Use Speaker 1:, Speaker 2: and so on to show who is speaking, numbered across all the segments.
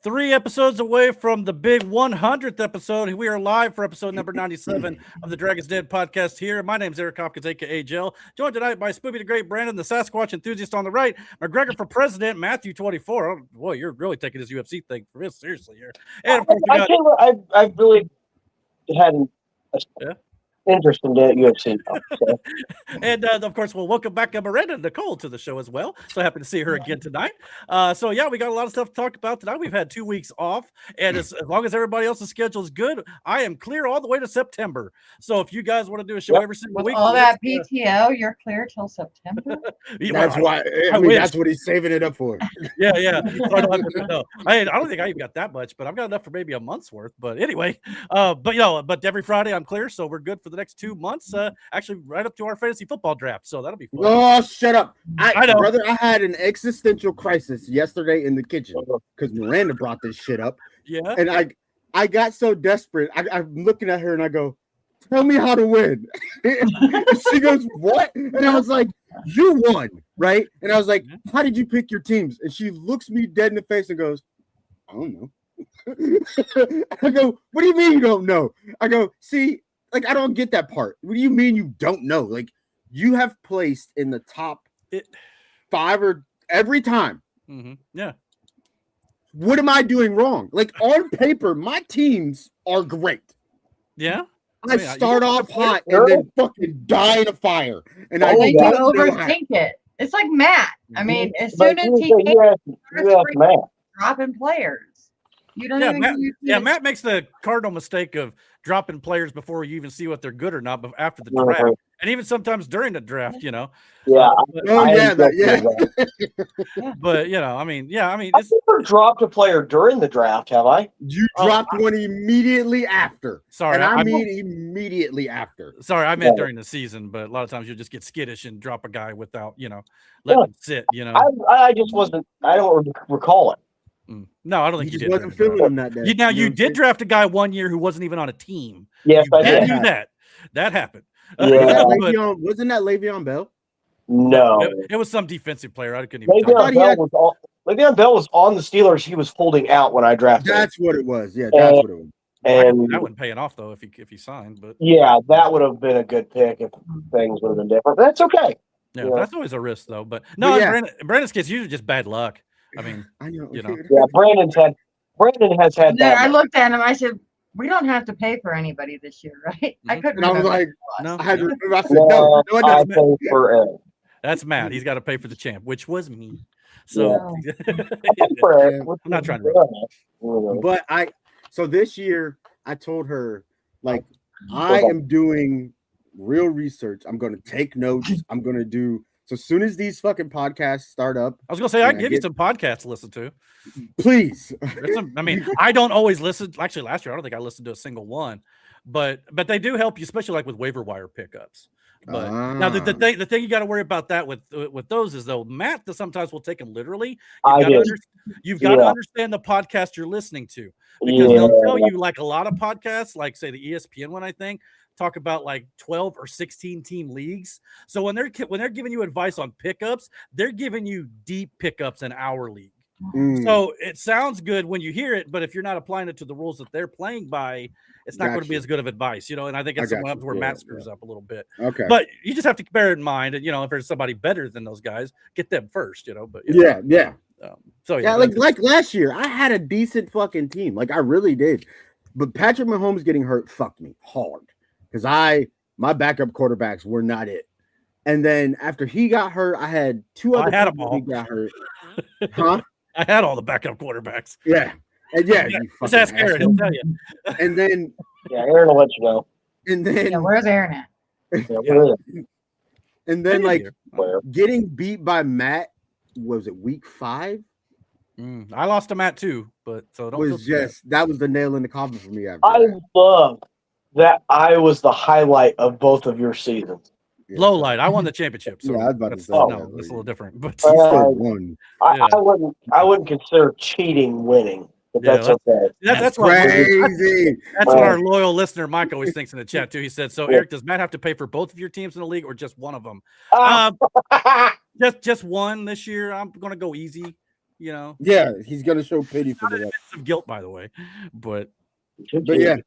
Speaker 1: 3 episodes away from the big 100th episode. We are live for episode number 97 of the Dragon's Den podcast here. My name is Eric Hopkins, a.k.a. Jill. Joined tonight by Spoopy the Great, Brandon, the Sasquatch enthusiast on the right, McGregor for president, Matthew 24. Oh, boy, you're really taking this UFC thing for real seriously here. And of course,
Speaker 2: I've really had interest in the UFC. So.
Speaker 1: And of course, we'll welcome back Miranda Nicole to the show as well. So happy to see her again tonight. So yeah, we got a lot of stuff to talk about tonight. We've had 2 weeks off, and as long as everybody else's schedule is good, I am clear all the way to September. So if you guys want to do a show every single week,
Speaker 3: all that PTO, you're clear till September.
Speaker 4: That's why. I mean, that's what he's saving it up for.
Speaker 1: Yeah. So I don't think I even got that much, but I've got enough for maybe a month's worth. But anyway, but every Friday I'm clear, so we're good for the next 2 months. Actually, right up to our fantasy football draft, so that'll be fun.
Speaker 4: Oh, shut up!
Speaker 1: I know,
Speaker 4: brother. I had an existential crisis yesterday in the kitchen because Miranda brought this shit up.
Speaker 1: Yeah,
Speaker 4: and I got so desperate. I'm looking at her and I go, "Tell me how to win." And she goes, "What?" And I was like, "You won, right?" And I was like, "How did you pick your teams?" And she looks me dead in the face and goes, "I don't know." I go, "What do you mean you don't know?" I go, "See, like I don't get that part. What do you mean you don't know? Like you have placed in the top 5 or every time."
Speaker 1: Mm-hmm. Yeah.
Speaker 4: What am I doing wrong? Like on paper, my teams are great.
Speaker 1: Yeah.
Speaker 4: I start off hot and then fucking die in a fire. And I
Speaker 3: think you overthink it. It's like Matt. I mean, as soon as he dropping players. You don't even
Speaker 1: Matt makes the cardinal mistake of dropping players before you even see what they're good or not, but after the draft, and even sometimes during the draft, you know.
Speaker 2: Yeah.
Speaker 1: But I mean,
Speaker 2: I've never dropped a player during the draft, have I?
Speaker 4: You dropped one immediately after.
Speaker 1: Sorry,
Speaker 4: and I mean immediately after.
Speaker 1: Sorry, I meant during the season, but a lot of times you'll just get skittish and drop a guy without, letting him sit.
Speaker 2: I just wasn't. I don't recall it.
Speaker 1: No, I don't think you did.
Speaker 4: Wasn't feeling him that day.
Speaker 1: You did draft a guy 1 year who wasn't even on a team.
Speaker 2: Yes, I did.
Speaker 1: Do that. That happened.
Speaker 4: Yeah. Wasn't that Le'Veon Bell?
Speaker 2: No,
Speaker 1: it was some defensive player. I couldn't even.
Speaker 2: Le'Veon Bell was on the Steelers. He was holding out when I drafted.
Speaker 4: That's what it was. Yeah, that's what it was.
Speaker 1: And that wouldn't paying off though if he signed. But
Speaker 2: yeah, that would have been a good pick if things would have been different. But that's okay.
Speaker 1: Yeah, that's always a risk though. But no, Brandon's case usually just bad luck. I mean,
Speaker 4: I know.
Speaker 2: Yeah, Brandon has had that.
Speaker 3: I looked at him. I said, "We don't have to pay for anybody this year, right?"
Speaker 1: Mm-hmm.
Speaker 3: I couldn't.
Speaker 4: And I was like,
Speaker 1: "No."
Speaker 4: I had to remember. I said, "No,
Speaker 2: I paid for Eric.
Speaker 1: That's Matt. He's got to pay for the champ, which was me. So
Speaker 2: I'm
Speaker 1: not trying to.
Speaker 4: But so this year I told her like I am doing real research. I'm going to take notes. I'm going to do. So as soon as these fucking podcasts start up,
Speaker 1: I was gonna say I can give you some podcasts to listen to.
Speaker 4: Please.
Speaker 1: I mean, I don't always listen. Actually, last year I don't think I listened to a single one, but they do help you, especially like with waiver wire pickups. But now the thing you got to worry about that with those is though Matt sometimes will take them literally. You've got to understand the podcast you're listening to because they'll tell you like a lot of podcasts, like say the ESPN one, I think. Talk about like 12 or 16 team leagues. So when they're giving you advice on pickups, they're giving you deep pickups in our league. So it sounds good when you hear it, but if you're not applying it to the rules that they're playing by, it's not going to be as good of advice, And I think it's up to where Matt screws up a little bit.
Speaker 4: Okay,
Speaker 1: but you just have to bear in mind, and if there's somebody better than those guys, get them first, But
Speaker 4: like last year, I had a decent fucking team, like I really did, but Patrick Mahomes getting hurt fucked me hard. Because my backup quarterbacks were not it. And then after he got hurt, I had 2 other people who got hurt. Huh?
Speaker 1: I had all the backup quarterbacks.
Speaker 4: Yeah. And you
Speaker 1: just ask Aaron, he'll tell you.
Speaker 4: And then
Speaker 2: Aaron will let you know.
Speaker 4: And then
Speaker 3: where's Aaron at?
Speaker 4: And then like getting beat by Matt, was it week 5?
Speaker 1: I lost to Matt too, but so don't
Speaker 4: that was the nail in the coffin for me.
Speaker 2: I love that I was the highlight of both of your seasons.
Speaker 1: Low light. I won the championship. So
Speaker 4: I was about to say
Speaker 1: that's a little different. But
Speaker 2: I wouldn't consider cheating winning. But that's okay.
Speaker 1: That's
Speaker 4: crazy.
Speaker 1: That's what our loyal listener Mike always thinks in the chat too. He said, "So Eric, does Matt have to pay for both of your teams in the league or just one of them?" Just one this year. I'm going to go easy. You know,
Speaker 4: Yeah, he's gonna show pity for the
Speaker 1: of guilt, by the way. But
Speaker 4: yeah.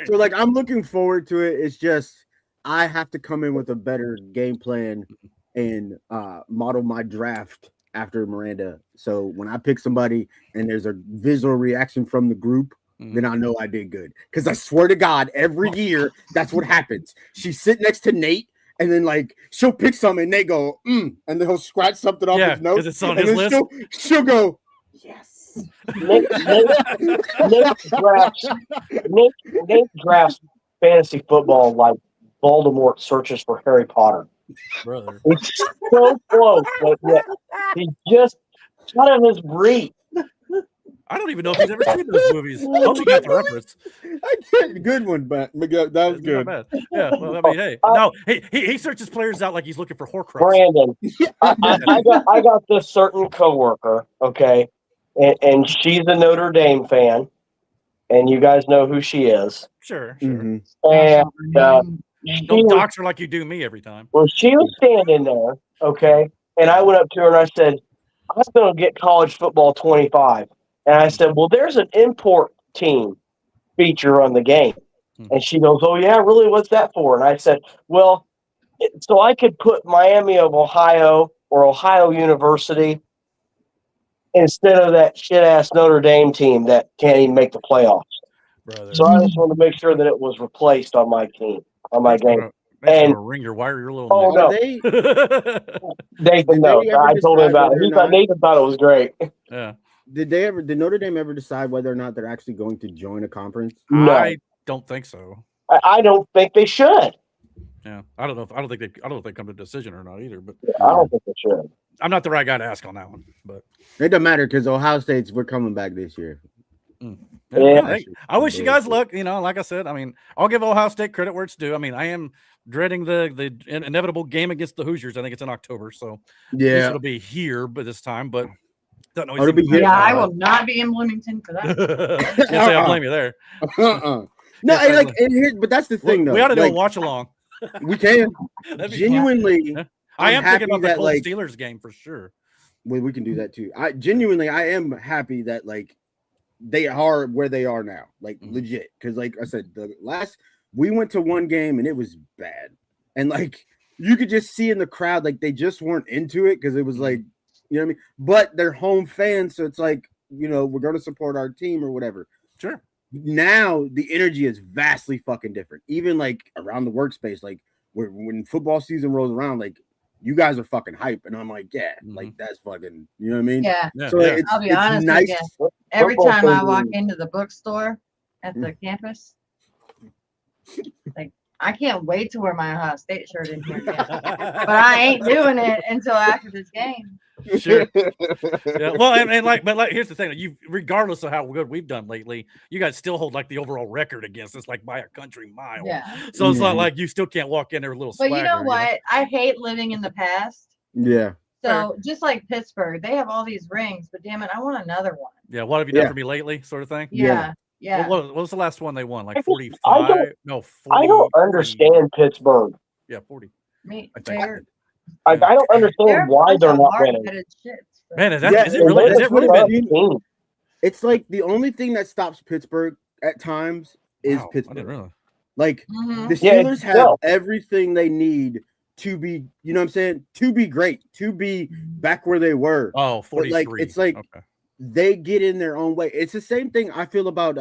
Speaker 4: So like, I'm looking forward to it. It's just I have to come in with a better game plan and model my draft after Miranda. So when I pick somebody and there's a visual reaction from the group, then I know I did good. Because I swear to God, every year that's what happens. She sit next to Nate, and then like she'll pick something, and they go, and then he'll scratch something off his notes,
Speaker 1: it's on
Speaker 4: and
Speaker 1: his
Speaker 4: then
Speaker 1: list.
Speaker 4: she'll go, yes.
Speaker 2: Nate drafts fantasy football like Voldemort searches for Harry Potter.
Speaker 1: Brother.
Speaker 2: It's so close, but yet he just kind of his breed.
Speaker 1: I don't even know if he's ever seen those movies. I hope you got the reference.
Speaker 4: I get good one, but that was good.
Speaker 1: Not bad. Yeah, well, I mean, hey, no, he searches players out like he's looking for Horcrux.
Speaker 2: Brandon, I got this certain coworker, okay, and she's a Notre Dame fan, and you guys know who she is.
Speaker 1: Sure.
Speaker 2: And
Speaker 1: don't dox her like you do me every time.
Speaker 2: Well, she was standing there, okay, and I went up to her and I said, "I'm going to get college football 25." And I said, "Well, there's an import team feature on the game." And she goes, "Oh, yeah, really? What's that for?" And I said, "Well, so I could put Miami of Ohio or Ohio University instead of that shit-ass Notre Dame team that can't even make the playoffs."
Speaker 1: Brother.
Speaker 2: So I just wanted to make sure that it was replaced on my team, on my game.
Speaker 1: And ring your wire, your little.
Speaker 2: Oh, no. Nathan, no. I told him about it. Nathan thought it was great.
Speaker 1: Yeah.
Speaker 4: Did Notre Dame ever decide whether or not they're actually going to join a conference?
Speaker 2: No.
Speaker 1: I don't think so.
Speaker 2: I don't think they should.
Speaker 1: Yeah, I don't know if they come to a decision or not either. But
Speaker 2: I don't think they should.
Speaker 1: I'm not the right guy to ask on that one. But
Speaker 4: it doesn't matter because Ohio State's we're coming back this year.
Speaker 1: Yeah. I wish you guys luck. You know, like I said, I mean, I'll give Ohio State credit where it's due. I mean, I am dreading the inevitable game against the Hoosiers. I think it's in October, so
Speaker 4: yeah,
Speaker 1: it'll be here, but this time, but.
Speaker 3: I will not be in Bloomington for that.
Speaker 1: Can't say I blame you there.
Speaker 4: No, but that's the thing, though.
Speaker 1: We ought to do a watch along.
Speaker 4: We can genuinely.
Speaker 1: I am thinking about the Colts Steelers game for sure.
Speaker 4: We can do that too. I am happy that like they are where they are now, like legit. Because like I said, we went to one game and it was bad, and like you could just see in the crowd like they just weren't into it because it was like. You know what I mean? But they're home fans, so it's like, you know, we're going to support our team or whatever.
Speaker 1: Sure.
Speaker 4: Now the energy is vastly fucking different. Even like around the workspace, like when football season rolls around, like you guys are fucking hype, and I'm like, yeah, like that's fucking, you know what I mean?
Speaker 3: Yeah.
Speaker 4: So
Speaker 3: I'll be honest with you. Every time I walk into the bookstore at the campus, like I can't wait to wear my Ohio State shirt in here yet. But I ain't doing it until after this game.
Speaker 1: Sure. Yeah. Well, but here's the thing: regardless of how good we've done lately, you guys still hold like the overall record against us, like by a country mile.
Speaker 3: Yeah.
Speaker 1: So it's not like you still can't walk in there with a little.
Speaker 3: But you know what? I hate living in the past.
Speaker 4: Yeah.
Speaker 3: So just like Pittsburgh, they have all these rings, but damn it, I want another one.
Speaker 1: Yeah. What have you done for me lately? Sort of thing.
Speaker 3: Yeah. Yeah.
Speaker 1: What was the last one they won? Like 45? No, 40.
Speaker 2: I don't understand Pittsburgh.
Speaker 1: Yeah, 40.
Speaker 2: I don't understand why they're not winning.
Speaker 1: Man, is it really?
Speaker 4: It's like the only thing that stops Pittsburgh at times is Pittsburgh.
Speaker 1: I didn't really.
Speaker 4: Like the Steelers have everything they need to be, you know what I'm saying, to be great, to be back where they were.
Speaker 1: Oh, 43.
Speaker 4: But like it's like they get in their own way. It's the same thing I feel about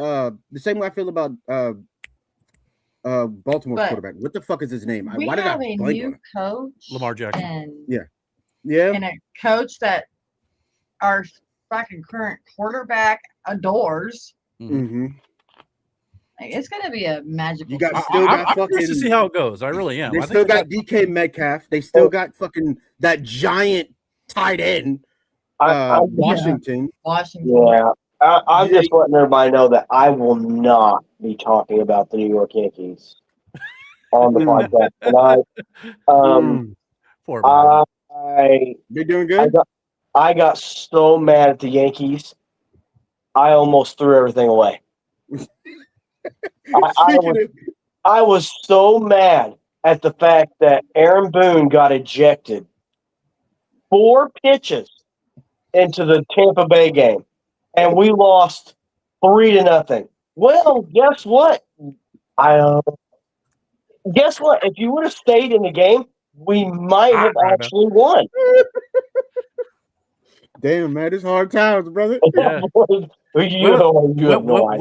Speaker 4: Baltimore quarterback. What the fuck is his name?
Speaker 3: We have a new coach,
Speaker 1: Lamar Jackson.
Speaker 3: And a coach that our fucking current quarterback adores.
Speaker 4: Mm-hmm.
Speaker 3: Like, it's gonna be a magical.
Speaker 4: You got still got fucking.
Speaker 1: I'm curious to see how it goes. I really am.
Speaker 4: They still got DK Metcalf. They still got fucking that giant tight end. Washington.
Speaker 2: Yeah. I'm just letting everybody know that I will not be talking about the New York Yankees on the podcast tonight.
Speaker 4: They're doing good.
Speaker 2: I got so mad at the Yankees, I almost threw everything away. I was so mad at the fact that Aaron Boone got ejected. 4 pitches into the Tampa Bay game, and we lost 3-0. Well, guess what? Guess what? If you would have stayed in the game, we might have actually won.
Speaker 4: Damn, man, it's hard times, brother.
Speaker 1: Yeah.
Speaker 2: When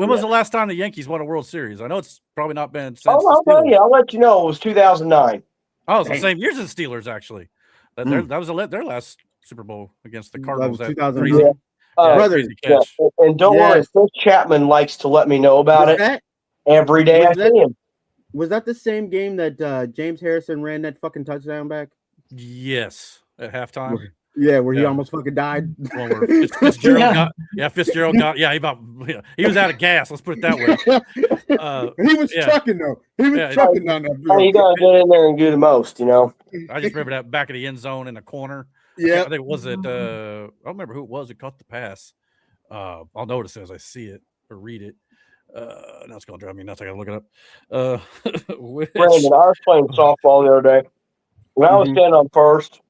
Speaker 1: was the last time the Yankees won a World Series? I know it's probably not been since.
Speaker 2: I'll tell you. I'll let you know. It was 2009.
Speaker 1: Oh, it's the same years as the Steelers, actually. That was their last Super Bowl against the Cardinals.
Speaker 4: That was 2009.
Speaker 2: Brother, and don't worry, Chris Chapman likes to let me know about it every day I see him.
Speaker 4: Was that the same game that James Harrison ran that fucking touchdown back?
Speaker 1: Yes, at halftime.
Speaker 4: Yeah, where he almost fucking died.
Speaker 1: Fitzgerald got. He was out of gas. Let's put it that way.
Speaker 4: He was trucking though. He was trucking on that.
Speaker 2: You gotta get in there and do the most, you know.
Speaker 1: I just remember that back of the end zone in the corner.
Speaker 4: Yeah,
Speaker 1: I think I don't remember who it was that caught the pass. I'll notice it as I see it or read it. Now it's gonna drive me nuts. I gotta look it up.
Speaker 2: Brandon, I was playing softball the other day. When I was standing on first.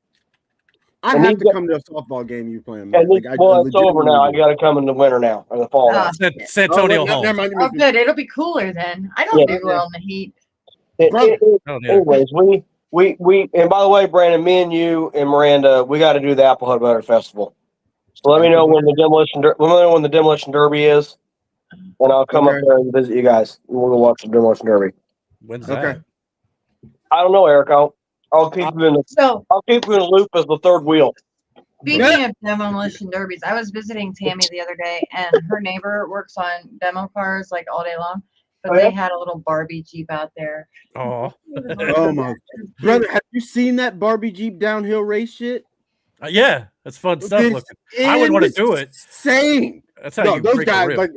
Speaker 4: I have to come to a softball game you playing. Man.
Speaker 2: It's over now. I got to come in the winter now, or the fall.
Speaker 1: San Antonio Holmes.
Speaker 3: Oh, good. It'll be cooler then. I don't do well in the heat.
Speaker 2: Anyways, we and by the way, Brandon, me and you and Miranda, we got to do the Apple Hut Butter Festival. So let me know when the demolition derby is, and I'll come up there and visit you guys. We'll go watch the demolition derby.
Speaker 1: When's that? Okay.
Speaker 2: I don't know, Eric. I'll keep you in the loop as the third wheel.
Speaker 3: Speaking of demolition derbies, I was visiting Tammy the other day, and her neighbor works on demo cars like all day long. But they had a little Barbie Jeep out there.
Speaker 1: Oh,
Speaker 4: oh my brother! Have you seen that Barbie Jeep downhill race shit?
Speaker 1: Yeah, that's fun stuff. Looking, I wouldn't want to do it.
Speaker 4: Insane.
Speaker 1: That's how you
Speaker 4: those
Speaker 1: break
Speaker 4: guys
Speaker 1: a rib.
Speaker 4: like.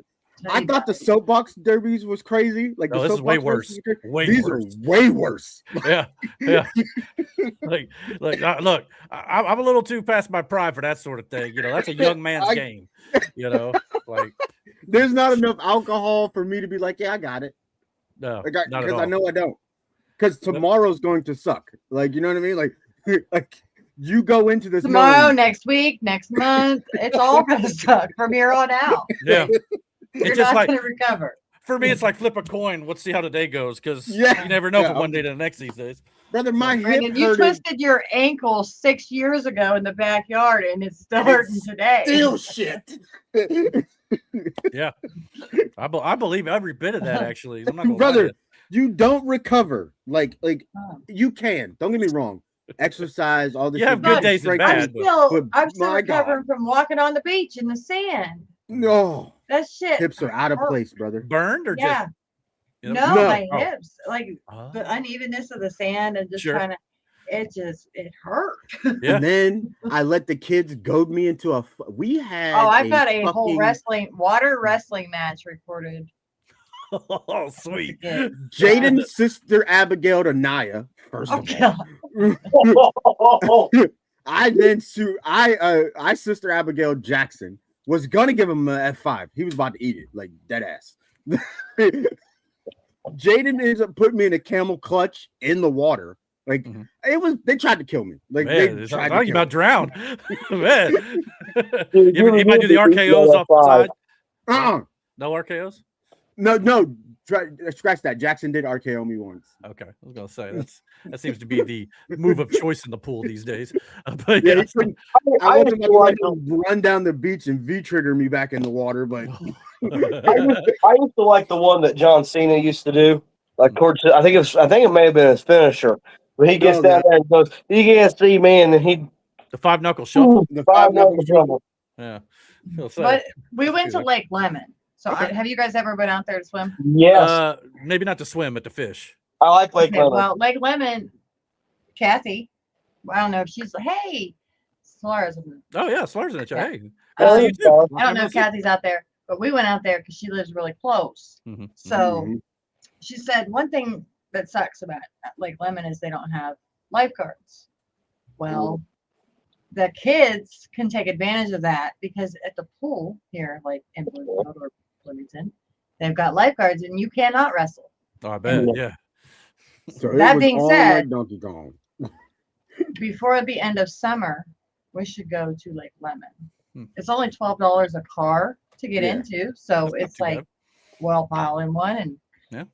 Speaker 4: I thought the soapbox derbies was crazy. Like,
Speaker 1: this is way worse.
Speaker 4: These are way worse.
Speaker 1: Yeah. Look, I'm a little too past my pride for that sort of thing. You know, that's a young man's game. You know, like
Speaker 4: there's not enough alcohol for me to be like, yeah, I got it.
Speaker 1: No,
Speaker 4: because I know I don't. Because tomorrow's going to suck. Like, you know what I mean? Like you go into this
Speaker 3: tomorrow, next week, next month. It's all going to suck from here on out.
Speaker 1: Yeah.
Speaker 3: You're just not going to recover.
Speaker 1: For me, it's like flip a coin. Let's see how the day goes, because you never know from one day to the next these days.
Speaker 4: Brother, my hip
Speaker 3: you twisted your ankle 6 years ago in the backyard, and it's still hurting today.
Speaker 4: Still shit.
Speaker 1: Yeah, I believe every bit of that. Actually, I'm not gonna
Speaker 4: brother, you don't recover like you can. Don't get me wrong. Exercise, all this.
Speaker 1: You have good days and bad.
Speaker 3: I'm still recovering from walking on the beach in the sand.
Speaker 4: No,
Speaker 3: that shit.
Speaker 4: Hips are out of place, brother.
Speaker 1: Burned or just?
Speaker 3: You know? No, my hips, like the unevenness of the sand, and just trying to. It hurt.
Speaker 1: Yeah.
Speaker 4: And then I let the kids goad me into a. We had.
Speaker 3: Oh, I've got a whole water wrestling match recorded.
Speaker 1: Oh, sweet.
Speaker 4: Jaden's sister Abigail to Naya. First of all, I sister Abigail Jackson. Was gonna give him an F5. He was about to eat it, like dead ass. Jaden ends up putting me in a camel clutch in the water. Like it was, they tried to kill me. Like they tried to
Speaker 1: kill me. Drowned. Man, you might do the RKOs off the side. No RKOs.
Speaker 4: No. Scratch that. Jackson did RKO me once.
Speaker 1: Okay, I was gonna say that seems to be the move of choice in the pool these days. But
Speaker 4: I want to run down the beach and V-trigger me back in the water, but
Speaker 2: I used to like the one that John Cena used to do. Like towards, I think it may have been his finisher. When he gets down there and goes, "You can't see me," and then
Speaker 1: the 5-knuckle shuffle.
Speaker 2: The 5-knuckle shuffle.
Speaker 1: Yeah.
Speaker 3: But we went to Lake Lemon. So have you guys ever been out there to swim?
Speaker 2: Yes.
Speaker 1: Maybe not to swim, but to fish.
Speaker 2: I like Lake Lemon.
Speaker 3: Well, Lake Lemon, Kathy, I don't know if she's like, hey, Solara's in there.
Speaker 1: Oh, yeah, Solara's in the chat. Hey.
Speaker 3: I don't know if Kathy's out there, but we went out there because she lives really close. Mm-hmm. So she said one thing that sucks about Lake Lemon is they don't have lifeguards. Well, the kids can take advantage of that because at the pool here, like in Bloomington, they've got lifeguards and you cannot wrestle.
Speaker 1: Oh, I bet, yeah.
Speaker 4: So
Speaker 3: that being said,
Speaker 4: like
Speaker 3: before the end of summer, we should go to Lake Lemon. It's only $12 a car to get into, so
Speaker 1: That's
Speaker 3: it's
Speaker 1: not too
Speaker 3: like
Speaker 1: bad.
Speaker 3: well pile in one, and
Speaker 1: As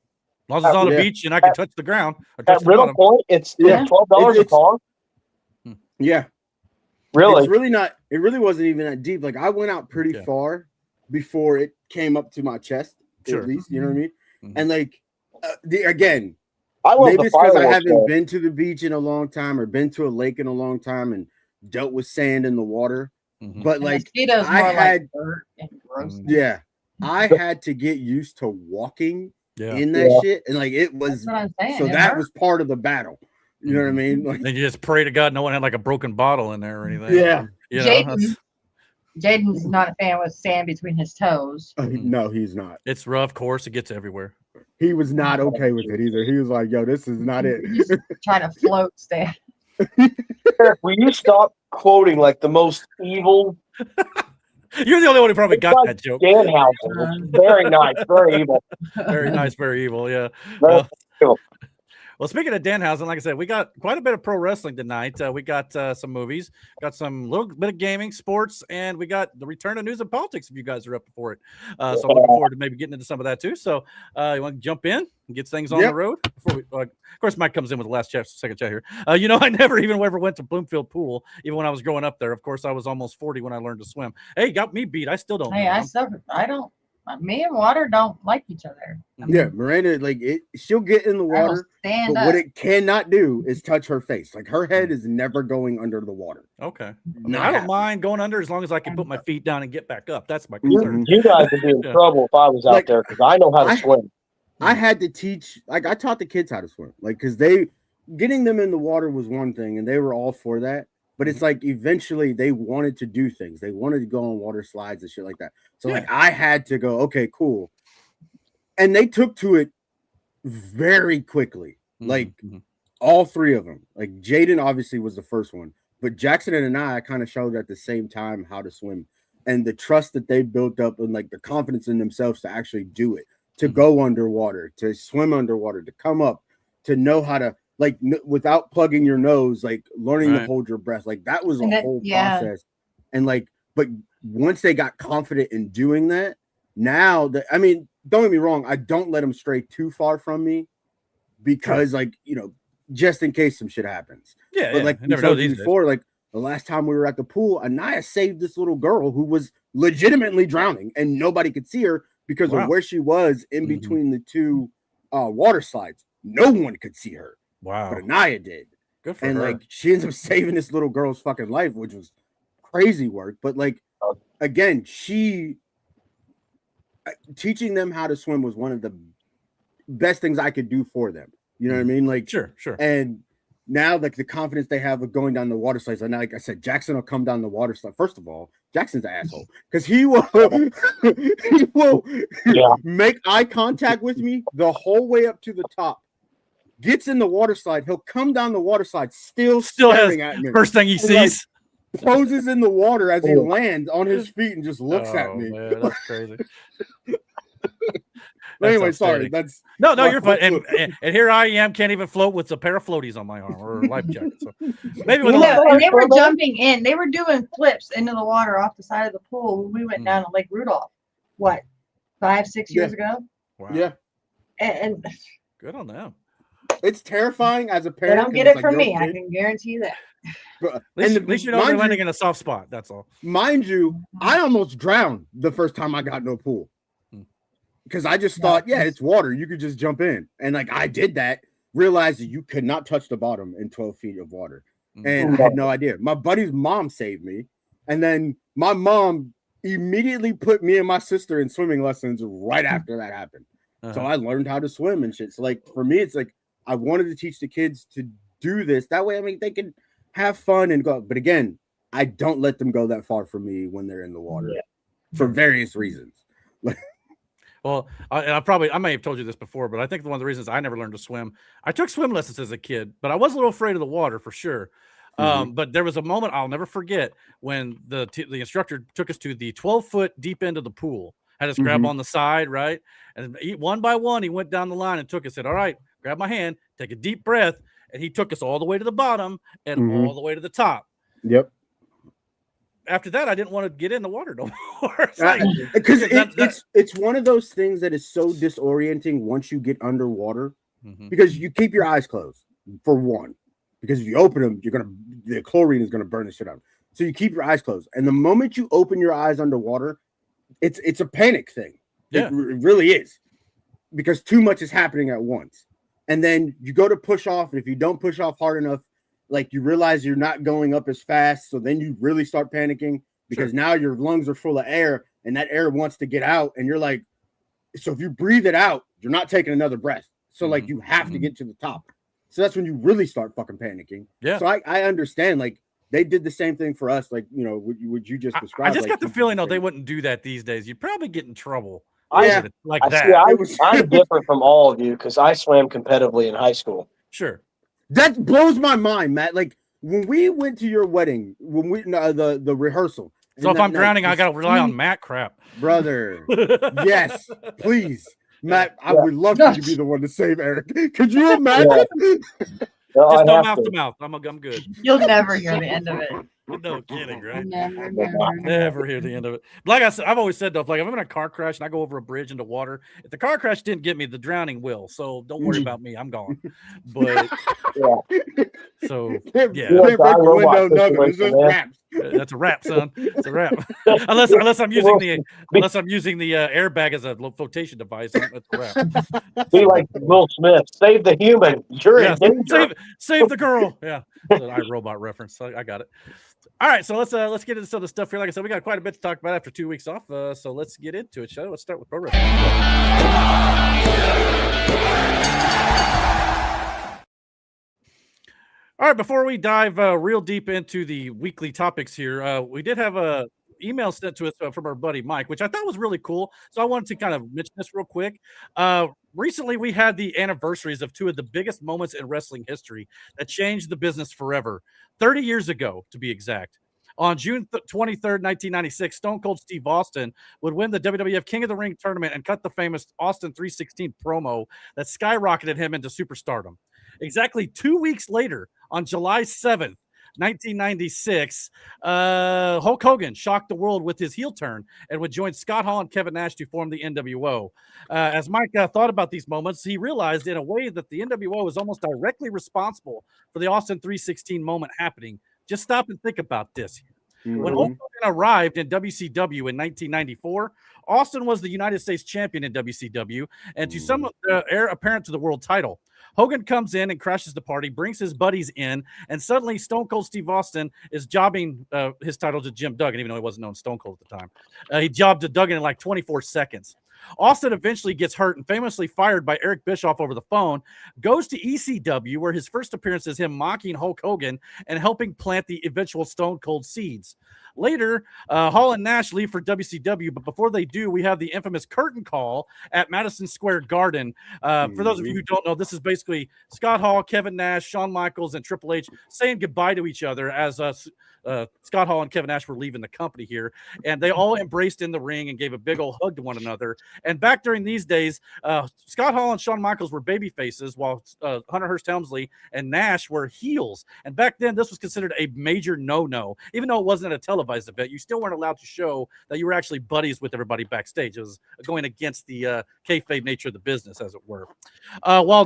Speaker 1: long as it's on the
Speaker 4: Yeah.
Speaker 1: beach and I can touch the ground or touch
Speaker 2: At
Speaker 1: the
Speaker 2: Riddle
Speaker 1: bottom.
Speaker 2: Point, it's
Speaker 4: Yeah.
Speaker 2: $12 a
Speaker 4: It's-
Speaker 2: car.
Speaker 4: Yeah.
Speaker 2: Really?
Speaker 4: It's really not. It really wasn't even that deep. Like I went out pretty
Speaker 1: Yeah.
Speaker 4: far before it came up to my chest.
Speaker 1: Sure.
Speaker 4: At least, you know what I mean.
Speaker 1: Mhm.
Speaker 4: And like, again,
Speaker 2: I love
Speaker 4: maybe
Speaker 2: the
Speaker 4: it's because I
Speaker 2: fireworks
Speaker 4: haven't
Speaker 2: show.
Speaker 4: been to the beach in a long time or been to a lake in a long time and dealt with sand in the water.
Speaker 1: Mhm.
Speaker 4: But
Speaker 3: and
Speaker 4: like,
Speaker 3: mosquitoes
Speaker 4: I
Speaker 3: more
Speaker 4: had,
Speaker 3: like dirt and gross.
Speaker 1: Mhm.
Speaker 4: yeah, I had to get used to walking
Speaker 1: Yeah.
Speaker 4: in that
Speaker 2: Yeah.
Speaker 4: shit, and like it
Speaker 3: That's
Speaker 4: was.
Speaker 3: what I'm saying.
Speaker 4: So
Speaker 3: it
Speaker 4: that
Speaker 3: hurt.
Speaker 4: was part of the battle. You know what I mean? Like,
Speaker 1: Then you just pray to God no one had like a broken bottle in there or anything.
Speaker 4: yeah.
Speaker 1: You know,
Speaker 3: Jaden- Jaden's not a fan with sand between his toes.
Speaker 4: No, he's not.
Speaker 1: it's rough course. It gets everywhere.
Speaker 4: He was not okay with it either. He was like, "Yo, this is not it."
Speaker 3: He's trying to float sand.
Speaker 2: Eric, will you stop quoting like the most evil
Speaker 1: You're the only one who probably got that joke.
Speaker 2: Danhausen? Very nice, very evil.
Speaker 1: Very nice, very evil. Yeah.
Speaker 2: Very evil.
Speaker 1: Well, speaking of Danhausen, like I said, we got quite a bit of pro wrestling tonight. We got some movies, got some little bit of gaming, sports, and we got the return of news and politics if you guys are up for it. So I'm looking forward to maybe getting into some of that too. So you want to jump in and get things on the road? Before we, of course, Mike comes in with the last second chat here. I never even ever went to Bloomfield Pool, even when I was growing up there. Of course, I was almost 40 when I learned to swim. Hey, got me beat. I still don't
Speaker 3: Hey,
Speaker 1: know.
Speaker 3: I don't. Me and water don't like each other.
Speaker 4: Yeah, Miranda, like she'll get in the water, but what it cannot do is touch her face. Like her head is never going under the water.
Speaker 1: Okay. I don't mind going under as long as I can put my feet down and get back up. That's my
Speaker 2: You,
Speaker 1: concern.
Speaker 2: you guys would be in trouble if I was out there because I know how to swim.
Speaker 4: I had to teach, like I taught the kids how to swim, like because getting them in the water was one thing, and they were all for that. But it's like eventually they wanted to do things. They wanted to go on water slides and shit like that. So like I had to go, okay, cool. And they took to it very quickly. Like all three of them. Like Jaden obviously was the first one, but Jackson and I kind of showed at the same time how to swim and the trust that they built up and like the confidence in themselves to actually do it, to go underwater, to swim underwater, to come up, to know how to like without plugging your nose, like learning to hold your breath. Like that was a whole process. And like, but once they got confident in doing that, now that, I mean, don't get me wrong, I don't let them stray too far from me because like, just in case some shit happens.
Speaker 1: Yeah.
Speaker 4: But like
Speaker 1: I
Speaker 4: we
Speaker 1: never know
Speaker 4: told
Speaker 1: these
Speaker 4: you
Speaker 1: days.
Speaker 4: before, like the last time we were at the pool, Anaya saved this little girl who was legitimately drowning and nobody could see her because of where she was in between the two water slides. No one could see her.
Speaker 1: Wow.
Speaker 4: But Anaya did.
Speaker 1: Good for
Speaker 4: and
Speaker 1: her.
Speaker 4: like she ends up saving this little girl's fucking life, which was crazy work. But like again, teaching them how to swim was one of the best things I could do for them. You know what I mean? Like
Speaker 1: sure.
Speaker 4: And now like the confidence they have of going down the water slides. And like I said, Jackson will come down the water slide. First of all, Jackson's an asshole because he will make eye contact with me the whole way up to the top. Gets in the water slide, he'll come down the water slide, still staring at me.
Speaker 1: First thing he sees,
Speaker 4: poses in the water as he lands on his feet and just looks at me.
Speaker 1: Man, that's crazy.
Speaker 4: Anyway, sorry. That's
Speaker 1: no, you're fine. And here I am, can't even float with a pair of floaties on my arm or a life jacket. So maybe with
Speaker 3: and they were jumping in, they were doing flips into the water off the side of the pool when we went down to Lake Rudolph. What, 5-6 years ago?
Speaker 1: Wow.
Speaker 4: Yeah.
Speaker 3: And
Speaker 1: good on them.
Speaker 4: It's terrifying as a
Speaker 3: they
Speaker 4: parent.
Speaker 3: don't get it from me. I can guarantee you that.
Speaker 4: But,
Speaker 1: at least you know they're landing in a soft spot. That's all.
Speaker 4: Mind you, I almost drowned the first time I got in a pool because I just thought, it's water. You could just jump in. And like I did that, realized that you could not touch the bottom in 12 feet of water. And I had no idea. My buddy's mom saved me. And then my mom immediately put me and my sister in swimming lessons right after that happened. So I learned how to swim and shit. So like for me, it's like I wanted to teach the kids to do this. That way, I mean, they can have fun and go. But again, I don't let them go that far from me when they're in the water for various reasons.
Speaker 1: Well, I may have told you this before, but I think one of the reasons I never learned to swim, I took swim lessons as a kid, but I was a little afraid of the water for sure. But there was a moment I'll never forget when the instructor took us to the 12-foot deep end of the pool, had us grab on the side, right? And one by one, he went down the line and took us, said, all right, grab my hand, take a deep breath. And he took us all the way to the bottom and all the way to the top.
Speaker 4: Yep.
Speaker 1: after that, I didn't want to get in the water no more.
Speaker 4: Because it's one of those things that is so disorienting once you get underwater, because you keep your eyes closed for one, because if you open them, the chlorine is gonna burn the shit out. So you keep your eyes closed, and the moment you open your eyes underwater, it's a panic thing. Yeah. It really is, because too much is happening at once. And then you go to push off, and if you don't push off hard enough, like you realize you're not going up as fast. So then you really start panicking, because now your lungs are full of air, and that air wants to get out. And you're like, so if you breathe it out, you're not taking another breath. So like you have to get to the top. So that's when you really start fucking panicking. Yeah. So I understand, like, they did the same thing for us. Like, you know, what you just described.
Speaker 1: I just
Speaker 4: like,
Speaker 1: got the feeling, though, they wouldn't do that these days. You'd probably get in trouble.
Speaker 2: I'm different from all of you, because I swam competitively in high school.
Speaker 1: Sure.
Speaker 4: That blows my mind, Matt. Like, when we went to your wedding, when we the rehearsal.
Speaker 1: So if I'm drowning, I got to rely on Matt crap.
Speaker 4: Brother. Yes, please. Matt, I would love you to be the one to save Eric. Could you imagine?
Speaker 2: No,
Speaker 1: just no mouth to mouth. I'm good.
Speaker 3: You'll never hear the end of it.
Speaker 1: No kidding, right?
Speaker 3: Never
Speaker 1: hear the end of it. Like I said, I've always said, though, like if I'm in a car crash and I go over a bridge into water, if the car crash didn't get me, the drowning will. So don't worry about me. I'm gone. But so that's a wrap, son. It's a wrap. unless I'm using the airbag as a flotation device. That's a wrap.
Speaker 2: Be like Will Smith. Save the human. You're in danger.
Speaker 1: Save the girl. Yeah. iRobot reference. I got it. All right, so let's get into some of the stuff here. Like I said, we got quite a bit to talk about after 2 weeks off. So let's get into it, shall we? Let's start with pro wrestling. All right, before we dive real deep into the weekly topics here, we did have a email sent to us from our buddy Mike, which I thought was really cool. So I wanted to kind of mention this real quick. Recently, we had the anniversaries of two of the biggest moments in wrestling history that changed the business forever. 30 years ago, to be exact. On June 23rd, 1996, Stone Cold Steve Austin would win the WWF King of the Ring tournament and cut the famous Austin 316 promo that skyrocketed him into superstardom. Exactly 2 weeks later, on July 7th, 1996, Hulk Hogan shocked the world with his heel turn and would join Scott Hall and Kevin Nash to form the NWO. As Mike thought about these moments, he realized in a way that the NWO was almost directly responsible for the Austin 316 moment happening. Just stop and think about this. When Hulk Hogan arrived in WCW in 1994, Austin was the United States champion in WCW, and to some heir apparent to the world title. Hogan comes in and crashes the party, brings his buddies in, and suddenly Stone Cold Steve Austin is jobbing his title to Jim Duggan, even though he wasn't known Stone Cold at the time. He jobbed to Duggan in like 24 seconds. Austin eventually gets hurt and famously fired by Eric Bischoff over the phone, goes to ECW, where his first appearance is him mocking Hulk Hogan and helping plant the eventual Stone Cold seeds. Later, Hall and Nash leave for WCW, but before they do, we have the infamous curtain call at Madison Square Garden. For those of you who don't know, this is basically Scott Hall, Kevin Nash, Shawn Michaels, and Triple H saying goodbye to each other as Scott Hall and Kevin Nash were leaving the company here. And they all embraced in the ring and gave a big old hug to one another. And back during these days, Scott Hall and Shawn Michaels were baby faces, while Hunter Hearst Helmsley and Nash were heels. And back then, this was considered a major no-no. Even though it wasn't a televised event, you still weren't allowed to show that you were actually buddies with everybody backstage. It was going against the kayfabe nature of the business, as it were. While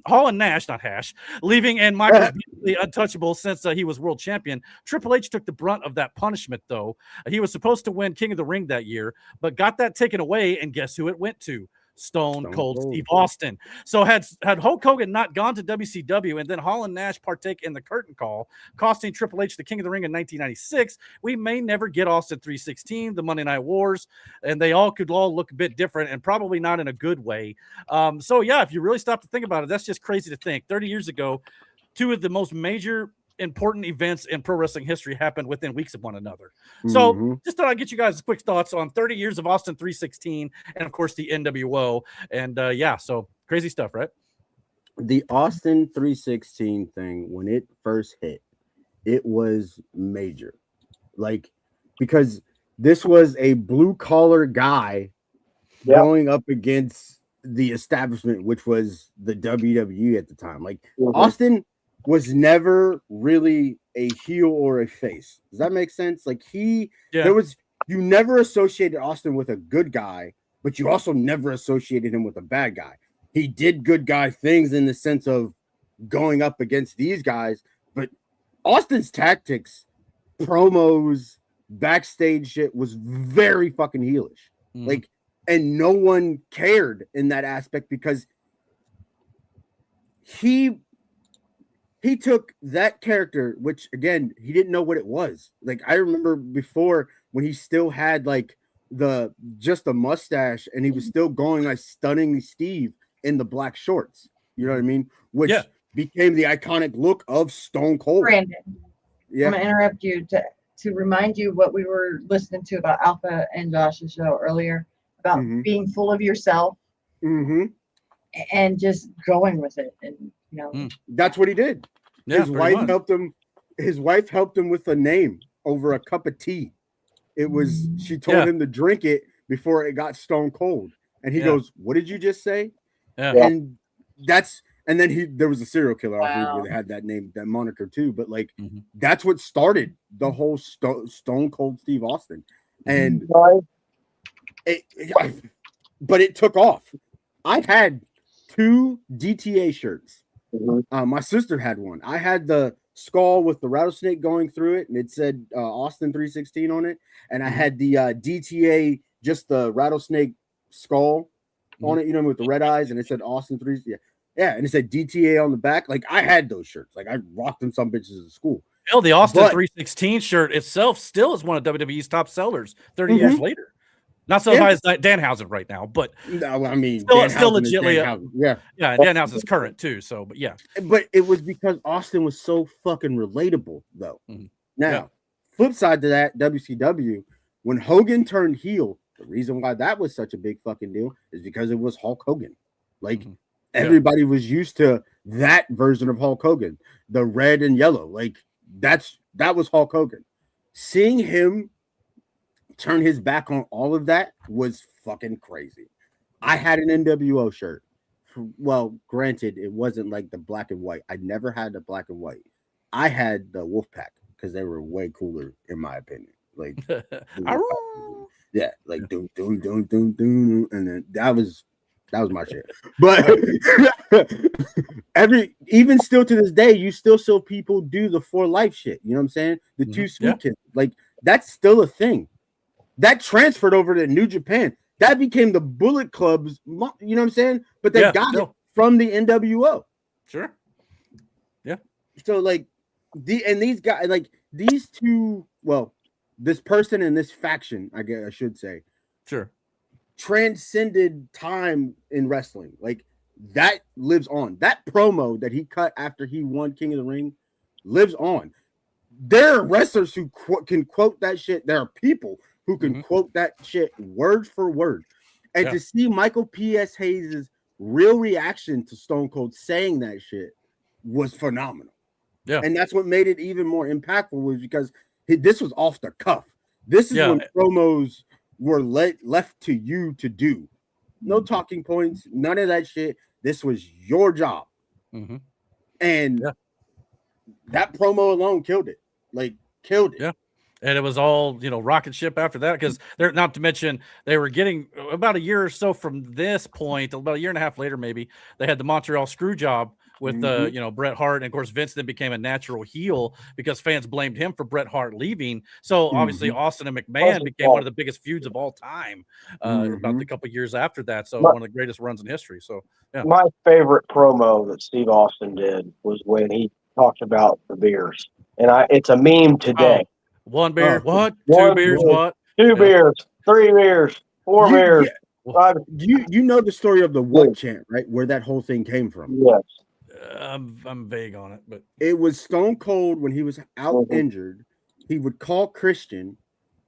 Speaker 1: Hall and Nash, not Hash, leaving and Michaels basically untouchable since he was world champion, Triple H took the brunt of that punishment, though. He was supposed to win King of the Ring that year, but got that taken away, and guess who it went to? Stone Cold Steve Austin. So had Hulk Hogan not gone to WCW and then Hall and Nash partake in the curtain call, costing Triple H the King of the Ring in 1996, we may never get Austin 316, the Monday Night Wars, and they could all look a bit different and probably not in a good way. So yeah, if you really stop to think about it, that's just crazy to think. 30 years ago, two of the most major important events in pro wrestling history happened within weeks of one another. So just thought I'd get you guys quick thoughts on 30 years of Austin 316 and of course the NWO. And so crazy stuff, right?
Speaker 4: The Austin 316 thing, when it first hit, it was major. Like, because this was a blue collar guy going up against the establishment, which was the WWE at the time. Like Austin was never really a heel or a face. Does that make sense? Like you never associated Austin with a good guy, but you also never associated him with a bad guy. He did good guy things in the sense of going up against these guys, but Austin's tactics, promos, backstage shit was very fucking heelish. Like, and no one cared in that aspect because he took that character, which again, he didn't know what it was. Like, I remember before when he still had like just a mustache and he was still going like Stunning Steve in the black shorts. You know what I mean? Which became the iconic look of Stone Cold.
Speaker 3: Brandon, I'm gonna interrupt you to remind you what we were listening to about Alpha and Josh's show earlier about being full of yourself and just going with it. And
Speaker 4: that's what he did.
Speaker 1: Yeah,
Speaker 4: his wife helped him. His wife helped him with a name over a cup of tea. It was she told him to drink it before it got stone cold, and he goes, "What did you just say?"
Speaker 1: Yeah.
Speaker 4: And then there was a serial killer where they had that name, that moniker too. But like that's what started the whole Stone Cold Steve Austin, and but it took off. I had 2 DTA shirts. My sister had one. I had the skull with the rattlesnake going through it, and it said Austin 316 on it. And I had the DTA, just the rattlesnake skull on it, with the red eyes, and it said Austin 3. Yeah, and it said DTA on the back. Like, I had those shirts. Like, I rocked them some bitches at school.
Speaker 1: Hell, the Austin 316 shirt itself still is one of WWE's top sellers 30 years later. Not so high as Danhausen right now, but
Speaker 4: no, I mean,
Speaker 1: still legitimately, Danhausen's current too. So, but
Speaker 4: but it was because Austin was so fucking relatable, though. Now, flip side to that, WCW, when Hogan turned heel, the reason why that was such a big fucking deal is because it was Hulk Hogan. Like, everybody was used to that version of Hulk Hogan, the red and yellow. Like, that was Hulk Hogan. Seeing him turn his back on all of that was fucking crazy. I had an NWO shirt. Well, granted, it wasn't like the black and white. I never had the black and white. I had the Wolfpack because they were way cooler, in my opinion. Like, like doom, and then that was my shit. But even still to this day, you still see people do the For Life shit. You know what I'm saying? The 2 Sweet Kids, like, that's still a thing. That transferred over to New Japan. That became the Bullet Club's, you know what I'm saying? But they got it from the NWO.
Speaker 1: Sure. Yeah.
Speaker 4: So like these guys, like these 2, well, this person and this faction, I guess I should say, transcended time in wrestling. Like, that lives on. That promo that he cut after he won King of the Ring lives on. There are wrestlers who can quote that shit. There are people who can quote that shit word for word. And to see Michael P.S. Hayes' real reaction to Stone Cold saying that shit was phenomenal. Yeah. And that's what made it even more impactful, was because this was off the cuff. This is when promos were left to you to do. No talking points, none of that shit. This was your job. And that promo alone killed it. Like, killed it.
Speaker 1: Yeah. And it was all, rocket ship after that, because they're not to mention they were getting about a year or so from this point, about a year and a half later, maybe they had the Montreal screw job with Bret Hart. And of course, Vince then became a natural heel because fans blamed him for Bret Hart leaving. So obviously Austin and McMahon became one of the biggest feuds of all time about a couple years after that. So one of the greatest runs in history. So
Speaker 2: my favorite promo that Steve Austin did was when he talked about the beers. And it's a meme today.
Speaker 1: 1 beer, what? 2 beers, what?
Speaker 2: 2 beers, 3 beers, 4 beers. 5.
Speaker 4: You know the story of the what chant, right? Where that whole thing came from.
Speaker 2: Yes.
Speaker 1: I'm vague on it, but
Speaker 4: it was Stone Cold when he was out injured. He would call Christian,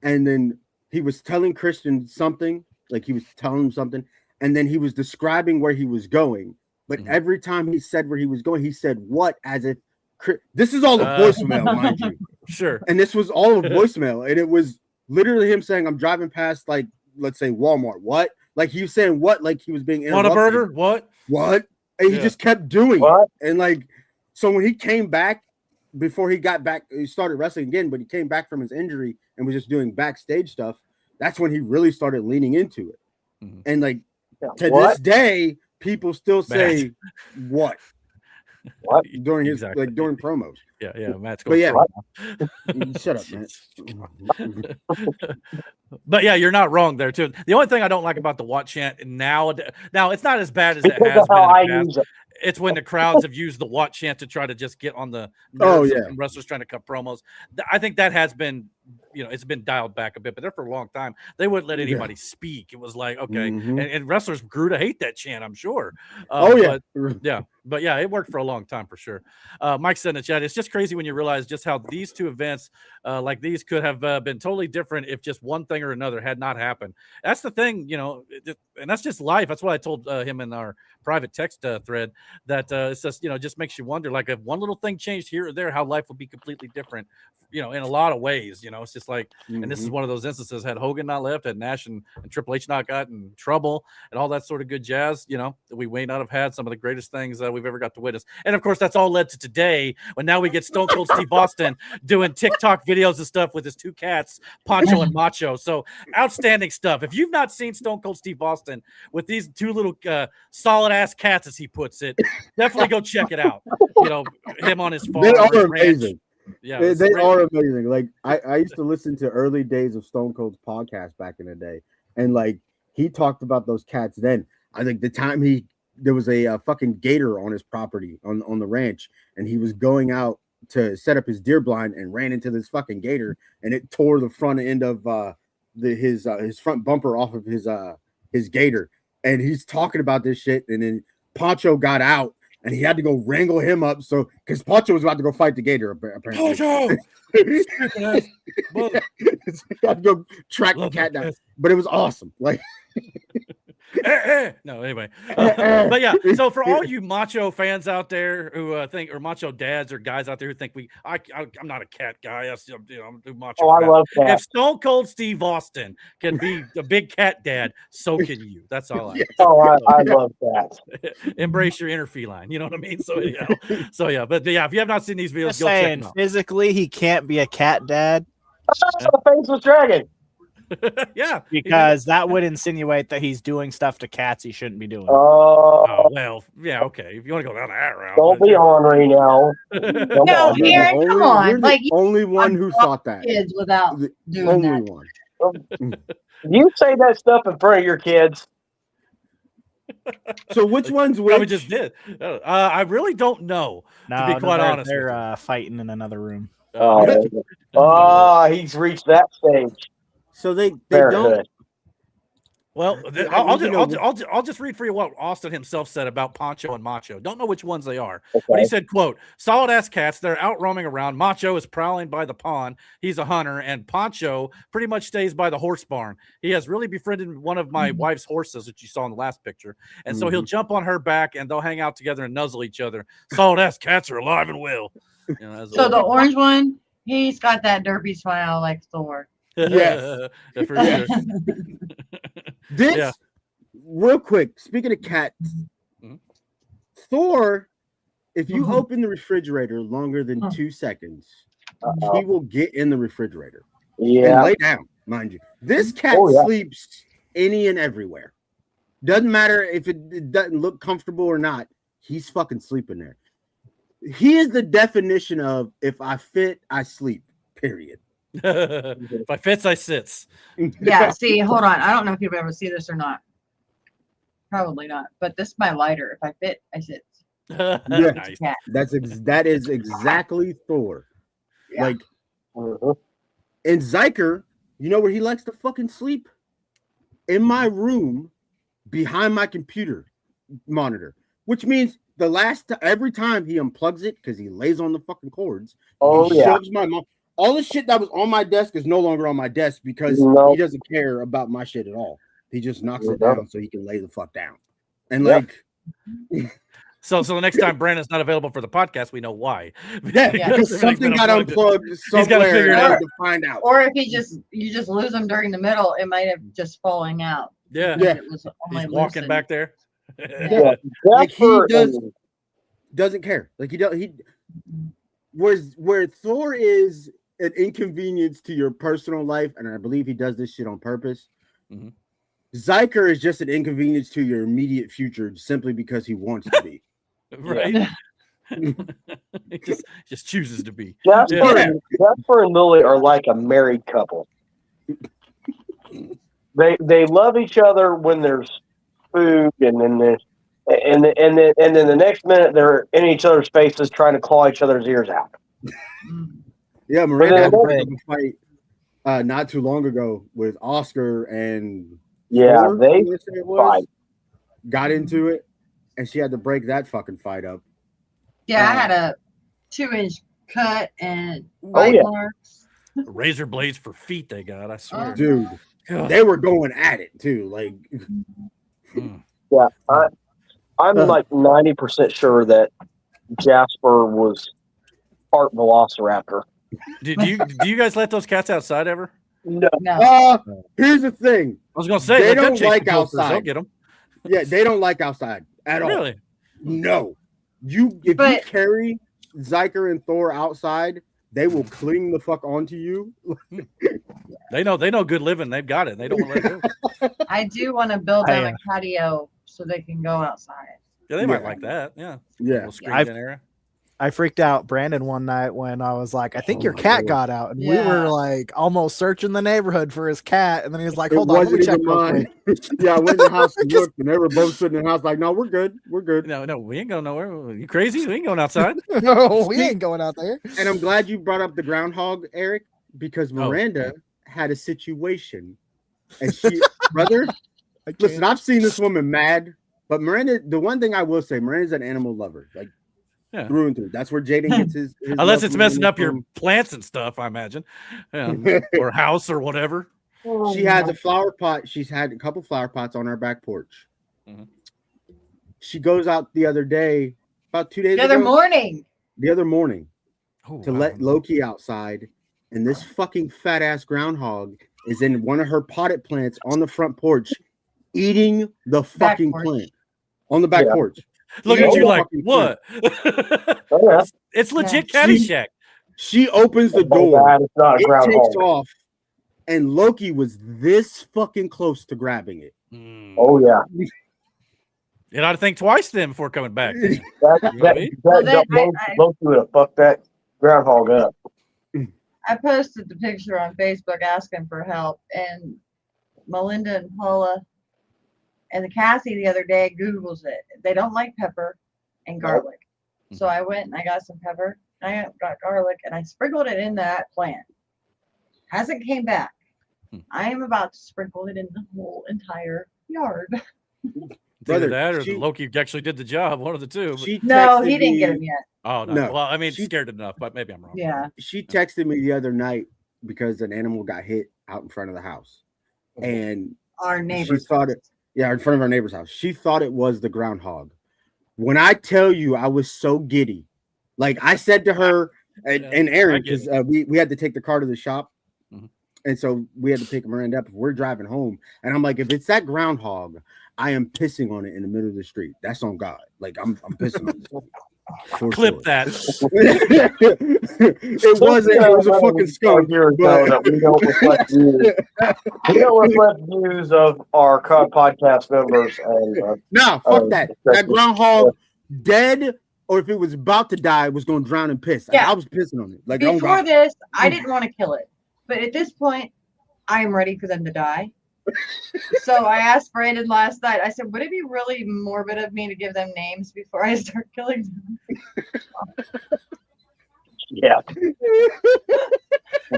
Speaker 4: and then he was telling Christian something, like he was telling him something, and then he was describing where he was going. But every time he said where he was going, he said what, as if this is all a voicemail, mind you.
Speaker 1: Sure.
Speaker 4: And this was all a voicemail, and it was literally him saying, "I'm driving past, like, let's say Walmart. What?" Like, he was saying what, like he was being interrupted.
Speaker 1: Want a burger? What?
Speaker 4: And he just kept doing
Speaker 2: it. And
Speaker 4: like, So when he came back, before he got back, he started wrestling again, but he came back from his injury and was just doing backstage stuff. That's when he really started leaning into it. Mm-hmm. And like to this day, people still say what during his like during promos.
Speaker 1: Yeah, Matt's
Speaker 4: going. But yeah, shut up, man.
Speaker 1: But yeah, you're not wrong there too. The only thing I don't like about the what chant now it's not as bad as it has been in the past. It's when the crowds have used the what chant to try to just get on the nerves of wrestlers trying to cut promos. I think that has been, it's been dialed back a bit, but there for a long time, they wouldn't let anybody speak. It was like, okay. Mm-hmm. And wrestlers grew to hate that chant, I'm sure. But yeah, it worked for a long time for sure. Mike said in the chat, it's just crazy when you realize just how these two events like these could have been totally different if just one thing or another had not happened. That's the thing, and that's just life. That's what I told him in our private text thread, that it's just, just makes you wonder, like if one little thing changed here or there, how life would be completely different, in a lot of ways. It's just like, and this is one of those instances, had Hogan not left, had Nash and Triple H not got in trouble and all that sort of good jazz, we may not have had some of the greatest things we've ever got to witness. And of course, that's all led to today, when now we get Stone Cold Steve Austin doing TikTok videos and stuff with his two cats, Pancho and Macho. So outstanding stuff. If you've not seen Stone Cold Steve Austin with these two little solid ass cats, as he puts it, definitely go check it out. Him on his farm.
Speaker 4: They are amazing.
Speaker 1: Yeah,
Speaker 4: they are amazing. Like I used to listen to early days of Stone Cold's podcast back in the day, and like he talked about those cats then. I think the time there was a fucking gator on his property on the ranch, and he was going out to set up his deer blind and ran into this fucking gator, and it tore the front end of his front bumper off of his gator. And he's talking about this shit, and then Pancho got out, and he had to go wrangle him up, so because Pancho was about to go fight the gator, apparently. Pancho! He had to go track the cat down, but it was awesome. Like.
Speaker 1: No, anyway, but yeah. So for all you Macho fans out there who think, or Macho dads or guys out there who think I'm not a cat guy. I'm Macho.
Speaker 2: Oh, I love cats.
Speaker 1: If Stone Cold Steve Austin can be a big cat dad, so can you. That's all I.
Speaker 2: I love cats.
Speaker 1: Embrace your inner feline. You know what I mean? So yeah, but yeah, if you have not seen these videos,
Speaker 5: go check them out. Physically, he can't be a cat dad.
Speaker 2: Faceless dragon.
Speaker 1: Yeah,
Speaker 5: because that would insinuate that he's doing stuff to cats he shouldn't be doing.
Speaker 1: Oh well, yeah, okay. If you want to go down that route,
Speaker 2: don't be ornery now.
Speaker 3: No, Aaron, come on.
Speaker 4: You're the only one who thought that.
Speaker 3: Kids without doing
Speaker 4: only
Speaker 3: that.
Speaker 4: One.
Speaker 2: You say that stuff in front of your kids.
Speaker 4: So which one's which?
Speaker 1: Probably just did. I really don't know.
Speaker 5: No,
Speaker 1: to be quite honest,
Speaker 5: they're fighting in another room.
Speaker 2: He's reached that stage.
Speaker 4: So they don't.
Speaker 1: Well, I'll just read for you what Austin himself said about Pancho and Macho. Don't know which ones they are, but he said, quote, solid ass cats. They're out roaming around. Macho is prowling by the pond. He's a hunter, and Pancho pretty much stays by the horse barn. He has really befriended one of my wife's horses, which you saw in the last picture. And so he'll jump on her back and they'll hang out together and nuzzle each other. Solid ass cats are alive and well.
Speaker 3: So the orange one, he's got that derpy smile like Thor.
Speaker 4: Yes.
Speaker 1: For sure.
Speaker 4: Real quick, speaking of cats, Thor, if you open the refrigerator longer than 2 seconds, he will get in the refrigerator.
Speaker 2: Yeah.
Speaker 4: And lay down, mind you. This cat sleeps any and everywhere. Doesn't matter if it doesn't look comfortable or not. He's fucking sleeping there. He is the definition of if I fit, I sleep, period.
Speaker 1: If I fits, I sits.
Speaker 3: Yeah, see, hold on. I don't know if you'll ever see this or not. Probably not. But this is my lighter. If I fit, I sit.
Speaker 1: Nice.
Speaker 4: That is exactly Thor.
Speaker 3: Yeah.
Speaker 4: Like, and Zyker, you know where he likes to fucking sleep? In my room, behind my computer monitor. Which means every time he unplugs it, because he lays on the fucking cords, shoves my mom. All the shit that was on my desk is no longer on my desk because he doesn't care about my shit at all. He just knocks it down so he can lay the fuck down. And
Speaker 1: so the next time Brandon's not available for the podcast, we know why.
Speaker 4: Because something got unplugged somewhere. He's got to figure it out to find out.
Speaker 3: Or if you just lose him during the middle, it might have just falling out.
Speaker 1: Yeah.
Speaker 3: It was only
Speaker 1: he's walking back there.
Speaker 4: Like he does doesn't care. Like where Thor is an inconvenience to your personal life, and I believe he does this shit on purpose.
Speaker 1: Mm-hmm.
Speaker 4: Zyker is just an inconvenience to your immediate future simply because he wants to be.
Speaker 1: Right. He just chooses to be.
Speaker 2: Jasper and Lily are like a married couple. They love each other when there's food, and then the next minute they're in each other's faces trying to claw each other's ears out.
Speaker 4: Yeah, Miranda had a fight not too long ago with Oscar and Thor,
Speaker 2: they
Speaker 4: got into it, and she had to break that fucking fight up.
Speaker 3: Yeah, I had a 2-inch cut and bite marks.
Speaker 1: Razor blades for feet they got, I swear.
Speaker 4: Dude, they were going at it too. Like,
Speaker 2: yeah, I'm like 90% sure that Jasper was part Velociraptor.
Speaker 1: Do you guys let those cats outside ever?
Speaker 2: No.
Speaker 4: Here's the thing.
Speaker 1: I was gonna say
Speaker 4: they don't like outside.
Speaker 1: They'll get them.
Speaker 4: Yeah, they don't like outside at all.
Speaker 1: Really?
Speaker 4: No. If you carry Zyker and Thor outside, they will cling the fuck onto you.
Speaker 1: They know good living. They've got it. They don't want to let it go.
Speaker 3: I do want to build them a patio so they can go outside.
Speaker 1: Yeah, they might like that. Yeah.
Speaker 4: Yeah.
Speaker 5: I freaked out Brandon one night when I was like, I think your cat got out. And we were like almost searching the neighborhood for his cat. And then he was like, hold on, let me check mine.
Speaker 4: Yeah, I went in the house and looked, and they were both sitting in the house like, no, we're good. We're good.
Speaker 1: No, we ain't going nowhere. You crazy? We ain't going outside.
Speaker 5: No, we ain't going out there.
Speaker 4: And I'm glad you brought up the groundhog, Eric, because Miranda had a situation. And she, brother, listen, I've seen this woman mad, but Miranda, the one thing I will say, Miranda's an animal lover. Like, through and through. That's where Jaden gets his
Speaker 1: unless it's messing up your plants and stuff, I imagine. Yeah. Or house or whatever.
Speaker 4: She has a flower pot. She's had a couple flower pots on her back porch. Mm-hmm. She goes out the other day, about 2 days ago. The other morning to let Loki outside, and this fucking fat ass groundhog is in one of her potted plants on the front porch, eating the fucking plant on the back porch.
Speaker 1: Look at you like, what? It's legit Caddyshack.
Speaker 4: She opens the door. It takes off, and Loki was this fucking close to grabbing it.
Speaker 2: Oh, yeah.
Speaker 1: You ought to think twice then before coming back.
Speaker 2: Loki would have fucked that groundhog up.
Speaker 3: I posted the picture on Facebook asking for help, and Melinda and Paula and the Cassie the other day Googles it. They don't like pepper and garlic. So I went and I got some pepper, and I got garlic, and I sprinkled it in that plant. Hasn't came back. I am about to sprinkle it in the whole entire yard.
Speaker 1: Either that or Loki actually did the job. One of the two.
Speaker 3: No, he didn't get him yet.
Speaker 1: Oh, no. Well, I mean, scared enough, but maybe I'm wrong.
Speaker 3: Yeah.
Speaker 4: She texted me the other night because an animal got hit out in front of the house. And
Speaker 3: our neighbors
Speaker 4: thought it. Yeah, in front of our neighbor's house. She thought it was the groundhog. When I tell you, I was so giddy. Like I said to her and Aaron, because we had to take the car to the shop. And so we had to pick Miranda up. We're driving home. And I'm like, if it's that groundhog, I am pissing on it in the middle of the street. That's on God. Like I'm pissing on it.
Speaker 1: Clip that.
Speaker 4: It was a fucking skunk.
Speaker 2: We don't reflect views of our podcast members.
Speaker 4: No, fuck that. That groundhog dead, or if it was about to die, was going to drown in piss.
Speaker 3: Yeah.
Speaker 4: I was pissing on it. Like
Speaker 3: before this, I didn't want to kill it, but at this point, I am ready for them to die. So I asked Brandon last night. I said, "Would it be really morbid of me to give them names before I start killing them?"
Speaker 2: Yeah.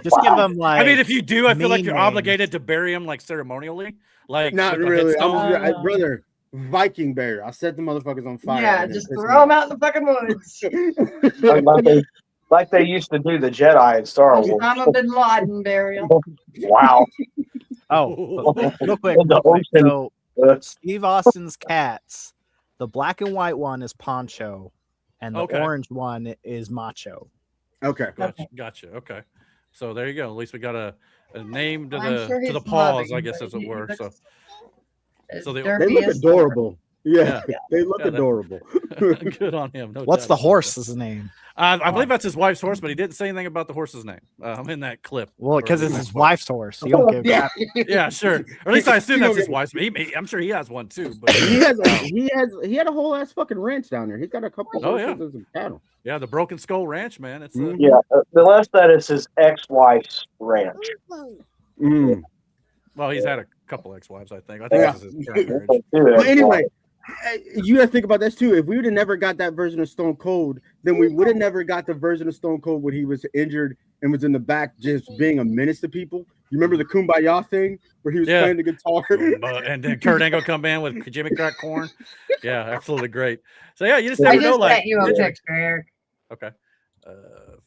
Speaker 5: Just give them like.
Speaker 1: I mean, if you do, I feel like you're obligated to bury them like ceremonially. Like
Speaker 4: not really, brother. Viking bear. I set the motherfuckers on fire.
Speaker 3: Yeah, just throw them out in the fucking woods.
Speaker 2: like they used to do the Jedi in Star Wars.
Speaker 3: Osama bin Laden burial.
Speaker 2: Wow.
Speaker 5: Oh, real quick. So Steve Austin's cats, the black and white one is Poncho, and the orange one is Macho.
Speaker 4: Okay.
Speaker 1: Gotcha. Okay. So there you go. At least we got a name to the paws, I guess, as it were. So
Speaker 4: they look adorable. Yeah, they look adorable.
Speaker 1: Good on him. No
Speaker 5: What's
Speaker 1: doubt
Speaker 5: the
Speaker 1: about
Speaker 5: horse's name?
Speaker 1: I believe that's his wife's horse, but he didn't say anything about the horse's name. In that clip.
Speaker 5: Well, because it's his wife's horse. You don't give
Speaker 1: yeah, sure. Or at least I assume that's his wife's. I'm sure he has one too. But
Speaker 4: he had a whole ass fucking ranch down there. He's got a couple horses and some cattle.
Speaker 1: Yeah, the Broken Skull Ranch, man. It's
Speaker 2: the last that is his ex-wife's ranch.
Speaker 1: Well, he's had a couple ex-wives, I think. I think this is his current marriage.
Speaker 4: But anyway, you got to think about this too. If we would have never got that version of Stone Cold, then we would have never got the version of Stone Cold when he was injured and was in the back just being a menace to people. You remember the Kumbaya thing where he was playing the guitar?
Speaker 1: And then Kurt Angle come in with Jimmy Crack Corn. Yeah, absolutely great. So yeah, you just never know. Like,
Speaker 3: you a picture, Eric.
Speaker 1: Okay.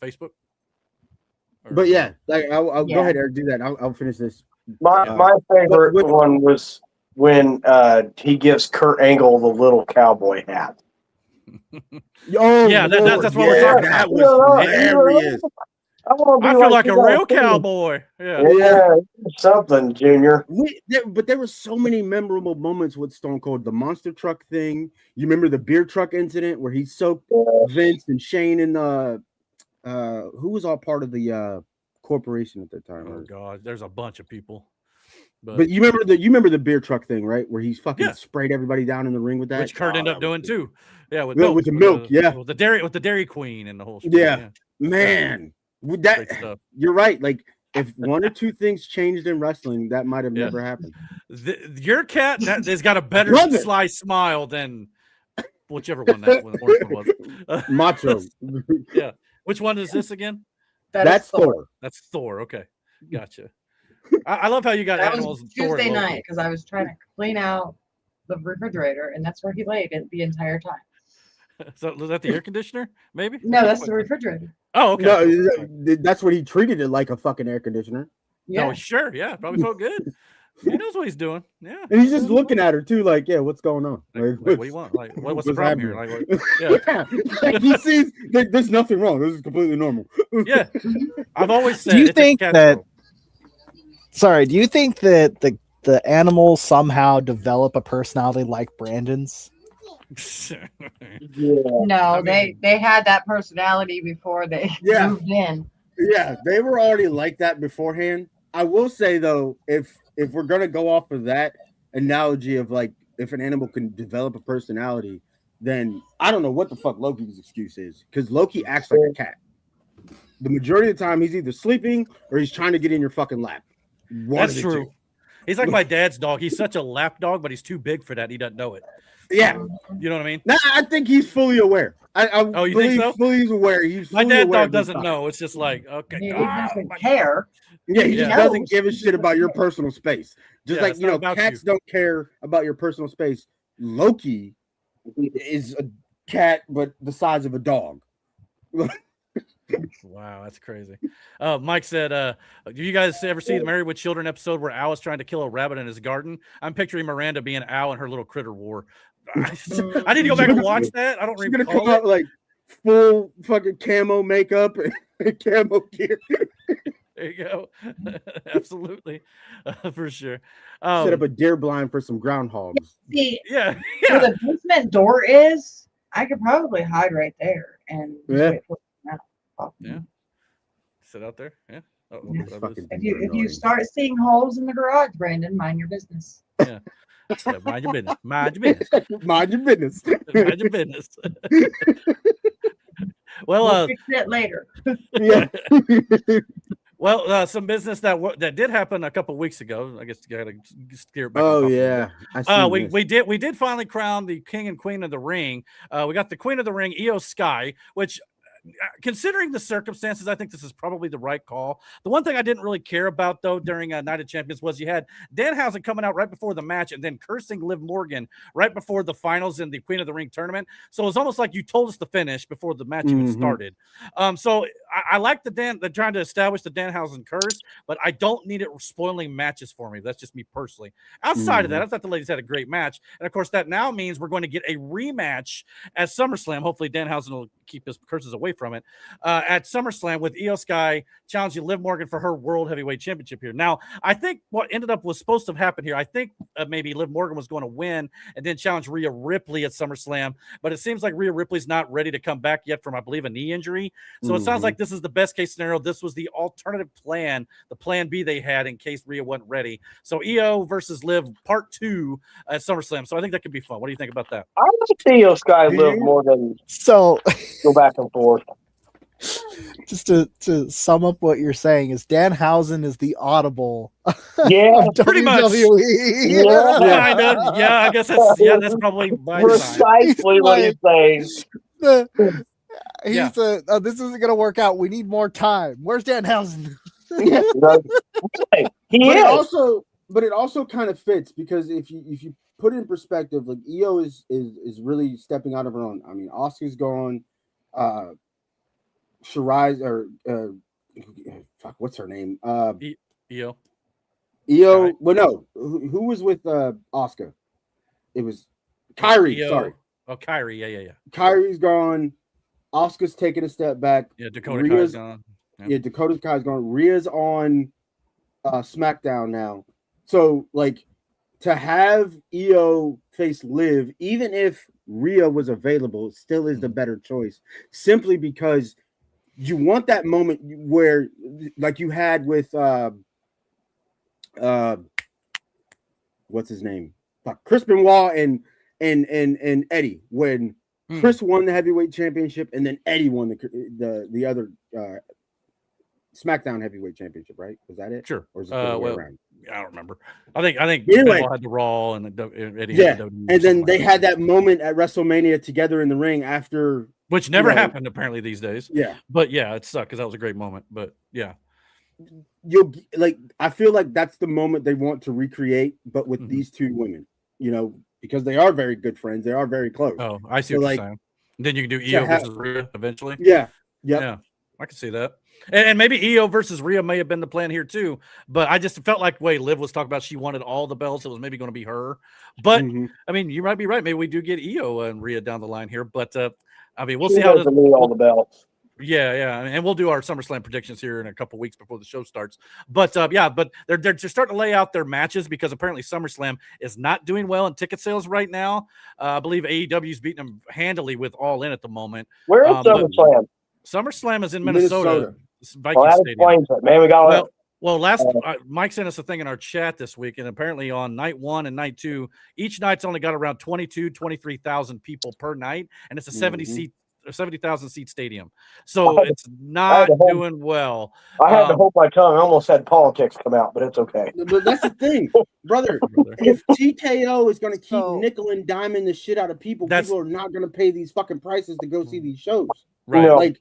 Speaker 1: Facebook.
Speaker 2: But
Speaker 4: I'll go ahead, Eric. Do that. I'll finish this.
Speaker 2: My favorite one was when he gives Kurt Angle the little cowboy hat.
Speaker 1: That's what we're talking about.
Speaker 4: That was hilarious.
Speaker 1: I feel like a real cowboy.
Speaker 2: Yeah, something, Junior.
Speaker 4: But there were so many memorable moments with Stone Cold. The monster truck thing. You remember the beer truck incident where he soaked Vince and Shane and who was all part of the corporation at that time?
Speaker 1: Oh God, there's a bunch of people.
Speaker 4: But you remember the beer truck thing, right? Where he's fucking sprayed everybody down in the ring with that,
Speaker 1: which Kurt ended up doing too. Yeah, with
Speaker 4: the milk.
Speaker 1: With the Dairy Queen and the whole.
Speaker 4: Man. That you're right. Like if one or two things changed in wrestling, that might have never happened.
Speaker 1: Your cat has got a better sly smile than whichever one that one was.
Speaker 4: Macho.
Speaker 1: Yeah. Which one is this again?
Speaker 4: That's Thor.
Speaker 1: That's Thor. Okay, gotcha. I love how you got
Speaker 3: that
Speaker 1: animals.
Speaker 3: Was Tuesday night because I was trying to clean out the refrigerator, and that's where he laid it the entire time.
Speaker 1: So was that the air conditioner? Maybe.
Speaker 3: No, that's the refrigerator.
Speaker 1: Oh, okay.
Speaker 4: No, that's what he treated it like, a fucking air conditioner.
Speaker 3: Yeah.
Speaker 1: Oh, sure. Yeah, probably felt good. He knows what he's doing. Yeah.
Speaker 4: And he's just looking at her too, like, what's going on?
Speaker 1: Like, what do you want? Like, what's the problem here? Like,
Speaker 4: like he sees there's nothing wrong. This is completely normal.
Speaker 1: Yeah. I've always said.
Speaker 5: Do you think that? Sorry. Do you think that the animals somehow develop a personality like Brandon's?
Speaker 3: No, they had that personality before they moved in.
Speaker 4: Yeah, they were already like that beforehand. I will say though, if we're gonna go off of that analogy of like if an animal can develop a personality, then I don't know what the fuck Loki's excuse is, because Loki acts like a cat. The majority of the time he's either sleeping or he's trying to get in your fucking lap.
Speaker 1: That's true. He's like my dad's dog. He's such a lap dog, but he's too big for that. He doesn't know it.
Speaker 4: Yeah,
Speaker 1: you know what I mean.
Speaker 4: No, I think he's fully aware.
Speaker 1: You think so?
Speaker 4: Fully aware.
Speaker 1: My dad dog doesn't know. It's just like
Speaker 3: he doesn't care.
Speaker 4: Yeah, he just doesn't give a shit about your personal space. Just like cats don't care about your personal space. Loki is a cat, but the size of a dog.
Speaker 1: Wow, that's crazy. Mike said, do you guys ever see the Married with Children episode where Al is trying to kill a rabbit in his garden? I'm picturing Miranda being Al and her little critter war. I need to go back and watch that. I don't remember.
Speaker 4: She's gonna come out like full fucking camo makeup and camo gear.
Speaker 1: There you go. Absolutely. For sure.
Speaker 4: Set up a deer blind for some groundhogs.
Speaker 1: Yeah.
Speaker 3: Where the basement door is, I could probably hide right there and wait for it out.
Speaker 1: Yeah. Sit out there. Yeah.
Speaker 3: If you start seeing holes in the garage, Brandon, mind your business.
Speaker 1: Yeah. Yeah, mind your business. Mind your business.
Speaker 4: Mind your business.
Speaker 1: Mind your business. Well,
Speaker 3: we'll fix it later.
Speaker 4: Yeah.
Speaker 1: Well, some business that did happen a couple weeks ago. I guess you got to steer it back.
Speaker 4: Oh yeah.
Speaker 1: We did finally crown the king and queen of the ring. We got the queen of the ring, Io Sky, which, considering the circumstances, I think this is probably the right call. The one thing I didn't really care about, though, during Night of Champions was you had Danhausen coming out right before the match and then cursing Liv Morgan right before the finals in the Queen of the Ring tournament. So it was almost like you told us to finish before the match even started. So I like they're trying to establish the Danhausen curse, but I don't need it spoiling matches for me. That's just me personally. Outside of that, I thought the ladies had a great match. And, of course, that now means we're going to get a rematch at SummerSlam. Hopefully Danhausen will keep his curses away away from it, at SummerSlam with Io Sky challenging Liv Morgan for her World Heavyweight Championship here. Now, I think what ended up was supposed to happen here, I think maybe Liv Morgan was going to win and then challenge Rhea Ripley at SummerSlam, but it seems like Rhea Ripley's not ready to come back yet from, I believe, a knee injury. So it sounds like this is the best case scenario. This was the alternative plan, the plan B they had in case Rhea wasn't ready. So Io versus Liv part 2 at SummerSlam. So I think that could be fun. What do you think about that?
Speaker 2: I like to see Io Sky live more than
Speaker 5: So
Speaker 2: go back and forth.
Speaker 5: just to sum up what you're saying is Danhausen is the audible
Speaker 2: Yeah,
Speaker 5: of
Speaker 1: pretty much.
Speaker 5: WWE.
Speaker 1: Yeah, I guess that's probably by design.
Speaker 2: precisely what he's saying.
Speaker 5: He's this isn't gonna work out. We need more time. Where's Danhausen?
Speaker 2: He
Speaker 4: But
Speaker 2: is.
Speaker 4: it also kind of fits because if you put it in perspective, like Io is really stepping out of her own. I mean, Asuka's gone, Shirai or fuck, what's her name?
Speaker 1: Io.
Speaker 4: Io. Well, no, who was with Asuka? It was Kyrie.
Speaker 1: Io.
Speaker 4: Sorry.
Speaker 1: Oh, Kyrie. Yeah.
Speaker 4: Kyrie's gone. Asuka's taking a step back.
Speaker 1: Yeah, Dakota Kai's gone.
Speaker 4: Yeah, Dakota Kai's gone. Rhea's on SmackDown now. So, like, to have Io face Liv, even if Rhea was available, it still is the better choice. Simply because you want that moment where, like you had with what's his name? Chris Benoit and Eddie, when Chris won the heavyweight championship and then Eddie won the other SmackDown heavyweight championship, right? Was that it?
Speaker 1: Sure.
Speaker 4: Or is it the other way around?
Speaker 1: I don't remember. I think
Speaker 4: Anyway,
Speaker 1: Benoit had the Raw and Eddie
Speaker 4: yeah,
Speaker 1: had the WWE,
Speaker 4: and then they
Speaker 1: like
Speaker 4: had that moment at WrestleMania together in the ring after,
Speaker 1: which never happened apparently these days.
Speaker 4: Yeah,
Speaker 1: but yeah, it sucked because that was a great moment. But yeah,
Speaker 4: you'll like. I feel like that's the moment they want to recreate, but with these two women, because they are very good friends. They are very close.
Speaker 1: Oh, I see what you're saying. Then you can do Io versus Rhea eventually.
Speaker 4: Yeah. Yep.
Speaker 1: Yeah, I can see that. And maybe Io versus Rhea may have been the plan here too, but I just felt like the way Liv was talking about, she wanted all the belts. It was maybe going to be her, but I mean, you might be right. Maybe we do get Io and Rhea down the line here, but I mean, we'll see how
Speaker 2: all the belts.
Speaker 1: Yeah, and we'll do our SummerSlam predictions here in a couple weeks before the show starts. But but they're starting to lay out their matches because apparently SummerSlam is not doing well in ticket sales right now. I believe AEW is beating them handily with All In at the moment.
Speaker 2: Where is SummerSlam?
Speaker 1: SummerSlam is in Minnesota.
Speaker 2: That explains it, man. We got
Speaker 1: last Mike sent us a thing in our chat this week, and apparently on night 1 and night 2, each night's only got around 23,000 people per night, and it's a 70,000 seat stadium. So it's not doing well.
Speaker 2: I had to hold my tongue. I almost had politics come out, but it's okay.
Speaker 4: But that's the thing, brother. If TKO is going to keep nickel and diming the shit out of people, people are not going to pay these fucking prices to go see these shows.
Speaker 1: Right.
Speaker 4: Like,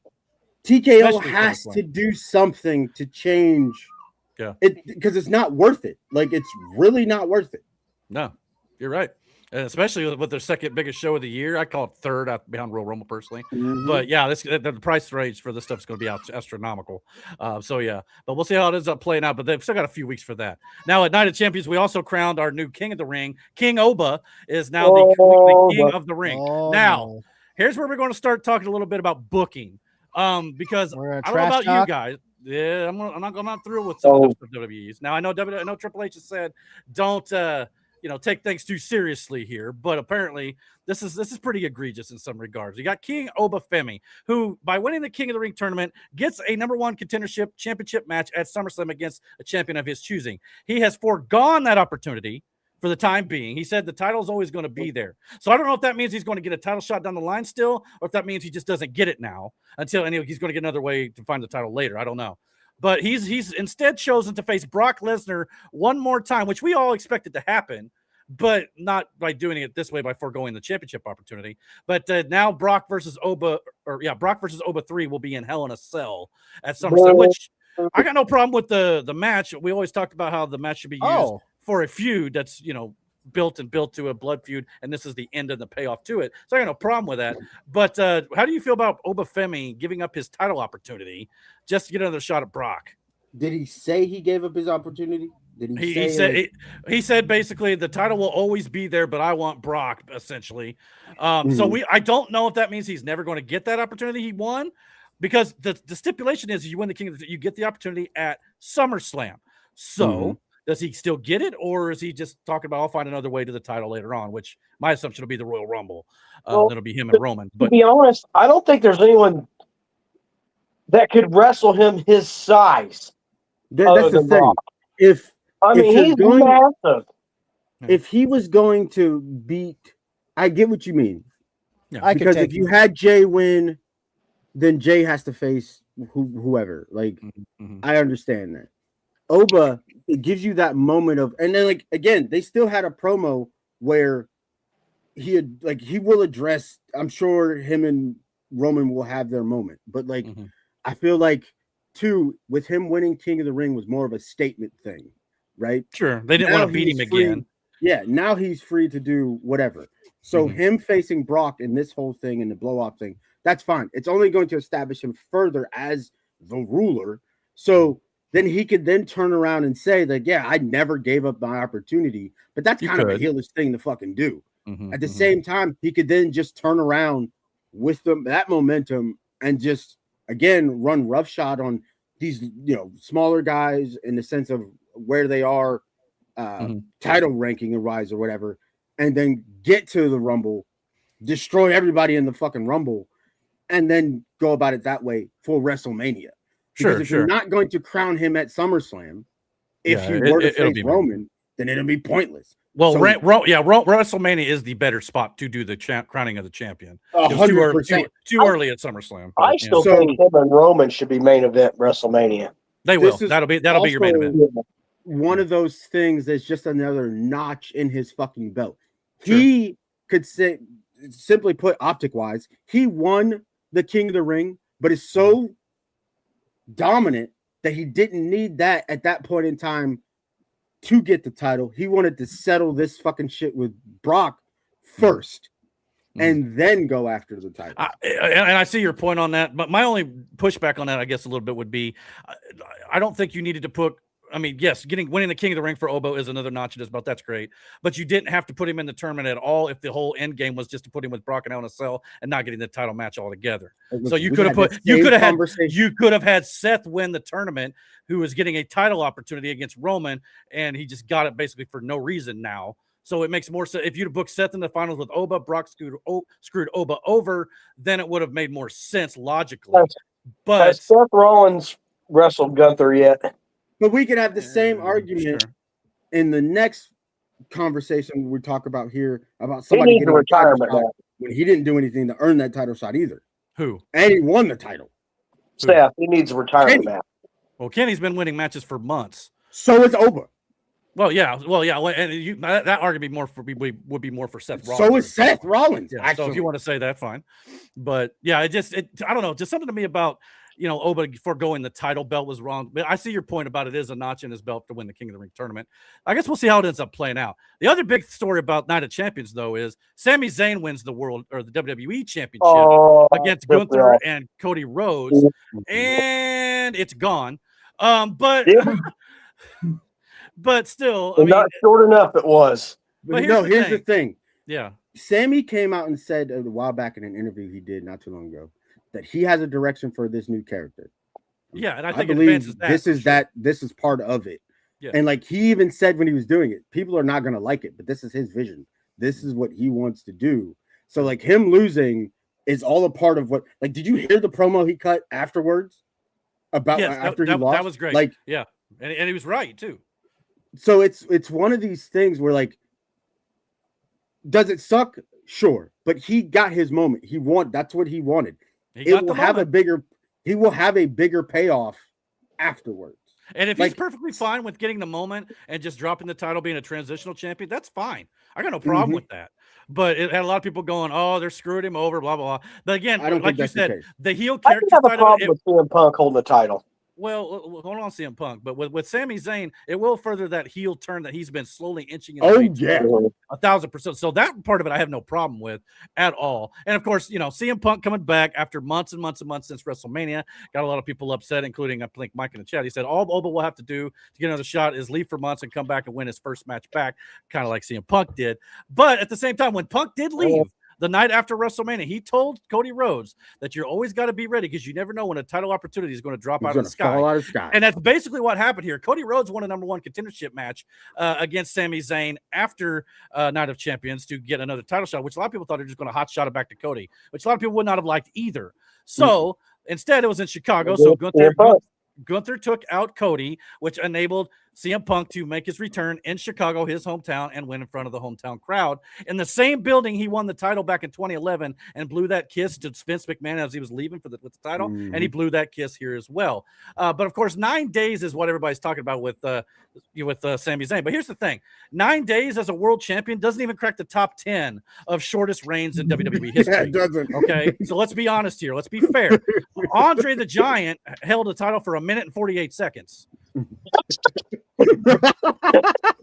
Speaker 4: TKO has to do something to change it because it's not worth it. Like, it's really not worth it.
Speaker 1: No, you're right. And especially with their second biggest show of the year. I call it third behind Royal Rumble personally. But yeah, the price range for this stuff is going to be astronomical. So yeah, but we'll see how it ends up playing out. But they've still got a few weeks for that. Now at Night of Champions, we also crowned our new King of the Ring. King Oba is now the King of the Ring. Here's where we're going to start talking a little bit about booking. Because I don't know about you guys. Yeah, I'm not through with some of the WWE's. Now I know Triple H has said don't take things too seriously here, but apparently this is pretty egregious in some regards. You got King Obafemi, who by winning the King of the Ring tournament gets a #1 contendership championship match at SummerSlam against a champion of his choosing. He has foregone that opportunity for the time being. He said the title's always going to be there. So I don't know if that means he's going to get a title shot down the line still, or if that means he just doesn't get it now until he's going to get another way to find the title later. I don't know. But he's instead chosen to face Brock Lesnar one more time, which we all expected to happen, but not by doing it this way by foregoing the championship opportunity. But now Brock versus Oba 3 will be in Hell in a Cell at SummerSlam, which I got no problem with the match. We always talked about how the match should be used for a feud that's built to a blood feud, and this is the end of the payoff to it. So I got no problem with that. But how do you feel about Obafemi giving up his title opportunity just to get another shot at Brock?
Speaker 4: Did he say he gave up his opportunity? Did
Speaker 1: he said basically the title will always be there, but I want Brock essentially. So I don't know if that means he's never going to get that opportunity he won, because the stipulation is you win the King, you get the opportunity at SummerSlam. So does he still get it, or is he just talking about I'll find another way to the title later on? Which my assumption will be the Royal Rumble. That'll be him and Roman. But
Speaker 2: to be honest, I don't think there's anyone that could wrestle him his size.
Speaker 4: That's the thing.
Speaker 2: Brock.
Speaker 4: He's
Speaker 2: massive.
Speaker 4: If he was going to beat, I get what you mean.
Speaker 1: Yeah,
Speaker 4: because if you had Jay win, then Jay has to face whoever. Like, I understand that. Oba, it gives you that moment of, and then like again, they still had a promo where he will address. I'm sure him and Roman will have their moment, but like I feel like too with him winning King of the Ring was more of a statement thing, right?
Speaker 1: Sure, they didn't want to beat him again.
Speaker 4: Yeah, now he's free to do whatever. So him facing Brock in this whole thing and the blow off thing, that's fine. It's only going to establish him further as the ruler. So then he could then turn around and say that, yeah, I never gave up my opportunity. But that's kind of a heelish thing to fucking do. At the same time, he could then just turn around with that momentum and just, again, run roughshod on these, smaller guys in the sense of where they are title ranking and rise or whatever, and then get to the Rumble, destroy everybody in the fucking Rumble, and then go about it that way for WrestleMania. Because if you're not going to crown him at SummerSlam, if you were to face Roman, then it'll be pointless.
Speaker 1: Well, WrestleMania is the better spot to do the crowning of the champion.
Speaker 4: 100%.
Speaker 1: Too early at SummerSlam.
Speaker 2: I still think him and Roman should be main event WrestleMania.
Speaker 1: They will. That'll be your main event.
Speaker 4: One of those things that's just another notch in his fucking belt. He could say, simply put, optic wise, he won the King of the Ring, but is so dominant that he didn't need that at that point in time to get the title. He wanted to settle this fucking shit with Brock first and then go after the title.
Speaker 1: And I see your point on that, but my only pushback on that, I guess, a little bit would be, I don't think you needed to put. I mean, yes, winning the King of the Ring for Obo is another notch in his belt. That's great, but you didn't have to put him in the tournament at all if the whole end game was just to put him with Brock and Hell in a Cell and not getting the title match altogether. So you could have had Seth win the tournament, who was getting a title opportunity against Roman, and he just got it basically for no reason now. So it makes more sense if you'd have booked Seth in the finals with Oba, Brock screwed Oba over, then it would have made more sense logically. But
Speaker 2: has Seth Rollins wrestled Gunther yet?
Speaker 4: But we could have the same argument in the next conversation we talk about here about somebody getting a retirement when he didn't do anything to earn that title shot either.
Speaker 1: Who?
Speaker 4: And he won the title.
Speaker 2: Seth, he needs a retirement match.
Speaker 1: Well, Kenny's been winning matches for months.
Speaker 4: So it's Oba.
Speaker 1: Well, yeah, and that argument would be more for Seth Rollins.
Speaker 4: So is Seth Rollins.
Speaker 1: Yeah, so if you want to say that, fine. But yeah, I don't know, just something to me about Oba foregoing the title belt was wrong. But I see your point about it is a notch in his belt to win the King of the Ring tournament. I guess we'll see how it ends up playing out. The other big story about Night of Champions, though, is Sami Zayn wins the world or the WWE Championship against Gunther and Cody Rhodes, and it's gone. But still,
Speaker 2: not short enough. It was.
Speaker 4: But here's the thing.
Speaker 1: Yeah,
Speaker 4: Sammy came out and said a while back in an interview he did not too long ago that he has a direction for this new character.
Speaker 1: Yeah, and I think
Speaker 4: believe this is part of it. Yeah. And like he even said when he was doing it, people are not going to like it, but this is his vision. This is what he wants to do. So like him losing is all a part of what. Like, did you hear the promo he cut afterwards? After he lost,
Speaker 1: that was great.
Speaker 4: Like,
Speaker 1: yeah, and he was right too.
Speaker 4: So it's one of these things where like, does it suck? Sure, but he got his moment. That's what he wanted. He will have a bigger payoff afterwards.
Speaker 1: And if he's perfectly fine with getting the moment and just dropping the title, being a transitional champion, that's fine. I got no problem with that. But it had a lot of people going, "Oh, they're screwing him over," blah blah blah. But again, like you said, the heel character.
Speaker 2: I have a problem with CM Punk holding the title.
Speaker 1: Well, hold on, CM Punk, but with Sami Zayn, it will further that heel turn that he's been slowly inching in. 1,000%. So that part of it, I have no problem with at all. And of course, CM Punk coming back after months and months and months since WrestleMania got a lot of people upset, including I think Mike in the chat. He said all Oba will have to do to get another shot is leave for months and come back and win his first match back, kind of like CM Punk did. But at the same time, when Punk did leave, the night after WrestleMania. He told Cody Rhodes that you're always got to be ready because you never know when a title opportunity is going to drop out of the sky.
Speaker 4: Fall out of the sky.
Speaker 1: And that's basically what happened here. Cody Rhodes won a number 1 contendership match against Sami Zayn after Night of Champions to get another title shot, which a lot of people thought they were just going to hot shot it back to Cody, which a lot of people would not have liked either. So instead, it was in Chicago. So Gunther took out Cody, which enabled CM Punk to make his return in Chicago, his hometown, and win in front of the hometown crowd. In the same building, he won the title back in 2011 and blew that kiss to Vince McMahon as he was leaving with the title, and he blew that kiss here as well. But of course, 9 days is what everybody's talking about with Sami Zayn. But here's the thing: 9 days as a world champion doesn't even crack the top 10 of shortest reigns in WWE history.
Speaker 4: Yeah, it doesn't.
Speaker 1: Okay, so let's be honest here. Let's be fair. Andre the Giant held the title for 1 minute and 48 seconds.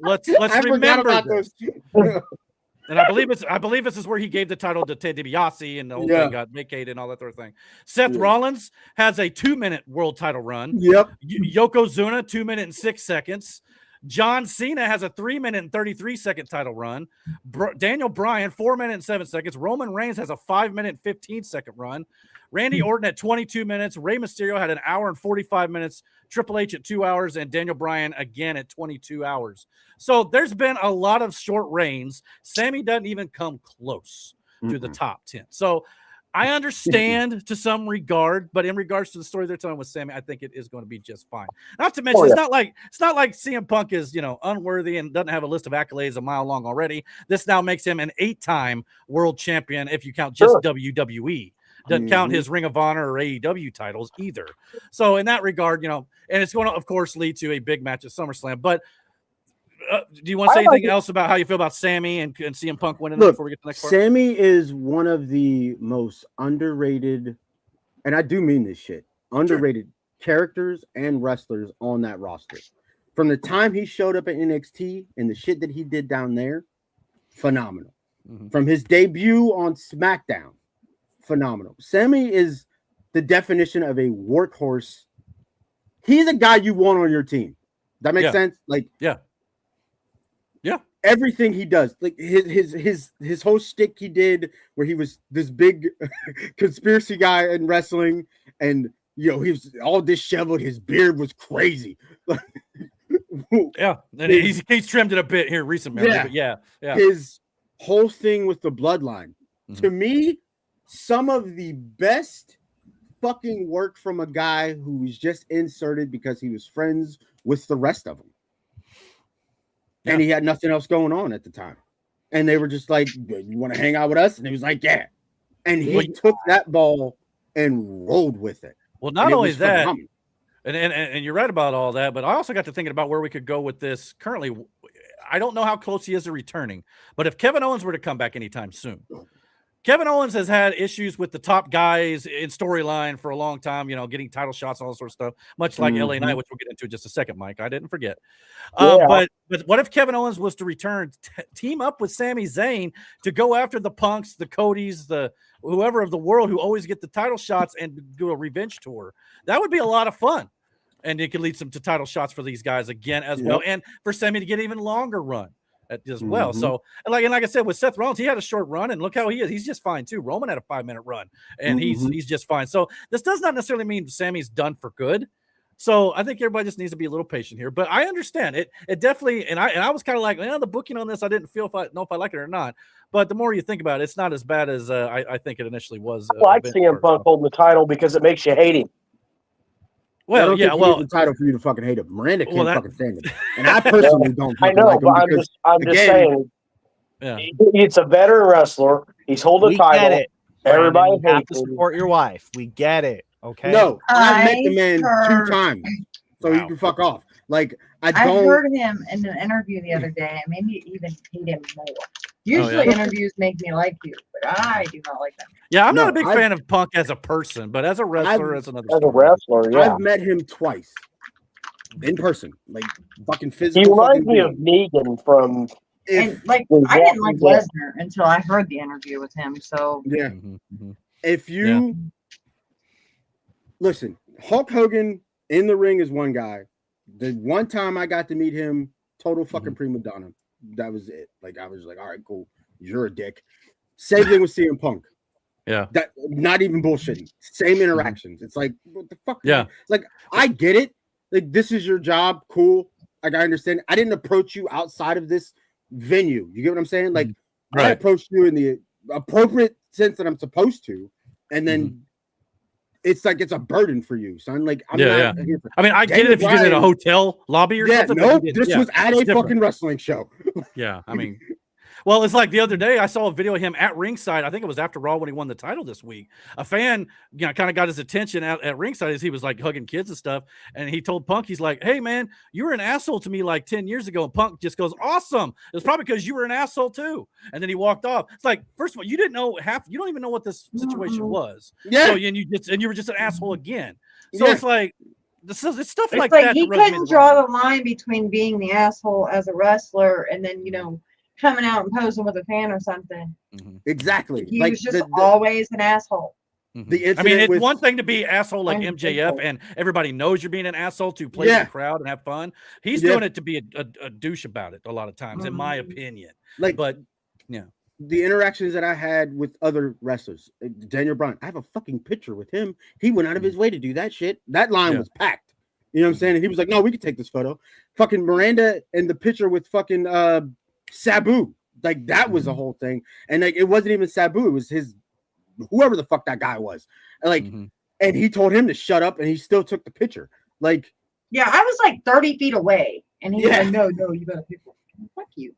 Speaker 1: Let's remember this. And I believe this is where he gave the title to Ted DiBiase, and the whole thing got vacated and all that sort of thing. Seth Rollins has a 2-minute world title run.
Speaker 4: Yep.
Speaker 1: Yokozuna 2 minutes and 6 seconds. John Cena has a 3 minute and 33-second title run. Daniel Bryan 4 minutes and 7 seconds. Roman Reigns has a 5 minute and 15-second run. Randy Orton at 22 minutes. Rey Mysterio had 1 hour and 45 minutes. Triple H at 2 hours, and Daniel Bryan again at 22 hours. So there's been a lot of short reigns. Sammy doesn't even come close to the top 10. So I understand to some regard, but in regards to the story they're telling with Sammy, I think it is going to be just fine. Not to mention, it's not like CM Punk is, unworthy and doesn't have a list of accolades a mile long already. This now makes him an 8-time world champion if you count just WWE. Doesn't count his Ring of Honor or AEW titles either. So in that regard, and it's going to, of course, lead to a big match at SummerSlam. But do you want to say anything else about how you feel about Sammy and CM Punk winning before we get to the next part?
Speaker 4: Sammy is one of the most underrated, and I do mean this shit, underrated characters and wrestlers on that roster. From the time he showed up at NXT and the shit that he did down there, phenomenal. From his debut on SmackDown, phenomenal. Sammy is the definition of a workhorse. He's a guy you want on your team. That makes sense? Everything he does, like his whole shtick he did, where he was this big conspiracy guy in wrestling, and he was all disheveled. His beard was crazy.
Speaker 1: And he's trimmed it a bit here recently.
Speaker 4: His whole thing with the bloodline, to me, some of the best fucking work from a guy who was just inserted because he was friends with the rest of them. And he had nothing else going on at the time. And they were just like, you want to hang out with us? And he was like, yeah. And he took that ball and rolled with it.
Speaker 1: Well, not only that, and you're right about all that, but I also got to thinking about where we could go with this currently. I don't know how close he is to returning, but if Kevin Owens were to come back anytime soon, Kevin Owens has had issues with the top guys in storyline for a long time, getting title shots and all that sort of stuff, much like LA Knight, which we'll get into in just a second, Mike. I didn't forget. But what if Kevin Owens was to return, team up with Sami Zayn to go after the Punks, the Codys, the whoever of the world who always get the title shots and do a revenge tour? That would be a lot of fun. And it could lead some to title shots for these guys again as well. And for Sami to get an even longer run as well. So, and like I said, with Seth Rollins, he had a short run, and look how he is. He's just fine too. Roman had a 5-minute run, and he's just fine. So this does not necessarily mean Sammy's done for good. So I think everybody just needs to be a little patient here. But I understand it. It definitely, and I was kind of like, the booking on this, I didn't know if I like it or not. But the more you think about it, it's not as bad as I think it initially was.
Speaker 2: I like CM Punk holding the title because it makes you hate him.
Speaker 1: Well,
Speaker 4: the title for you to fucking hate him. Miranda can't fucking stand him, and I personally don't.
Speaker 2: I know,
Speaker 4: like
Speaker 2: but
Speaker 4: him
Speaker 2: I'm just saying. Yeah, it's a veteran wrestler. He's holding the title.
Speaker 5: Get it.
Speaker 2: Everybody
Speaker 5: you have to support your wife. We get it. Okay.
Speaker 4: No, I met the man 2 times, so you can fuck off. Like I
Speaker 3: heard him in an interview the other day, and made me even hate him more. Usually interviews make me like you, but I do not like them.
Speaker 1: Yeah, I'm not a big fan of Punk as a person, but as a wrestler, as another story.
Speaker 2: As a wrestler,
Speaker 4: I've met him twice in person, like fucking physical.
Speaker 2: He reminds me of Negan from.
Speaker 3: I didn't like Lesnar until I heard the interview with him. So
Speaker 4: if you listen, Hulk Hogan in the ring is one guy. The one time I got to meet him, total fucking prima donna. That was it. Like I was like, all right, cool. You're a dick. Same thing with CM Punk.
Speaker 1: Yeah.
Speaker 4: That not even bullshitting. Same interactions. It's like, what the fuck?
Speaker 1: Yeah.
Speaker 4: Like, I get it. Like, this is your job. Cool. Like, I understand. I didn't approach you outside of this venue. You get what I'm saying? Like, I approached you in the appropriate sense that I'm supposed to, and then it's like it's a burden for you, son. Like, I'm not here for,
Speaker 1: I mean, I get it if you did it in a hotel lobby or something.
Speaker 4: No, this was at a fucking wrestling show.
Speaker 1: Yeah, I mean, well, it's like the other day I saw a video of him at ringside. I think it was after Raw when he won the title this week. A fan, kind of got his attention at ringside as he was like hugging kids and stuff. And he told Punk, he's like, "Hey man, you were an asshole to me like 10 years ago." And Punk just goes, "Awesome. It's probably because you were an asshole too." And then he walked off. It's like, first of all, you didn't know you don't even know what this situation was.
Speaker 4: Yeah.
Speaker 1: So, and you were just an asshole again. So it's like, it's stuff like
Speaker 3: like
Speaker 1: that.
Speaker 3: He couldn't draw the line between being the asshole as a wrestler and then, coming out and posing with a fan or something.
Speaker 4: Exactly.
Speaker 3: He was just always an asshole.
Speaker 1: I mean, it's one thing to be asshole like MJF and everybody knows you're being an asshole to play the crowd and have fun. He's doing it to be a douche about it a lot of times, in my opinion. But
Speaker 4: the interactions that I had with other wrestlers, Daniel Bryan, I have a fucking picture with him. He went out of his way to do that shit. That line was packed. You know what I'm saying? And he was like, "No, we can take this photo." Fucking Miranda and the picture with fucking Sabu, like that was a whole thing, and like it wasn't even Sabu, it was his whoever the fuck that guy was, and like, and he told him to shut up, and he still took the picture. Like,
Speaker 3: I was like 30 feet away, and he was like, "No, you gotta pick one." Fuck you.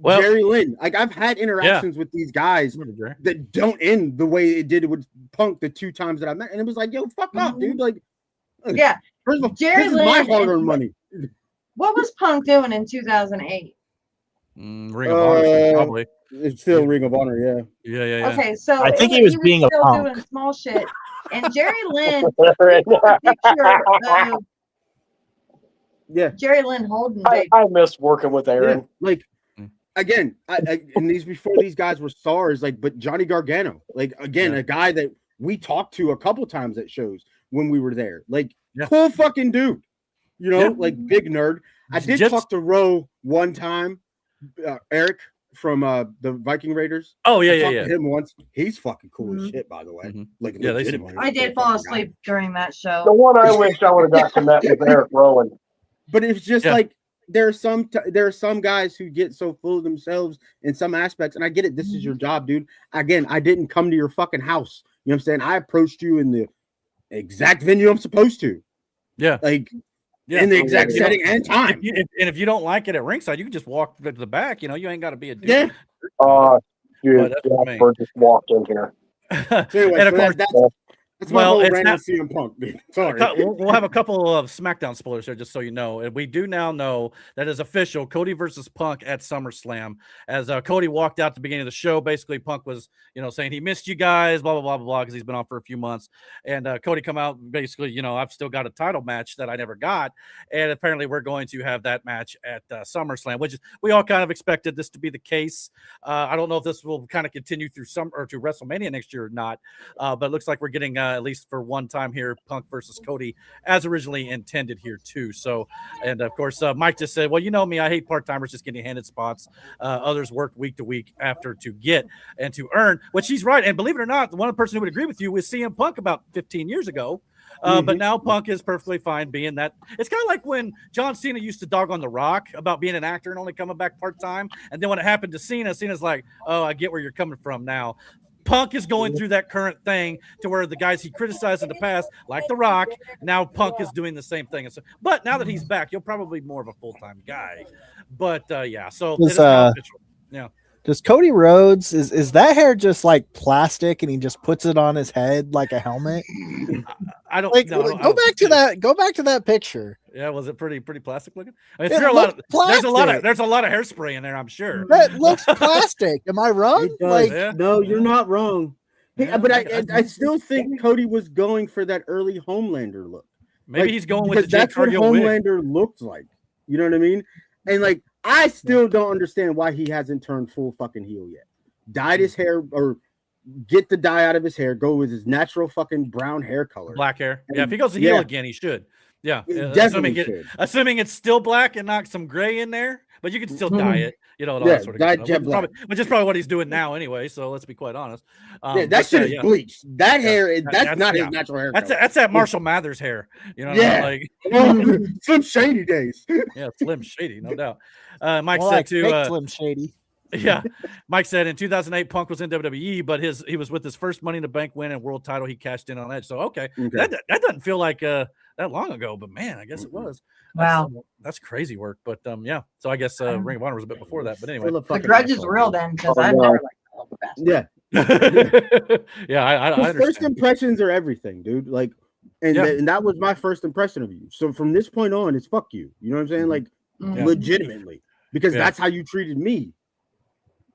Speaker 1: Well,
Speaker 4: Jerry Lynn, like I've had interactions with these guys that don't end the way it did with Punk the 2 times that I met, and it was like, "Yo, fuck off, dude!" Like, first of all,
Speaker 3: Jerry
Speaker 4: this
Speaker 3: Lynn
Speaker 4: is my hard-earned money.
Speaker 3: What was Punk doing in 2008?
Speaker 1: Ring of Honor, probably.
Speaker 4: It's still Ring of Honor,
Speaker 1: yeah.
Speaker 3: Okay, so
Speaker 5: I think he was being
Speaker 3: still
Speaker 5: a punk.
Speaker 3: doing small shit. And Jerry Lynn took a picture of Jerry Lynn holding.
Speaker 2: I miss working with Aaron.
Speaker 4: Yeah, like again, and before these guys were stars, like, but Johnny Gargano, like again, a guy that we talked to a couple times at shows when we were there, like cool fucking dude. Like big nerd. I did talk to Ro one time, Eric from the Viking Raiders.
Speaker 1: Oh yeah,
Speaker 4: I talked to him once. He's fucking cool as shit, by the way. Like,
Speaker 3: I did fall asleep during that show.
Speaker 2: The one I wish I would have got to met with Eric Rowan.
Speaker 4: But it's just like there are some guys who get so full of themselves in some aspects, and I get it. This is your job, dude. Again, I didn't come to your fucking house. You know what I'm saying? I approached you in the exact venue I'm supposed to.
Speaker 1: Yeah,
Speaker 4: like. In the exact setting and time.
Speaker 1: If you don't like it at ringside, you can just walk to the back. You ain't got to be a dude.
Speaker 2: Dude, just walked in here.
Speaker 4: Anyway,
Speaker 1: and of course,
Speaker 4: that's my whole random CM Punk. Sorry.
Speaker 1: We'll have a couple of SmackDown spoilers here, just so you know. And we do now know that is official. Cody versus Punk at SummerSlam. As Cody walked out at the beginning of the show, basically Punk was, saying he missed you guys, blah, blah, blah, blah, blah, because he's been on for a few months. And Cody come out, basically, I've still got a title match that I never got. And apparently we're going to have that match at SummerSlam, which is, we all kind of expected this to be the case. I don't know if this will kind of continue through to WrestleMania next year or not, but it looks like we're getting at least for one time here, Punk versus Cody as originally intended here too. So, and of course, Mike just said, "Well, you know me, I hate part-timers just getting handed spots. Others work week to week after to get and to earn," which he's right. And believe it or not, the one person who would agree with you was CM Punk about 15 years ago. But now Punk is perfectly fine being that. It's kind of like when John Cena used to dog on The Rock about being an actor and only coming back part-time. And then when it happened to Cena, Cena's like, "Oh, I get where you're coming from now." Punk is going through that current thing to where the guys he criticized in the past, like The Rock, now Punk is doing the same thing. So, but now that he's back, you'll probably be more of a full-time guy. But so
Speaker 5: does Cody Rhodes is that hair just like plastic and he just puts it on his head like a helmet?
Speaker 1: I don't
Speaker 5: like.
Speaker 1: No,
Speaker 5: go back to that picture.
Speaker 1: Yeah, was it pretty plastic looking? I mean, there's a lot of hairspray in there, I'm sure.
Speaker 5: That looks plastic. Am I wrong?
Speaker 4: No, you're not wrong. But I still think Cody was going for that early Homelander look.
Speaker 1: Maybe he's going with the
Speaker 4: that's what Homelander looked like. You know what I mean? And like, I still don't understand why he hasn't turned full fucking heel yet. Dyed his hair or get the dye out of his hair. Go with his natural fucking brown hair color,
Speaker 1: black hair. Yeah, if he goes to heel again, he should. Yeah,
Speaker 4: definitely.
Speaker 1: Assuming it's still black and not some gray in there. but you can still dye it, and all
Speaker 4: Yeah,
Speaker 1: that sort of
Speaker 4: dye
Speaker 1: stuff.
Speaker 4: jet black.
Speaker 1: Which is probably what he's doing now anyway. So let's be quite honest.
Speaker 4: Yeah, that shit is bleached. That hair, that's not his
Speaker 1: yeah.
Speaker 4: natural hair.
Speaker 1: That's that Marshall Mathers hair.
Speaker 4: Slim Shady days.
Speaker 1: Yeah, Slim Shady, no doubt. Mike
Speaker 5: More
Speaker 1: said
Speaker 5: like
Speaker 1: too.
Speaker 5: fake Slim Shady.
Speaker 1: Yeah, Mike said in 2008, Punk was in WWE, but he was with his first Money in the Bank win and world title. He cashed in on Edge. So okay. That doesn't feel like that long ago, but man, I guess it was.
Speaker 3: Wow,
Speaker 1: that's crazy work. But yeah, so I guess Ring of Honor was a bit before that. But anyway,
Speaker 3: the grudge is real then, because I've never liked the
Speaker 4: Yeah.
Speaker 1: Yeah, I understand.
Speaker 4: First impressions are everything, dude. Like, and that was my first impression of you. So from this point on, it's fuck you. You know what I'm saying? Like, legitimately, because that's how you treated me.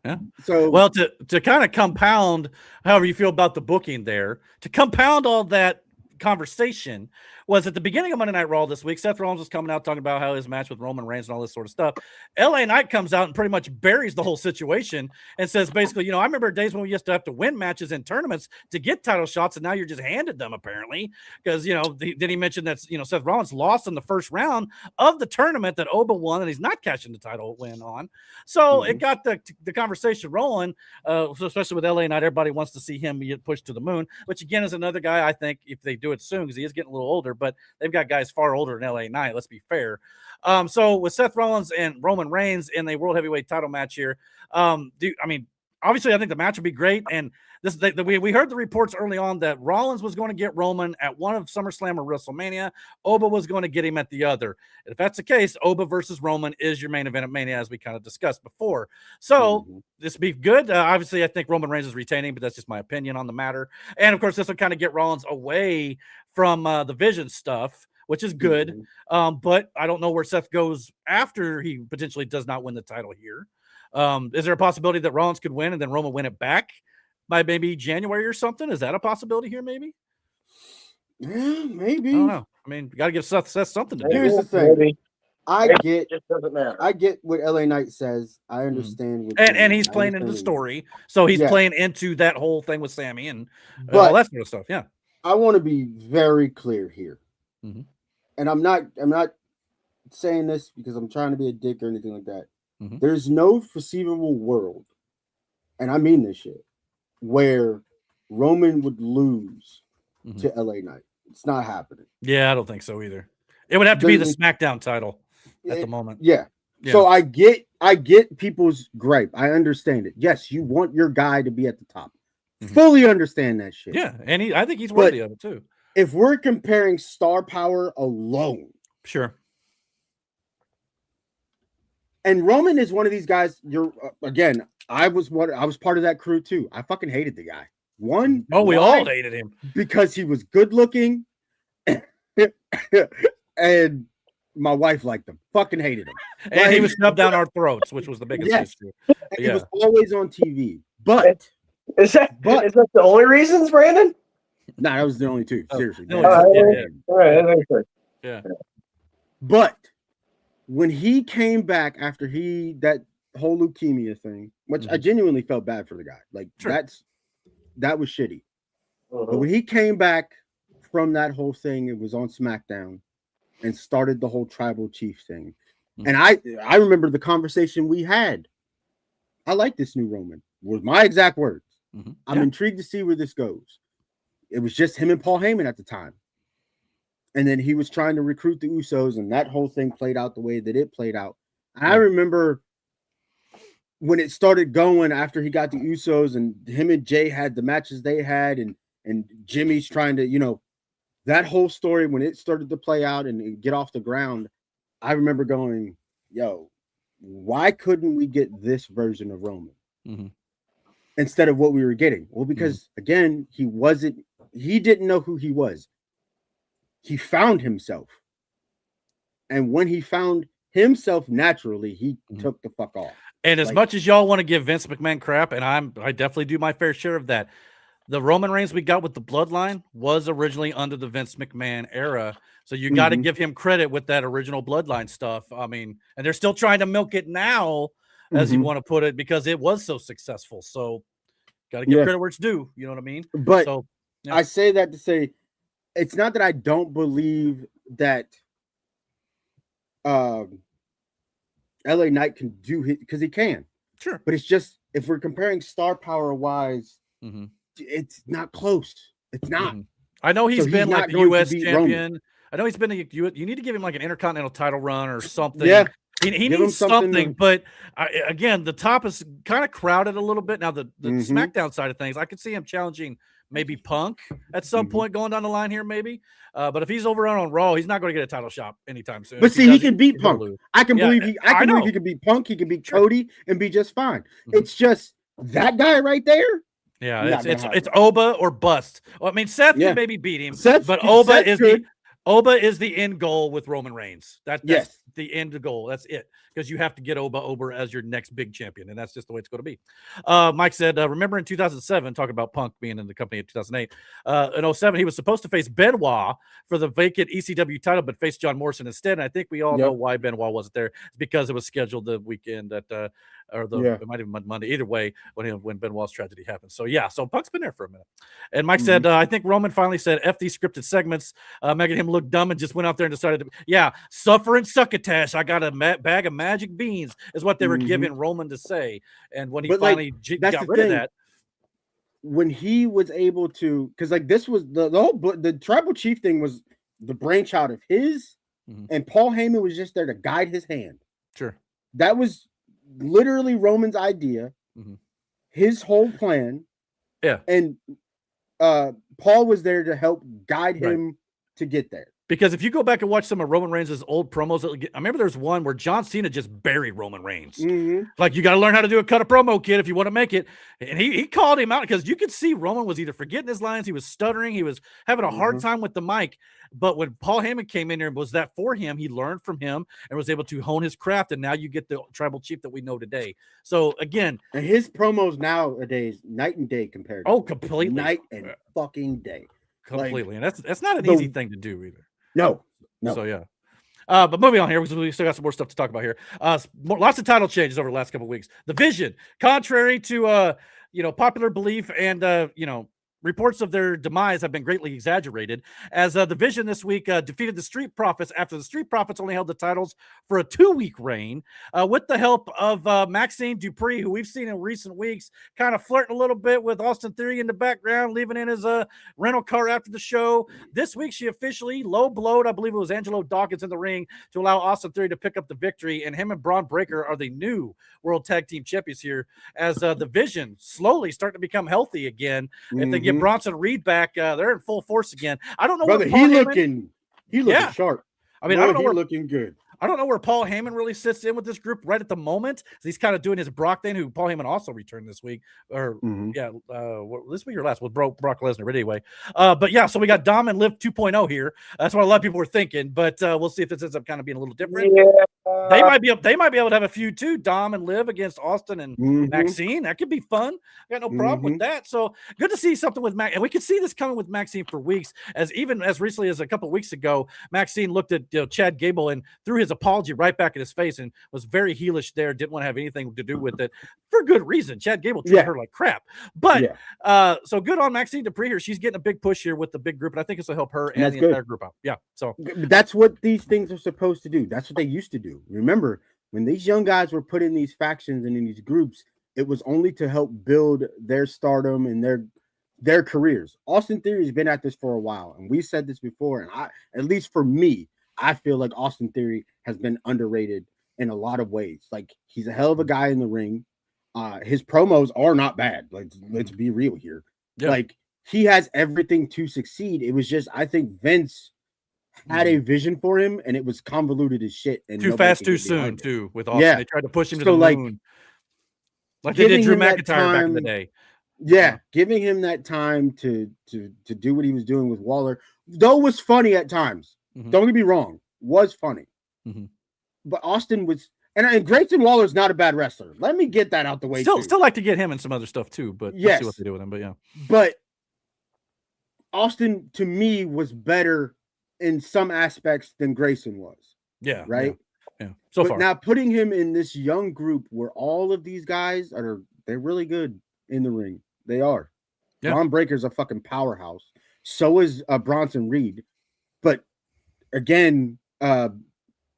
Speaker 1: Yeah.
Speaker 4: So
Speaker 1: well, to kind of compound however you feel about the booking there, to compound all that conversation was at the beginning of Monday Night Raw this week. Seth Rollins was coming out talking about how his match with Roman Reigns and all this sort of stuff. LA Knight comes out and pretty much buries the whole situation and says basically, I remember days when we used to have to win matches in tournaments to get title shots, and now you're just handed them apparently because then he mentioned that Seth Rollins lost in the first round of the tournament that Oba won, and he's not cashing the title win on. So it got the conversation rolling, especially with LA Knight. Everybody wants to see him get pushed to the moon, which again is another guy I think if they do it soon because he is getting a little older. But they've got guys far older than LA Knight. Let's be fair. So with Seth Rollins and Roman Reigns in the World Heavyweight title match here, obviously I think the match would be great. And we heard the reports early on that Rollins was going to get Roman at one of SummerSlam or WrestleMania. Oba was going to get him at the other. And if that's the case, Oba versus Roman is your main event at Mania, as we kind of discussed before. So this be good. Obviously, I think Roman Reigns is retaining, but that's just my opinion on the matter. And of course, this will kind of get Rollins away from the Vision stuff, which is good. But I don't know where Seth goes after he potentially does not win the title here. Is there a possibility that Rollins could win and then Roman win it back by maybe January or something? Is that a possibility here? Maybe.
Speaker 4: Yeah, maybe.
Speaker 1: I don't know. I mean, you got to give Seth something to do.
Speaker 4: Here's the thing.
Speaker 2: Maybe.
Speaker 4: It just doesn't matter. I get what LA Knight says. I understand.
Speaker 1: And he's playing into the story, so he's playing into that whole thing with Sammy and all that sort of stuff. Yeah.
Speaker 4: I want to be very clear here, and I'm not saying this because I'm trying to be a dick or anything like that. There's no foreseeable world, and I mean this shit, where Roman would lose to LA Knight. It's not happening.
Speaker 1: Yeah, I don't think so either. It would have to be the SmackDown title at the moment.
Speaker 4: Yeah. So I get people's gripe. I understand it. Yes, you want your guy to be at the top. Fully understand that shit.
Speaker 1: Yeah, and I think he's worthy of it too.
Speaker 4: If we're comparing star power alone,
Speaker 1: sure.
Speaker 4: And Roman is one of these guys. Again, I was part of that crew too. I fucking hated the guy.
Speaker 1: We all hated him
Speaker 4: because he was good looking, and my wife liked him. Fucking hated him,
Speaker 1: and he was shoved down our throats, which was the biggest issue.
Speaker 4: He was always on TV, but.
Speaker 2: Is that the only reasons, Brandon?
Speaker 4: No, that was the only two. Seriously.
Speaker 1: Yeah.
Speaker 4: But when he came back after that whole leukemia thing, which I genuinely felt bad for the guy. Like that was shitty. But when he came back from that whole thing, it was on SmackDown and started the whole tribal chief thing. And I remember the conversation we had. I like this new Roman. Was my exact words. I'm intrigued to see where this goes. It was just him and Paul Heyman at the time. And then he was trying to recruit the Usos, and that whole thing played out the way that it played out. I remember when it started going after he got the Usos and him and Jay had the matches they had, and Jimmy's trying to, that whole story when it started to play out and get off the ground. I remember going, yo, why couldn't we get this version of Roman? Instead of what we were getting? Well, because again, he didn't know who he was. He found himself. And when he found himself naturally, he took the fuck off.
Speaker 1: And as much as y'all want to give Vince McMahon crap, and I definitely do my fair share of that, the Roman Reigns we got with the bloodline was originally under the Vince McMahon era. So you got to give him credit with that original bloodline stuff. I mean, and they're still trying to milk it now, as you want to put it, because it was so successful. So got to give credit where it's due. You know what I mean?
Speaker 4: But I say that to say, it's not that I don't believe that LA Knight can do it because he can.
Speaker 1: Sure.
Speaker 4: But it's just if we're comparing star power wise, it's not close. It's not.
Speaker 1: I know he's been like the U.S. champion.
Speaker 4: Roman.
Speaker 1: I know he's been you need to give him like an intercontinental title run or something.
Speaker 4: Yeah.
Speaker 1: He needs something, but again, the top is kind of crowded a little bit. Now, the SmackDown side of things, I could see him challenging maybe Punk at some point going down the line here, maybe. But if he's over on Raw, he's not going to get a title shot anytime soon.
Speaker 4: But see, he can beat Punk. I can believe he can beat Punk. He can beat Cody and be just fine. It's just that guy right there.
Speaker 1: Yeah, it's Oba or bust. Well, I mean, Seth can maybe beat him, but Oba is the end goal with Roman Reigns. That's the end goal. That's it, because you have to get Oba over as your next big champion, and that's just the way it's going to be. Mike said, remember in 2007, talking about Punk being in the company in 2008, in 07, he was supposed to face Benoit for the vacant ECW title, but faced John Morrison instead. And I think we all know why Benoit wasn't there. It's because it was scheduled the weekend that it might have been Monday. Either way, when Benoit's tragedy happened. So so Punk's been there for a minute. And Mike said, I think Roman finally said, F these scripted segments, making him look dumb, and just went out there and decided to, suffer and succotash. I got a bag of magic beans is what they were giving Roman to say. And when he finally got rid of that.
Speaker 4: When he was able to, because like this was the tribal chief thing was the brainchild of his, and Paul Heyman was just there to guide his hand.
Speaker 1: Sure.
Speaker 4: That was literally Roman's idea, his whole plan.
Speaker 1: Yeah.
Speaker 4: And Paul was there to help guide him to get there.
Speaker 1: Because if you go back and watch some of Roman Reigns' old promos, I remember there's one where John Cena just buried Roman Reigns. Like, you got to learn how to do a cut a promo, kid, if you want to make it. And he called him out because you could see Roman was either forgetting his lines, he was stuttering, he was having a hard time with the mic. But when Paul Heyman came in there and was that for him, he learned from him and was able to hone his craft. And now you get the tribal chief that we know today. So again,
Speaker 4: and his promos nowadays, night and day compared.
Speaker 1: Completely
Speaker 4: night and fucking day.
Speaker 1: Completely. And that's not an easy thing to do either.
Speaker 4: No.
Speaker 1: So but moving on here, because we still got some more stuff to talk about here. Lots of title changes over the last couple of weeks. The Vision, contrary to popular belief and reports of their demise have been greatly exaggerated, as the Vision this week defeated the Street Profits after the Street Profits only held the titles for a 2-week reign, with the help of Maxine Dupree, who we've seen in recent weeks kind of flirting a little bit with Austin Theory in the background, leaving in his rental car after the show. This week, she officially low-blowed, I believe it was Angelo Dawkins in the ring, to allow Austin Theory to pick up the victory, and him and Braun Breaker are the new World Tag Team Champions here, as the Vision slowly starting to become healthy again. If they get Bronson Reed back, they're in full force again. I don't know.
Speaker 4: Brother, he looking sharp.
Speaker 1: I mean, I don't know where
Speaker 4: looking good.
Speaker 1: I don't know where Paul Heyman really sits in with this group right at the moment. He's kind of doing his Brock thing, who Paul Heyman also returned this week, or this week or last with Brock Lesnar. But anyway, so we got Dom and Liv 2.0 here. That's what a lot of people were thinking, but we'll see if this ends up kind of being a little different. They might be able to have a feud too. Dom and Liv against Austin and Maxine. That could be fun. I got no problem with that. So good to see something with Max, and we could see this coming with Maxine for weeks. Even as recently as a couple of weeks ago, Maxine looked at Chad Gable and threw his apology right back in his face and was very heelish there. Didn't want to have anything to do with it for good reason. Chad Gable treated her like crap. But so good on Maxine Dupree here. She's getting a big push here with the big group, and I think this will help her and the entire group out. Yeah. So
Speaker 4: that's what these things are supposed to do. That's what they used to do. Remember, when these young guys were put in these factions and in these groups, it was only to help build their stardom and their careers. Austin Theory has been at this for a while, and we said this before, and at least for me, I feel like Austin Theory has been underrated in a lot of ways. Like, he's a hell of a guy in the ring. His promos are not bad. Like, let's be real here. Yeah. Like, he has everything to succeed. It was just, I think Vince had a vision for him, and it was convoluted as shit. And
Speaker 1: too fast, too soon, too, with Austin. Yeah. They tried to push him to the moon. Like they did Drew McIntyre back in the day.
Speaker 4: Yeah, giving him that time to do what he was doing with Waller, though, was funny at times. Don't get me wrong, was funny. But Austin was, and Grayson Waller's not a bad wrestler. Let me get that out the way.
Speaker 1: Still like to get him in some other stuff too, but we'll see what they do with him. But yeah,
Speaker 4: but Austin to me was better in some aspects than Grayson was.
Speaker 1: Yeah,
Speaker 4: right.
Speaker 1: Yeah. So far,
Speaker 4: now putting him in this young group where all of these guys they're really good in the ring. They are. Yeah. Braun Breaker's a fucking powerhouse. So is Bronson Reed. But again,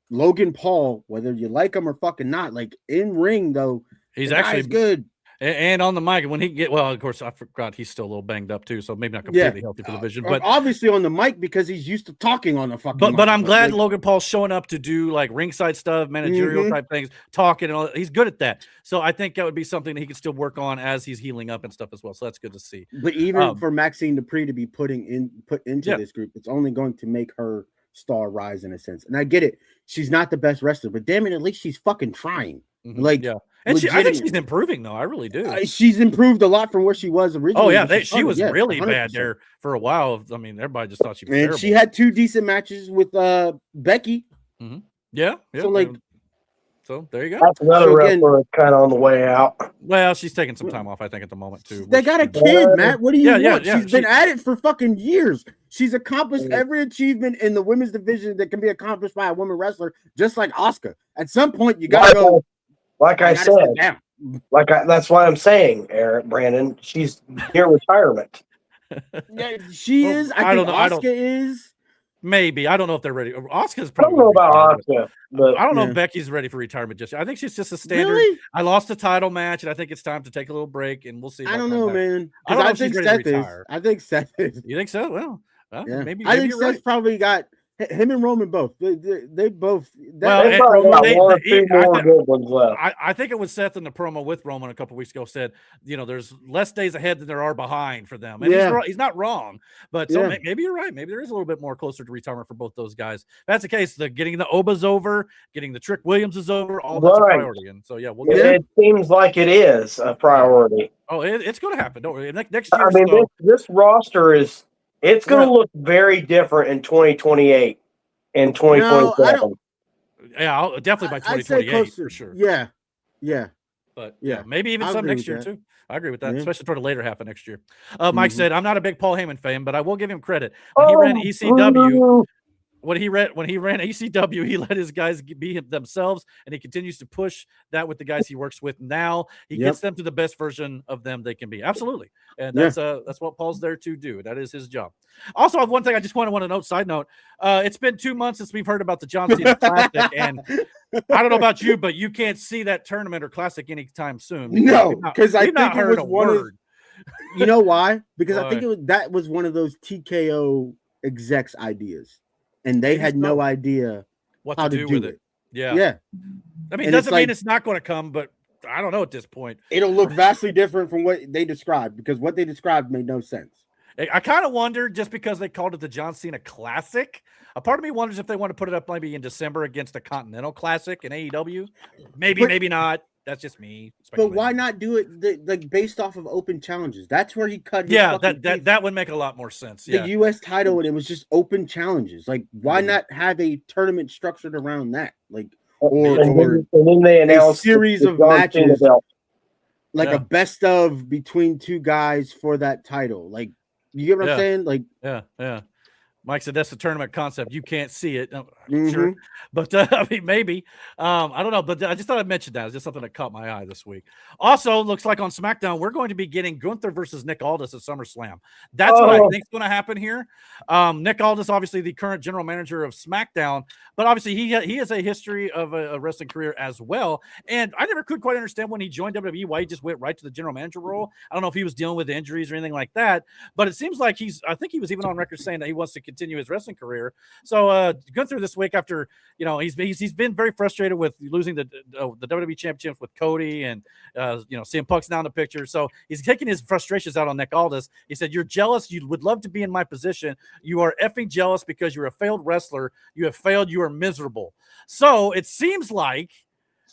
Speaker 4: Logan Paul, whether you like him or fucking not, like in ring though,
Speaker 1: he's
Speaker 4: the
Speaker 1: actually
Speaker 4: guy's good.
Speaker 1: And on the mic, when of course, I forgot he's still a little banged up too, so maybe not completely healthy for the vision. But
Speaker 4: obviously on the mic because he's used to talking on the fucking mic.
Speaker 1: But I'm glad Logan Paul's showing up to do like ringside stuff, managerial type things, talking and all. He's good at that. So I think that would be something that he could still work on as he's healing up and stuff as well. So that's good to see.
Speaker 4: But even for Maxine Dupree to be put into this group, it's only going to make her star rise in a sense. And I get it. She's not the best wrestler, but damn it, at least she's fucking trying. Like,
Speaker 1: and I think she's improving though. I really do.
Speaker 4: She's improved a lot from where she was originally.
Speaker 1: Oh yeah, she was really 100%. Bad there for a while. I mean, everybody just thought she was terrible.
Speaker 4: She had 2 decent matches with Becky.
Speaker 1: Yeah. So there you go.
Speaker 2: That's another wrestler kind of on the way out.
Speaker 1: Well, she's taking some time off, I think, at the moment too.
Speaker 4: They got a kid, Matt. What do you want? She's been at it for fucking years. She's accomplished every achievement in the women's division that can be accomplished by a woman wrestler, just like Asuka. At some point, you gotta go.
Speaker 2: Like I said, that's why I'm saying, Brandon, she's near retirement.
Speaker 4: Yeah, she is. I think Asuka is.
Speaker 1: Maybe. I don't know if they're ready. Asuka's
Speaker 2: probably. I don't know about Asuka, but
Speaker 1: I don't know if Becky's ready for retirement just yet. I think she's just a standard.
Speaker 4: Really?
Speaker 1: I lost the title match, and I think it's time to take a little break, and we'll see.
Speaker 4: I don't know, man.
Speaker 1: I think Seth is.
Speaker 4: I think Seth is.
Speaker 1: You think so? Well,
Speaker 4: yeah.
Speaker 1: maybe.
Speaker 4: I think Seth's probably got him and Roman both. They both.
Speaker 2: I
Speaker 1: think it was Seth in the promo with Roman a couple weeks ago said, there's less days ahead than there are behind for them. And he's not wrong. But so maybe you're right. Maybe there is a little bit more closer to retirement for both those guys. If that's the case, getting the Oba's over, getting the Trick Williams is over, all that's a priority. And so we'll get
Speaker 2: it. Seems like it is a priority.
Speaker 1: Oh, it's going to happen. Don't worry. Next year.
Speaker 2: I mean, this roster is. It's going to look very different in 2028 and 2027.
Speaker 1: Definitely by 2028 for sure.
Speaker 4: Yeah.
Speaker 1: But maybe even some next year too. I agree with that, especially toward the later half of next year. Mike said, "I'm not a big Paul Heyman fan, but I will give him credit. When he ran ECW, when he ran ECW, he let his guys be themselves, and he continues to push that with the guys he works with now. He gets them to the best version of them they can be. Absolutely, and that's what Paul's there to do. That is his job. Also, I have one thing I just want to note. Side note: it's been 2 months since we've heard about the John Cena Classic, and I don't know about you, but you can't see that tournament or Classic anytime soon.
Speaker 4: No, because I think
Speaker 1: not heard
Speaker 4: it was one
Speaker 1: word.
Speaker 4: You know why? Because I think that was one of those TKO execs ideas. And they had no idea
Speaker 1: what to do with it.
Speaker 4: Yeah.
Speaker 1: I mean, it doesn't mean it's not going to come, but I don't know at this point.
Speaker 4: It'll look vastly different from what they described because what they described made no sense.
Speaker 1: I kind of wonder just because they called it the John Cena Classic. A part of me wonders if they want to put it up maybe in December against a Continental Classic in AEW. Maybe not. That's just me.
Speaker 4: But why not do it based off of open challenges? That's where he cut.
Speaker 1: That would make a lot more sense.
Speaker 4: The U.S. title and it was just open challenges. Like, why not have a tournament structured around that? Like,
Speaker 2: and then they announced
Speaker 4: a series of matches, like a best of between 2 guys for that title. Like, you get what I'm saying? Like,
Speaker 1: yeah. Mike said that's the tournament concept. You can't see it. Sure. But I mean, maybe. I don't know. But I just thought I'd mention that. It's just something that caught my eye this week. Also, looks like on SmackDown, we're going to be getting Gunther versus Nick Aldis at SummerSlam. That's what I think is going to happen here. Nick Aldis, obviously the current general manager of SmackDown, but obviously he has a history of a wrestling career as well. And I never could quite understand when he joined WWE why he just went right to the general manager role. I don't know if he was dealing with injuries or anything like that, but it seems like I think he was even on record saying that he wants to continue his wrestling career. So Gunther this week after, he's been very frustrated with losing the WWE championship with Cody and CM Punk's now in the picture. So he's taking his frustrations out on Nick Aldis. He said, "You're jealous. You would love to be in my position. You are effing jealous because you're a failed wrestler. You have failed. You are miserable." So it seems like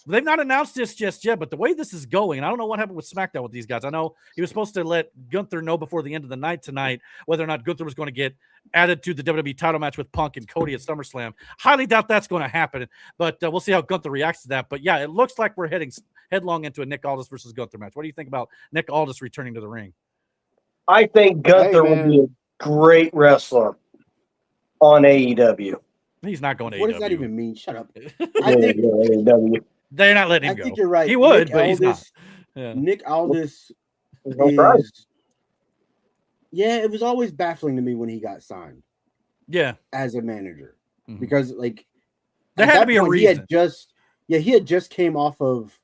Speaker 1: they've not announced this just yet, but the way this is going, and I don't know what happened with SmackDown with these guys. I know he was supposed to let Gunther know before the end of the night tonight whether or not Gunther was going to get added to the WWE title match with Punk and Cody at SummerSlam. Highly doubt that's going to happen, but we'll see how Gunther reacts to that. But yeah, it looks like we're heading headlong into a Nick Aldis versus Gunther match. What do you think about Nick Aldis returning to the ring?
Speaker 2: I think Gunther would be a great wrestler on AEW.
Speaker 1: He's not going to AEW.
Speaker 4: What does that even mean? Shut up.
Speaker 2: I think AEW.
Speaker 1: They're not letting him go.
Speaker 4: I think you're right.
Speaker 1: He would,
Speaker 4: Nick
Speaker 1: but
Speaker 4: Aldis,
Speaker 1: he's not. Yeah.
Speaker 4: Nick Aldis it was always baffling to me when he got signed.
Speaker 1: Yeah.
Speaker 4: As a manager. Because, like,
Speaker 1: There had to be a reason.
Speaker 4: He had just came off of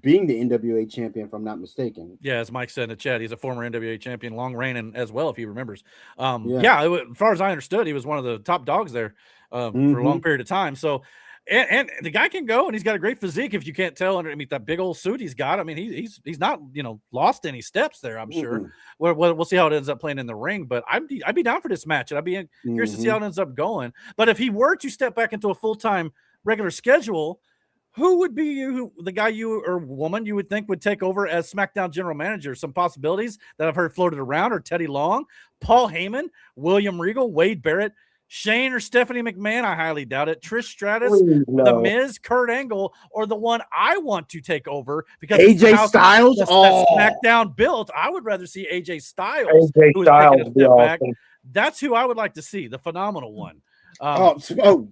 Speaker 4: being the NWA champion, if I'm not mistaken.
Speaker 1: Yeah, as Mike said in the chat, he's a former NWA champion, long reigning as well, if he remembers. As far as I understood, he was one of the top dogs there for a long period of time. So, and the guy can go, and he's got a great physique. If you can't tell underneath that big old suit he's got, I mean, he's not lost any steps there. I'm sure. We'll see how it ends up playing in the ring, but I'd be down for this match, and I'd be curious to see how it ends up going. But if he were to step back into a full-time regular schedule, who would be the guy or woman you would think would take over as SmackDown general manager? Some possibilities that I've heard floated around are Teddy Long, Paul Heyman, William Regal, Wade Barrett, Shane or Stephanie McMahon. I highly doubt it. Trish Stratus, The Miz, Kurt Angle, or the one I want to take over because
Speaker 4: AJ Styles.
Speaker 1: That SmackDown built. I would rather see AJ Styles. Back. That's who I would like to see. The phenomenal one.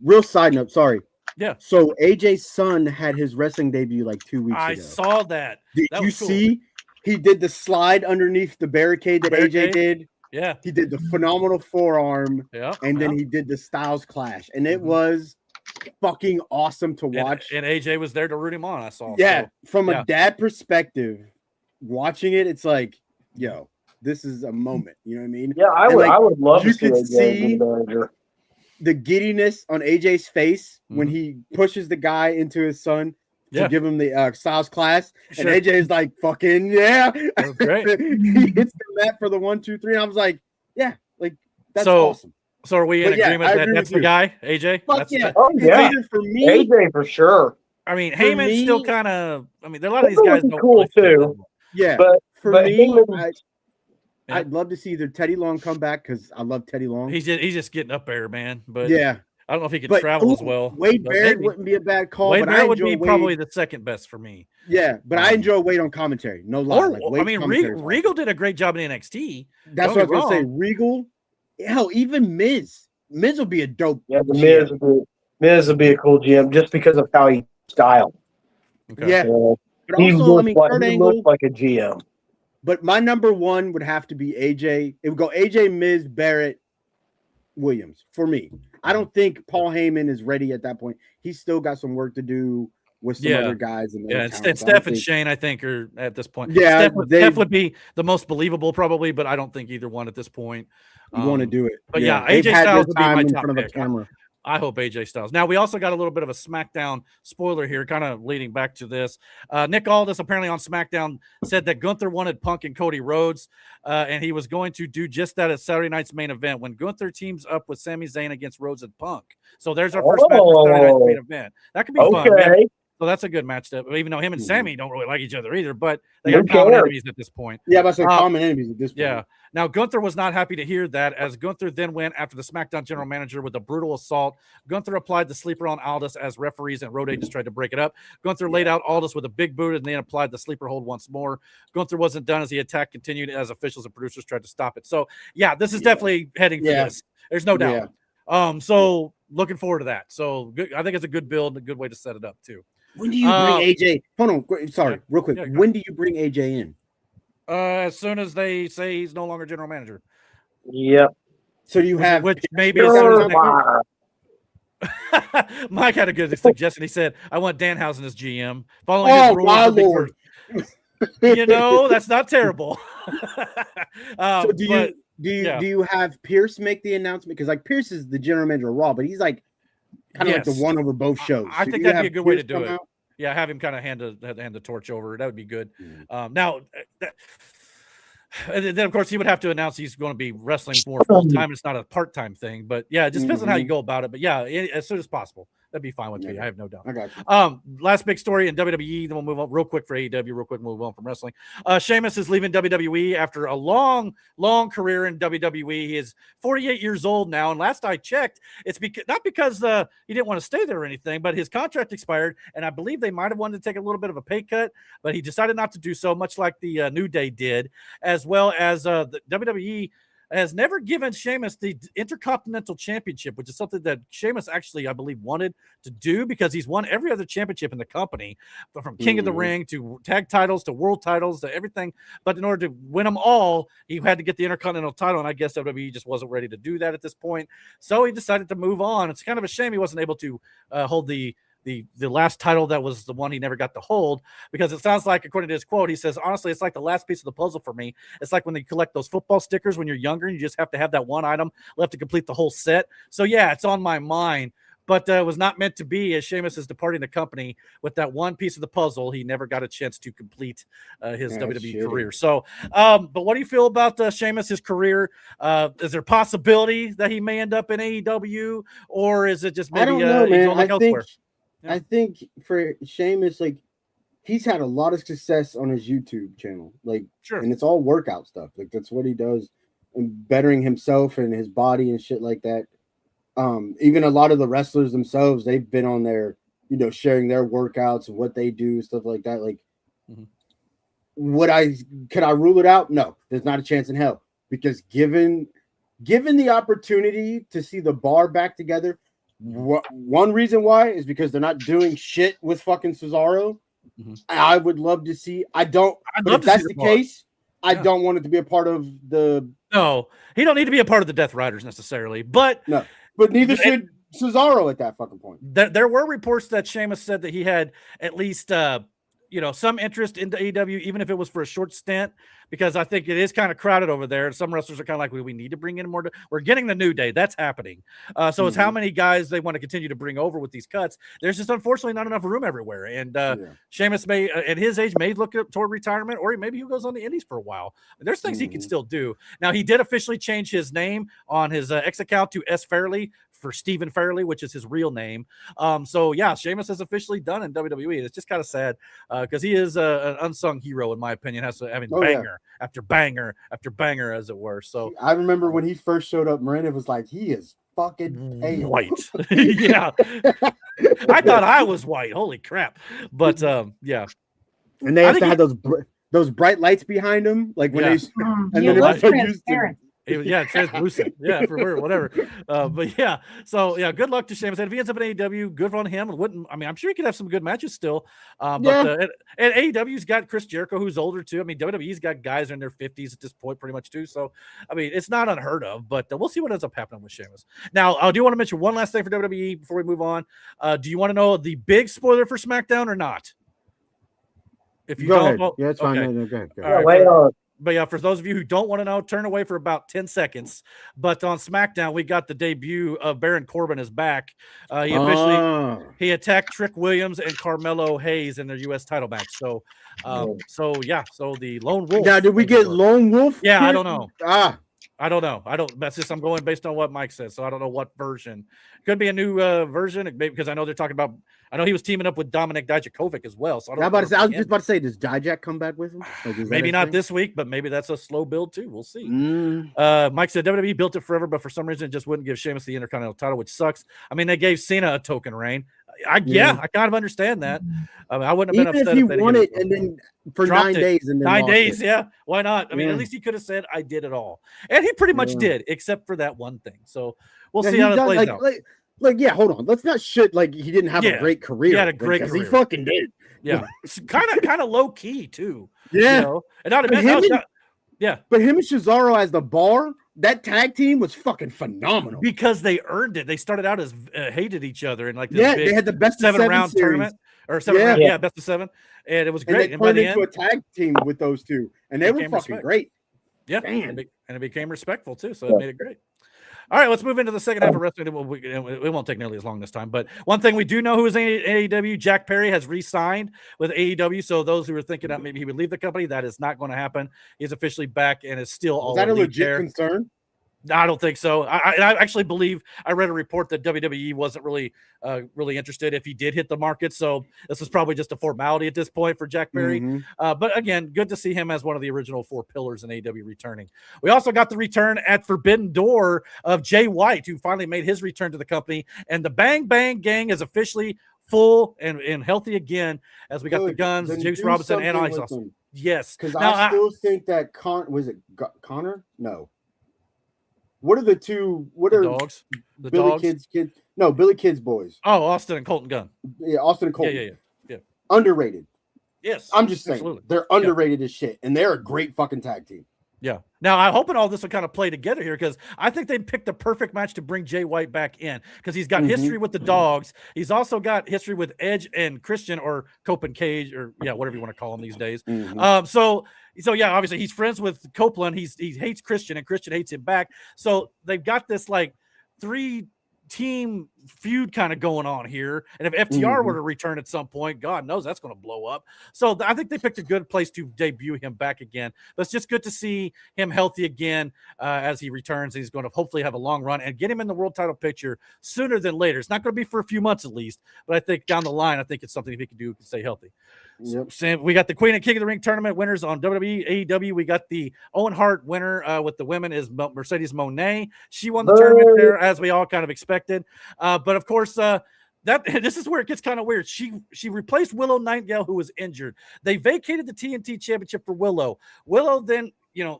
Speaker 4: Real side note. Sorry.
Speaker 1: Yeah.
Speaker 4: So AJ's son had his wrestling debut like 2 weeks ago.
Speaker 1: I saw that.
Speaker 4: Did you see? He did the slide underneath the barricade that AJ did.
Speaker 1: Yeah.
Speaker 4: He did the phenomenal forearm. Yeah. And then he did the Styles Clash. And it was fucking awesome to watch.
Speaker 1: And AJ was there to root him on, I saw.
Speaker 4: Yeah. From a dad perspective, watching it, it's like, yo, this is a moment. You know what I mean?
Speaker 2: Yeah, I would love to
Speaker 4: see the giddiness on AJ's face when he pushes the guy into his son to give him the Styles Class, and AJ is like, "Fucking yeah!"
Speaker 1: That's great.
Speaker 4: He hits the mat for the 1, 2, 3, and I was like, "Yeah, like that's awesome."
Speaker 1: So are we in agreement that that's the guy, AJ?
Speaker 4: Fuck yeah!
Speaker 2: For me, AJ for sure.
Speaker 1: I mean, Heyman's still kind of. I mean, there are a lot of these guys don't
Speaker 2: cool too.
Speaker 4: Yeah,
Speaker 2: but
Speaker 4: for me, I'd love to see either Teddy Long come back because I love Teddy Long.
Speaker 1: He's just getting up there, man. But I don't know if he could travel as well.
Speaker 4: Wade Barrett wouldn't be a bad call.
Speaker 1: Wade Barrett would be probably the second best for me.
Speaker 4: Yeah, but I enjoy Wade on commentary. No lie.
Speaker 1: Regal did a great job in NXT.
Speaker 4: That's what I was gonna say. Regal, hell, even Miz. Miz will be a dope.
Speaker 2: Yeah, Miz will be a cool GM just because of how he styled.
Speaker 4: Okay. Yeah, but
Speaker 2: he
Speaker 4: also,
Speaker 2: looked like a GM.
Speaker 4: But my number one would have to be AJ. It would go AJ, Miz, Barrett, Williams for me. I don't think Paul Heyman is ready at that point. He's still got some work to do with some other guys.
Speaker 1: And Steph and Shane, I think, are at this point. Yeah, Steph would be the most believable probably, but I don't think either one at this point.
Speaker 4: Want to do it.
Speaker 1: But AJ Styles would be my top pick. I hope AJ Styles. Now, we also got a little bit of a SmackDown spoiler here, kind of leading back to this. Nick Aldis, apparently on SmackDown, said that Gunther wanted Punk and Cody Rhodes, and he was going to do just that at Saturday night's main event when Gunther teams up with Sami Zayn against Rhodes and Punk. So there's our first match for Saturday night's main event. That could be fun. Man. So that's a good match, even though him and Sammy don't really like each other either, but they got common enemies at this point.
Speaker 4: Yeah, that's common enemies at this point.
Speaker 1: Yeah. Now, Gunther was not happy to hear that, as Gunther then went after the SmackDown general manager with a brutal assault. Gunther applied the sleeper on Aldis as referees, and Road Agents tried to break it up. Gunther laid out Aldis with a big boot and then applied the sleeper hold once more. Gunther wasn't done as the attack continued as officials and producers tried to stop it. So, this is definitely heading for this. There's no doubt. So, looking forward to that. So, good. I think it's a good build and a good way to set it up, too.
Speaker 4: When do you bring AJ? Hold on. Sorry, real quick. When do you bring AJ in?
Speaker 1: As soon as they say he's no longer general manager.
Speaker 2: Yep.
Speaker 4: So you have
Speaker 1: which maybe Mike had a good suggestion. He said, "I want Danhausen as GM." Following his rules,
Speaker 4: my Lord.
Speaker 1: That's not terrible.
Speaker 4: So do you have Pierce make the announcement? Because Pierce is the general manager of Raw, but he's kind of like the one over both shows.
Speaker 1: I think that'd be a good way to do it. Yeah, have him kind of hand the torch over. That would be good. Now, and then of course he would have to announce he's going to be wrestling more full time. It's not a part time thing, but it just depends on how you go about it. But as soon as possible, that'd be fine with me. I have no doubt.
Speaker 4: I got you.
Speaker 1: Last big story in WWE. Then we'll move on real quick for AEW. Real quick, move on from wrestling. Sheamus is leaving WWE after a long career in WWE. He is 48 years old now, and last I checked, it's not because he didn't want to stay there or anything, but his contract expired, and I believe they might have wanted to take a little bit of a pay cut, but he decided not to do so, much like the New Day did, as well as the WWE has never given Sheamus the Intercontinental Championship, which is something that Sheamus actually, I believe, wanted to do because he's won every other championship in the company, from King of the Ring to tag titles to world titles to everything. But in order to win them all, he had to get the Intercontinental title, and I guess WWE just wasn't ready to do that at this point. So he decided to move on. It's kind of a shame he wasn't able to hold the last title that was the one he never got to hold, because it sounds like, according to his quote, he says, honestly, it's like the last piece of the puzzle for me. It's like when you collect those football stickers when you're younger and you just have to have that one item left to complete the whole set. So yeah, it's on my mind, but it was not meant to be, as Sheamus is departing the company with that one piece of the puzzle. He never got a chance to complete his WWE career. So, but what do you feel about Sheamus, his career? Is there a possibility that he may end up in AEW, or is it just maybe
Speaker 4: I don't know, man.
Speaker 1: elsewhere?
Speaker 4: I think for Sheamus, like, he's had a lot of success on his YouTube channel, like,
Speaker 1: Sure.
Speaker 4: And it's all workout stuff. Like, that's what he does, and bettering himself and his body and shit like that. Even a lot of the wrestlers themselves, they've been on there, sharing their workouts and what they do, stuff like that. Like, could I rule it out? No, there's not a chance in hell, because given the opportunity to see the bar back together. One reason why is because they're not doing shit with fucking Cesaro. I would love to see. If that's the case, I don't want it to be a part of the.
Speaker 1: No, he don't need to be a part of the Death Riders necessarily, but
Speaker 4: neither should Cesaro at that fucking point.
Speaker 1: There were reports that Sheamus said that he had at least some interest into AEW, even if it was for a short stint, because I think it is kind of crowded over there. Some wrestlers are kind of like, we need to bring in more. We're getting the New Day. That's happening. So it's how many guys they want to continue to bring over with these cuts. There's just unfortunately not enough room everywhere. And Sheamus may, at his age, may look toward retirement, or maybe he goes on the indies for a while. There's things he can still do. Now, he did officially change his name on his X account to S. Fairley for Stephen Fairley, which is his real name. So yeah, Sheamus is officially done in WWE. It's just kind of sad because he is an unsung hero, in my opinion. Banger after banger after banger, as it were. So
Speaker 4: I remember when he first showed up, Miranda was like, he is fucking pale.
Speaker 1: White. Yeah. I thought I was white. Holy crap. But yeah.
Speaker 4: And they have to have those bright lights behind him, like when they and then
Speaker 3: was transparent.
Speaker 1: Translucent. Yeah, for sure, whatever. But yeah, so yeah, good luck to Sheamus. And if he ends up in AEW, good on him. I'm sure he could have some good matches still. And AEW's got Chris Jericho, who's older too. I mean, WWE's got guys in their 50s at this point, pretty much too. So I mean, it's not unheard of, but we'll see what ends up happening with Sheamus. Now, I do want to mention one last thing for WWE before we move on. Do you want to know the big spoiler for SmackDown or not? If you don't,
Speaker 4: yeah, it's fine.
Speaker 1: Okay.
Speaker 4: No, go ahead.
Speaker 2: Wait on.
Speaker 1: But yeah, for those of you who don't want to know, turn away for about 10 seconds. But on SmackDown, we got the debut of Baron Corbin is back. He attacked Trick Williams and Carmelo Hayes in their U.S. title match. So the Lone Wolf.
Speaker 4: Now, did we get Lone Wolf?
Speaker 1: Yeah, I don't know.
Speaker 4: I
Speaker 1: don't know. That's just, I'm going based on what Mike says. So I don't know what version. Could be a new version, because I know they're talking about. I know he was teaming up with Dominic Dijakovic as well. So I was
Speaker 4: just about to say, does Dijak come back with him?
Speaker 1: Maybe not this week, but maybe that's a slow build too. We'll see. Mike said WWE built it forever, but for some reason it just wouldn't give Sheamus the Intercontinental title, which sucks. I mean, they gave Cena a token reign. I kind of understand that. I mean, I wouldn't have been upset
Speaker 4: if he won it and then for 9 days and then
Speaker 1: 9 days. Yeah, why not? I mean, at least he could have said, "I did it all," and he pretty much did, except for that one thing. So we'll see how it plays out.
Speaker 4: Hold on. Let's not shit like he didn't have a great career.
Speaker 1: He had a great career.
Speaker 4: He fucking did.
Speaker 1: Yeah, kind of low key too.
Speaker 4: Yeah,
Speaker 1: and not but him and
Speaker 4: Cesaro as the bar. That tag team was fucking phenomenal
Speaker 1: because they earned it. They started out as hated each other and
Speaker 4: they had the best
Speaker 1: seven-round tournament or round, best of 7, and it was great.
Speaker 4: And they turned into a tag team with those two, and they were fucking great.
Speaker 1: Yeah, and it became respectful too, so it made it great. All right, let's move into the second half of wrestling. It won't take nearly as long this time, but one thing we do know who is AEW, Jack Perry has re-signed with AEW. So those who are thinking that maybe he would leave the company, that is not going to happen. He's officially back and is still all.
Speaker 4: Is that a legit concern?
Speaker 1: I don't think so. I actually believe I read a report that WWE wasn't really interested if he did hit the market. So this is probably just a formality at this point for Jack Perry. But again, good to see him as one of the original 4 pillars in AEW returning. We also got the return at Forbidden Door of Jay White, who finally made his return to the company. And the Bang Bang Gang is officially full and healthy again, as we got the Guns, Juice Robinson, and Ice Austin. Yes.
Speaker 4: Because I still think that Connor? No. What are the two? What
Speaker 1: The
Speaker 4: are
Speaker 1: dogs? The
Speaker 4: Billy
Speaker 1: dogs?
Speaker 4: Kids? No, Billy Kids boys.
Speaker 1: Oh, Austin and Colton Gunn.
Speaker 4: Yeah, Austin and Colton.
Speaker 1: Yeah.
Speaker 4: Underrated.
Speaker 1: Yes.
Speaker 4: I'm just saying.
Speaker 1: Absolutely.
Speaker 4: They're underrated as shit, and they're a great fucking tag team.
Speaker 1: Yeah. Now, I'm hoping all this will kind of play together here because I think they picked the perfect match to bring Jay White back in because he's got history with the dogs. He's also got history with Edge and Christian or Cope and Cage or whatever you want to call him these days. So yeah, obviously he's friends with Copeland. He hates Christian and Christian hates him back. So they've got this like 3-team feud kind of going on here. And if FTR were to return at some point, God knows that's going to blow up. So I think they picked a good place to debut him back again. But it's just good to see him healthy again as he returns. He's going to hopefully have a long run and get him in the world title picture sooner than later. It's not going to be for a few months at least, but I think down the line, I think it's something he can do to stay healthy.
Speaker 4: Yep.
Speaker 1: So we got the Queen and King of the Ring tournament winners on WWE, AEW. We got the Owen Hart winner with the women is Mercedes Moné. She won the tournament there, as we all kind of expected. But of course, this is where it gets kind of weird. She replaced Willow Nightingale, who was injured. They vacated the TNT Championship for Willow. Willow then,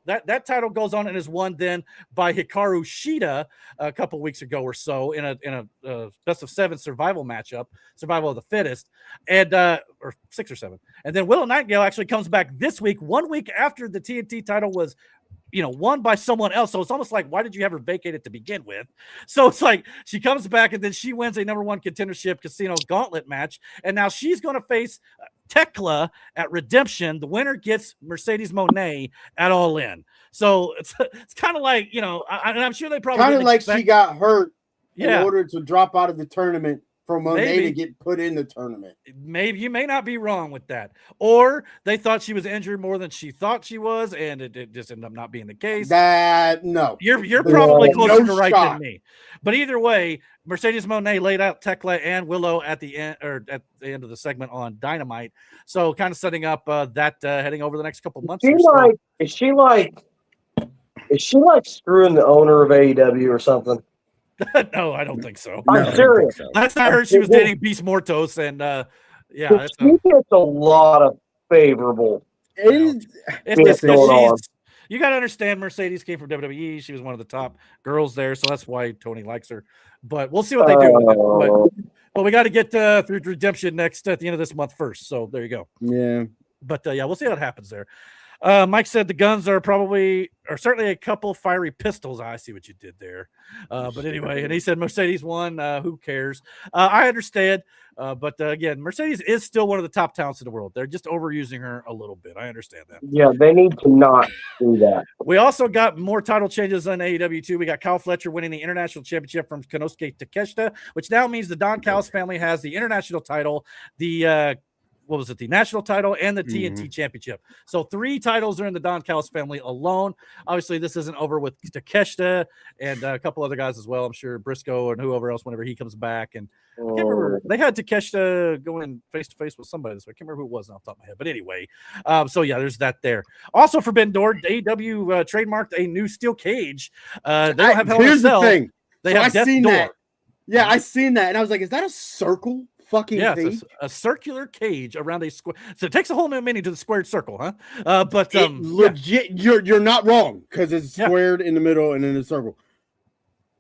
Speaker 1: that title goes on and is won then by Hikaru Shida a couple weeks ago or so in a best of 7 survival matchup, survival of the fittest, and or 6 or 7. And then Willow Nightingale actually comes back this week, 1 week after the TNT title was won by someone else. So it's almost like, why did you have her vacated to begin with? So it's like she comes back and then she wins a #1 contendership casino gauntlet match. And now she's going to face Tekla at Redemption. The winner gets Mercedes Moné at All In. So it's kind of like, and I'm sure they probably
Speaker 4: kind of like she got hurt in order to drop out of the tournament for Moné to get put in the tournament.
Speaker 1: Maybe you may not be wrong with that. Or they thought she was injured more than she thought she was, and it just ended up not being the case.
Speaker 4: No.
Speaker 1: You're probably closer to right than me. But either way, Mercedes Moné laid out Tekla and Willow at the end of the segment on Dynamite. So kind of setting up that heading over the next couple months.
Speaker 2: Is she like screwing the owner of AEW or something?
Speaker 1: No, I don't think so.
Speaker 2: I'm serious.
Speaker 1: Last I heard, she was dating Beast Mortos, and
Speaker 2: she gets a lot of favorable.
Speaker 1: You got to understand, Mercedes came from WWE. She was one of the top girls there, so that's why Tony likes her. But we'll see what they do with it. But we got to get through Redemption next at the end of this month first. So there you go.
Speaker 4: Yeah.
Speaker 1: But we'll see what happens there. Mike said the guns are certainly a couple fiery pistols. I see what you did there. But anyway, and he said Mercedes won. Who cares? I understand. But again, Mercedes is still one of the top talents in the world. They're just overusing her a little bit. I understand that.
Speaker 2: Yeah, they need to not do that.
Speaker 1: We also got more title changes on AEW too. We got Kyle Fletcher winning the international championship from Konosuke Takeshita, which now means the Don Callis family has the international title, the national title and the TNT championship. So 3 titles are in the Don Callis family alone. Obviously, this isn't over with Takeshita and a couple other guys as well. I'm sure Briscoe and whoever else whenever he comes back. And I can't remember. They had Takeshita going face-to-face with somebody this week. I can't remember who it was off the top of my head. But anyway, there's that there. Also, Forbidden Door, AEW trademarked a new steel cage. They don't have Hell in a Cell.
Speaker 4: The thing.
Speaker 1: They have Death Door.
Speaker 4: That. Yeah, I seen that. And I was like, is that a circle? Cage?
Speaker 1: A circular cage around a square. So it takes a whole new meaning to the squared circle, huh?
Speaker 4: Legit, you're not wrong because it's squared in the middle and in a circle.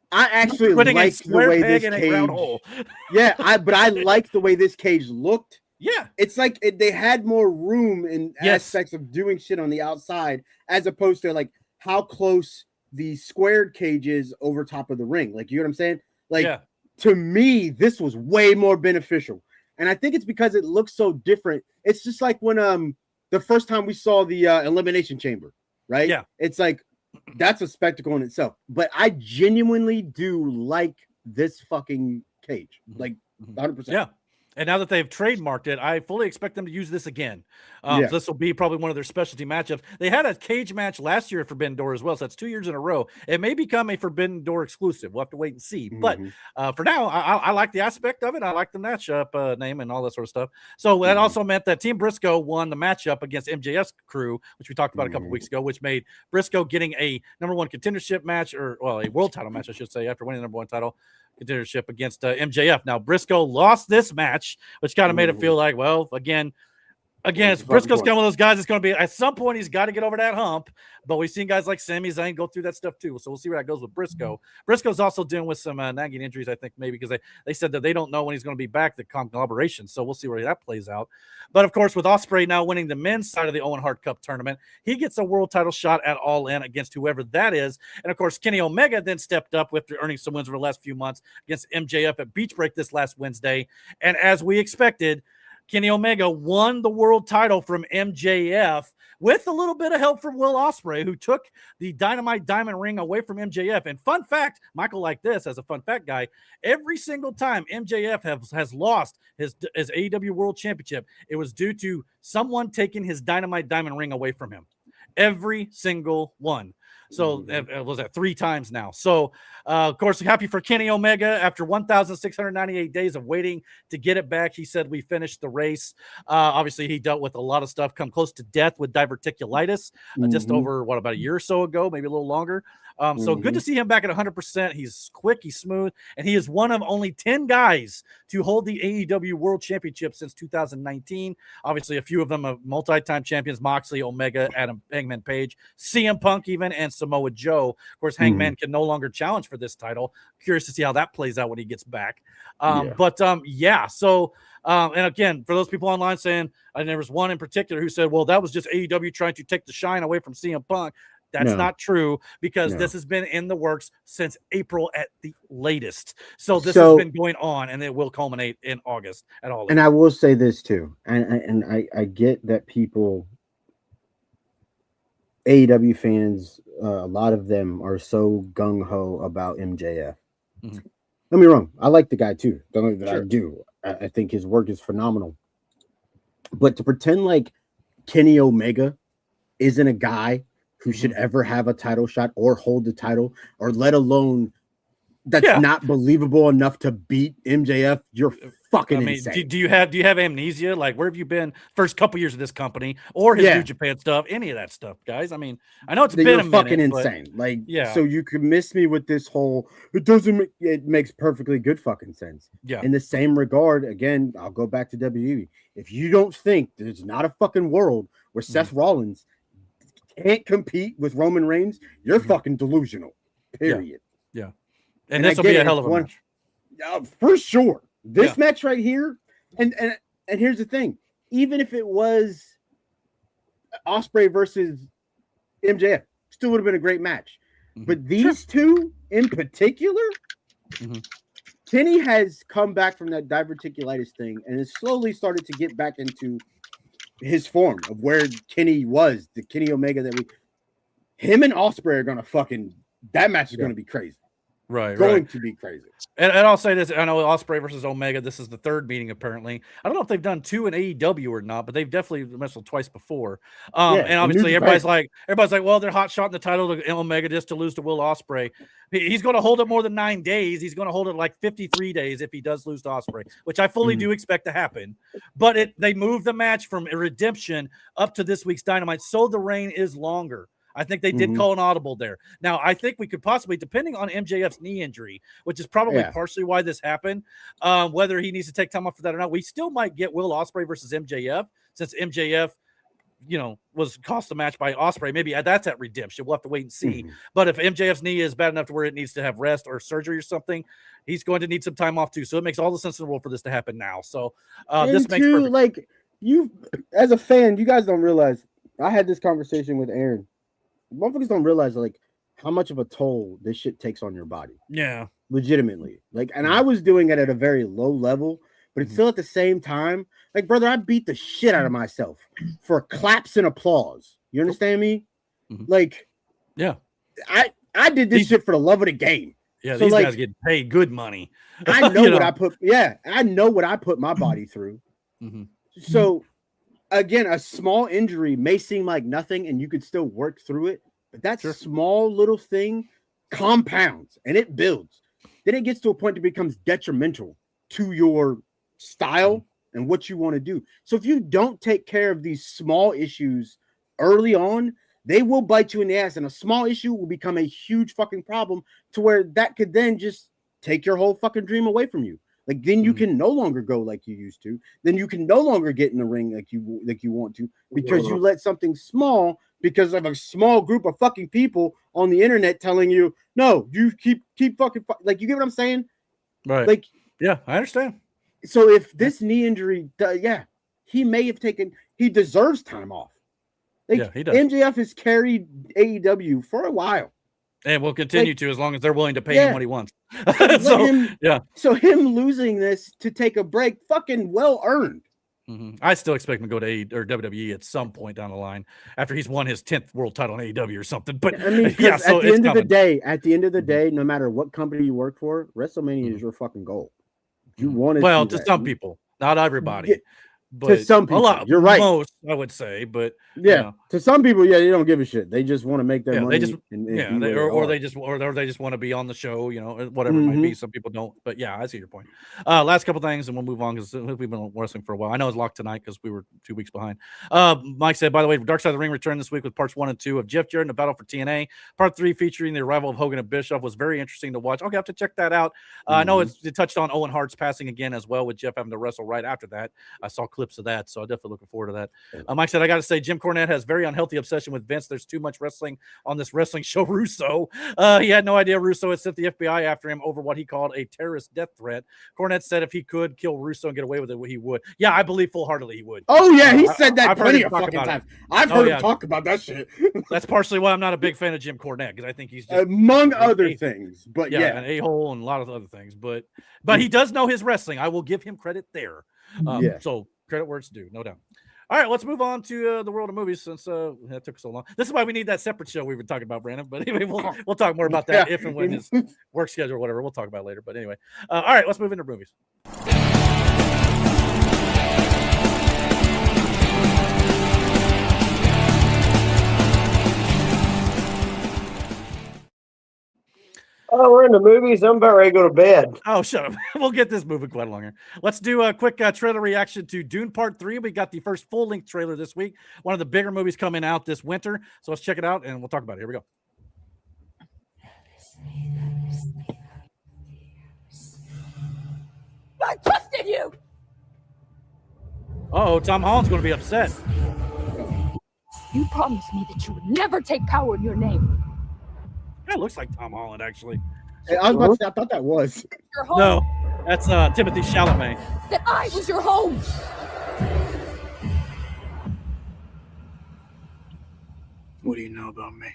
Speaker 4: I actually like the way this cage. But I like the way this cage looked.
Speaker 1: Yeah,
Speaker 4: it's like they had more room in aspects of doing shit on the outside as opposed to like how close the squared cage is over top of the ring. Like, you know what I'm saying? Like. To me, this was way more beneficial. And I think it's because it looks so different. It's just like when the first time we saw the Elimination Chamber, right? Yeah. It's like, that's a spectacle in itself. But I genuinely do like this fucking cage. Like, 100%.
Speaker 1: Yeah. And now that they've trademarked it, I fully expect them to use this again. So this will be probably one of their specialty matchups. They had a cage match last year at Forbidden Door as well, so that's 2 years in a row. It may become a Forbidden Door exclusive. We'll have to wait and see. But for now, I like the aspect of it. I like the matchup name and all that sort of stuff. So that also meant that Team Briscoe won the matchup against MJF's crew, which we talked about a couple weeks ago, which made Briscoe getting a #1 contendership match, a world title match, I should say, after winning the #1 title contendership against MJF. Now Briscoe lost this match, which kind of made it feel like, well, again, Again, Briscoe's kind of one of those guys that's going to be at some point he's got to get over that hump. But we've seen guys like Sami Zayn go through that stuff too. So we'll see where that goes with Briscoe. Briscoe's also dealing with some nagging injuries, I think, maybe because they said that they don't know when he's going to be back, the conglomeration. So we'll see where that plays out. But of course, with Ospreay now winning the men's side of the Owen Hart Cup tournament, he gets a world title shot at All In against whoever that is. And of course, Kenny Omega then stepped up after earning some wins over the last few months against MJF at Beach Break this last Wednesday. And as we expected, Kenny Omega won the world title from MJF with a little bit of help from Will Ospreay, who took the Dynamite Diamond ring away from MJF. And fun fact, Michael, like this, as a fun fact guy, every single time MJF has lost his AEW World Championship, it was due to someone taking his Dynamite Diamond ring away from him. Every single one. So it was at 3 times now. So, of course, happy for Kenny Omega after 1,698 days of waiting to get it back. He said we finished the race. Obviously, he dealt with a lot of stuff, come close to death with diverticulitis just over, about a year or so ago, maybe a little longer. So good to see him back at 100%. He's quick, he's smooth, and he is one of only 10 guys to hold the AEW World Championship since 2019. Obviously, a few of them are multi-time champions: Moxley, Omega, Adam Hangman Page, CM Punk even, and Samoa Joe. Of course, Hangman can no longer challenge for this title. Curious to see how that plays out when he gets back. So, and again, for those people online saying, and there was one in particular who said, well, that was just AEW trying to take the shine away from CM Punk. That's not true, because this has been in the works since April at the latest. So this has been going on, and it will culminate in August at all.
Speaker 4: And I will say this too, and I get that people, AEW fans, a lot of them are so gung-ho about MJF. Don't get me wrong, I like the guy too. Don't know that I do. I think his work is phenomenal. But to pretend like Kenny Omega isn't a guy who should ever have a title shot or hold the title, or let alone that's not believable enough to beat MJF, you're fucking insane.
Speaker 1: Do you have amnesia? Like, where have you been first couple years of this company, or his New Japan stuff, any of that stuff, guys? I mean, I know it's been a minute,
Speaker 4: fucking insane. So you could miss me with this whole, it makes perfectly good fucking sense. Yeah. In the same regard, again, I'll go back to WWE. If you don't think there's not a fucking world where Seth Rollins can't compete with Roman Reigns, you're fucking delusional. Period.
Speaker 1: Yeah. And this will be a hell of a match.
Speaker 4: For sure. This match right here, and here's the thing. Even if it was Ospreay versus MJF, still would have been a great match. But these two in particular, Kenny has come back from that diverticulitis thing and has slowly started to get back into his form of where Kenny was, the Kenny Omega that him and Ospreay are gonna that match is gonna be crazy. Going to be crazy.
Speaker 1: And I'll say this, I know Ospreay versus Omega, this is the third meeting apparently. I don't know if they've done 2 in AEW or not, but they've definitely wrestled twice before. And obviously everybody's like, well, they're hot shotting the title to Omega just to lose to Will Ospreay. He's going to hold it more than 9 days. He's going to hold it like 53 days if he does lose to Ospreay, which I fully do expect to happen. But they moved the match from a redemption up to this week's Dynamite, so the reign is longer. I think they did call an audible there. Now, I think we could possibly, depending on MJF's knee injury, which is probably partially why this happened, whether he needs to take time off for that or not, we still might get Will Ospreay versus MJF, since MJF, was cost a match by Ospreay. Maybe that's at redemption. We'll have to wait and see. But if MJF's knee is bad enough to where it needs to have rest or surgery or something, he's going to need some time off too. So it makes all the sense in the world for this to happen now. So this makes perfect.
Speaker 4: Like, you, as a fan, you guys don't realize, I had this conversation with Aaron. Motherfuckers don't realize like how much of a toll this shit takes on your body.
Speaker 1: Yeah,
Speaker 4: legitimately. Like, and I was doing it at a very low level, but it's still at the same time. Like, brother, I beat the shit out of myself for claps and applause. You understand me? Like, I did this shit for the love of the game.
Speaker 1: Yeah, so these guys get paid good money.
Speaker 4: I know what I put. Yeah, I know what I put my body through. So. Again, a small injury may seem like nothing and you could still work through it, but that small little thing compounds and it builds. Then it gets to a point that becomes detrimental to your style and what you want to do. So if you don't take care of these small issues early on, they will bite you in the ass, and a small issue will become a huge fucking problem to where that could then just take your whole fucking dream away from you. Like then you can no longer go like you used to. Then you can no longer get in the ring like you want to because you let something small because of a small group of fucking people on the internet telling you no, you keep fucking like you get what I'm saying?
Speaker 1: Right.
Speaker 4: Like
Speaker 1: yeah, I understand.
Speaker 4: So if this knee injury, he may have taken. He deserves time off. Like,
Speaker 1: yeah, he does.
Speaker 4: MJF has carried AEW for a while.
Speaker 1: And will continue to as long as they're willing to pay him what he wants.
Speaker 4: So him losing this to take a break, fucking well earned.
Speaker 1: Mm-hmm. I still expect him to go to WWE at some point down the line after he's won his 10th world title in AEW or something. But
Speaker 4: I mean,
Speaker 1: yeah, so
Speaker 4: at the end of the day, no matter what company you work for, WrestleMania is your fucking goal. You want
Speaker 1: it to some people, not everybody.
Speaker 4: Yeah.
Speaker 1: But
Speaker 4: to some people, you're right.
Speaker 1: Most, I would say, but
Speaker 4: to some people, they don't give a shit. They just want to make their money.
Speaker 1: They just, they just want to be on the show, whatever it might be. Some people don't, but yeah, I see your point. Last couple things, and we'll move on because we've been wrestling for a while. I know it's locked tonight because we were 2 weeks behind. Mike said, by the way, Dark Side of the Ring returned this week with parts 1 and 2 of Jeff Jarrett in the Battle for TNA. Part 3 featuring the arrival of Hogan and Bischoff was very interesting to watch. Okay, I have to check that out. I know it touched on Owen Hart's passing again as well, with Jeff having to wrestle right after that. I saw clips of that, so I definitely looking forward to that. Mike said, I got to say, Jim Cornette has very unhealthy obsession with Vince. There's too much wrestling on this wrestling show. Russo, he had no idea Russo had sent the FBI after him over what he called a terrorist death threat. Cornette said if he could kill Russo and get away with it, he would. Yeah, I believe full-heartedly he would.
Speaker 4: Oh yeah, he said that plenty of fucking times. I've heard him talk about that shit.
Speaker 1: That's partially why I'm not a big fan of Jim Cornette, because I think he's just
Speaker 4: among other things, but
Speaker 1: an a-hole and a lot of other things. But he does know his wrestling. I will give him credit there. So credit where it's due, no doubt. All right, let's move on to the world of movies since that took so long. This is why we need that separate show we were talking about, Brandon. But anyway, we'll talk more about that if and when his work schedule or whatever. We'll talk about it later. But anyway, all right, let's move into movies.
Speaker 2: Oh, we're in the movies. I'm about ready to go to bed.
Speaker 1: Oh, shut up. We'll get this moving quite longer. Let's do a quick trailer reaction to Dune Part 3. We got the first full-length trailer this week. One of the bigger movies coming out this winter. So let's check it out, and we'll talk about it. Here we go.
Speaker 6: I trusted you!
Speaker 1: Uh-oh, Tom Holland's going to be upset.
Speaker 6: You promised me that you would never take power in your name.
Speaker 1: That looks like Tom Holland, actually.
Speaker 4: Hey, I was about to say, I thought that was.
Speaker 6: Your home.
Speaker 1: No, that's Timothy Chalamet.
Speaker 6: That I was your home.
Speaker 7: What do you know about me?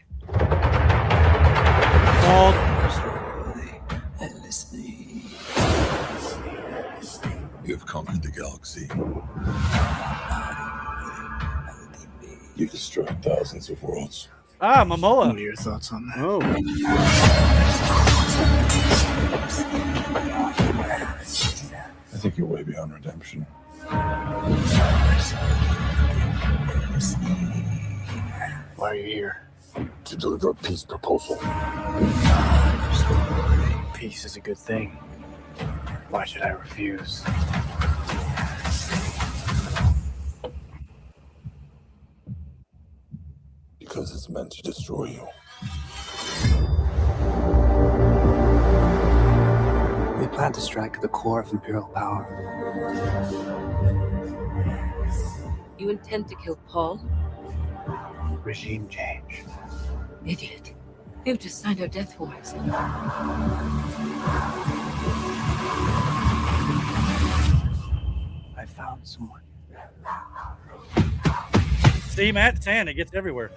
Speaker 8: You've conquered the galaxy. You've destroyed thousands of worlds.
Speaker 1: Momoa.
Speaker 7: What are your thoughts on that?
Speaker 4: Oh.
Speaker 8: I think you're way beyond redemption.
Speaker 7: Why are you here?
Speaker 8: To deliver a peace proposal.
Speaker 7: Peace is a good thing. Why should I refuse?
Speaker 8: Because it's meant to destroy you.
Speaker 7: We plan to strike at the core of Imperial power.
Speaker 6: You intend to kill Paul?
Speaker 7: Regime change.
Speaker 6: Idiot. You've just signed our death warrants.
Speaker 7: I found someone.
Speaker 1: See, Matt, it's hand. It gets everywhere.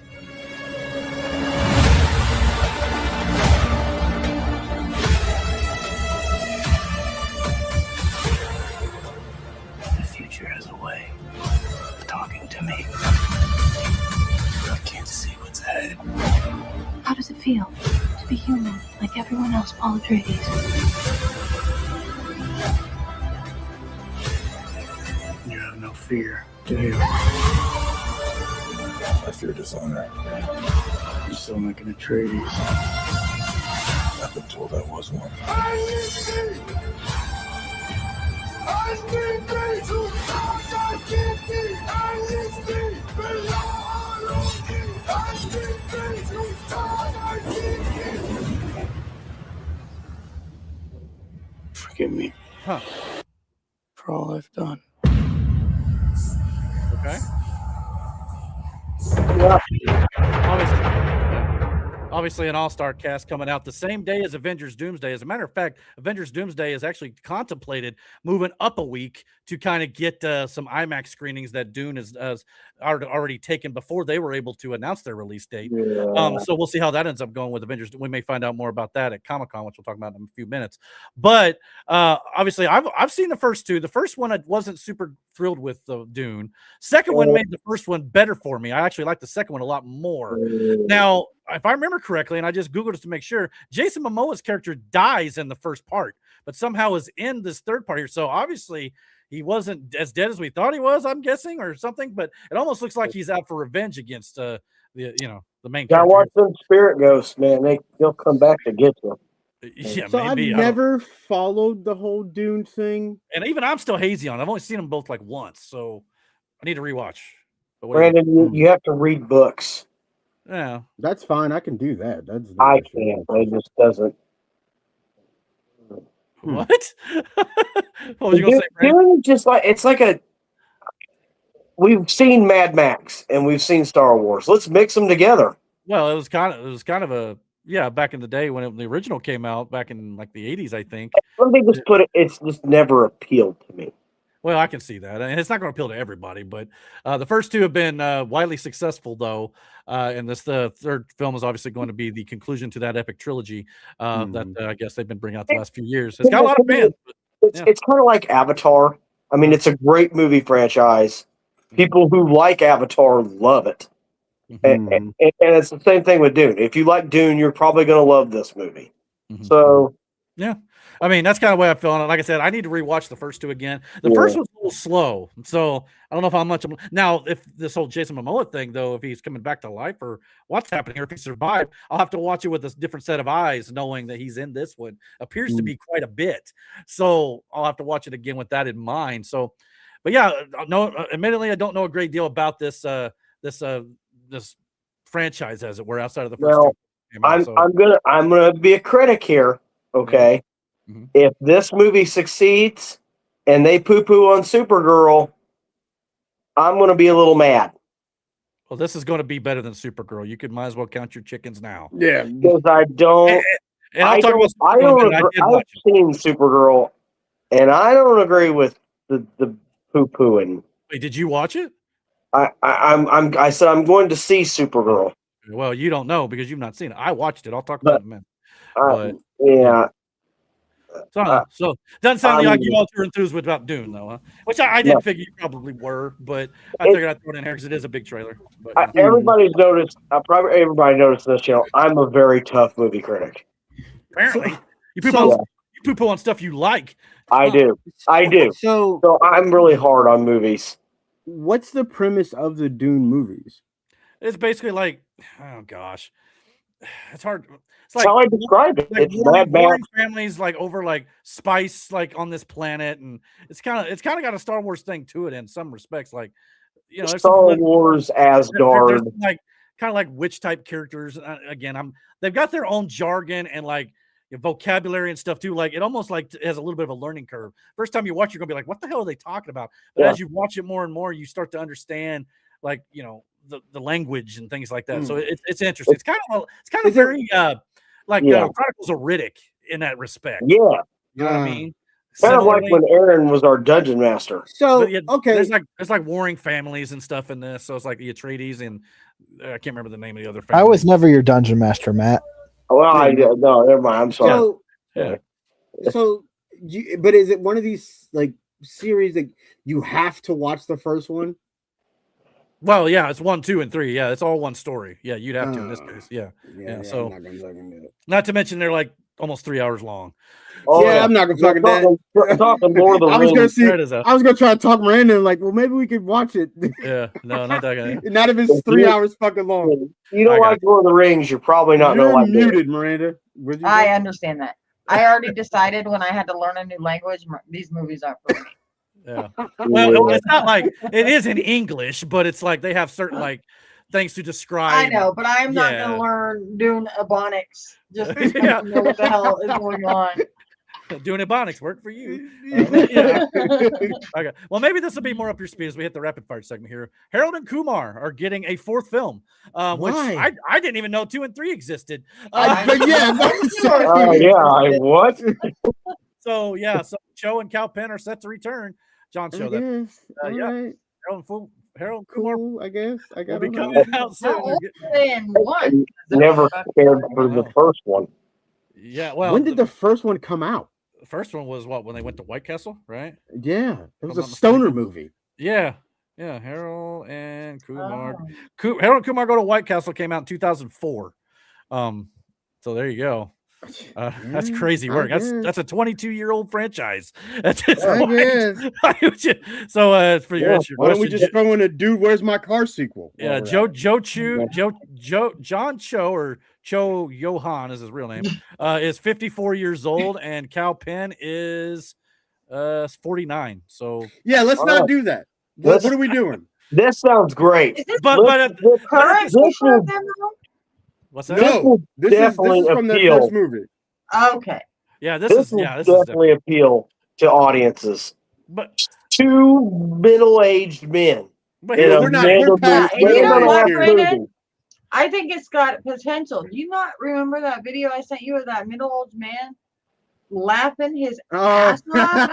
Speaker 7: The future has a way of talking to me. I can't see what's ahead.
Speaker 6: How does it feel to be human like everyone else, Paul Atreides?
Speaker 7: You have no fear, do you?
Speaker 8: I fear dishonor.
Speaker 7: You're still like an Atreides.
Speaker 8: I've been told I was one.
Speaker 7: Forgive me.
Speaker 1: Huh.
Speaker 7: for all I've done.
Speaker 1: Okay.
Speaker 2: Yeah.
Speaker 1: Obviously, an all-star cast coming out the same day as Avengers Doomsday. As a matter of fact, Avengers Doomsday is actually contemplated moving up a week to kind of get some IMAX screenings that Dune is already taken before they were able to announce their release date.
Speaker 2: Yeah.
Speaker 1: So we'll see how that ends up going with Avengers. We may find out more about that at Comic-Con, which we'll talk about in a few minutes. But obviously, I've seen the first two. The first one I wasn't super thrilled with Dune. Second one made the first one better for me. I actually like the second one a lot more. Now, if I remember correctly, and I just Googled it to make sure, Jason Momoa's character dies in the first part, but somehow is in this third part here. So obviously he wasn't as dead as we thought he was, I'm guessing, or something, but it almost looks like he's out for revenge against the main
Speaker 2: Gotta
Speaker 1: character.
Speaker 2: watch them spirit ghosts, man. They'll come back to get you.
Speaker 1: Yeah,
Speaker 4: So
Speaker 1: maybe.
Speaker 4: I've never followed the whole Dune thing.
Speaker 1: And even I'm still hazy on it. I've only seen them both like once, so I need to rewatch. But
Speaker 2: Brandon, you have to read books.
Speaker 1: Yeah,
Speaker 4: That's fine. I can do that. That's no
Speaker 2: I
Speaker 4: issue.
Speaker 2: can't. It just doesn't.
Speaker 1: what? What was you gonna say, Brandon?
Speaker 2: Dune is just like it's like a. We've seen Mad Max and we've seen Star Wars. Let's mix them together.
Speaker 1: Well, it was kind of a back in the day when the original came out back in like the 80s, I think.
Speaker 2: Let me just put it. It's just never appealed to me.
Speaker 1: Well, I can see that, and it's not going to appeal to everybody. But the first two have been widely successful, though, and the third film is obviously going to be the conclusion to that epic trilogy that I guess they've been bringing out the last few years. It's got a lot of fans.
Speaker 2: It's kind of like Avatar. I mean, it's a great movie franchise. People who like Avatar love it. And it's the same thing with Dune. If you like Dune, you're probably going to love this movie. So,
Speaker 1: yeah, I mean, that's kind of the way I feel on it. Like I said, I need to rewatch the first two again. The first one's a little slow, so I don't know how much. Now, if this whole Jason Momoa thing, though, if he's coming back to life or what's happening, or if he survived, I'll have to watch it with a different set of eyes, knowing that he's in this one. Appears to be quite a bit, so I'll have to watch it again with that in mind. So, but yeah, no, admittedly, I don't know a great deal about this franchise, as it were, outside of the first two.
Speaker 2: I'm gonna be a critic here. Okay, if this movie succeeds and they poo-poo on Supergirl, I'm gonna be a little mad.
Speaker 1: Well, this is going to be better than Supergirl. You might as well count your chickens now.
Speaker 4: Yeah,
Speaker 2: because I don't.
Speaker 1: And
Speaker 2: I've seen Supergirl, and I don't agree with the poo-pooing.
Speaker 1: Wait, did you watch it?
Speaker 2: I said I'm going to see Supergirl.
Speaker 1: Well, you don't know because you've not seen it. I watched it. I'll talk about it in a minute. But
Speaker 2: yeah.
Speaker 1: So doesn't sound like you all too enthused about Dune, though, huh? Which I didn't figure you probably were, but I figured I'd throw it in here because it is a big trailer. But,
Speaker 2: everybody's noticed. Probably everybody noticed this channel. I'm a very tough movie critic.
Speaker 1: Apparently, you poo-poo on stuff you like.
Speaker 2: I do. So I'm really hard on movies.
Speaker 4: What's the premise of the Dune movies?
Speaker 1: It's basically like, oh gosh, it's hard. It's
Speaker 2: like how I described it.
Speaker 1: Like
Speaker 2: it's
Speaker 1: warring families like over like spice like on this planet, and it's kind of got a Star Wars thing to it in some respects. Like, you know,
Speaker 2: Star Wars Asgard,
Speaker 1: like kind of like witch type characters. Again, they've got their own jargon and like vocabulary and stuff too. Like it almost like has a little bit of a learning curve. First time you watch, you're gonna be like, "What the hell are they talking about?" But as you watch it more and more, you start to understand, like, you know, the language and things like that. So it's interesting. It's kind of very Chronicles of Riddick in that respect.
Speaker 2: Yeah,
Speaker 1: you know what I mean.
Speaker 2: Kind of like when Aaron was our dungeon master.
Speaker 4: So
Speaker 1: okay, it's like warring families and stuff in this. So it's like the Atreides and I can't remember the name of the other family.
Speaker 5: I was never your dungeon master, Matt.
Speaker 2: Well, no, never mind. I'm sorry.
Speaker 4: But is it one of these like series that you have to watch the first one?
Speaker 1: Well, yeah, it's 1, 2, and 3. Yeah, it's all one story. Yeah, you'd have to in this case. Yeah. So, not to mention they're like almost 3 hours long.
Speaker 2: Oh,
Speaker 4: yeah, I'm not gonna fucking that.
Speaker 2: Talking Lord of the Rings.
Speaker 4: I was gonna try to talk random, like, well, maybe we could watch it.
Speaker 1: Yeah, no, not that guy.
Speaker 4: Not if it's 3 hours fucking long.
Speaker 2: You don't like Lord of the Rings, you're probably not gonna like
Speaker 4: muted, Miranda.
Speaker 3: I understand that. I already decided when I had to learn a new language, these movies aren't for me.
Speaker 1: Yeah. Well, it's not like it is in English, but it's like they have certain like things to describe.
Speaker 3: I know, but I'm not going to learn Dune Ebonics just to know what the hell is going on.
Speaker 1: Doing Ebonics work for you. Yeah. Okay. Well, maybe this will be more up your speed as we hit the rapid fire segment here. Harold and Kumar are getting a fourth film, which I didn't even know 2 and 3 existed.
Speaker 2: What?
Speaker 1: So Cho and Cal Penn are set to return. John Cho, that
Speaker 4: right.
Speaker 1: Harold Kumar,
Speaker 4: I guess. I got
Speaker 1: will be coming out soon.
Speaker 2: Never cared for the first one.
Speaker 1: Yeah, well,
Speaker 4: when did the first one come out?
Speaker 1: The first one was when they went to White Castle, right?
Speaker 4: Yeah, it was a stoner movie.
Speaker 1: Yeah, Harold and Kumar. Harold and Kumar Go to White Castle came out in 2004. So there you go. That's crazy work. That's a 22-year-old franchise. That's so for your answer.
Speaker 4: Why don't we just throw in a Dude, Where's My Car sequel?
Speaker 1: Yeah, John Cho or Cho Johan is his real name. Is 54 years old, and Cal Penn is 49. So
Speaker 4: yeah, let's not do that. What are we doing?
Speaker 2: This sounds great.
Speaker 1: What's that?
Speaker 4: No, this is from the first movie.
Speaker 3: Okay.
Speaker 1: Yeah, this is
Speaker 2: definitely appeal to audiences.
Speaker 1: But
Speaker 2: 2 middle-aged men.
Speaker 1: But
Speaker 3: we're past. You know what, Brandon? I think it's got potential. Do you not remember that video I sent you of that middle-aged man laughing his ass off?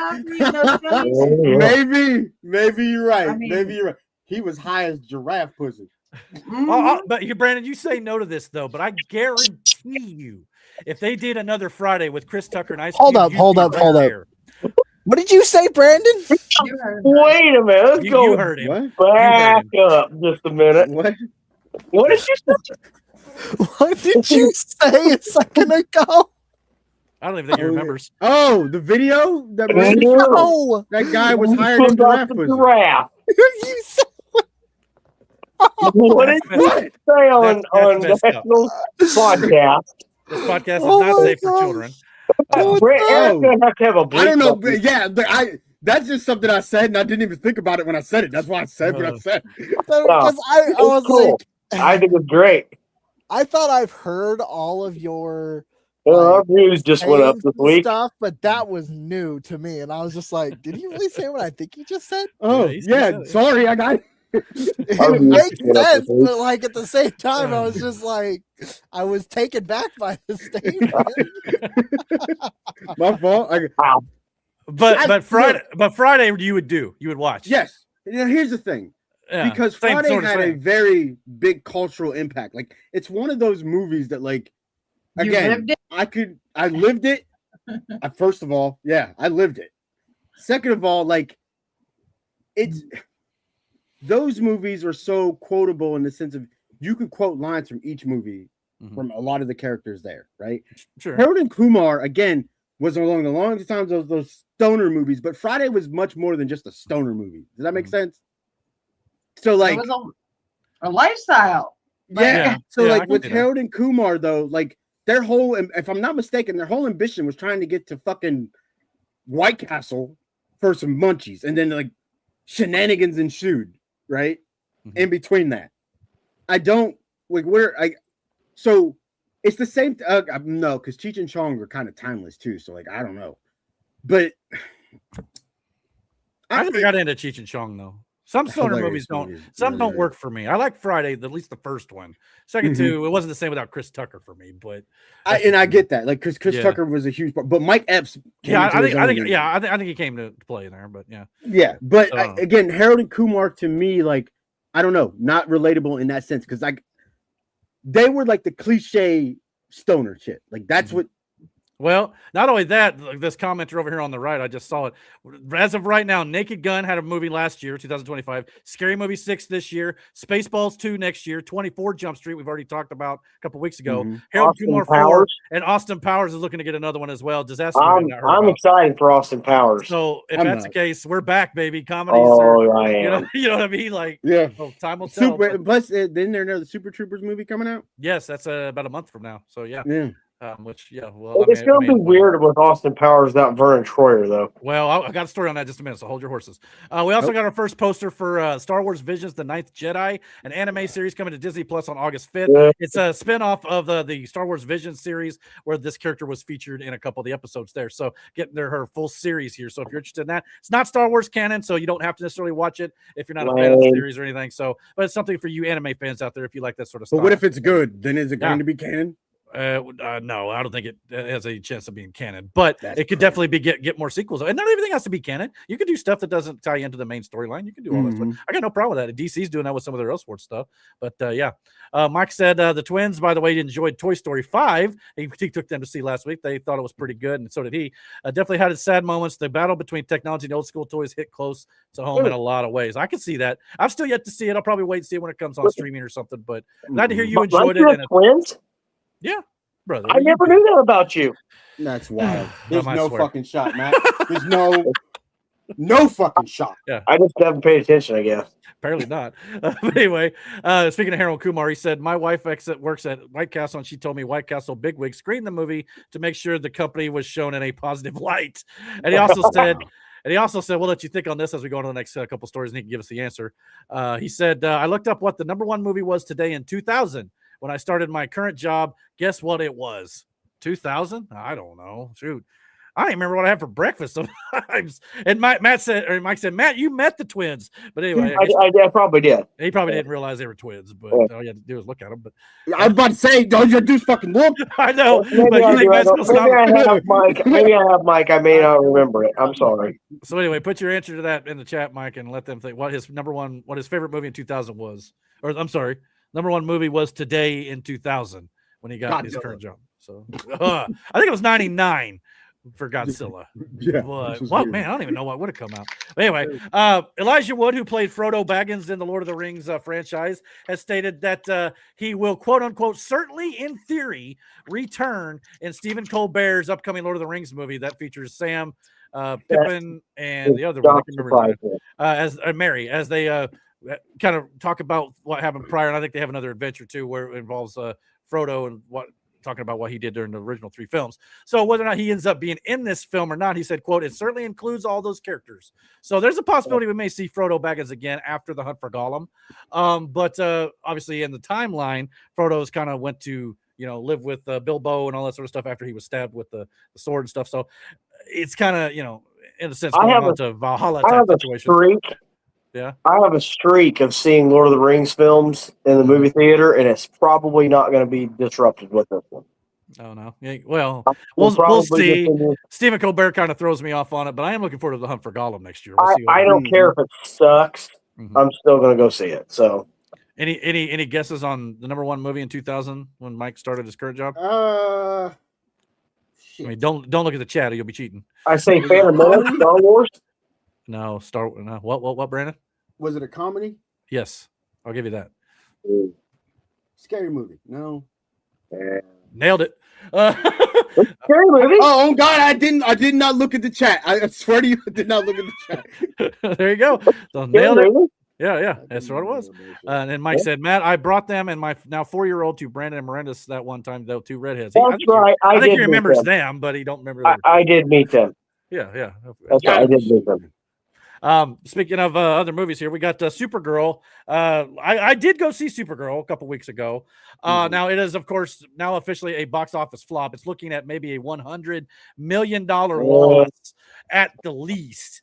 Speaker 4: Maybe you're right. Maybe you're right. He was high as giraffe pussy.
Speaker 1: But Brandon, you say no to this though, but I guarantee you, if they did another Friday with Chris Tucker and Ice Cube,
Speaker 5: hold up. What did you say, Brandon?
Speaker 2: Wait a minute. Let's go.
Speaker 1: You heard him.
Speaker 2: Back up just a minute. What did you say?
Speaker 5: What did you say a second ago?
Speaker 1: I don't even think he remembers.
Speaker 4: Oh, the video? That guy was hired in
Speaker 2: giraffe.
Speaker 5: You said
Speaker 2: what did you say on National podcast?
Speaker 1: This podcast is not safe for children.
Speaker 2: Eric's gonna have to have a bleep.
Speaker 4: I don't know, but that's just something I said, and I didn't even think about it when I said it. That's why I said what I said.
Speaker 5: Because I was
Speaker 2: cool. I think it's great.
Speaker 5: I thought I've heard all of your
Speaker 2: our views just went up this week.
Speaker 5: Stuff, but that was new to me, and I was just like, "Did he really say what I think he just said?"
Speaker 4: Oh, yeah. Sorry, I got it.
Speaker 5: It makes sense, but like at the same time, I was just like, I was taken back by the statement.
Speaker 4: My fault.
Speaker 1: But Friday you would watch.
Speaker 4: Yes. Here's the thing. Yeah, because Friday had a very big cultural impact. Like it's one of those movies that, like, again, I lived it. First of all, yeah, I lived it. Second of all, like those movies are so quotable in the sense of you can quote lines from each movie from a lot of the characters there, right?
Speaker 1: Sure.
Speaker 4: Harold and Kumar, again, was along the longest times of those stoner movies, but Friday was much more than just a stoner movie. Does that make sense? So, like,
Speaker 3: it was a lifestyle.
Speaker 4: Yeah. So, like, with Harold and Kumar, though, like, their whole, if I'm not mistaken, their whole ambition was trying to get to fucking White Castle for some munchies, and then, like, shenanigans ensued. Right in between that, I don't like so it's the same. No, because Cheech and Chong are kind of timeless too. So like I don't know, but
Speaker 1: I never got into Cheech and Chong though. Some stoner movies don't. Some don't work for me. I like Friday, at least the first one. Second two, it wasn't the same without Chris Tucker for me. But
Speaker 4: I get that, like, because Chris Tucker was a huge part. But Mike Epps,
Speaker 1: I think he came to play there. But
Speaker 4: But again, Harold and Kumar to me, like, I don't know, not relatable in that sense because like they were like the cliche stoner shit. Like that's what.
Speaker 1: Well, not only that, this commenter over here on the right, I just saw it. As of right now, Naked Gun had a movie last year, 2025. Scary Movie 6 this year. Spaceballs 2 next year. 24 Jump Street, we've already talked about a couple weeks ago. Harold Kumar 4, and Austin Powers is looking to get another one as well. Disaster.
Speaker 2: I'm excited for Austin Powers.
Speaker 1: So if that's the case, we're back, baby. Comedies. You know what I mean? Like, time will tell.
Speaker 4: Plus, then there's another Super Troopers movie coming out.
Speaker 1: Yes, that's about a month from now. So yeah. Which, yeah, well,
Speaker 2: It's going to be weird with Austin Powers without Vernon Troyer, though.
Speaker 1: Well, I got a story on that in just a minute, so hold your horses. We also got our first poster for Star Wars Visions, The Ninth Jedi, an anime series coming to Disney Plus on August 5th.
Speaker 2: Yeah.
Speaker 1: It's a spinoff of the Star Wars Visions series where this character was featured in a couple of the episodes there. So getting her full series here. So if you're interested in that, it's not Star Wars canon, so you don't have to necessarily watch it if you're not a fan of the series or anything. So, but it's something for you anime fans out there if you like that sort of stuff.
Speaker 4: But what if it's good? Then is it going to be canon?
Speaker 1: No, I don't think it has a chance of being canon, but it could definitely be get more sequels. And not everything has to be canon. You can do stuff that doesn't tie into the main storyline. You can do all that stuff. I got no problem with that. DC's doing that with some of their Elseworlds stuff. But yeah, Mike said the twins, by the way, enjoyed Toy Story 5. He took them to see last week. They thought it was pretty good, and so did he. Definitely had its sad moments. The battle between technology and old school toys hit close to home in a lot of ways. I can see that. I've still yet to see it. I'll probably wait and see it when it comes on streaming or something. But glad to hear you enjoyed it. And
Speaker 2: twins?
Speaker 1: Yeah. Brother,
Speaker 2: I never knew that about you.
Speaker 4: That's wild. There's no fucking shot, Matt. There's no fucking shot.
Speaker 1: Yeah,
Speaker 2: I just haven't paid attention, I guess.
Speaker 1: Apparently not. But anyway, speaking of Harold Kumar, he said, my wife works at White Castle, and she told me White Castle bigwig screened the movie to make sure the company was shown in a positive light. And he also said, we'll let you think on this as we go on to the next couple stories, and he can give us the answer. He said, I looked up what the #1 movie was today in 2000. When I started my current job, guess what it was? 2000? I don't know. Shoot. I don't even remember what I had for breakfast sometimes. And Mike said, Matt, you met the twins. But anyway,
Speaker 2: I probably did.
Speaker 1: He probably didn't realize they were twins, but all you had to do was look at them. But
Speaker 4: I was about to say, don't you do fucking look?
Speaker 1: I know.
Speaker 2: Maybe I have Mike. Maybe I have Mike. I may not remember it. I'm sorry.
Speaker 1: So anyway, put your answer to that in the chat, Mike, and let them think what his favorite movie in 2000 was. Or I'm sorry, #1 movie was today in 2000 when he got his current job. So I think it was 99 for Godzilla.
Speaker 4: Yeah,
Speaker 1: but what, man, I don't even know what would have come out. But anyway, Elijah Wood, who played Frodo Baggins in the Lord of the Rings franchise, has stated that he will, quote unquote, certainly in theory, return in Stephen Colbert's upcoming Lord of the Rings movie that features Sam, Pippin, and the other one. I can remember as Mary, as they kind of talk about what happened prior, and I think they have another adventure too where it involves Frodo and talking about what he did during the original 3 films. So whether or not he ends up being in this film or not, he said, quote, it certainly includes all those characters. So there's a possibility we may see Frodo Baggins again after the hunt for Gollum. But obviously in the timeline, Frodo's kind of went to, live with Bilbo and all that sort of stuff after he was stabbed with the sword and stuff. So it's kind of, in a sense, going on to Valhalla type situation. Yeah, I
Speaker 2: have a streak of seeing Lord of the Rings films in the movie theater, and it's probably not going to be disrupted with this one.
Speaker 1: Oh no! Yeah, well, we'll see. Stephen Colbert kind of throws me off on it, but I am looking forward to the hunt for Gollum next year.
Speaker 2: I don't care if it sucks. I'm still going to go see it. So,
Speaker 1: any guesses on the #1 movie in 2000 when Mike started his current job?
Speaker 4: I
Speaker 1: mean, don't look at the chat; or you'll be cheating.
Speaker 2: I say Phantom Menace, Star Wars.
Speaker 1: No, what, Brandon?
Speaker 4: Was it a comedy?
Speaker 1: Yes, I'll give you that.
Speaker 4: Scary movie. No.
Speaker 1: Nailed it.
Speaker 2: Scary movie.
Speaker 4: Oh God, I did not look at the chat. I swear to you, I did not look at the chat.
Speaker 1: There you go. So nailed it. Yeah, that's what it was. And then Mike said, Matt, I brought them and my now 4-year-old to Brandon and Miranda's that one time, though, 2 redheads.
Speaker 2: That's right.
Speaker 1: I think he remembers them, but he don't remember.
Speaker 2: I did meet them.
Speaker 1: Yeah.
Speaker 2: That's right. I did meet them.
Speaker 1: Speaking of other movies here, we got Supergirl. I did go see Supergirl a couple weeks ago. Now it is, of course, now officially a box office flop. It's looking at maybe a $100 million loss at the least.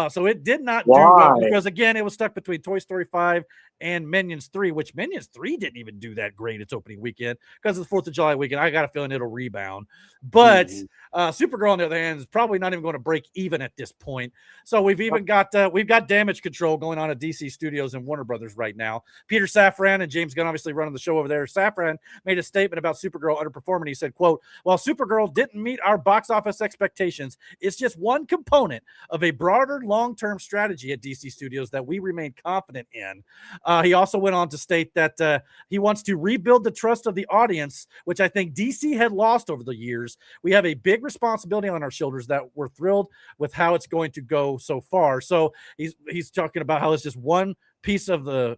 Speaker 1: So it did not do well because, again, it was stuck between Toy Story 5 and Minions 3, which Minions 3 didn't even do that great its opening weekend because of the 4th of July weekend. I got a feeling it'll rebound. But Supergirl, on the other hand, is probably not even going to break even at this point. So we've even got damage control going on at DC Studios and Warner Brothers right now. Peter Safran and James Gunn obviously running the show over there. Safran made a statement about Supergirl underperforming. He said, quote, while Supergirl didn't meet our box office expectations, it's just one component of a broader long-term strategy at DC Studios that we remain confident in. He also went on to state that he wants to rebuild the trust of the audience, which I think DC had lost over the years. We have a big responsibility on our shoulders that we're thrilled with how it's going to go so far. So he's talking about how it's just one piece of the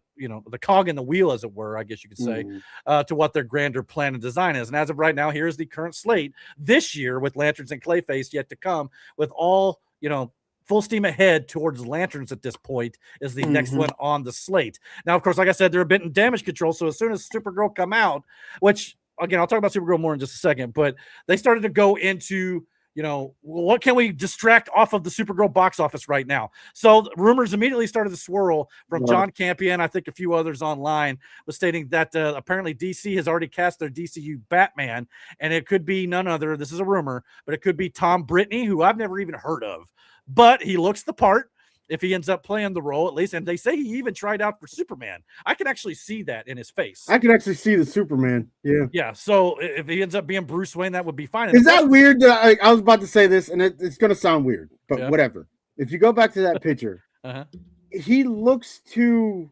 Speaker 1: cog in the wheel, as it were, I guess you could say, to what their grander plan and design is. And as of right now, here's the current slate this year with Lanterns and Clayface yet to come, with all full steam ahead towards Lanterns at this point is the next one on the slate. Now, of course, like I said, they're a bit in damage control. So as soon as Supergirl come out, which again, I'll talk about Supergirl more in just a second, but they started to go into what can we distract off of the Supergirl box office right now? So rumors immediately started to swirl from John Campion, I think a few others online, was stating that apparently DC has already cast their DCU Batman, and it could be none other, this is a rumor, but it could be Tom Brittney, who I've never even heard of, but he looks the part if he ends up playing the role, at least. And they say he even tried out for Superman. I can actually see that in his face.
Speaker 4: I can actually see the Superman.
Speaker 1: Yeah. So if he ends up being Bruce Wayne, that would be fine.
Speaker 4: Is that weird? I was about to say this, and it's going to sound weird, but whatever. If you go back to that picture, he looks too,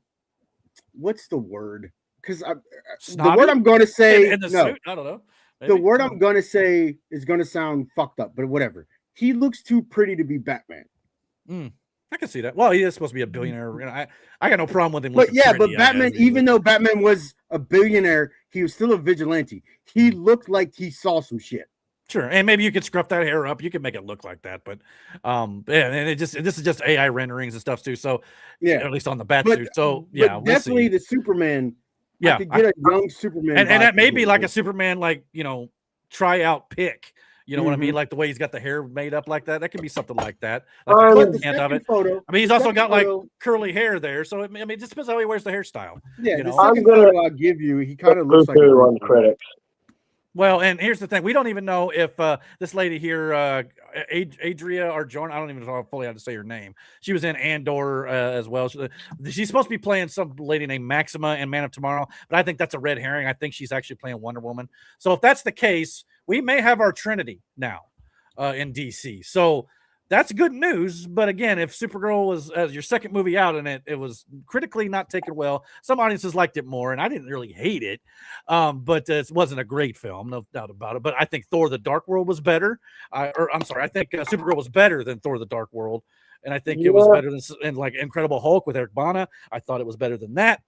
Speaker 4: what's the word? Because the word I'm going to say,
Speaker 1: in the suit? I don't know. Maybe.
Speaker 4: The word I'm going to say is going to sound fucked up, but whatever. He looks too pretty to be Batman.
Speaker 1: I can see that. Well, he is supposed to be a billionaire. I got no problem with him.
Speaker 4: But Batman, even though Batman was a billionaire, he was still a vigilante. He looked like he saw some shit.
Speaker 1: Sure, and maybe you could scruff that hair up. You can make it look like that, but and this is just AI renderings and stuff too. So at least on the Batsuit. So we'll
Speaker 4: definitely
Speaker 1: see.
Speaker 4: The Superman.
Speaker 1: Yeah,
Speaker 4: I could get a young Superman,
Speaker 1: and that may be like a Superman, tryout pick. You know what I mean? Like the way he's got the hair made up like that. That could be something like that. Like the end of it.
Speaker 4: Photo,
Speaker 1: I mean, he's also got like curly hair there. So it just depends how he wears the hairstyle.
Speaker 4: Yeah, the second photo I'll give you, he kind of looks like
Speaker 2: on critics.
Speaker 1: Well, and here's the thing. We don't even know if this lady here, Adria Arjona, I don't even know fully how to say her name. She was in Andor as well. She's supposed to be playing some lady named Maxima in Man of Tomorrow, but I think that's a red herring. I think she's actually playing Wonder Woman. So if that's the case, we may have our Trinity now in DC. So that's good news. But again, if Supergirl was your second movie out and it was critically not taken well, some audiences liked it more, and I didn't really hate it. But it wasn't a great film, no doubt about it. But I think Thor: The Dark World was better. I think Supergirl was better than Thor: The Dark World, and I think it was better than like Incredible Hulk with Eric Bana. I thought it was better than that.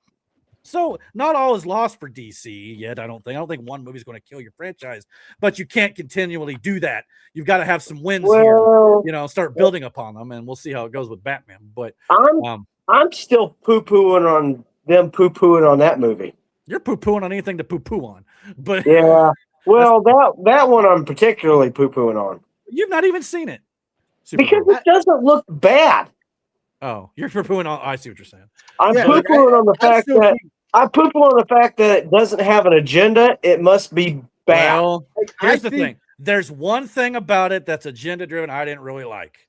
Speaker 1: So not all is lost for DC yet. I don't think one movie is going to kill your franchise, but you can't continually do that. You've got to have some wins here, start building upon them, and we'll see how it goes with Batman. But
Speaker 2: I'm still poo-pooing on them poo-pooing on that movie.
Speaker 1: You're poo-pooing on anything to poo-poo on, but
Speaker 2: yeah. Well, that one I'm particularly poo-pooing on.
Speaker 1: You've not even seen it.
Speaker 2: Because it doesn't look bad.
Speaker 1: Oh, you're poo-pooing on. I see what you're saying.
Speaker 2: I'm poo-pooing on the fact that I poo-poo on the fact that it doesn't have an agenda. It must be bad.
Speaker 1: Well, here's the thing. There's one thing about it that's agenda-driven I didn't really like.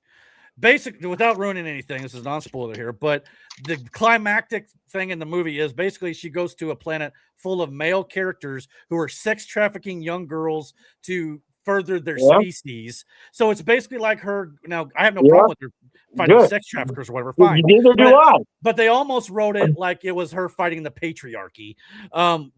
Speaker 1: Basically, without ruining anything, this is non-spoiler here, but the climactic thing in the movie is basically she goes to a planet full of male characters who are sex trafficking young girls to further their species. So it's basically like her. Now, I have no problem with her fighting sex traffickers or whatever. Fine.
Speaker 2: Neither do I.
Speaker 1: But they almost wrote it like it was her fighting the patriarchy.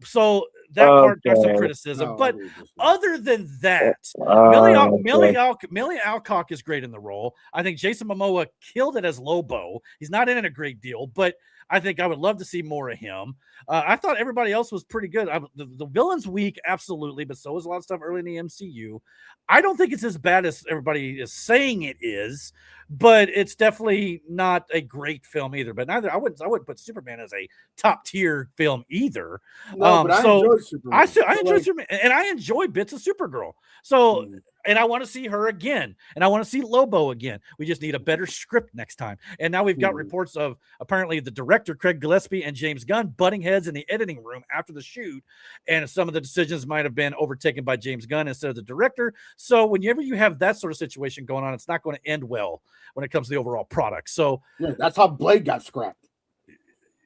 Speaker 1: So that part got some criticism. But other than that, Millie Alcock is great in the role. I think Jason Momoa killed it as Lobo. He's not in it a great deal, but I think I would love to see more of him. I thought everybody else was pretty good. The villain's weak, absolutely, but so is a lot of stuff early in the MCU. I don't think it's as bad as everybody is saying it is, but it's definitely not a great film either. But I wouldn't put Superman as a top tier film either.
Speaker 4: No, but I enjoy Superman.
Speaker 1: I enjoy Superman, and I enjoy bits of Supergirl. So. And I want to see her again. And I want to see Lobo again. We just need a better script next time. And now we've got reports of apparently the director, Craig Gillespie, and James Gunn butting heads in the editing room after the shoot. And some of the decisions might have been overtaken by James Gunn instead of the director. So whenever you have that sort of situation going on, it's not going to end well when it comes to the overall product. So
Speaker 4: that's how Blade got scrapped.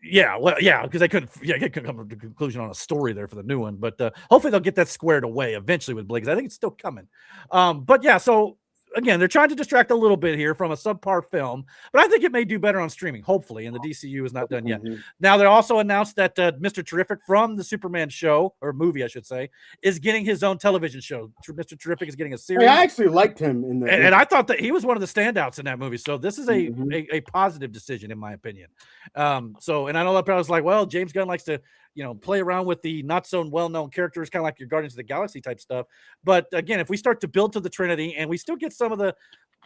Speaker 1: Yeah, well, yeah, because they couldn't come to a conclusion on a story there for the new one, but hopefully they'll get that squared away eventually with Blake. I think it's still coming. But yeah, so again, they're trying to distract a little bit here from a subpar film, but I think it may do better on streaming, hopefully, and the DCU is not done yet. Now, they also announced that Mr. Terrific from the Superman show, or movie, I should say, is getting his own television show. Mr. Terrific is getting a series.
Speaker 4: Hey, I actually liked him in the
Speaker 1: and I thought that he was one of the standouts in that movie. So this is a positive decision, in my opinion. So, and I know that I was like, well, James Gunn likes to, play around with the not so well-known characters, kind of like your Guardians of the Galaxy type stuff. But again, if we start to build to the Trinity and we still get some of the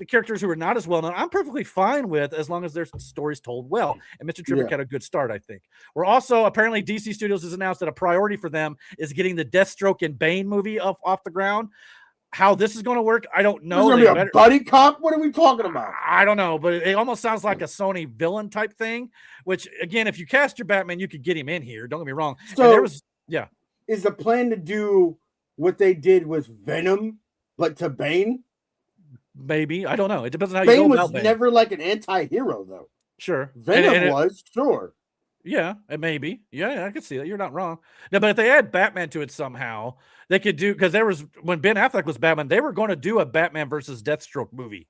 Speaker 1: characters who are not as well-known, I'm perfectly fine with, as long as their stories told well. And Mr. Terrific had a good start, I think. We're also, apparently DC Studios has announced that a priority for them is getting the Deathstroke and Bane movie off the ground. How this is going to work, I don't know.
Speaker 4: Is a buddy cop? What are we talking about?
Speaker 1: I don't know, but it almost sounds like a Sony villain type thing, which, again, if you cast your Batman, you could get him in here. Don't get me wrong.
Speaker 4: So is the plan to do what they did with Venom, but to Bane?
Speaker 1: Maybe. I don't know. It depends on how
Speaker 4: Bane
Speaker 1: you go
Speaker 4: was
Speaker 1: about Bane.
Speaker 4: Never like an anti-hero, though.
Speaker 1: Sure.
Speaker 4: Venom was, sure.
Speaker 1: Yeah, it may be. Yeah, I could see that. You're not wrong. No, but if they add Batman to it somehow, they could do, because there was, when Ben Affleck was Batman, they were going to do a Batman versus Deathstroke movie.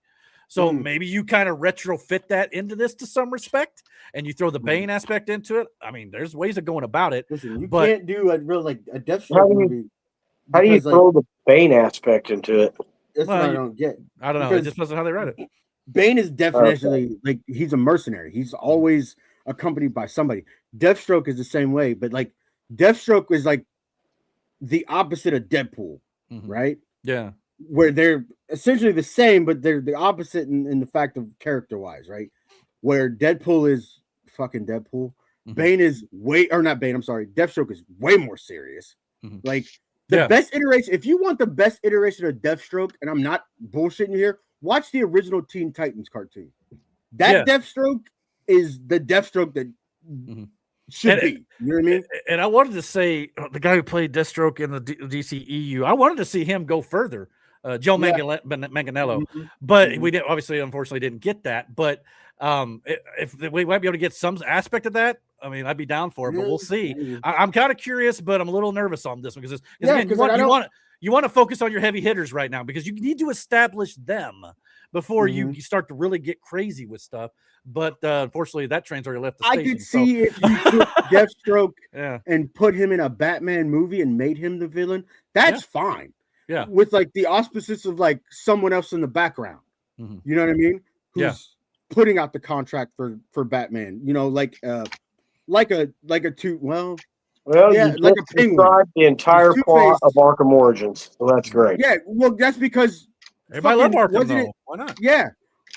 Speaker 1: So maybe you kind of retrofit that into this to some respect, and you throw the Bane aspect into it. I mean, there's ways of going about it.
Speaker 4: Listen, you can't do a real a Deathstroke movie.
Speaker 2: How do you throw the Bane aspect into it?
Speaker 4: That's what I don't get.
Speaker 1: I don't know. It just depends on how they write it.
Speaker 4: Bane is definitely like, he's a mercenary. He's always accompanied by somebody. Deathstroke is the same way, but like Deathstroke is like the opposite of Deadpool, right?
Speaker 1: Yeah.
Speaker 4: Where they're essentially the same, but they're the opposite in the fact of character-wise, right? Where Deadpool is fucking Deadpool. Bane is Deathstroke is way more serious. Like the best iteration, if you want the best iteration of Deathstroke, and I'm not bullshitting you here, watch the original Teen Titans cartoon. That Deathstroke is the Deathstroke that should be. You know what I mean?
Speaker 1: And I wanted to say, the guy who played Deathstroke in the DCEU, I wanted to see him go further. Joe Manganiello, but we didn't, obviously, unfortunately, didn't get that. But if we might be able to get some aspect of that, I mean, I'd be down for it. But we'll see. I'm kind of curious, but I'm a little nervous on this one because you want to focus on your heavy hitters right now, because you need to establish them before you start to really get crazy with stuff. But unfortunately, that train's already left the station.
Speaker 4: I could see if you took Deathstroke and put him in a Batman movie and made him the villain. That's fine.
Speaker 1: Yeah, with
Speaker 4: like the auspices of like someone else in the background. You know what I mean? Who's putting out the contract for Batman? You know, like a like a penguin.
Speaker 2: Described the entire plot of Arkham Origins, so that's great.
Speaker 4: Yeah, well, that's because
Speaker 1: everybody love Arkham. Though. Why not?
Speaker 4: Yeah,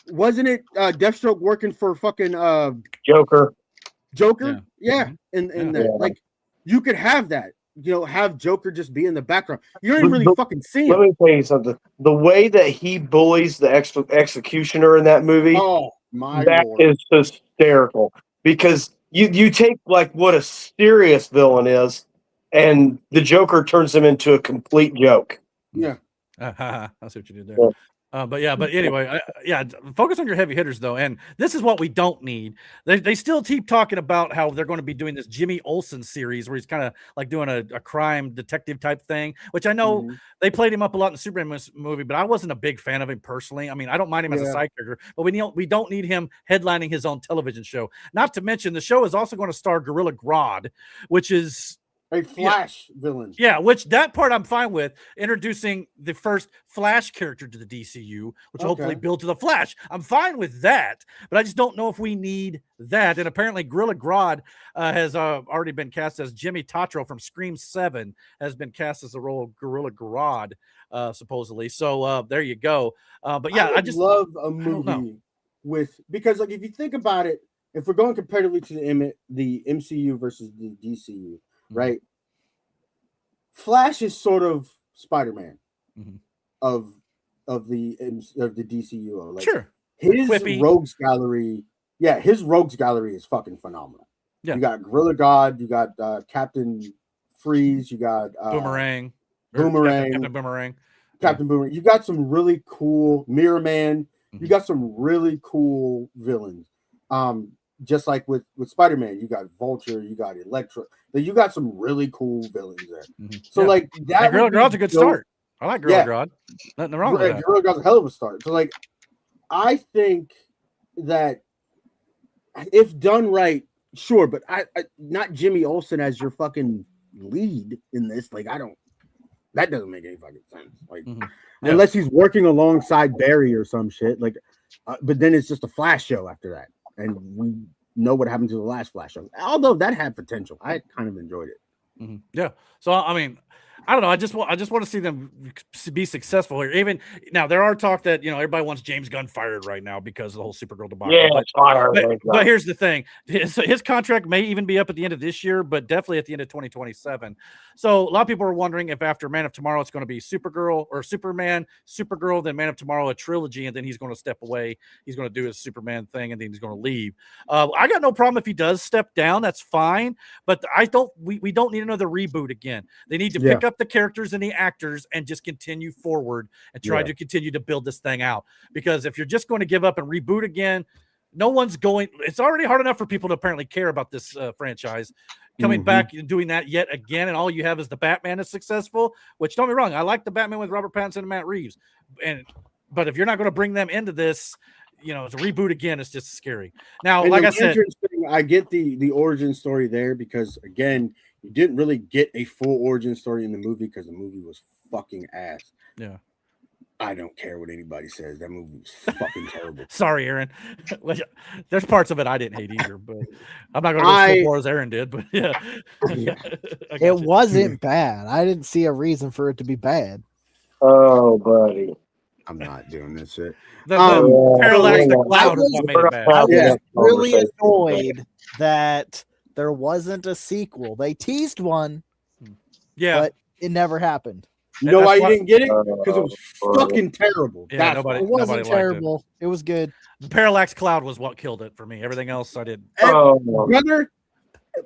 Speaker 4: wasn't it Deathstroke working for fucking
Speaker 2: Joker?
Speaker 4: Yeah, and like you could have that. Have Joker just be in the background. You don't even really fucking see him.
Speaker 2: Let me tell you something. The way that he bullies the executioner in that movie, that is hysterical. Because you take like what a serious villain is, and the Joker turns him into a complete joke.
Speaker 4: Yeah.
Speaker 1: That's what you did there. But anyway, focus on your heavy hitters though, and this is what we don't need. They still keep talking about how they're going to be doing this Jimmy Olsen series where he's kind of like doing a crime detective type thing, which I know they played him up a lot in the Superman movie, but I wasn't a big fan of him personally. I mean, I don't mind him as a side character, but we don't need him headlining his own television show. Not to mention the show is also going to star Gorilla Grodd, which is
Speaker 4: a Flash villain.
Speaker 1: Yeah, which that part I'm fine with, introducing the first Flash character to the DCU, which hopefully build to the Flash. I'm fine with that, but I just don't know if we need that. And apparently Gorilla Grodd has already been cast as Jimmy Tatro from Scream 7 has been cast as the role of Gorilla Grodd, supposedly. So there you go. But yeah, I just
Speaker 4: love a movie because like if you think about it, if we're going comparatively to the MCU versus the DCU, right? Flash is sort of Spider-Man of the DCU. Like,
Speaker 1: sure.
Speaker 4: His rogues gallery, his rogues gallery is fucking phenomenal. Yeah. You got Gorilla God, you got Captain Freeze, you got
Speaker 1: Boomerang.
Speaker 4: Captain Boomerang. You got some really cool Mirror Man. You got some really cool villains. Just like with Spider-Man, you got Vulture, you got Electro. You got some really cool villains there. So like that,
Speaker 1: Gorilla Grodd's a good start. I like Gorilla Grodd. Nothing wrong with that.
Speaker 4: Gorilla Grodd's a hell of a start. So, like, I think that if done right, sure, but I not Jimmy Olsen as your fucking lead in this. Like, that doesn't make any fucking sense. Like, unless he's working alongside Barry or some shit. Like, but then it's just a Flash show after that, and we know what happened to the last Flash show. Although that had potential, I kind of enjoyed it.
Speaker 1: Yeah. So I mean, I don't know. I just want to see them be successful here. Even now, there are talk that everybody wants James Gunn fired right now because of the whole Supergirl debacle.
Speaker 2: Yeah,
Speaker 1: but here's the thing: his contract may even be up at the end of this year, but definitely at the end of 2027. So a lot of people are wondering if after Man of Tomorrow it's going to be Supergirl or Superman, Supergirl, then Man of Tomorrow, a trilogy, and then he's going to step away. He's going to do his Superman thing, and then he's going to leave. I got no problem if he does step down. That's fine. But we don't need another reboot again. They need to pick up the characters and the actors and just continue forward and try to continue to build this thing out. Because if you're just going to give up and reboot again, no one's going. It's already hard enough for people to apparently care about this franchise. Coming back and doing that yet again, and all you have is the Batman is successful. Which, don't get me wrong, I like the Batman with Robert Pattinson and Matt Reeves, but if you're not going to bring them into this, to reboot again, it's just scary. Now, like I said,
Speaker 4: I get the origin story there because again, you didn't really get a full origin story in the movie because the movie was fucking ass.
Speaker 1: Yeah.
Speaker 4: I don't care what anybody says. That movie was fucking terrible.
Speaker 1: Sorry, Aaron. There's parts of it I didn't hate either, but I'm not going to go so far as Aaron did. But yeah,
Speaker 5: it wasn't bad. I didn't see a reason for it to be bad.
Speaker 2: Oh, buddy,
Speaker 4: I'm not doing this shit.
Speaker 1: The Parallax, the cloud is what made it bad.
Speaker 5: I was really annoyed that there wasn't a sequel. They teased one, but it never happened.
Speaker 4: You know why you didn't get it? Because it was fucking terrible.
Speaker 1: Yeah,
Speaker 5: it wasn't terrible. It was good.
Speaker 1: The Parallax Cloud was what killed it for me. Everything else I did.
Speaker 4: Brother,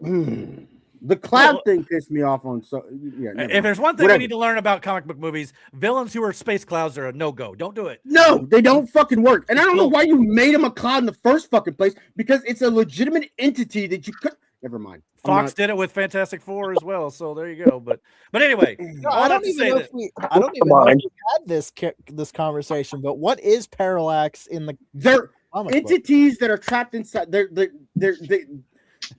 Speaker 4: the cloud thing pissed me off on. So yeah,
Speaker 1: if there's one thing we need to learn about comic book movies, villains who are space clouds are a no-go. Don't do it.
Speaker 4: No, they don't fucking work. And I don't know why you made them a cloud in the first fucking place because it's a legitimate entity that you could. Never mind.
Speaker 1: Fox did it with Fantastic Four as well, so there you go. But anyway,
Speaker 5: I don't even know if we had this conversation. But what is Parallax in the?
Speaker 4: They're entities that are trapped inside.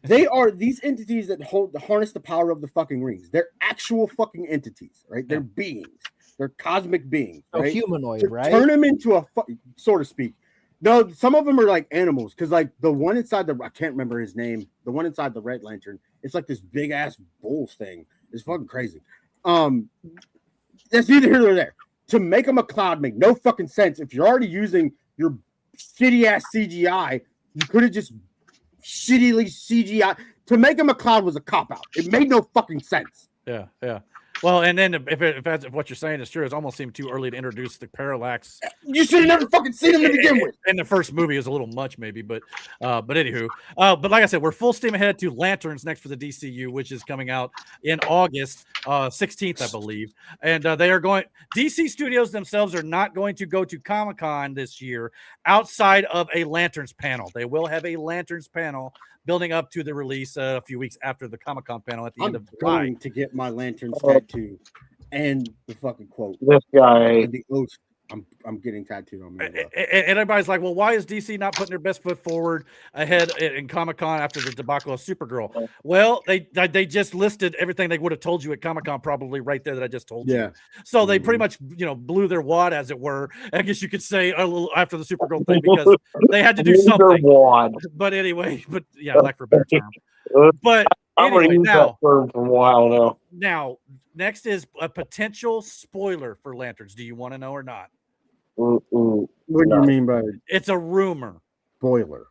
Speaker 4: They are these entities that harness the power of the fucking rings. They're actual fucking entities, right? They're beings. They're cosmic beings. Right?
Speaker 5: Humanoid, right?
Speaker 4: Turn them into so to speak. No, some of them are like animals because, like, the one inside I can't remember his name. The one inside the Red Lantern, it's like this big ass bull thing. It's fucking crazy. That's neither here nor there. To make them a cloud make no fucking sense. If you're already using your shitty ass CGI, you could have just shittily CGI. To make them a cloud was a cop out. It made no fucking sense.
Speaker 1: Yeah. Well, and then if what you're saying is true, it almost seemed too early to introduce the Parallax.
Speaker 4: You should have never fucking seen him to begin with.
Speaker 1: In the first movie is a little much, maybe, but anywho, but like I said, we're full steam ahead to Lanterns next for the DCU, which is coming out in August 16th, I believe, and they are going. DC Studios themselves are not going to go to Comic-Con this year outside of a Lanterns panel. They will have a Lanterns panel building up to the release a few weeks after the Comic-Con panel at the end of July.
Speaker 4: I'm going to get my Lanterns tattoo and the fucking quote.
Speaker 2: This guy.
Speaker 4: The oath. I'm getting tattooed on me.
Speaker 1: And everybody's like, well, why is DC not putting their best foot forward ahead in Comic-Con after the debacle of Supergirl? Well, they just listed everything they would have told you at Comic-Con probably right there that I just told you. So they pretty much, blew their wad, as it were. I guess you could say a little after the Supergirl thing because they had to do something. But anyway, I like for a better term. But anyway, now,
Speaker 2: for a while now.
Speaker 1: Now, next is a potential spoiler for Lanterns. Do you want to know or not?
Speaker 4: What do you mean by
Speaker 1: it's a rumor?
Speaker 4: Spoiler.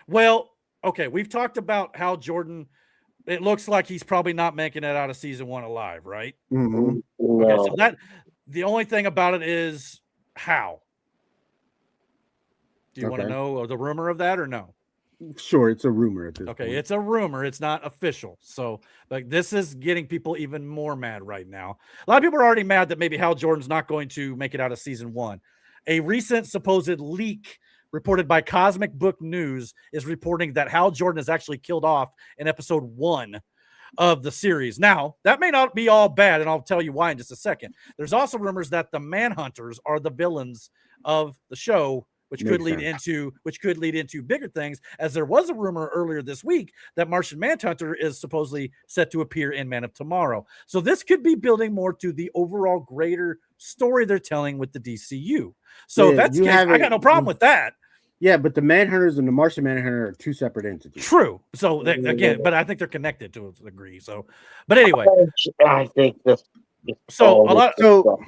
Speaker 1: Well, okay, we've talked about how Jordan. It looks like he's probably not making it out of season 1 alive, right?
Speaker 4: Mm-hmm.
Speaker 1: Okay, so that the only thing about it is how. Do you want to know the rumor of that or no?
Speaker 4: Sure, it's a rumor at this point.
Speaker 1: It's a rumor. It's not official. So, like, this is getting people even more mad right now. A lot of people are already mad that maybe Hal Jordan's not going to make it out of season 1. A recent supposed leak reported by Cosmic Book News is reporting that Hal Jordan is actually killed off in episode 1. of the series. Now, that may not be all bad, and I'll tell you why in just a second. There's also rumors that the Manhunters are the villains of the show, which could lead into bigger things, as there was a rumor earlier this week that Martian Manhunter is supposedly set to appear in Man of Tomorrow. So this could be building more to the overall greater story they're telling with the DCU. So that's the case, I got no problem with that.
Speaker 4: Yeah, but the Manhunters and the Martian Manhunter are two separate entities.
Speaker 1: True. So again, but I think they're connected to a degree. So, but anyway,
Speaker 2: I think this.
Speaker 1: So a lot.
Speaker 4: So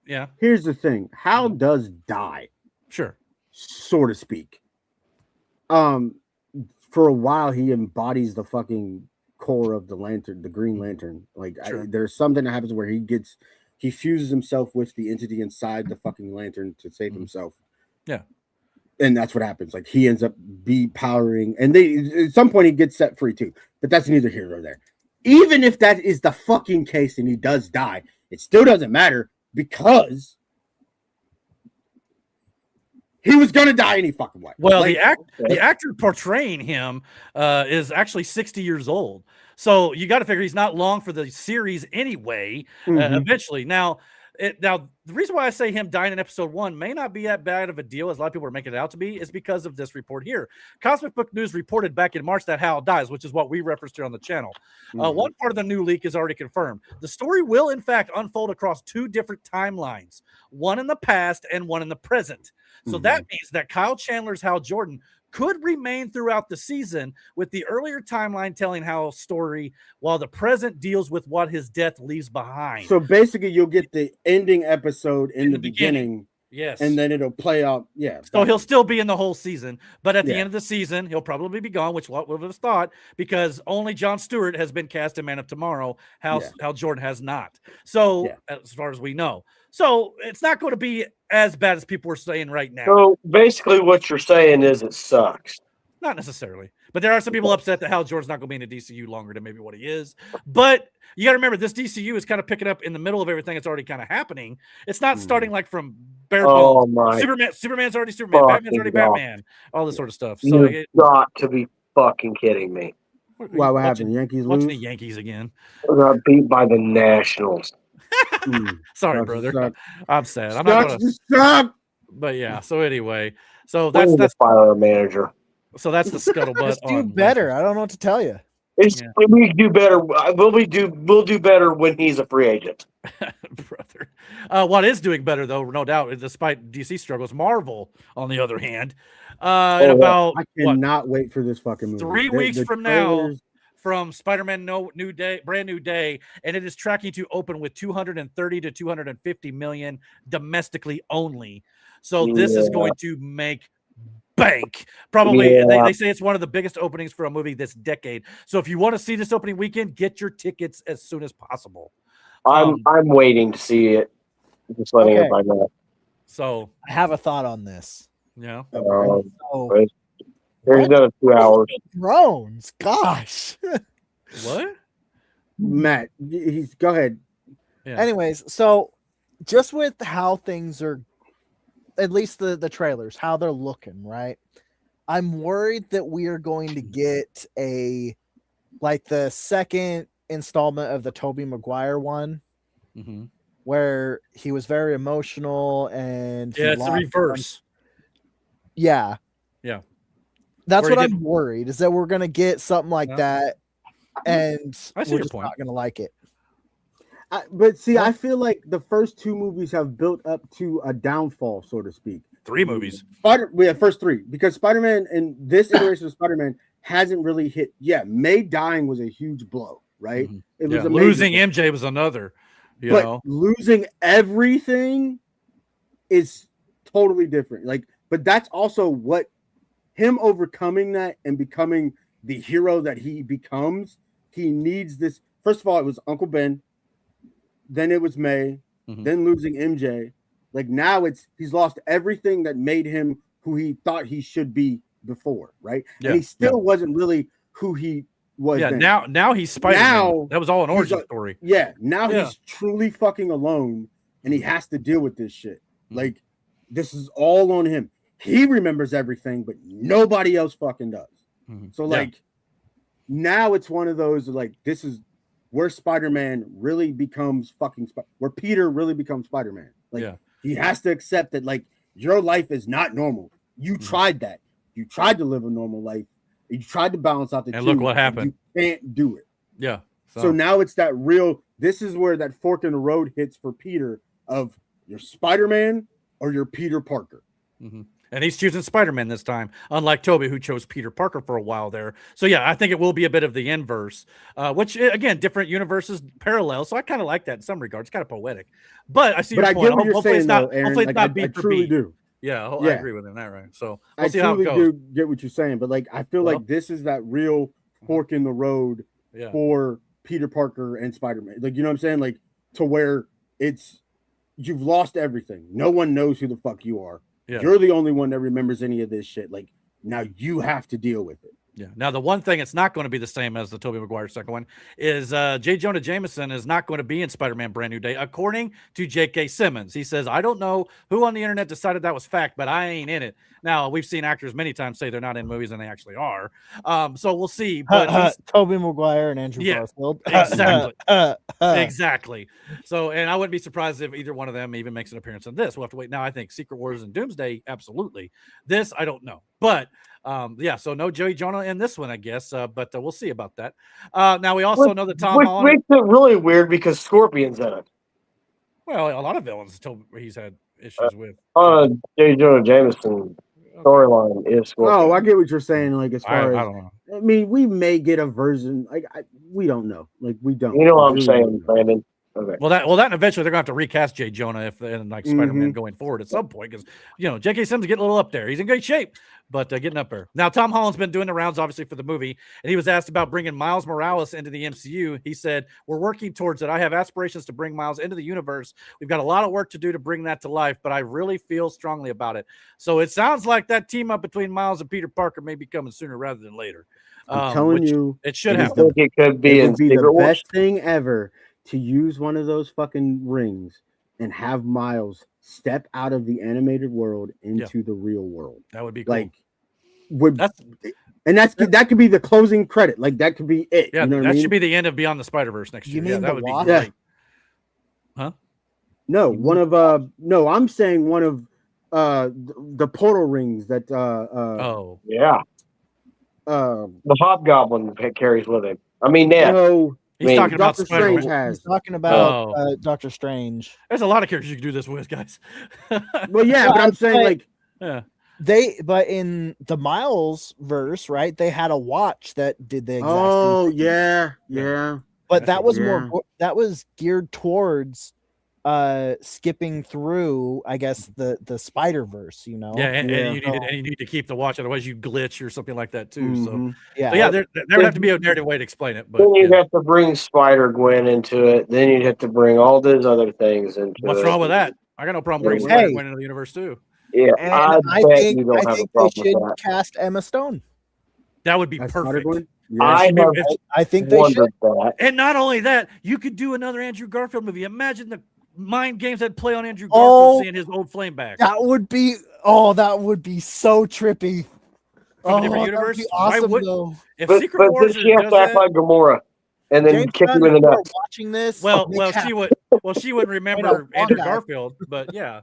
Speaker 1: yeah.
Speaker 4: Here's the thing: Hal does die.
Speaker 1: Sure.
Speaker 4: So to speak. For a while, he embodies the fucking core of the Lantern, the Green Lantern. Like,
Speaker 1: Sure.
Speaker 4: There's something that happens where he fuses himself with the entity inside the fucking Lantern to save himself.
Speaker 1: Yeah.
Speaker 4: And that's what happens. Like, he ends up powering, and at some point he gets set free too. But that's neither here nor there. Even if that is the fucking case and he does die, it still doesn't matter because he was gonna die any fucking way.
Speaker 1: Well, like, the actor portraying him is actually 60 years old, so you got to figure he's not long for the series anyway. Eventually, now the reason why I say him dying in episode 1 may not be that bad of a deal as a lot of people are making it out to be is because of this report here. Cosmic Book News reported back in March that Hal dies, which is what we referenced here on the channel. One part of the new leak is already confirmed. The story will, in fact, unfold across 2 different timelines, one in the past and one in the present. So that means that Kyle Chandler's Hal Jordan could remain throughout the season, with the earlier timeline telling Hal's story while the present deals with what his death leaves behind.
Speaker 4: So basically, you'll get the ending episode in the beginning.
Speaker 1: Yes.
Speaker 4: And then it'll play out. Yeah.
Speaker 1: So he'll still be in the whole season, but at the end of the season, he'll probably be gone, which what would have thought, because only Jon Stewart has been cast in Man of Tomorrow. Hal Jordan has not. So as far as we know. So it's not going to be as bad as people are saying right now.
Speaker 2: So basically what you're saying is it sucks.
Speaker 1: Not necessarily. But there are some people upset that Hal Jordan's not going to be in the DCU longer than maybe what he is. But you got to remember, this DCU is kind of picking up in the middle of everything that's already kind of happening. It's not starting like from bare bones. Superman's already Superman. Batman's already Batman. All this sort of stuff. So
Speaker 2: You've got to be fucking kidding me.
Speaker 4: Why? What happened? Yankees
Speaker 1: watching
Speaker 4: lose?
Speaker 1: the Yankees again.
Speaker 2: We got beat by the Nationals.
Speaker 1: Sorry, brother. I'm sad. I'm not gonna
Speaker 4: stop.
Speaker 1: But yeah. So anyway, so
Speaker 2: that's fire our manager.
Speaker 1: So that's the scuttlebutt.
Speaker 5: Let's do better. I don't know what to tell you.
Speaker 2: We do better. We'll do better when he's a free agent,
Speaker 1: brother. What is doing better though, no doubt, despite DC struggles, Marvel, on the other hand, in about
Speaker 4: I cannot wait for this fucking movie.
Speaker 1: 3 weeks from now. From Spider-Man New Day, Brand New Day, and it is tracking to open with 230 to 250 million domestically only. So this is going to make bank. Probably they say it's one of the biggest openings for a movie this decade. So if you want to see this opening weekend, get your tickets as soon as possible.
Speaker 2: I'm waiting to see it. Just letting everybody know.
Speaker 1: So
Speaker 5: I have a thought on this.
Speaker 1: Yeah.
Speaker 2: There's another 2 hours.
Speaker 5: Drones, gosh.
Speaker 1: What?
Speaker 4: Matt, go ahead.
Speaker 5: Yeah. Anyways, so just with how things are, at least the trailers, how they're looking, right? I'm worried that we are going to get the second installment of the Tobey Maguire one, where he was very emotional and
Speaker 1: it's the reverse.
Speaker 5: Yeah. That's
Speaker 1: Where
Speaker 5: what I'm worried, is that we're going to get something like that, and
Speaker 1: I see
Speaker 5: we're
Speaker 1: your
Speaker 5: just
Speaker 1: point.
Speaker 5: not going to like it.
Speaker 4: But see, I feel like the first 2 movies have built up to a downfall, so to speak.
Speaker 1: 3 movies.
Speaker 4: First 3, because Spider-Man and this iteration of Spider-Man hasn't really hit. Yeah, May dying was a huge blow, right? It was amazing.
Speaker 1: Losing MJ was another. But
Speaker 4: losing everything is totally different. But that's also what him overcoming that and becoming the hero that he becomes. He needs this. First of all, it was Uncle Ben. Then it was May. Then losing MJ. Now he's lost everything that made him who he thought he should be before, right? And he still wasn't really who he was. Yeah.
Speaker 1: Then. Now he's Spider-Man. That was all an origin story.
Speaker 4: Yeah. Now he's truly fucking alone, and he has to deal with this shit. This is all on him. He remembers everything, but nobody else fucking does. So now it's one of those like this is where Spider-Man really becomes where Peter really becomes Spider-Man. Like he has to accept that like your life is not normal. You tried that. You tried to live a normal life. You tried to balance out the two.
Speaker 1: And look what happened.
Speaker 4: You can't do it.
Speaker 1: Yeah.
Speaker 4: So now it's that real. This is where that fork in the road hits for Peter of your Spider-Man or your Peter Parker.
Speaker 1: Mm-hmm. And he's choosing Spider-Man this time, unlike Toby, who chose Peter Parker for a while there. So, yeah, I think it will be a bit of the inverse, which, again, different universes parallel. So I kind of like that in some regards. It's kind of poetic. But I see your point.
Speaker 4: Get what you're
Speaker 1: hopefully
Speaker 4: saying,
Speaker 1: it's not,
Speaker 4: though, Aaron.
Speaker 1: hopefully it's not
Speaker 4: I
Speaker 1: beat for
Speaker 4: truly
Speaker 1: beat.
Speaker 4: do.
Speaker 1: Yeah, I agree with him. That right. So we'll
Speaker 4: I
Speaker 1: see how it
Speaker 4: truly
Speaker 1: goes.
Speaker 4: do get what you're saying. But, like, I feel like this is that real fork in the road for Peter Parker and Spider-Man. Like, you know what I'm saying? Like, to where you've lost everything. No one knows who the fuck you are. Yeah. You're the only one that remembers any of this shit. Like, now you have to deal with it.
Speaker 1: Yeah. Now, the one thing it's not going to be the same as the Tobey Maguire second one is J. Jonah Jameson is not going to be in Spider-Man Brand New Day, according to J.K. Simmons. He says, I don't know who on the internet decided that was fact, but I ain't in it. Now, we've seen actors many times say they're not in movies, and they actually are. So we'll see. But
Speaker 5: Tobey Maguire and Andrew Garfield.
Speaker 1: Exactly. Exactly. So, and I wouldn't be surprised if either one of them even makes an appearance in this. We'll have to wait. Now, I think Secret Wars and Doomsday, absolutely. This, I don't know. But so no Joey Jonah in this one, I guess, but we'll see about that. Now we also know that Tom Holland
Speaker 2: makes it really weird because Scorpion's in it.
Speaker 1: Well, a lot of villains he's had issues with.
Speaker 2: J. Jonah Jameson storyline is Scorpion.
Speaker 4: Oh, I get what you're saying. Like as far as
Speaker 1: I don't know.
Speaker 4: I mean, we may get a version. Like we don't know. Like we don't.
Speaker 2: You know what I'm saying, Brandon? Okay.
Speaker 1: Well, that eventually they're gonna have to recast J. Jonah and Spider-Man going forward at some point because J.K. Simmons getting a little up there. He's in great shape, but getting up there. Now, Tom Holland's been doing the rounds obviously for the movie, and he was asked about bringing Miles Morales into the MCU. He said, "We're working towards it. I have aspirations to bring Miles into the universe. We've got a lot of work to do to bring that to life, but I really feel strongly about it." So it sounds like that team up between Miles and Peter Parker may be coming sooner rather than later.
Speaker 4: I'm telling you,
Speaker 1: it should happen.
Speaker 2: It could be
Speaker 4: the best thing ever to use one of those fucking rings and have Miles step out of the animated world into the real world.
Speaker 1: That would be cool.
Speaker 4: That could be the closing credit. Like that could be it.
Speaker 1: Yeah,
Speaker 4: you know what
Speaker 1: that
Speaker 4: I mean?
Speaker 1: should be the end of Beyond the Spider-Verse next year.
Speaker 5: Mean
Speaker 1: that would be
Speaker 5: Wasp?
Speaker 1: great. Huh?
Speaker 4: No, one of I'm saying one of the portal rings that
Speaker 1: the
Speaker 2: Hobgoblin carries with him. I mean,
Speaker 1: he's talking about
Speaker 4: Doctor Strange
Speaker 5: He's talking about Doctor Strange.
Speaker 1: There's a lot of characters you can do this with, guys.
Speaker 4: Well, yeah, but I'm saying
Speaker 5: but in the Miles verse, right? They had a watch that did the exact
Speaker 4: same thing. Yeah.
Speaker 5: But that was that was geared towards skipping through, I guess, the Spider-Verse,
Speaker 1: Yeah, and you need to keep the watch, otherwise you glitch or something like that too.
Speaker 4: Mm-hmm.
Speaker 1: So there would have to be a narrative way to explain it. But
Speaker 2: then you'd have to bring Spider-Gwen into it. Then you'd have to bring all those other things into it.
Speaker 1: What's wrong with that? I got no problem bringing Spider-Gwen into the universe too.
Speaker 2: Yeah,
Speaker 5: I think they should cast Emma Stone.
Speaker 1: That would be perfect.
Speaker 5: I think they should.
Speaker 2: That.
Speaker 1: And not only that, you could do another Andrew Garfield movie. Imagine the mind games that play on Andrew Garfield seeing his old flame back.
Speaker 5: That would be so trippy.
Speaker 1: From a different universe.
Speaker 5: Be awesome,
Speaker 1: if
Speaker 2: but
Speaker 1: Secret Wars
Speaker 2: she has to act like Gamora and then kick him in the nuts.
Speaker 5: Watching this,
Speaker 1: she would remember Andrew Garfield, but yeah.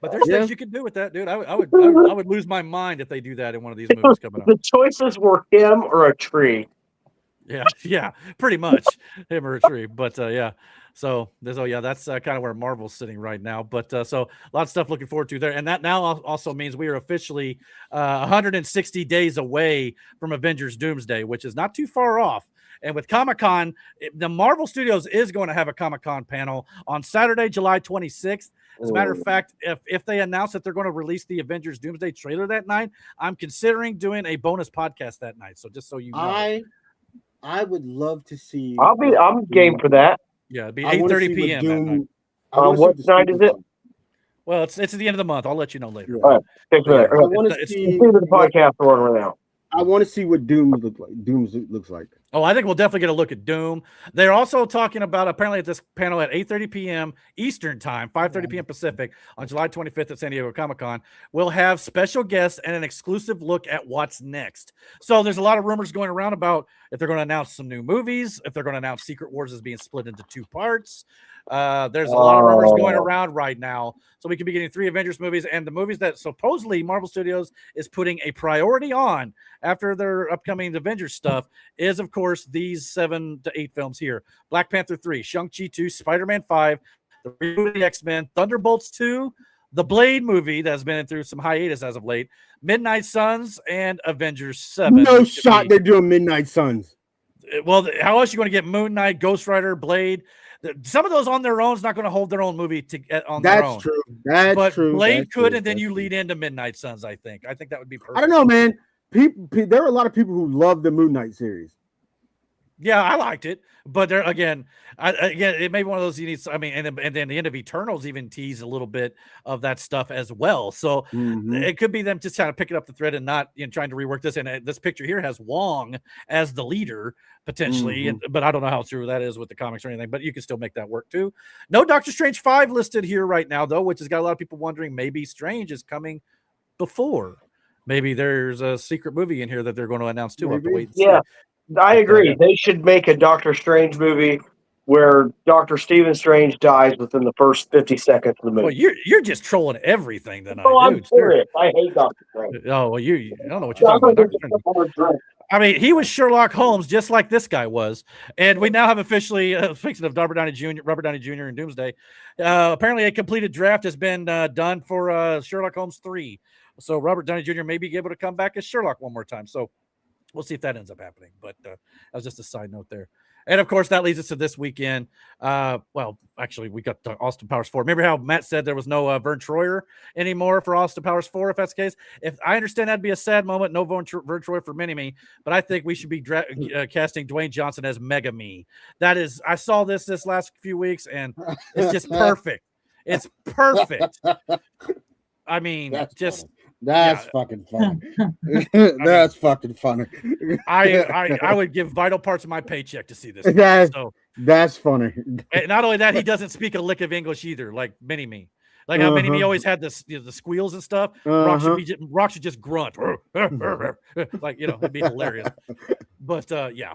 Speaker 1: But there's things you can do with that, dude. I would lose my mind if they do that in one of these movies coming up.
Speaker 2: The choices were him or a tree.
Speaker 1: Yeah, pretty much him or a tree. But so that's kind of where Marvel's sitting right now. But so a lot of stuff looking forward to there, and that now also means we are officially 160 days away from Avengers Doomsday, which is not too far off. And with Comic-Con, the Marvel Studios is going to have a Comic-Con panel on Saturday, July 26th. As a matter of fact, if they announce that they're going to release the Avengers Doomsday trailer that night, I'm considering doing a bonus podcast that night. So just so you know,
Speaker 4: I would love to see.
Speaker 2: I'm game for that.
Speaker 1: Yeah, it'd be 8:30 p.m. that night.
Speaker 2: What night is it?
Speaker 1: Well, it's at the end of the month. I'll let you know later.
Speaker 2: All right, take care.
Speaker 4: I want to see
Speaker 2: the podcast order right now.
Speaker 4: I want to see what Doom looks like.
Speaker 1: Oh, I think we'll definitely get a look at Doom. They're also talking about, apparently at this panel at 8:30 p.m. Eastern time, 5:30 p.m. Pacific on July 25th at San Diego Comic-Con, we'll have special guests and an exclusive look at what's next. So there's a lot of rumors going around about if they're going to announce some new movies, if they're going to announce Secret Wars as being split into 2 parts. There's a lot of rumors going around right now. So we could be getting 3 Avengers movies, and the movies that supposedly Marvel Studios is putting a priority on after their upcoming Avengers stuff is, of course, these 7 to 8 films here. Black Panther 3, Shang-Chi 2, Spider-Man 5, the reboot of the X-Men, Thunderbolts 2, the Blade movie that has been through some hiatus as of late, Midnight Suns, and Avengers 7.
Speaker 4: No shot they're doing Midnight Suns.
Speaker 1: Well, how else are you going to get Moon Knight, Ghost Rider, Blade? Some of those on their own is not going to hold their own movie on their own.
Speaker 4: That's true. That's true.
Speaker 1: Blade
Speaker 4: That's
Speaker 1: could,
Speaker 4: true.
Speaker 1: and then
Speaker 4: That's
Speaker 1: you
Speaker 4: true.
Speaker 1: lead into Midnight Suns. I think that would be perfect.
Speaker 4: I don't know, man. There are a lot of people who love the Moon Knight series.
Speaker 1: Yeah, I liked it, but there again, it may be one of those you need. I mean, and then the end of Eternals even teased a little bit of that stuff as well. So it could be them just kind of picking up the thread and not trying to rework this. And this picture here has Wong as the leader potentially, but I don't know how true that is with the comics or anything. But you can still make that work too. No Doctor Strange 5 listed here right now though, which has got a lot of people wondering maybe Strange is coming before. Maybe there's a secret movie in here that they're going to announce too. We'll have to wait and see.
Speaker 2: I agree. They should make a Doctor Strange movie where Dr. Stephen Strange dies within the first 50 seconds of the movie.
Speaker 1: Well, you're just trolling everything tonight.
Speaker 2: I'm serious. I hate Dr. Strange.
Speaker 1: Oh, well, I don't know what you're talking about. I mean, he was Sherlock Holmes just like this guy was. And we now have officially, speaking of Robert Downey Jr. and Doomsday, apparently a completed draft has been done for Sherlock Holmes 3. So Robert Downey Jr. may be able to come back as Sherlock one more time. So we'll see if that ends up happening. But that was just a side note there. And, of course, that leads us to this weekend. Well, actually, we got Austin Powers 4. Remember how Matt said there was no Vern Troyer anymore for Austin Powers 4, if that's the case? If I understand that'd be a sad moment, no Vern Troyer for Mini-Me, but I think we should be casting Dwayne Johnson as Mega-Me. That is, I saw this last few weeks, and it's just perfect. It's perfect. I mean,
Speaker 4: That's fucking funny. That's fucking funny.
Speaker 1: I would give vital parts of my paycheck to see this.
Speaker 4: That's funny.
Speaker 1: And not only that, he doesn't speak a lick of English either, like Mini-Me. Like how Mini-Me always had this, the squeals and stuff. Rock should just grunt. Like, it'd be hilarious. But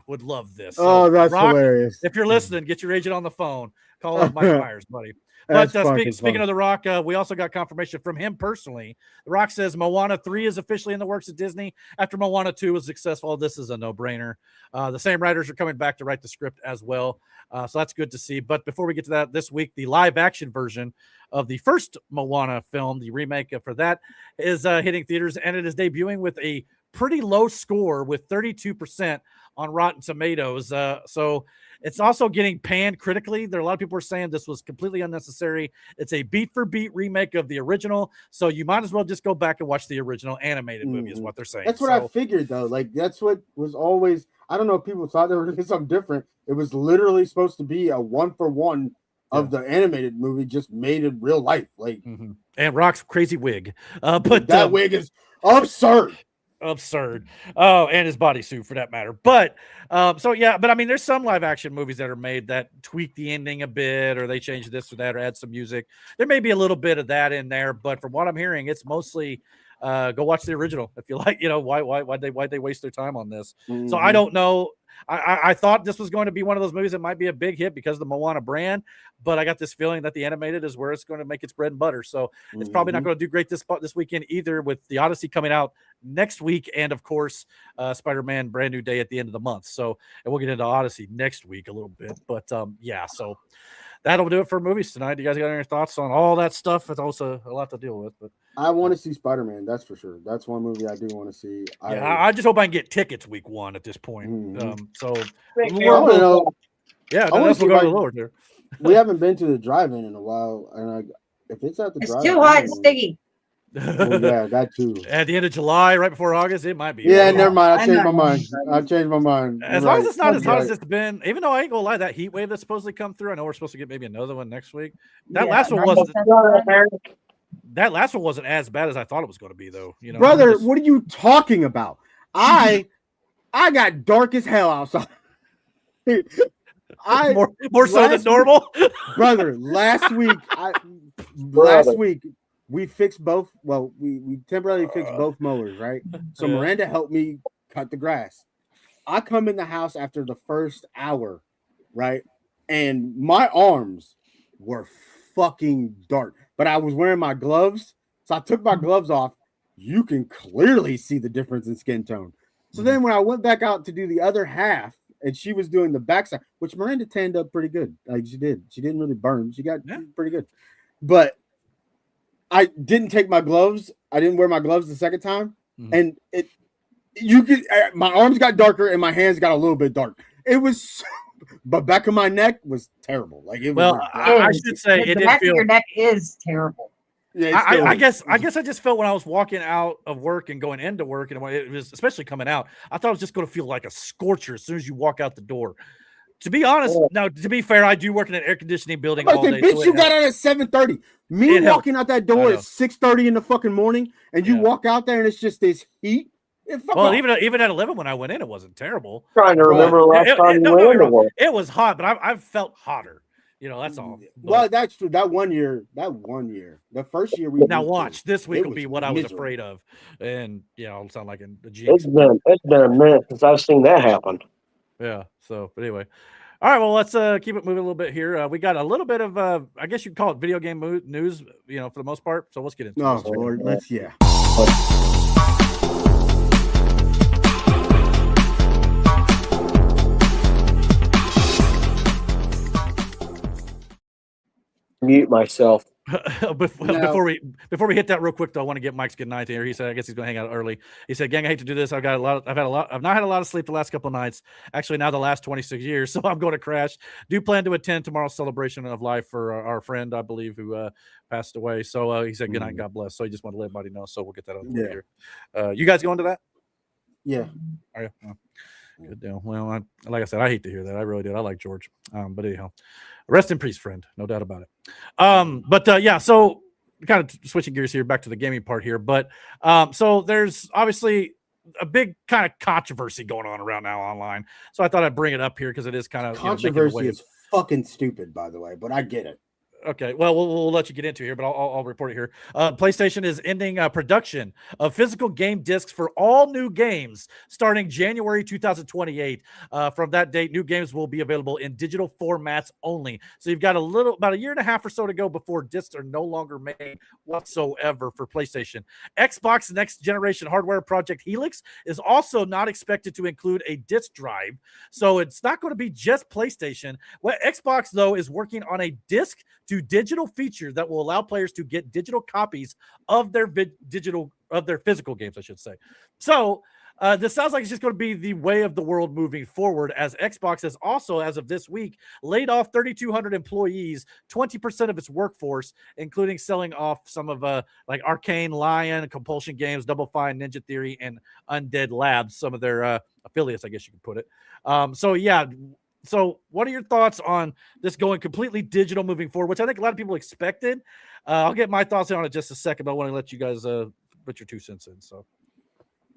Speaker 1: would love this.
Speaker 4: So, that's
Speaker 1: Rock,
Speaker 4: hilarious.
Speaker 1: If you're listening, get your agent on the phone. Call up Mike Myers, buddy. But speaking of The Rock, we also got confirmation from him personally. The Rock says Moana 3 is officially in the works at Disney. After Moana 2 was successful, this is a no-brainer. The same writers are coming back to write the script as well. So that's good to see. But before we get to that, this week, the live-action version of the first Moana film, the remake for that, is hitting theaters, and it is debuting with a pretty low score with 32% on Rotten Tomatoes. So it's also getting panned critically. There are a lot of people are saying this was completely unnecessary. It's a beat-for-beat remake of the original, so you might as well just go back and watch the original animated movie is what they're saying.
Speaker 4: That's what I figured, though. Like, that's what was always – I don't know if people thought they were going to get something different. It was literally supposed to be a one-for-one of the animated movie just made in real life. Like,
Speaker 1: And Rock's crazy wig. But
Speaker 4: that wig is absurd.
Speaker 1: Oh, and his bodysuit for that matter. But but I mean, there's some live action movies that are made that tweak the ending a bit, or they change this or that, or add some music. There may be a little bit of that in there, but from what I'm hearing, it's mostly go watch the original if you like. Why'd they waste their time on this? So I don't know. I thought this was going to be one of those movies that might be a big hit because of the Moana brand, but I got this feeling that the animated is where it's going to make its bread and butter. So it's probably not going to do great this weekend either, with the Odyssey coming out next week, and of course Spider-Man Brand New Day at the end of the month. So, and we'll get into Odyssey next week a little bit, but so that'll do it for movies tonight. You guys got any thoughts on all that stuff? It's also a lot to deal with, but
Speaker 4: I want to see Spider-Man. That's for sure. That's one movie I do want to see.
Speaker 1: I just hope I can get tickets week 1 at this point. So
Speaker 4: that's what go
Speaker 1: to Lord there.
Speaker 4: We haven't been to the drive-in in a while, and if it's at the drive-in,
Speaker 3: it's too hot and sticky.
Speaker 4: Yeah, that too.
Speaker 1: At the end of July, right before August, it might be.
Speaker 4: Yeah, never mind. I changed my mind.
Speaker 1: As long as it's not as hot as it's been, even though I ain't gonna lie, that heat wave that's supposed to come through, I know we're supposed to get maybe another one next week. That last one wasn't as bad as I thought it was going to be, though.
Speaker 4: Brother, what are you talking about? I got dark as hell outside.
Speaker 1: more so than normal.
Speaker 4: Brother, last week we fixed both. Well, we temporarily fixed both mowers, right? So
Speaker 1: Yeah.
Speaker 4: Miranda helped me cut the grass. I come in the house after the first hour, right? And my arms were fucking dark, but I was wearing my gloves. So I took my gloves off. You can clearly see the difference in skin tone. So then when I went back out to do the other half, and she was doing the backside, which Miranda tanned up pretty good. Like she did. She didn't really burn. She got pretty good. But I didn't take my gloves. I didn't wear my gloves the second time. And my arms got darker and my hands got a little bit dark. It was, but back of my neck was terrible. Like it was.
Speaker 1: Well, I should say it
Speaker 3: the
Speaker 1: didn't
Speaker 3: back
Speaker 1: feel.
Speaker 3: of your neck is terrible.
Speaker 4: Yeah,
Speaker 1: I guess I just felt when I was walking out of work and going into work, and when it was especially coming out, I thought it was just going to feel like a scorcher as soon as you walk out the door. To be honest, now to be fair, I do work in an air conditioning building all day.
Speaker 4: Bitch, you got out at 7:30. Me walking out that door at 6:30 in the fucking morning, and you walk out there and it's just this heat.
Speaker 1: Well, even at 11 when I went in, it wasn't terrible.
Speaker 2: Trying to remember the last time you went into work.
Speaker 1: It was hot, but I've felt hotter. You know, that's all.
Speaker 4: Well, that's true. That one year, the first year we
Speaker 1: now watch this week will be what I was afraid of, and I'll sound like a G.
Speaker 2: It's been a minute since I've seen that happen.
Speaker 1: Yeah. So, but anyway, all right. Well, let's keep it moving a little bit here. We got a little bit of I guess you could call it video game news. For the most part. So let's get into it.
Speaker 4: Lord, let's
Speaker 2: Mute myself.
Speaker 1: Before we hit that real quick though, I want to get Mike's good night here. He said, I guess he's going to hang out early. He said, "Gang, I hate to do this. I've not had a lot of sleep the last couple of nights. Actually, now the last 26 years. So I'm going to crash. Do plan to attend tomorrow's celebration of life for our friend, I believe, who passed away. So he said, good night, God bless. So he just wanted to let everybody know. So we'll get that on the way here. You guys going to that?
Speaker 4: Yeah.
Speaker 1: Are you? Oh, good deal. Well, like I said, I hate to hear that. I really did. I like George. But anyhow. Rest in peace, friend. No doubt about it. So kind of switching gears here back to the gaming part here. But so there's obviously a big kind of controversy going on around now online. So I thought I'd bring it up here because it is kind of
Speaker 4: controversy is fucking stupid, by the way, but I get it.
Speaker 1: Okay, well, we'll let you get into it here, but I'll report it here. PlayStation is ending production of physical game discs for all new games starting January 2028. From that date, new games will be available in digital formats only. So you've got about a year and a half or so to go before discs are no longer made whatsoever for PlayStation. Xbox next generation hardware Project Helix is also not expected to include a disc drive. So it's not going to be just PlayStation. What Xbox, though, is working on a disc to digital feature that will allow players to get digital copies of their physical games, I should say. So this sounds like it's just going to be the way of the world moving forward, as Xbox has also, as of this week, laid off 3,200 employees, 20% of its workforce, including selling off some of like Arcane, Lion, Compulsion Games, Double Fine, Ninja Theory, and Undead Labs, some of their affiliates, I guess you could put it. So what are your thoughts on this going completely digital moving forward, which I think a lot of people expected? I'll get my thoughts on it in just a second, but I want to let you guys put your 2 cents in.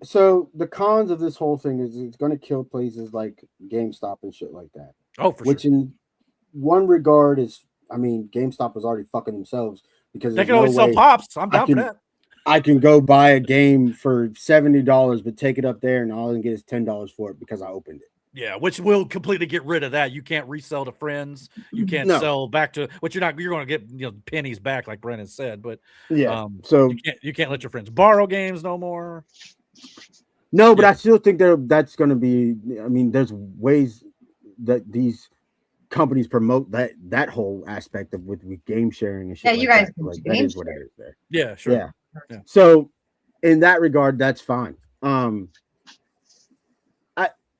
Speaker 4: So the cons of this whole thing is it's going to kill places like GameStop and shit like that.
Speaker 1: Oh, for
Speaker 4: which
Speaker 1: sure.
Speaker 4: In one regard is, GameStop was already fucking themselves because
Speaker 1: they can always sell pops. I'm down for that.
Speaker 4: I can go buy a game for $70, but take it up there and all I can get is $10 for it because I opened it.
Speaker 1: Yeah, which will completely get rid of that. You can't resell to friends. You can't sell back to which you're going to get pennies back, like Brennan said. But
Speaker 4: so
Speaker 1: you can't let your friends borrow games no more.
Speaker 4: No, but I still think that's going to be. There's ways that these companies promote that whole aspect of with game sharing and shit.
Speaker 3: Yeah, you guys
Speaker 4: can that is what it is there.
Speaker 1: Yeah, sure.
Speaker 4: Yeah. So in that regard, that's fine.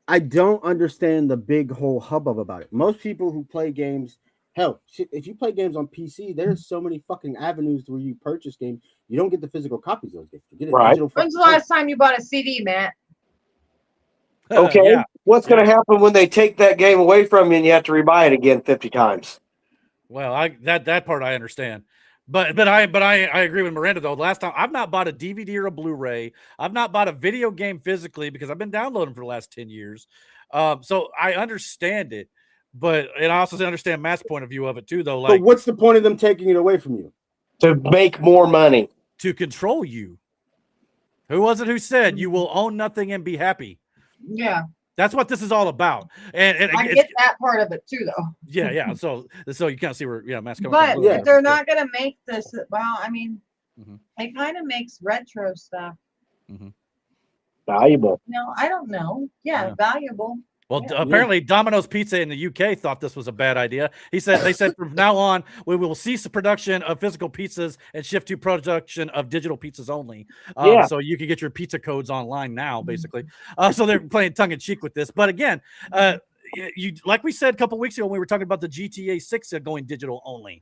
Speaker 4: I don't understand the big whole hubbub about it. Most people who play games, hell, if you play games on PC, there's so many fucking avenues where you purchase games. You don't get the physical copies of those games. You get a digital.
Speaker 3: When's the last time you bought a CD, Matt?
Speaker 2: Okay. What's going to happen when they take that game away from you and you have to rebuy it again 50 times?
Speaker 1: Well, that part I understand. But I agree with Miranda though. The last time I've not bought a DVD or a Blu-ray. I've not bought a video game physically because I've been downloading for the last 10 years. So I understand it, and I also understand Matt's point of view of it too, though.
Speaker 4: But what's the point of them taking it away from you?
Speaker 2: To make more money.
Speaker 1: To control you. Who was it who said you will own nothing and be happy?
Speaker 3: Yeah.
Speaker 1: That's what this is all about. And
Speaker 3: I get that part of it too, though.
Speaker 1: Yeah. So you can't see where Matt's coming
Speaker 3: but
Speaker 1: from.
Speaker 3: But they're not going to make this. Well, I mean,
Speaker 1: mm-hmm.
Speaker 3: it kind of makes retro stuff
Speaker 2: valuable.
Speaker 3: No, I don't know. Yeah. Valuable.
Speaker 1: Well, apparently Domino's Pizza in the UK thought this was a bad idea. They said from now on, we will cease the production of physical pizzas and shift to production of digital pizzas only. So you can get your pizza codes online now, basically. So they're playing tongue in cheek with this. But again, you like we said a couple weeks ago when we were talking about the GTA 6 going digital only.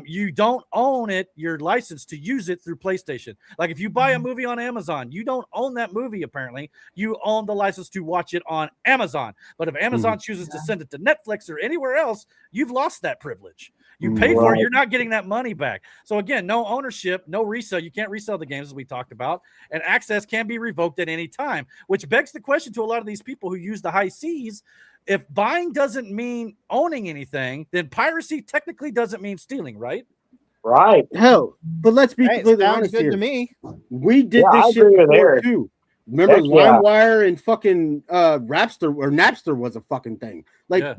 Speaker 1: You don't own it, your license to use it through PlayStation. Like if you buy a movie on Amazon, you don't own that movie apparently. You own the license to watch it on Amazon. But if Amazon chooses to send it to Netflix or anywhere else, you've lost that privilege. You pay for it, you're not getting that money back. So again, no ownership, no resale. You can't resell the games as we talked about, and access can be revoked at any time, which begs the question to a lot of these people who use the high seas. If buying doesn't mean owning anything, then piracy technically doesn't mean stealing, right?
Speaker 2: Right.
Speaker 4: Hell, but let's be completely honest here.
Speaker 5: To me.
Speaker 4: We did this shit before too. Remember LimeWire and fucking Napster was a fucking thing. Like,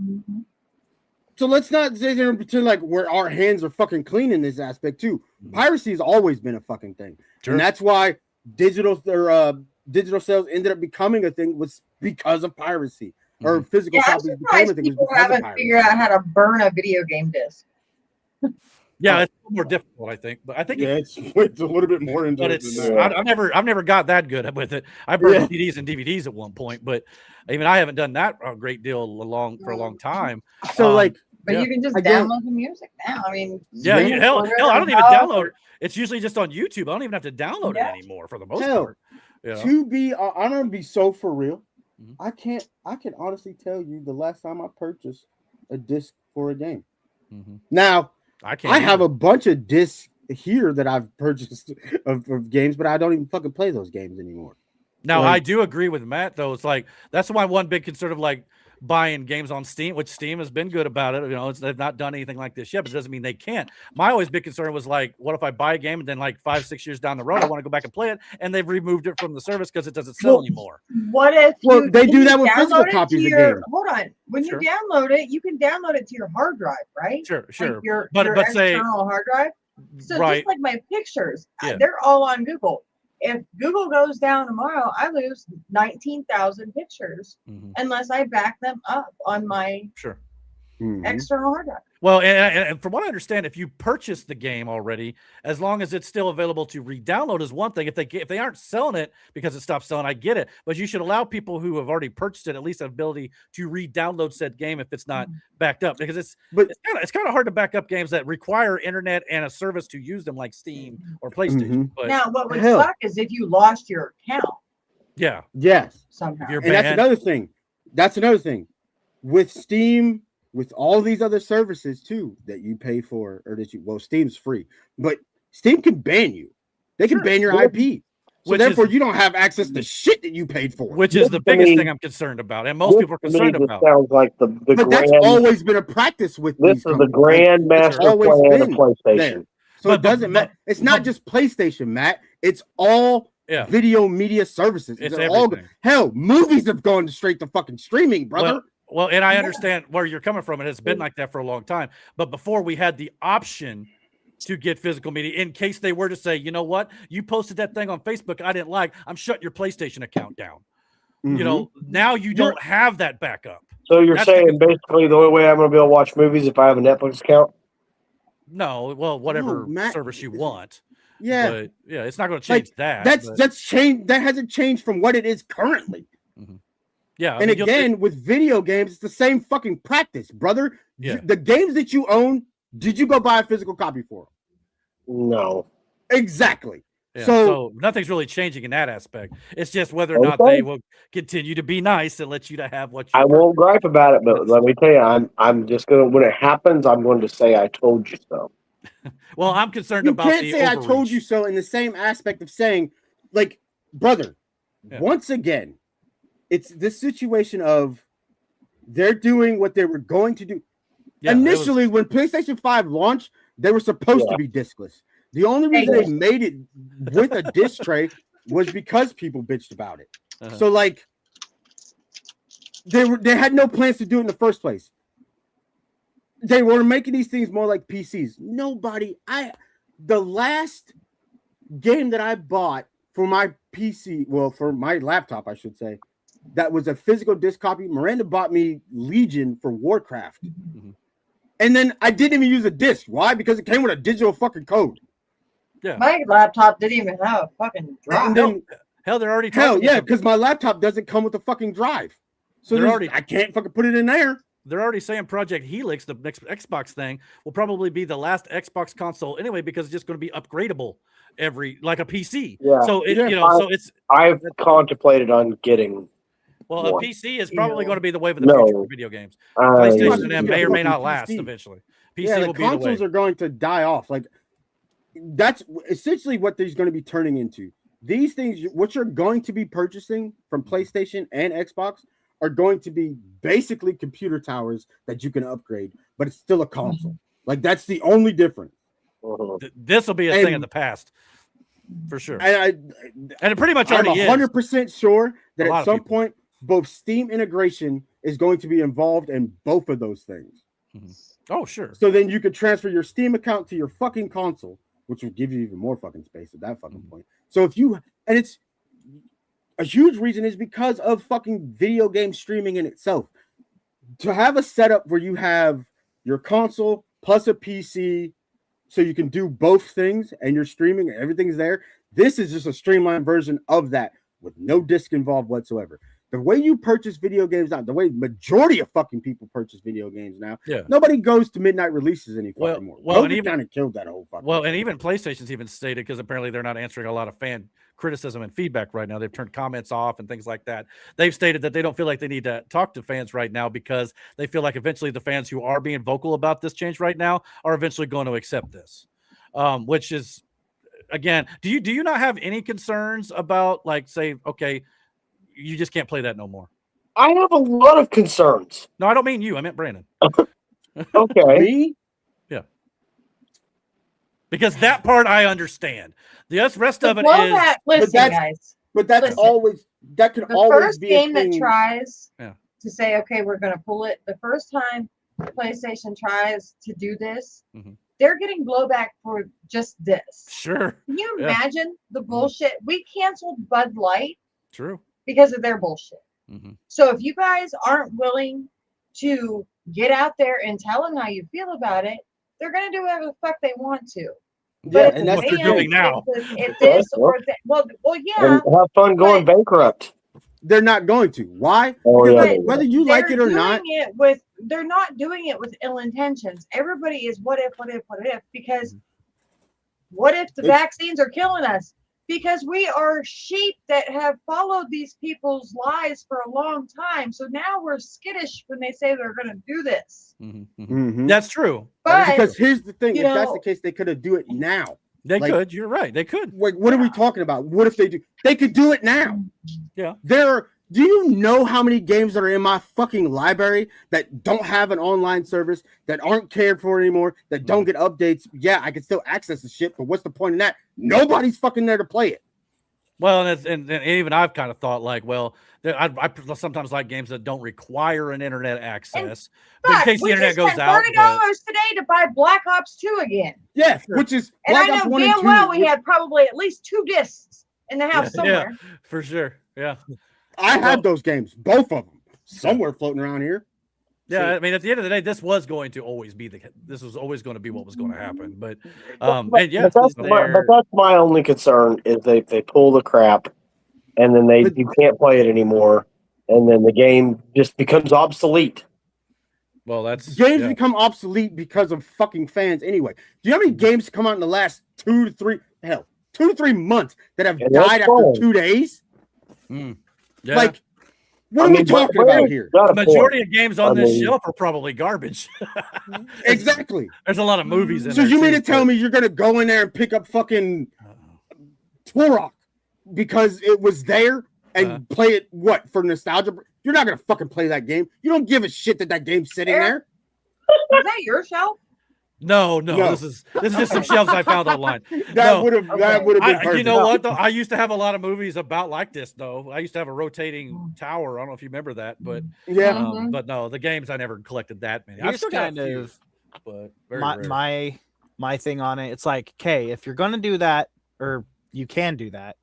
Speaker 4: so let's not sit there and pretend like our hands are fucking clean in this aspect too. Piracy has always been a fucking thing, and that's why digital sales ended up becoming a thing was because of piracy. Or physical copies became a thing.
Speaker 3: People haven't figured out how to burn a video game disc.
Speaker 1: Yeah, it's a little more difficult, I think. But I think
Speaker 4: it's a little bit more into it than that.
Speaker 1: I've never got that good with it. I burned CDs and DVDs at one point, but even I haven't done that a great deal for a long time.
Speaker 4: So
Speaker 3: but you can just download the music now. I mean,
Speaker 1: hell, I don't even download it. It's usually just on YouTube. I don't even have to download it anymore for the most part.
Speaker 4: To be, I'm gonna be so for real. I can honestly tell you the last time I purchased a disc for a game. Now I have a bunch of discs here that I've purchased of games, but I don't even fucking play those games anymore.
Speaker 1: Now I do agree with Matt though. It's like that's my one big concern of like buying games on Steam, which Steam has been good about it. You know, they've not done anything like this yet, but it doesn't mean they can't. My always big concern was like, what if I buy a game and then like 5-6 years down the road, I want to go back and play it, and they've removed it from the service because it doesn't sell anymore.
Speaker 3: What if
Speaker 4: they do that with physical copies of games?
Speaker 3: Hold on, when you download it, you can download it to your hard drive, right?
Speaker 1: Sure.
Speaker 3: Like your
Speaker 1: but say
Speaker 3: external hard drive. So just like my pictures, they're all on Google. If Google goes down tomorrow, I lose 19,000 pictures unless I back them up on my external hard drive.
Speaker 1: Well, and from what I understand, if you purchase the game already, as long as it's still available to re-download is one thing. If they aren't selling it because it stopped selling, I get it. But you should allow people who have already purchased it at least the ability to re-download said game if it's not backed up, because it's kind of hard to back up games that require internet and a service to use them, like Steam or PlayStation. But
Speaker 3: now, what would suck is if you lost your account.
Speaker 1: Yeah.
Speaker 4: Yes.
Speaker 3: Somehow.
Speaker 4: And that's another thing. That's another thing with Steam. With all these other services too that you pay for, or Steam's free, but Steam can ban you. They can ban your IP. So therefore, you don't have access to shit that you paid for.
Speaker 1: Which is the biggest thing I'm concerned about, and most people are concerned about.
Speaker 2: Sounds like the
Speaker 4: but that's always been a practice with
Speaker 2: this. Is the grand master plan of PlayStation.
Speaker 4: There. So it doesn't matter. It's not just PlayStation, Matt. It's all video media services.
Speaker 1: It's
Speaker 4: all hell. Movies have gone straight to fucking streaming, brother.
Speaker 1: Well, and I understand where you're coming from. It has been like that for a long time. But before we had the option to get physical media, in case they were to say, you know what, you posted that thing on Facebook I didn't like, I'm shutting your PlayStation account down. You know, now you don't have that backup.
Speaker 2: So you're saying basically the only way I'm going to be able to watch movies if I have a Netflix account?
Speaker 1: No, well, whatever service you want.
Speaker 4: Yeah,
Speaker 1: but it's not going to change that.
Speaker 4: That's changed. That hasn't changed from what it is currently.
Speaker 1: Yeah,
Speaker 4: and again, with video games, it's the same fucking practice, brother.
Speaker 1: Yeah.
Speaker 4: The games that you own, did you go buy a physical copy for them?
Speaker 2: No.
Speaker 4: Exactly.
Speaker 1: Yeah, so nothing's really changing in that aspect. It's just whether or not they will continue to be nice and let you to have what you.
Speaker 2: I won't gripe about it, but let me tell you, I'm just gonna, when it happens, I'm going to say I told you so.
Speaker 1: Well, I'm concerned about.
Speaker 4: You can't say I told you so in the same aspect of saying, like, brother. Once again. It's this situation of They're doing what they were going to do.
Speaker 1: Yeah,
Speaker 4: Initially, when PlayStation 5 launched, they were supposed to be discless. The only reason they made it with a disc tray was because people bitched about it. So like they had no plans to do it in the first place. They were making these things more like PCs. The last game that I bought for my PC, well, for my laptop, I should say, that was a physical disc copy. Miranda bought me Legion for Warcraft. Mm-hmm. And then I didn't even use a disc. Why? Because it came with a digital fucking code.
Speaker 3: Yeah. My laptop didn't even have a fucking drive.
Speaker 1: Hell, they're already
Speaker 4: because my laptop doesn't come with a fucking drive. So I can't fucking put it in there.
Speaker 1: They're already saying Project Helix, the next Xbox thing, will probably be the last Xbox console anyway, because it's just going to be upgradable like a PC.
Speaker 2: Yeah.
Speaker 1: So
Speaker 2: I've contemplated on getting.
Speaker 1: Well, a PC is probably going to be the wave of the future for video games. PlayStation may or may not last eventually. PC will be the wave.
Speaker 4: Consoles are going to die off. Like that's essentially what they're going to be turning into. These things, what you're going to be purchasing from PlayStation and Xbox, are going to be basically computer towers that you can upgrade, but it's still a console. Like that's the only difference.
Speaker 1: This will be a thing of the past, for sure. And it pretty much already is.
Speaker 4: I'm 100% sure that at some point, both Steam integration is going to be involved in both of those things.
Speaker 1: Mm-hmm. Oh, sure.
Speaker 4: So then you could transfer your Steam account to your fucking console, which would give you even more fucking space at that fucking point. So and it's a huge reason is because of fucking video game streaming in itself. To have a setup where you have your console plus a PC, so you can do both things and you're streaming and everything's there. This is just a streamlined version of that with no disc involved whatsoever. The way you purchase video games now, the way majority of fucking people purchase video games now, nobody goes to midnight releases any fucking more.
Speaker 1: Well, and even
Speaker 4: kind of killed that whole fucking.
Speaker 1: Well, and even PlayStation's even stated, because apparently they're not answering a lot of fan criticism and feedback right now. They've turned comments off and things like that. They've stated that they don't feel like they need to talk to fans right now because they feel like eventually the fans who are being vocal about this change right now are eventually going to accept this, which is, again, do you not have any concerns about, like, say, okay, you just can't play that no more?
Speaker 2: I have a lot of concerns.
Speaker 1: No, I don't mean you. I meant Brandon.
Speaker 2: Okay.
Speaker 4: Me?
Speaker 1: Yeah. Because that part I understand. The rest of it is.
Speaker 3: Listen, guys.
Speaker 4: But that's always, that can always be
Speaker 3: the first game that tries to say, okay, we're going to pull it. The first time PlayStation tries to do this, they're getting blowback for just this.
Speaker 1: Sure.
Speaker 3: Can you imagine the bullshit? We canceled Bud Light.
Speaker 1: True.
Speaker 3: Because of their bullshit. So if you guys aren't willing to get out there and tell them how you feel about it, they're going to do whatever the fuck they want to.
Speaker 1: But and that's what they're doing now.
Speaker 3: If this or that, well, yeah.
Speaker 2: And have fun going bankrupt.
Speaker 4: They're not going to. Why? Whether you like it or not.
Speaker 3: They're not doing it with ill intentions. Everybody is what if, because what if the vaccines are killing us? Because we are sheep that have followed these people's lies for a long time. So now we're skittish when they say they're going to do this.
Speaker 1: That's true.
Speaker 3: But,
Speaker 4: because here's the thing. If that's the case, they could have do it now.
Speaker 1: They could. You're right. They could.
Speaker 4: Like, what are we talking about? What if they do? They could do it now.
Speaker 1: Yeah.
Speaker 4: Do you know how many games that are in my fucking library that don't have an online service, that aren't cared for anymore, that don't get updates? Yeah, I can still access the shit, but what's the point in that? Nobody's fucking there to play it.
Speaker 1: Well, and even I've kind of thought, like, well, I sometimes like games that don't require an internet access, but in case the internet goes out.
Speaker 3: $30 today to buy Black Ops 2 again.
Speaker 4: Yeah, which is
Speaker 3: and I know damn well we had probably at least 2 discs in the house somewhere.
Speaker 1: Yeah, for sure. Yeah.
Speaker 4: I have those games, both of them, somewhere floating around here.
Speaker 1: Yeah, I mean, at the end of the day, this was always going to be what was going to happen. But that's
Speaker 2: my only concern is they pull the crap, and then you can't play it anymore, and then the game just becomes obsolete.
Speaker 1: Well,
Speaker 4: games become obsolete because of fucking fans anyway. Do you know how many games come out in the last 2 to 3 months that have died after 2 days?
Speaker 1: Yeah.
Speaker 4: Like, what are we talking about here?
Speaker 1: The majority of games on this shelf are probably garbage.
Speaker 4: Exactly.
Speaker 1: There's a lot of movies in
Speaker 4: there. So you mean to tell me you're going to go in there and pick up fucking Turok because it was there and play it, for nostalgia? You're not gonna fucking play that game. You don't give a shit that game's sitting there.
Speaker 3: Is that your shelf?
Speaker 1: No. This is just some shelves I found online.
Speaker 4: That would have been perfect.
Speaker 1: You know what though? I used to have a lot of movies about like this though. I used to have a rotating tower. I don't know if you remember that, but but no, the games I never collected that many. I've still got a few, but very rare.
Speaker 5: my thing on it. It's like, okay, if you're gonna do that, or you can do that,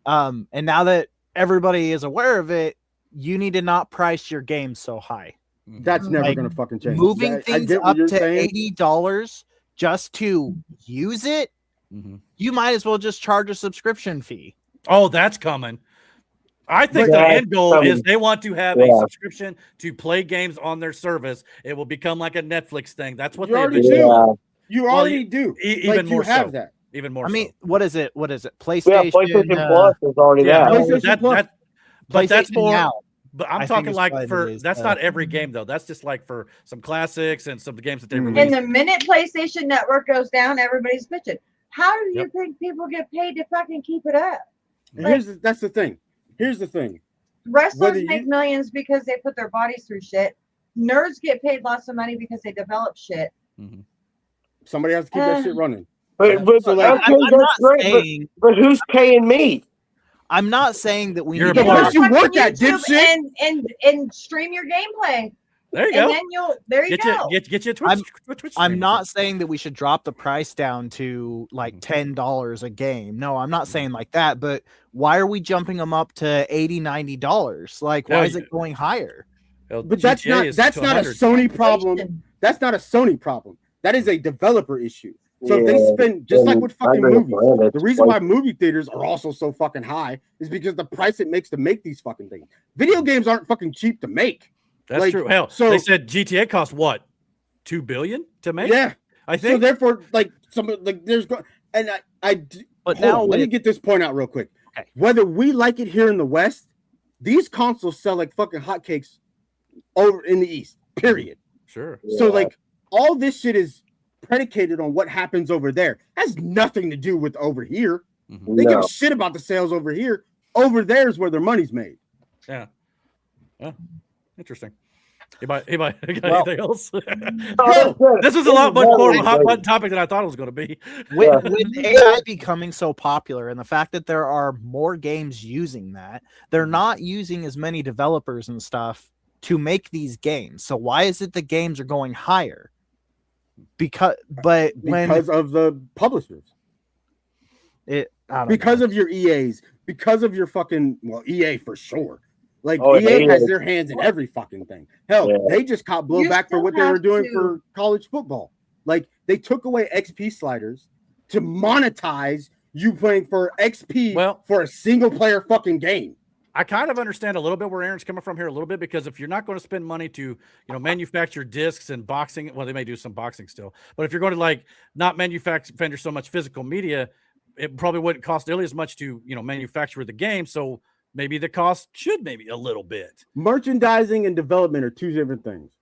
Speaker 5: and now that everybody is aware of it, you need to not price your game so high.
Speaker 4: That's never gonna fucking change.
Speaker 5: Moving things up to $80 just to use it, you might as well just charge a subscription fee.
Speaker 1: Oh, that's coming. I think the end goal is they want to have a subscription to play games on their service. It will become like a Netflix thing. That's what
Speaker 4: you
Speaker 1: they
Speaker 4: already
Speaker 1: do.
Speaker 4: do. You already do.
Speaker 1: Even more
Speaker 4: have
Speaker 1: so.
Speaker 4: that.
Speaker 1: Even more.
Speaker 5: I mean, what is it? PlayStation.
Speaker 2: Yeah, PlayStation Plus is already there.
Speaker 1: But that's more.
Speaker 5: Now.
Speaker 1: But I'm talking like that's not every game though. That's just like for some classics and some of the games that they release.
Speaker 3: And the minute PlayStation Network goes down, everybody's bitching. How do you think people get paid to fucking keep it up?
Speaker 4: That's the thing. Here's the thing.
Speaker 3: Wrestlers make millions because they put their bodies through shit. Nerds get paid lots of money because they develop shit.
Speaker 4: Somebody has to keep that shit running.
Speaker 2: But who's paying me?
Speaker 5: I'm not saying that we
Speaker 4: need to work at dipshit
Speaker 3: and stream your gameplay.
Speaker 1: There you go.
Speaker 3: And then you go.
Speaker 1: Get your Twitch.
Speaker 5: I'm not saying that we should drop the price down to like $10 a game. No, I'm not saying like that. But why are we jumping them up to $80, $90? Like, why is it going higher?
Speaker 4: But that's not a Sony problem. That's not a Sony problem. That is a developer issue. So if they spend just like with fucking movies, the reason why movie theaters are also so fucking high is because the price it makes to make these fucking things. Video games aren't fucking cheap to make.
Speaker 1: That's true. Hell, so they said GTA cost what, $2 billion to make?
Speaker 4: Yeah,
Speaker 1: I think.
Speaker 4: So therefore, like there's and
Speaker 5: But now
Speaker 4: let me get this point out real quick.
Speaker 5: Okay.
Speaker 4: Whether we like it here in the West, these consoles sell like fucking hotcakes over in the East. Period.
Speaker 1: Sure.
Speaker 4: So like all this shit is predicated on what happens over there. Has nothing to do with over here. They give a shit about the sales over here. Over there is where their money's made.
Speaker 1: Yeah. Interesting. Anybody got anything else? This is a lot more of a hot button topic than I thought it was going to be.
Speaker 5: With AI becoming so popular and the fact that there are more games using that, they're not using as many developers and stuff to make these games. So why is it the games are going higher? Because of the publishers. Because of your EAs, because of your fucking EA for sure. Like EA has their hands in every fucking thing. Hell, they just caught blowback for what they were doing for college football. Like they took away XP sliders to monetize you playing for XP for a single player fucking game.
Speaker 1: I kind of understand a little bit where Aaron's coming from here a little bit, because if you're not going to spend money to, manufacture discs and boxing, well, they may do some boxing still, but if you're going to like not manufacture so much physical media, it probably wouldn't cost nearly as much to, manufacture the game. So maybe the cost should maybe a little bit.
Speaker 4: Merchandising and development are two different things.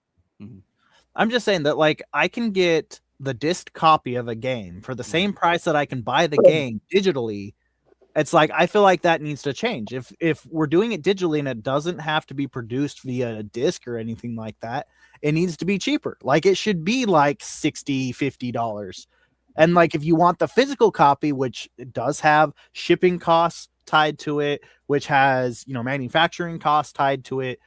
Speaker 5: I'm just saying that like I can get the disc copy of a game for the same price that I can buy the game digitally. It's like I feel like that needs to change. If we're doing it digitally and it doesn't have to be produced via a disc or anything like that, it needs to be cheaper. Like it should be like $60, $50. And like if you want the physical copy, which it does have shipping costs tied to it, which has manufacturing costs tied to it,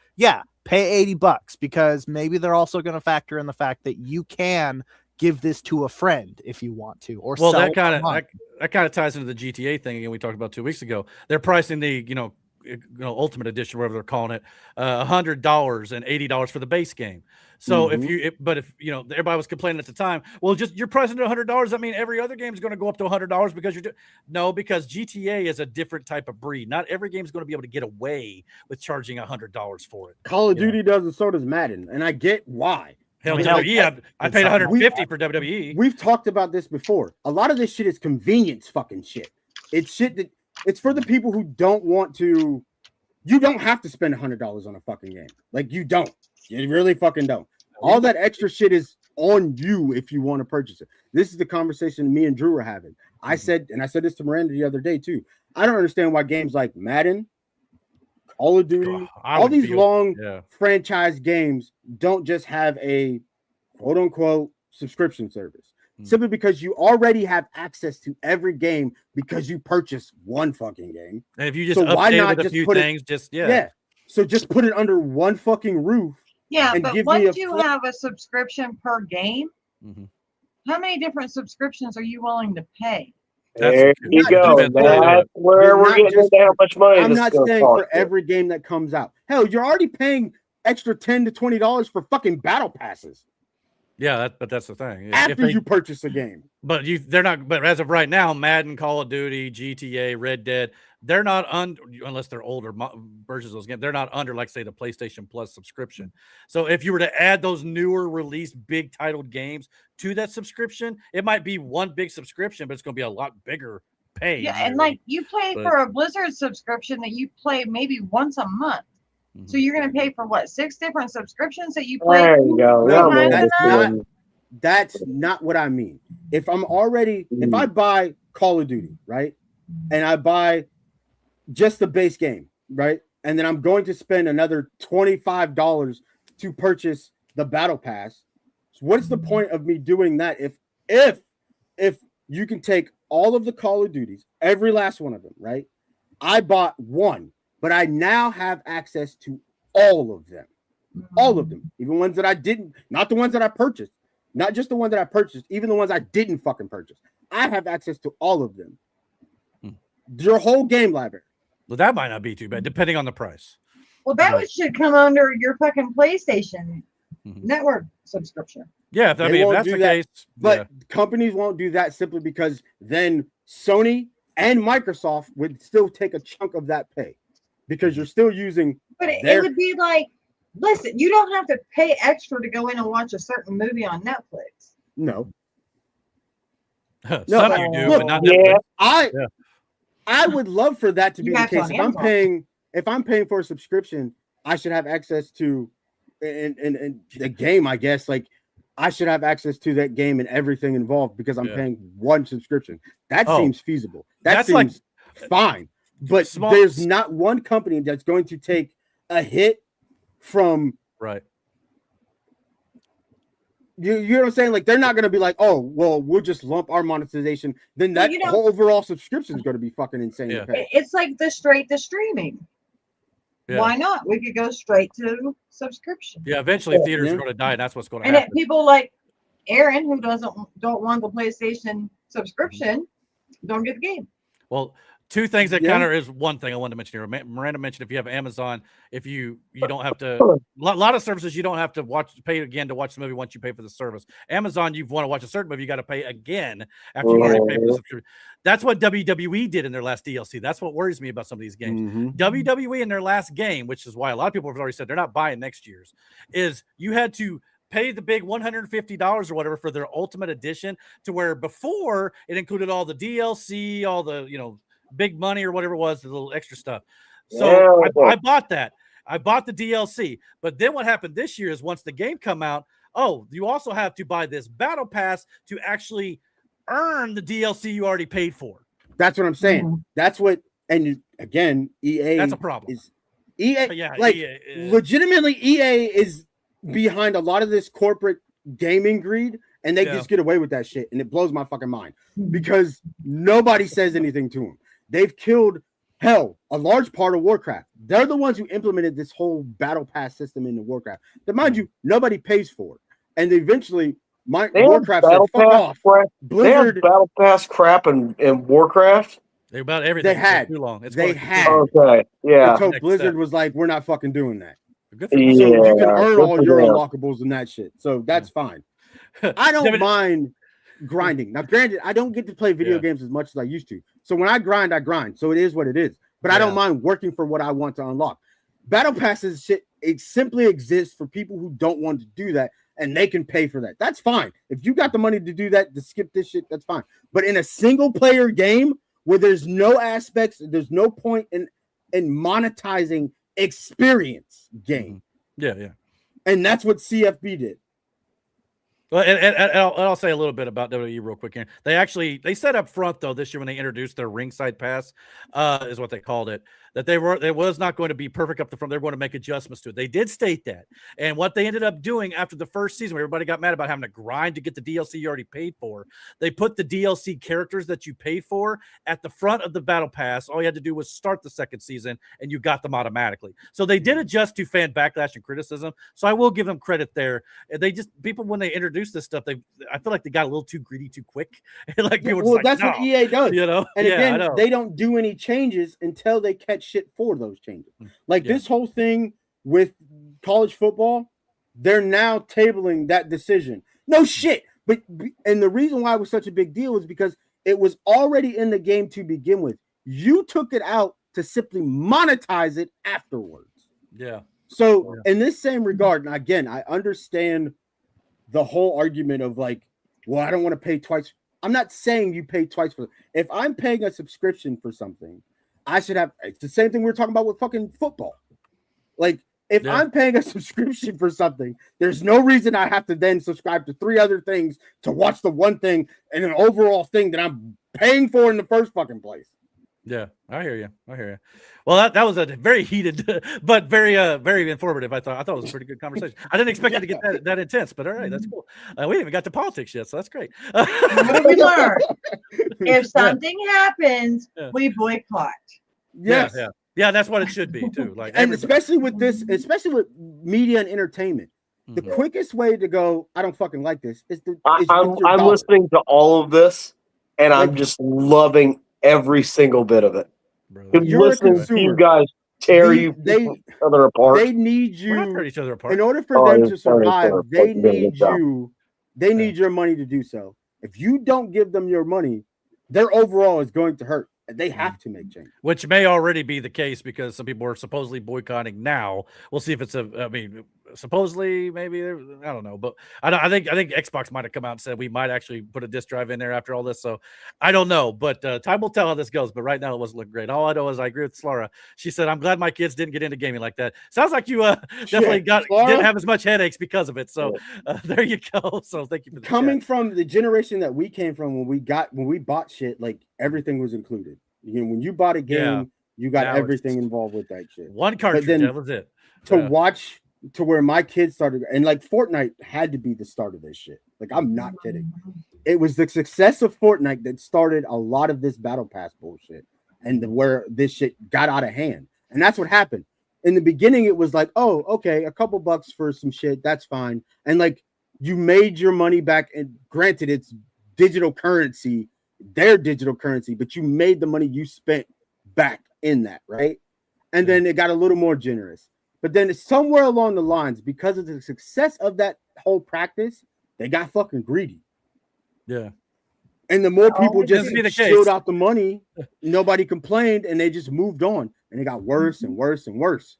Speaker 5: pay $80 because maybe they're also going to factor in the fact that you can give this to a friend if you want to, or sell
Speaker 1: that kind of ties into the GTA thing again we talked about 2 weeks ago. They're pricing the Ultimate Edition, whatever they're calling it, $100 and $80 for the base game. So if everybody was complaining at the time, well, just you're pricing it $100. I mean, every other game is going to go up to $100 because because GTA is a different type of breed. Not every game is going to be able to get away with charging $100 for it.
Speaker 4: Call of Duty does, and so does Madden, and I get why.
Speaker 1: Hell, WWE, I paid $150 for WWE.
Speaker 4: We've talked about this before. A lot of this shit is convenience fucking shit. It's shit that it's for the people who don't want to. You don't have to spend $100 on a fucking game. Like you don't. You really fucking don't. All that extra shit is on you if you want to purchase it. This is the conversation me and Drew were having. I said this to Miranda the other day too. I don't understand why games like Madden, Call of Duty, all these long franchise games don't just have a quote unquote subscription service. Simply because you already have access to every game because you purchased one fucking game.
Speaker 1: And if you just update with a few things,
Speaker 4: so just put it under one fucking roof.
Speaker 3: Yeah, but once you have a subscription per game, how many different subscriptions are you willing to pay?
Speaker 2: There you go. That's where we're getting into how much money.
Speaker 4: I'm not saying for every game that comes out. Hell, you're already paying extra $10 to $20 for fucking battle passes.
Speaker 1: Yeah, but that's the thing.
Speaker 4: After you purchase a game,
Speaker 1: but they're not. But as of right now, Madden, Call of Duty, GTA, Red Dead, they're not under, unless they're older versions of those games. They're not under, like say, the PlayStation Plus subscription. So if you were to add those newer released big titled games to that subscription, it might be one big subscription, but it's going to be a lot bigger pay.
Speaker 3: Yeah, and like you pay for a Blizzard subscription that you play maybe once a month. So you're going to pay for what, 6 different subscriptions that you play?
Speaker 2: There you go.
Speaker 4: No, that's not what I mean. If I'm already, if I buy Call of Duty, right, and I buy just the base game, right, and then I'm going to spend another $25 to purchase the Battle Pass. So what's the point of me doing that if you can take all of the Call of Duties, every last one of them, right? I bought one. But I now have access to all of them, even ones that I didn't, not the ones that I purchased, not just the one that I purchased, even the ones I didn't fucking purchase. I have access to all of them. Your whole game library.
Speaker 1: Well, that might not be too bad, depending on the price.
Speaker 3: Well, that should come under your fucking PlayStation Network subscription.
Speaker 1: Yeah, if that's the case.
Speaker 4: But companies won't do that simply because then Sony and Microsoft would still take a chunk of that pay. Because you're still using.
Speaker 3: But it would be like, listen, you don't have to pay extra to go in and watch a certain movie on Netflix.
Speaker 4: No.
Speaker 1: Some of you do, but not
Speaker 2: Netflix.
Speaker 4: I would love for that to be the case. If I'm paying for a subscription, I should have access to and the game, I guess. Like I should have access to that game and everything involved because I'm paying one subscription. That seems feasible. That seems fine. But there's not one company that's going to take a hit from you know what I'm saying? Like they're not going to be like, oh, well, we'll just lump our monetization. Then that whole overall subscription is going to be fucking insane.
Speaker 3: Yeah. It's like the straight to streaming. Yeah. Why not? We could go straight to subscription.
Speaker 1: Yeah, eventually theaters are going to die, and that's what's going to
Speaker 3: happen.
Speaker 1: And
Speaker 3: people like Aaron who don't want the PlayStation subscription don't get the game.
Speaker 1: Well, two things that kind of is one thing I wanted to mention here. Miranda mentioned if you have Amazon, if you don't have to, a lot of services you don't have to pay again to watch the movie once you pay for the service. Amazon, you want to watch a certain movie, you got to pay again after you already paid for the subscription. That's what WWE did in their last DLC. That's what worries me about some of these games. WWE in their last game, which is why a lot of people have already said they're not buying next year's, is you had to pay the big $150 or whatever for their Ultimate Edition, to where before it included all the DLC, all the big money or whatever it was, the little extra stuff. So I bought that. I bought the DLC. But then what happened this year is once the game come out, you also have to buy this battle pass to actually earn the DLC you already paid for.
Speaker 4: That's what I'm saying. That's what, and again, EA.
Speaker 1: That's a problem.
Speaker 4: Is EA, legitimately, EA is behind a lot of this corporate gaming greed, and they just get away with that shit, and it blows my fucking mind because nobody says anything to them. They've killed a large part of Warcraft. They're the ones who implemented this whole battle pass system into Warcraft. That, mind you, nobody pays for it. And eventually, Warcraft said, fuck off.
Speaker 2: Blizzard battle pass crap in Warcraft.
Speaker 1: They're about everything.
Speaker 4: They had.
Speaker 1: Too long.
Speaker 2: Okay. Yeah.
Speaker 4: So Blizzard was like, we're not fucking doing that. So you can earn all your unlockables and that shit. So that's fine. I don't mind grinding. Now, granted, I don't get to play video games as much as I used to. So when I grind, I grind. So it is what it is. But I don't mind working for what I want to unlock. Battle passes shit, it simply exists for people who don't want to do that, and they can pay for that. That's fine. If you got the money to do that, to skip this shit, that's fine. But in a single player game where there's no aspects, there's no point in monetizing experience game.
Speaker 1: Yeah.
Speaker 4: And that's what CFB did.
Speaker 1: Well, and I'll say a little bit about WWE real quick here. They said up front though this year when they introduced their ringside pass, is what they called it. that it was not going to be perfect up the front. They're going to make adjustments to it. They did state that. And what they ended up doing after the first season, where everybody got mad about having to grind to get the DLC you already paid for, they put the DLC characters that you pay for at the front of the battle pass. All you had to do was start the second season and you got them automatically. So they did adjust to fan backlash and criticism. So I will give them credit there. They just, people, when they introduced this stuff, I feel like they got a little too greedy too quick. Like people were like,
Speaker 4: that's
Speaker 1: no.
Speaker 4: what EA does.
Speaker 1: You know,
Speaker 4: and again, they don't do any changes until they catch shit for those changes. Like this whole thing with college football, they're now tabling that decision. No shit. But and the reason why it was such a big deal is because it was already in the game to begin with. You took it out to simply monetize it afterwards.
Speaker 1: Yeah.
Speaker 4: So in this same regard, and again, I understand the whole argument of like, well, I don't want to pay twice. I'm not saying you pay twice for it. If I'm paying a subscription for something, I should have. It's the same thing we were talking about with fucking football. Like, if I'm paying a subscription for something, there's no reason I have to then subscribe to 3 other things to watch the one thing and an overall thing that I'm paying for in the first fucking place.
Speaker 1: Yeah, I hear you. Well, that was a very heated, but very very informative. I thought it was a pretty good conversation. I didn't expect it to get that intense, but all right, that's cool. We haven't even got to politics yet, so that's great.
Speaker 3: We learn. If something happens, we boycott.
Speaker 4: Yes.
Speaker 1: Yeah, that's what it should be too. Like,
Speaker 4: and especially with media and entertainment, the quickest way to go, I don't fucking like this, is
Speaker 2: I'm listening to all of this, and I'm just loving every single bit of it.
Speaker 4: You're a consumer.
Speaker 2: You guys tear each other apart.
Speaker 4: They need you.
Speaker 1: We're not tearing each other apart.
Speaker 4: In order for them to survive, they need you. They need your money to do so. If you don't give them your money, their overall is going to hurt. They have to make change,
Speaker 1: which may already be the case because some people are supposedly boycotting now. We'll see if it's supposedly, maybe, I don't know, but I think Xbox might have come out and said we might actually put a disk drive in there after all this. So I don't know, but time will tell how this goes. But right now it wasn't looking great. All I know is I agree with Slara. She said, "I'm glad my kids didn't get into gaming like that." Sounds like you definitely didn't have as much headaches because of it. So there you go. So thank you for
Speaker 4: coming from the generation that we came from when we bought shit, like everything was included. You know, when you bought a game, you got everything involved with that shit.
Speaker 1: One cartridge, that was it.
Speaker 4: To watch to where my kids started, and like Fortnite had to be the start of this shit. Like, I'm not kidding. It was the success of Fortnite that started a lot of this battle pass bullshit and where this shit got out of hand. And that's what happened. In the beginning, it was like, oh, okay, a couple bucks for some shit, that's fine. And like, you made your money back, and granted, it's digital currency, their digital currency, but you made the money you spent back in that, right? And then it got a little more generous. But then somewhere along the lines, because of the success of that whole practice, they got fucking greedy.
Speaker 1: Yeah.
Speaker 4: And the more people just shilled out the money, nobody complained, and they just moved on. And it got worse and worse and worse.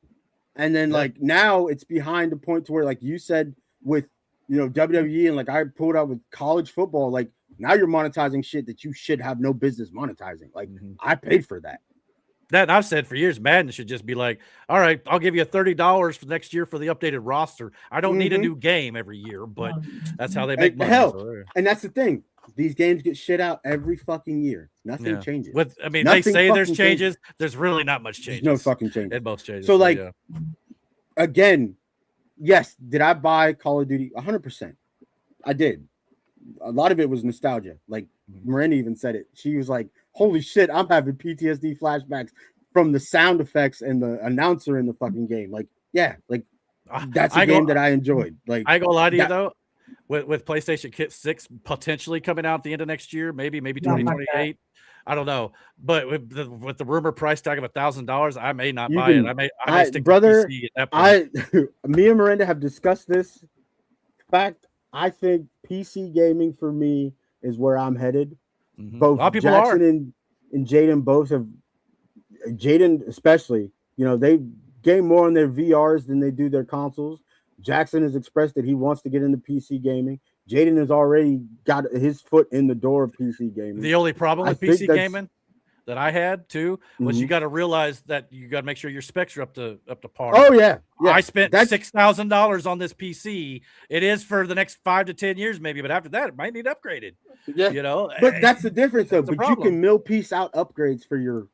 Speaker 4: And then like now it's behind the point to where, like you said, with WWE, and like I pulled out with college football, like now you're monetizing shit that you should have no business monetizing. Like I paid for that.
Speaker 1: That I've said for years, Madden should just be like, all right, I'll give you $30 for next year for the updated roster. I don't need a new game every year, but that's how they make money.
Speaker 4: Hell, and that's the thing. These games get shit out every fucking year. Nothing changes.
Speaker 1: They say there's changes. There's really not much change.
Speaker 4: No fucking change.
Speaker 1: It most changes.
Speaker 4: So like, again, yes, did I buy Call of Duty? 100%. I did. A lot of it was nostalgia. Like Miranda even said it. She was like, holy shit, I'm having PTSD flashbacks from the sound effects and the announcer in the fucking game. Like, yeah, like that's a game that I enjoyed. Like,
Speaker 1: I go lie to you though, with PlayStation Kit 6 potentially coming out at the end of next year, maybe 2028. I don't know, but with the rumor price tag of $1,000, I may not buy it. I may stick to PC at that point.
Speaker 4: Me and Miranda have discussed this fact. I think PC gaming for me is where I'm headed. Both Jackson and Jaden both have. Jaden especially, they game more on their VRs than they do their consoles. Jackson has expressed that he wants to get into PC gaming. Jaden has already got his foot in the door of PC gaming.
Speaker 1: The only problem with PC gaming that I had too was you got to realize that you got to make sure your specs are up to par.
Speaker 4: Oh yeah.
Speaker 1: I spent $6,000 on this PC. It is for the next 5 to 10 years maybe, but after that it might need upgraded.
Speaker 4: Yeah, but that's the difference though. But you can mill piece out upgrades for your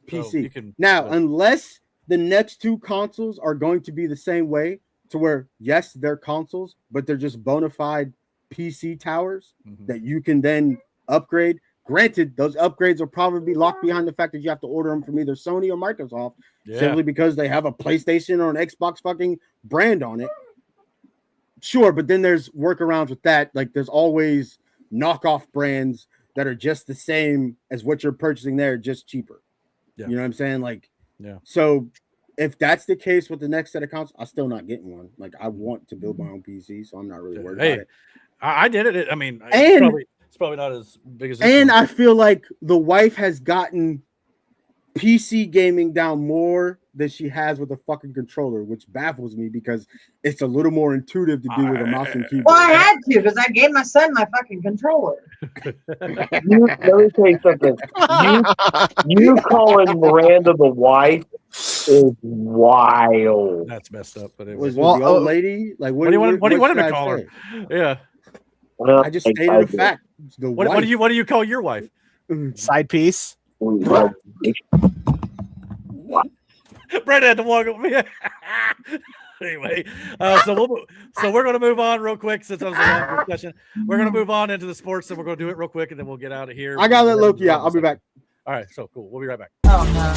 Speaker 1: So
Speaker 4: PC.
Speaker 1: you can
Speaker 4: Now, unless the next two consoles are going to be the same way, to where yes, they're consoles, but they're just bona fide PC towers that you can then upgrade. Granted, those upgrades will probably be locked behind the fact that you have to order them from either Sony or Microsoft, simply because they have a PlayStation or an Xbox fucking brand on it. Sure, but then there's workarounds with that. Like there's always knockoff brands that are just the same as what you're purchasing there, just cheaper.
Speaker 1: Yeah.
Speaker 4: You know what I'm saying? Like,
Speaker 1: yeah.
Speaker 4: So if that's the case with the next set of consoles, I'm still not getting one. Like I want to build my own PC, so I'm not really worried about it.
Speaker 1: I did it. I mean, it's probably not as big as this
Speaker 4: and
Speaker 1: one.
Speaker 4: I feel like the wife has gotten PC gaming down more than she has with a fucking controller, which baffles me because it's a little more intuitive to do with a mouse and keyboard.
Speaker 3: Well, I had to because I gave my son my fucking controller.
Speaker 2: Let me tell you something. You calling Miranda the wife is wild.
Speaker 1: That's messed up. But it
Speaker 4: was the old lady. Like, what do you want him to call her?
Speaker 1: Yeah.
Speaker 2: Well,
Speaker 4: I just stated a fact.
Speaker 1: What do you call your wife?
Speaker 5: Side piece.
Speaker 1: Brett had to walk over. Anyway, so we're going to move on real quick since that was a long discussion. We're going to move on into the sports, and we're going to do it real quick, and then we'll get out of here.
Speaker 4: I got to let Loki out. I'll be back.
Speaker 1: All right, so cool. We'll be right back.
Speaker 3: Oh no.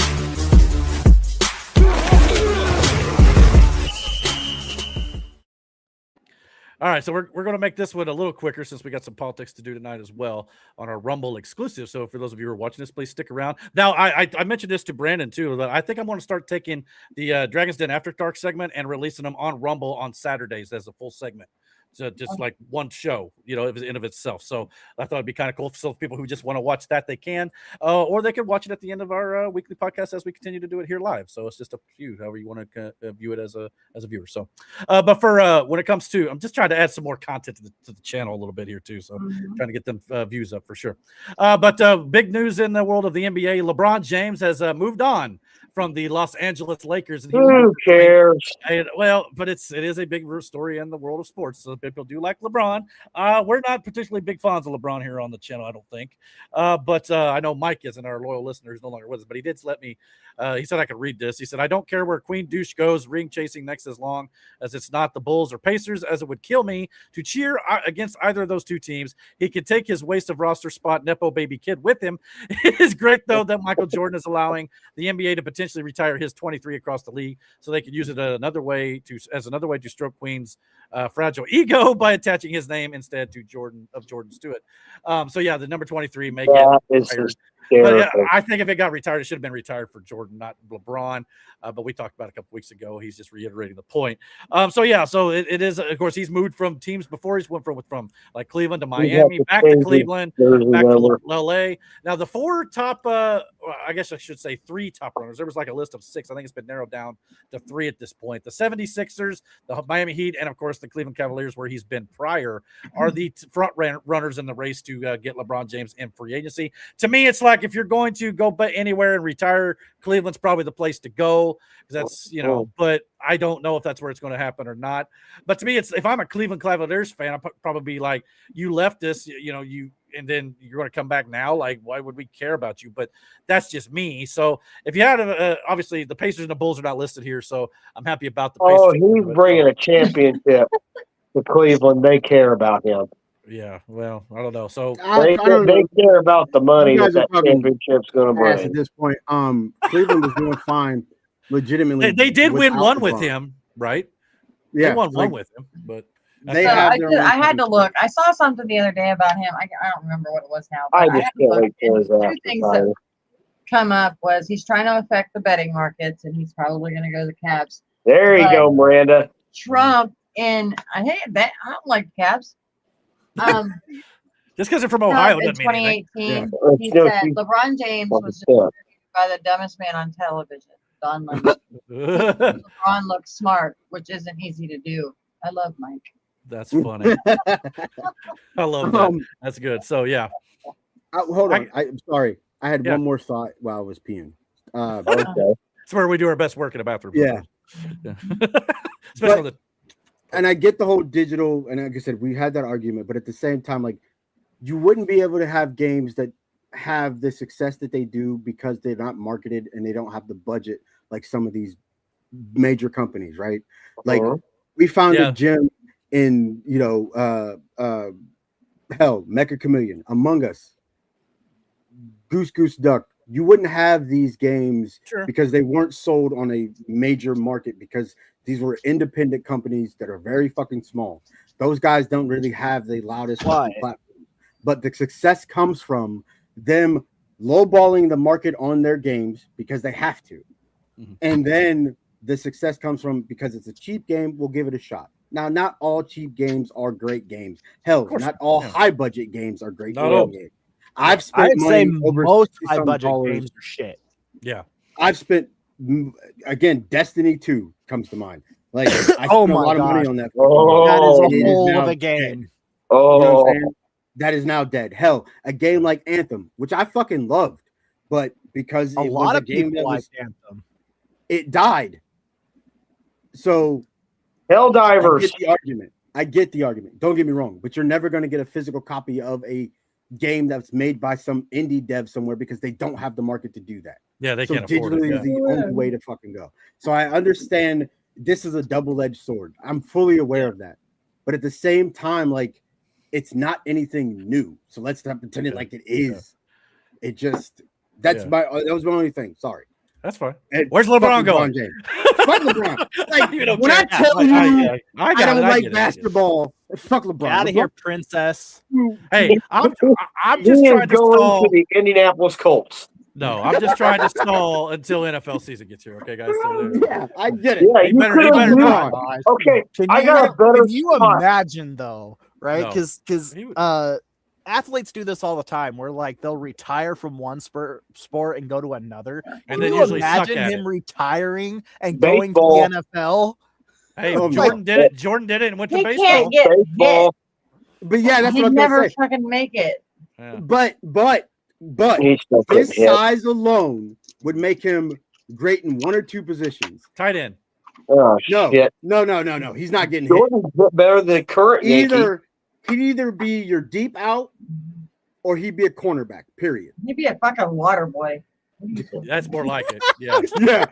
Speaker 1: All right, so we're going to make this one a little quicker since we got some politics to do tonight as well on our Rumble exclusive. So for those of you who are watching this, please stick around. Now, I mentioned this to Brandon too, that I think I'm going to start taking the Dragon's Den After Dark segment and releasing them on Rumble on Saturdays as a full segment. So just like one show, in of itself. So I thought it'd be kind of cool. So people who just want to watch that, they can, or they can watch it at the end of our weekly podcast as we continue to do it here live. So it's just up to you, however you want to view it as a viewer. So, but for when it comes to, I'm just trying to add some more content to the channel a little bit here too. So trying to get them views up for sure. But big news in the world of the NBA: LeBron James has moved on from the Los Angeles Lakers. And
Speaker 2: who cares?
Speaker 1: Well, but it is a big story in the world of sports. So people do like LeBron. We're not particularly big fans of LeBron here on the channel, I don't think. But I know Mike isn't, our loyal listener, who's no longer with us, but he did let me, he said I could read this. He said, I don't care where Queen Douche goes, ring chasing next as long as it's not the Bulls or Pacers, as it would kill me to cheer against either of those two teams. He could take his waste of roster spot Nepo baby kid with him. It is great, though, that Michael Jordan is allowing the NBA to potentially retire his 23 across the league so they could use it as another way to stroke Queen's fragile ego by attaching his name instead to Jordan's to it. So yeah, the number 23 may get retired. But yeah, I think if it got retired, it should have been retired for Jordan, not LeBron. But we talked about it a couple weeks ago. He's just reiterating the point. So it is. Of course, he's moved from teams before. He's went from like Cleveland to Miami, back to Cleveland, back to LA. Now the four top, I guess I should say three top runners. There was like a list of six. I think it's been narrowed down to three at this point. The 76ers, the Miami Heat, and of course the Cleveland Cavaliers, where he's been prior, are the front runners in the race to get LeBron James in free agency. To me, it's like if you're going to go anywhere and retire, Cleveland's probably the place to go. That's, but I don't know if that's where it's going to happen or not. But to me, it's, if I'm a Cleveland Cavaliers fan, I'll probably be like, you left us, and then you're going to come back now. Like, why would we care about you? But that's just me. So if you had obviously the Pacers and the Bulls are not listed here, so I'm happy about the Pacers.
Speaker 2: Oh, he's bringing a championship to Cleveland. They care about him.
Speaker 1: Yeah, well, I don't know. So
Speaker 2: they care about the money that championship's going to bring.
Speaker 4: At this point, Cleveland is doing fine. Legitimately,
Speaker 1: they did win one with him, right?
Speaker 4: Yeah,
Speaker 1: they won one with him, but
Speaker 3: I had to look. I saw something the other day about him. I don't remember what it was now. But
Speaker 2: I just can't wait for his
Speaker 3: two things that come up was he's trying to affect the betting markets, and he's probably going to go to the Cavs.
Speaker 2: There you go, Miranda.
Speaker 3: Trump and I don't like the Cavs.
Speaker 1: Just because they're from Ohio
Speaker 3: in
Speaker 1: doesn't mean
Speaker 3: 2018, he said LeBron James was described by the dumbest man on television, Don Lemon. LeBron looks smart, which isn't easy to do. I love Mike.
Speaker 1: That's funny. I love that. That's good. So yeah.
Speaker 4: Hold on. I'm sorry. I had one more thought while I was peeing.
Speaker 2: Okay.
Speaker 1: That's where we do our best work in a bathroom.
Speaker 4: Yeah.
Speaker 1: Especially
Speaker 4: and I get the whole digital, and like I said, we had that argument, but at the same time, like, you wouldn't be able to have games that have the success that they do because they're not marketed and they don't have the budget like some of these major companies, right? Like we found a gym in, hell, Mecha Chameleon, Among Us, Goose Duck. You wouldn't have these games because they weren't sold on a major market because these were independent companies that are very fucking small. Those guys don't really have the loudest platform. But the success comes from them lowballing the market on their games because they have to. And then the success comes from because it's a cheap game, we'll give it a shot. Now, not all cheap games are great games. Hell, not all high budget games are great games. I've spent money over
Speaker 5: most high budget games are shit.
Speaker 1: Yeah.
Speaker 4: I've spent, again, Destiny 2 comes to mind. Like, I spent a lot of money on that.
Speaker 5: That is a whole of a game.
Speaker 4: You know what I'm saying? That is now dead. Hell, a game like Anthem, which I fucking loved, but because
Speaker 5: a
Speaker 4: it
Speaker 5: lot
Speaker 4: was
Speaker 5: of
Speaker 4: a game
Speaker 5: people
Speaker 4: that
Speaker 5: like
Speaker 4: was,
Speaker 5: Anthem.
Speaker 4: It died. So
Speaker 2: Helldivers.
Speaker 4: I get the argument. Don't get me wrong, but you're never going to get a physical copy of a game that's made by some indie dev somewhere because they don't have the market to do that.
Speaker 1: Yeah, they
Speaker 4: so
Speaker 1: can't afford it.
Speaker 4: Digitally is the only way to fucking go. So I understand this is a double-edged sword. I'm fully aware of that. But at the same time, like, it's not anything new. So let's not pretend it like it is. It just that was my only thing. Sorry.
Speaker 1: That's fine.
Speaker 4: And
Speaker 1: where's LeBron going?
Speaker 4: Fuck LeBron. Like,
Speaker 1: You don't
Speaker 4: when I
Speaker 1: care.
Speaker 4: tell you
Speaker 1: I
Speaker 4: don't like basketball, fuck LeBron.
Speaker 5: Get out of here, princess.
Speaker 1: Hey, I'm
Speaker 2: He
Speaker 1: just
Speaker 2: is
Speaker 1: trying to
Speaker 2: going
Speaker 1: stall.
Speaker 2: to the Indianapolis Colts.
Speaker 1: No, I'm just trying to stall until NFL season gets here. Okay, guys. So
Speaker 4: Yeah, I get it.
Speaker 2: Yeah,
Speaker 1: He
Speaker 2: you
Speaker 1: better
Speaker 2: could
Speaker 1: not.
Speaker 2: Okay,
Speaker 5: Can
Speaker 2: I got a better
Speaker 5: you
Speaker 2: spot.
Speaker 5: imagine though, right?
Speaker 1: No.
Speaker 5: Because
Speaker 1: He would-
Speaker 5: athletes do this all the time. Where like they'll retire from one sport and go to another.
Speaker 1: And
Speaker 5: Can
Speaker 1: then
Speaker 5: you
Speaker 1: usually suck
Speaker 5: imagine
Speaker 1: at
Speaker 5: him
Speaker 1: it.
Speaker 5: retiring and
Speaker 2: Baseball.
Speaker 5: going to the NFL?
Speaker 1: Hey,
Speaker 4: Oh,
Speaker 1: Jordan did it. Jordan did it and went to
Speaker 3: He
Speaker 1: baseball.
Speaker 3: can't get
Speaker 2: Baseball.
Speaker 4: But yeah, that's
Speaker 3: He'd
Speaker 4: what I'm
Speaker 3: never
Speaker 4: gonna say.
Speaker 3: fucking make it.
Speaker 1: Yeah.
Speaker 4: But
Speaker 2: He's still
Speaker 4: his
Speaker 2: getting hit.
Speaker 4: size alone would make him great in one or two positions.
Speaker 1: Tight end.
Speaker 2: Oh,
Speaker 4: No,
Speaker 2: shit.
Speaker 4: no. He's not getting hit.
Speaker 2: Jordan's better than the current Yankee.
Speaker 4: He'd either be your deep out or he'd be a cornerback. Period.
Speaker 3: He'd be a fucking water boy.
Speaker 1: That's more like it. Yeah.
Speaker 4: Yeah,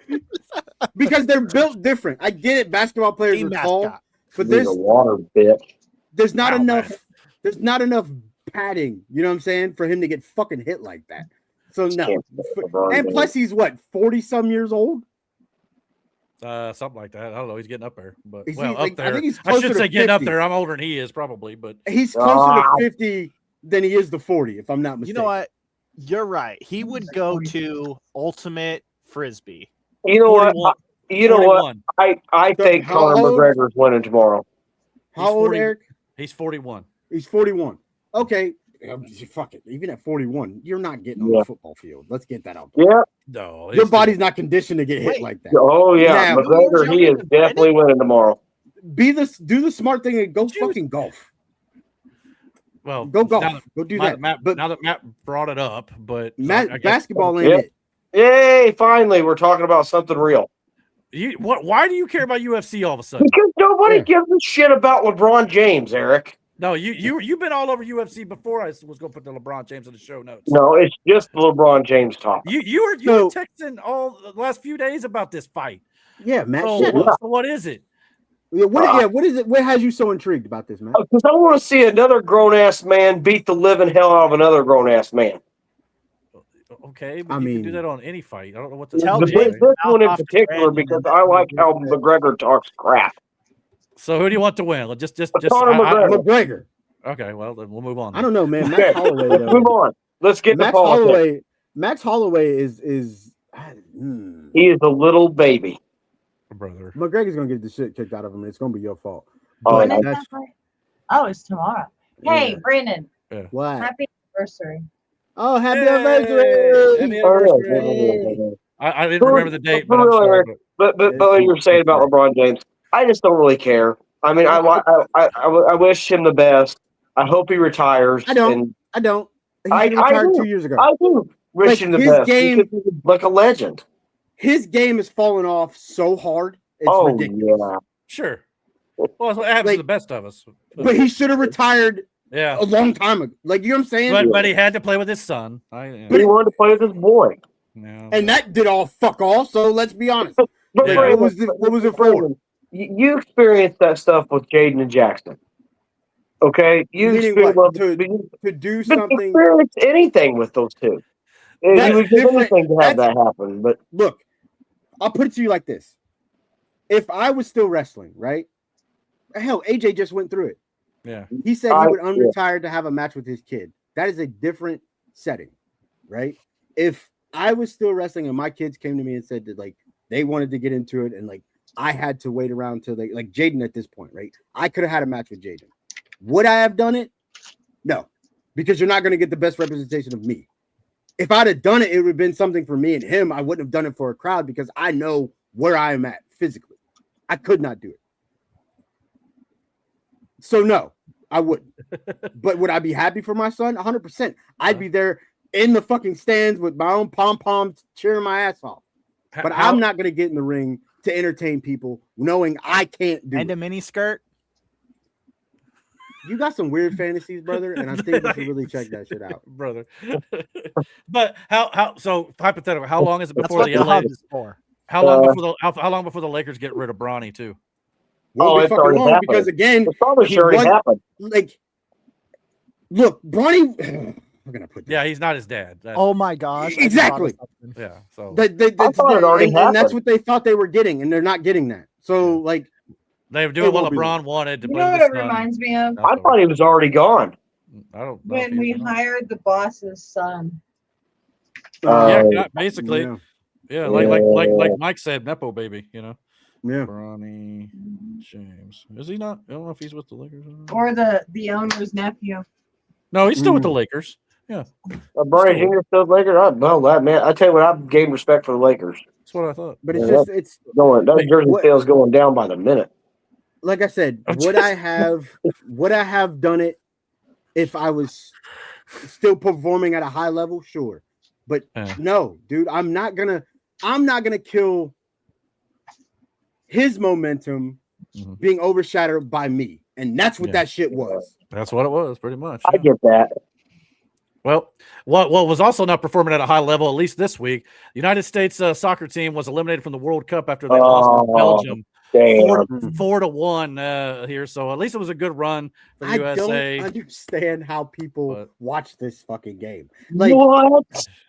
Speaker 4: because they're built different. I get it. Basketball players
Speaker 5: Team
Speaker 4: are tall,
Speaker 5: mascot.
Speaker 4: but
Speaker 2: He's a water bitch.
Speaker 4: there's not
Speaker 1: Wow,
Speaker 4: enough.
Speaker 1: man.
Speaker 4: There's not enough padding. You know what I'm saying? For him to get fucking hit like that. So no.
Speaker 2: Can't LeBron
Speaker 4: And
Speaker 2: James.
Speaker 4: plus, he's what 40-some years old.
Speaker 1: Something like that. I don't know. He's getting up there, but
Speaker 4: Is he,
Speaker 1: well,
Speaker 4: like,
Speaker 1: up
Speaker 4: I
Speaker 1: there.
Speaker 4: think he's
Speaker 1: I
Speaker 4: closer
Speaker 1: should
Speaker 4: to
Speaker 1: say getting up
Speaker 4: 50.
Speaker 1: there. I'm older than he is, probably, but
Speaker 4: He's closer to 50 than he is to 40, if I'm not
Speaker 5: You
Speaker 4: mistaken.
Speaker 5: know what? You're right. He would go to ultimate frisbee.
Speaker 2: You know what?
Speaker 1: 41.
Speaker 2: You know what?
Speaker 1: 41.
Speaker 2: I think
Speaker 4: How
Speaker 2: Conor
Speaker 4: old?
Speaker 2: McGregor's winning tomorrow.
Speaker 4: How
Speaker 1: He's
Speaker 4: old,
Speaker 1: 40
Speaker 4: Eric?
Speaker 1: He's 41.
Speaker 4: He's 41. Okay. Fuck it. Even at 41, you're not getting on
Speaker 2: Yeah.
Speaker 4: the football field. Let's get that out there.
Speaker 2: Yeah.
Speaker 1: No,
Speaker 4: Your
Speaker 1: he's
Speaker 4: body's not conditioned to get hit
Speaker 5: Wait.
Speaker 4: like that.
Speaker 2: Oh yeah.
Speaker 4: Now,
Speaker 2: McGregor, he is definitely winning tomorrow.
Speaker 4: do the smart thing and go fucking golf.
Speaker 1: well.
Speaker 4: Go golf.
Speaker 1: Now,
Speaker 4: Go do
Speaker 1: now
Speaker 4: that.
Speaker 1: that Matt,
Speaker 4: But
Speaker 1: now that Matt brought it up, but
Speaker 4: Matt,
Speaker 1: I guess-
Speaker 4: basketball ain't
Speaker 2: Yep.
Speaker 4: it.
Speaker 2: Yay! Finally, we're talking about something real.
Speaker 1: Why do you care about UFC all of a sudden?
Speaker 2: Because nobody
Speaker 4: Yeah.
Speaker 2: gives a shit about LeBron James, Eric.
Speaker 1: No, you've been all over UFC before. I was going to put the LeBron James in the show notes.
Speaker 2: No, it's just the LeBron James talk.
Speaker 1: You were texting all the last few days about this fight.
Speaker 4: Yeah, Matt.
Speaker 1: So,
Speaker 4: shut up.
Speaker 1: so what is it?
Speaker 4: What is it? What has you so intrigued about this, man?
Speaker 2: Because I want to see another grown ass man beat the living hell out of another grown ass man.
Speaker 1: Okay, but
Speaker 4: I
Speaker 1: you
Speaker 4: mean-
Speaker 1: can do that on any fight. I don't know what to
Speaker 5: Tell
Speaker 2: This
Speaker 5: James
Speaker 2: one in
Speaker 5: off
Speaker 2: particular,
Speaker 5: Brandon
Speaker 2: because
Speaker 5: and
Speaker 2: I like how McGregor talks crap.
Speaker 1: So who do you want to win? Just
Speaker 2: Conor McGregor.
Speaker 4: McGregor.
Speaker 1: Okay, well then we'll move on.
Speaker 4: I don't know, man.
Speaker 2: Okay,
Speaker 4: Max Holloway.
Speaker 2: let's move on. Let's get to
Speaker 4: Max
Speaker 2: politics.
Speaker 4: Holloway. Max Holloway is.
Speaker 2: He is a little baby.
Speaker 1: brother.
Speaker 4: McGregor's gonna get the shit kicked out of him. And it's gonna be your fault.
Speaker 2: Oh,
Speaker 3: When
Speaker 4: But
Speaker 3: is
Speaker 4: that's
Speaker 3: that fight? Oh, it's tomorrow. Hey,
Speaker 4: Yeah.
Speaker 3: Brandon,
Speaker 4: what.
Speaker 3: happy anniversary.
Speaker 4: Oh, happy
Speaker 1: Yay!
Speaker 4: anniversary!
Speaker 1: Happy
Speaker 2: Oh,
Speaker 1: anniversary. I didn't remember the date, but I'm
Speaker 2: Really,
Speaker 1: sorry.
Speaker 2: Eric, But what you're saying about LeBron James, I just don't really care. I mean, I wish him the best. I hope he retires.
Speaker 4: I don't.
Speaker 2: And
Speaker 4: I don't. He
Speaker 2: I
Speaker 4: retired
Speaker 2: do.
Speaker 4: 2 years ago.
Speaker 2: I do wish
Speaker 4: Like,
Speaker 2: him the
Speaker 4: his
Speaker 2: best.
Speaker 4: game-
Speaker 2: Because he's like a legend.
Speaker 4: His game has fallen off so hard. It's
Speaker 2: Oh
Speaker 4: ridiculous.
Speaker 2: yeah.
Speaker 1: Sure. Well, that's what happens
Speaker 4: Like-
Speaker 1: to the best of us.
Speaker 4: But he should have retired
Speaker 1: Yeah,
Speaker 4: a long time ago. Like, you know what I'm saying?
Speaker 1: but he had to play with his son.
Speaker 2: But he wanted to play with his boy.
Speaker 1: Yeah.
Speaker 4: And that did all fuck all. So let's be honest.
Speaker 2: But
Speaker 1: Yeah.
Speaker 2: Brandon,
Speaker 4: What was it for?
Speaker 2: Brandon, you experienced that stuff with Jaden and Jackson. Okay, you
Speaker 4: Meaning
Speaker 2: experienced
Speaker 4: what? To do something.
Speaker 2: experience anything with those two.
Speaker 4: That's
Speaker 2: You would give
Speaker 4: different.
Speaker 2: anything to have that happen. But
Speaker 4: Look, I'll put it to you like this. If I was still wrestling, right? Hell, AJ just went through it.
Speaker 1: Yeah.
Speaker 4: He said he would unretire to have a match with his kid. That is a different setting, right? If I was still wrestling and my kids came to me and said that, like, they wanted to get into it and, like, I had to wait around till they, like, Jaden at this point, right? I could have had a match with Jaden. Would I have done it? No, because you're not going to get the best representation of me. If I'd have done it, it would have been something for me and him. I wouldn't have done it for a crowd because I know where I am at physically. I could not do it. So no, I wouldn't. But would I be happy for my son? 100%. I'd be there in the fucking stands with my own pom-poms cheering my ass off. But I'm not going to get in the ring to entertain people knowing I can't do it.
Speaker 5: And a mini skirt.
Speaker 4: You got some weird fantasies, brother, and I think you should really check that shit out,
Speaker 1: brother. But how so hypothetical? How long is it before
Speaker 5: That's what
Speaker 1: the LA?
Speaker 5: hub is for.
Speaker 1: How long before the Lakers get rid of Bronny too?
Speaker 4: Won't be
Speaker 2: it's
Speaker 4: fucking
Speaker 2: already
Speaker 4: long
Speaker 2: happened.
Speaker 4: because again,
Speaker 2: it's probably
Speaker 4: he
Speaker 2: sure already
Speaker 4: was-
Speaker 2: happened.
Speaker 4: like, look, Bronny. I'm gonna put this.
Speaker 1: Yeah, he's not his dad.
Speaker 5: Oh my gosh! I just
Speaker 4: Exactly.
Speaker 5: thought of something.
Speaker 1: Yeah. So
Speaker 2: I thought it already
Speaker 4: and that's
Speaker 2: happened.
Speaker 4: what they thought they were getting, and they're not getting that. So, like,
Speaker 1: they were doing what
Speaker 4: won't be
Speaker 1: LeBron wanted to
Speaker 3: You
Speaker 1: play
Speaker 3: know
Speaker 1: with
Speaker 3: what
Speaker 1: his
Speaker 3: it
Speaker 1: son.
Speaker 3: reminds me of?
Speaker 2: I thought he was already gone.
Speaker 1: I don't know if
Speaker 3: When
Speaker 1: he
Speaker 3: we
Speaker 1: is or not.
Speaker 3: hired the boss's son.
Speaker 1: Yeah, basically.
Speaker 4: yeah,
Speaker 1: Yeah, like Mike said, Nepo baby,
Speaker 4: yeah.
Speaker 1: Bronny James. Is he not? I don't know if he's with the Lakers or not.
Speaker 3: Or the owner's nephew.
Speaker 1: No, he's still with the Lakers. Yeah.
Speaker 2: Brian Jr. still Lakers. Well, that man, I tell you what, I've gained respect for the Lakers.
Speaker 1: That's what I thought.
Speaker 4: But it's
Speaker 2: Yeah,
Speaker 4: just it's
Speaker 2: That jersey sale's going down by the minute.
Speaker 4: like I said. Would I have done it if I was still performing at a high level? Sure, but no, dude, I'm not gonna kill his momentum being overshadowed by me, and that's what that shit was.
Speaker 1: That's what it was, pretty much.
Speaker 2: I get that.
Speaker 1: Well, what was also not performing at a high level, at least this week, the United States soccer team was eliminated from the World Cup after they lost to Belgium.
Speaker 2: Damn.
Speaker 1: 4-1 here. So at least it was a good run for the USA.
Speaker 4: I don't understand how people watch this fucking game.
Speaker 2: Like,
Speaker 4: Like,
Speaker 2: what?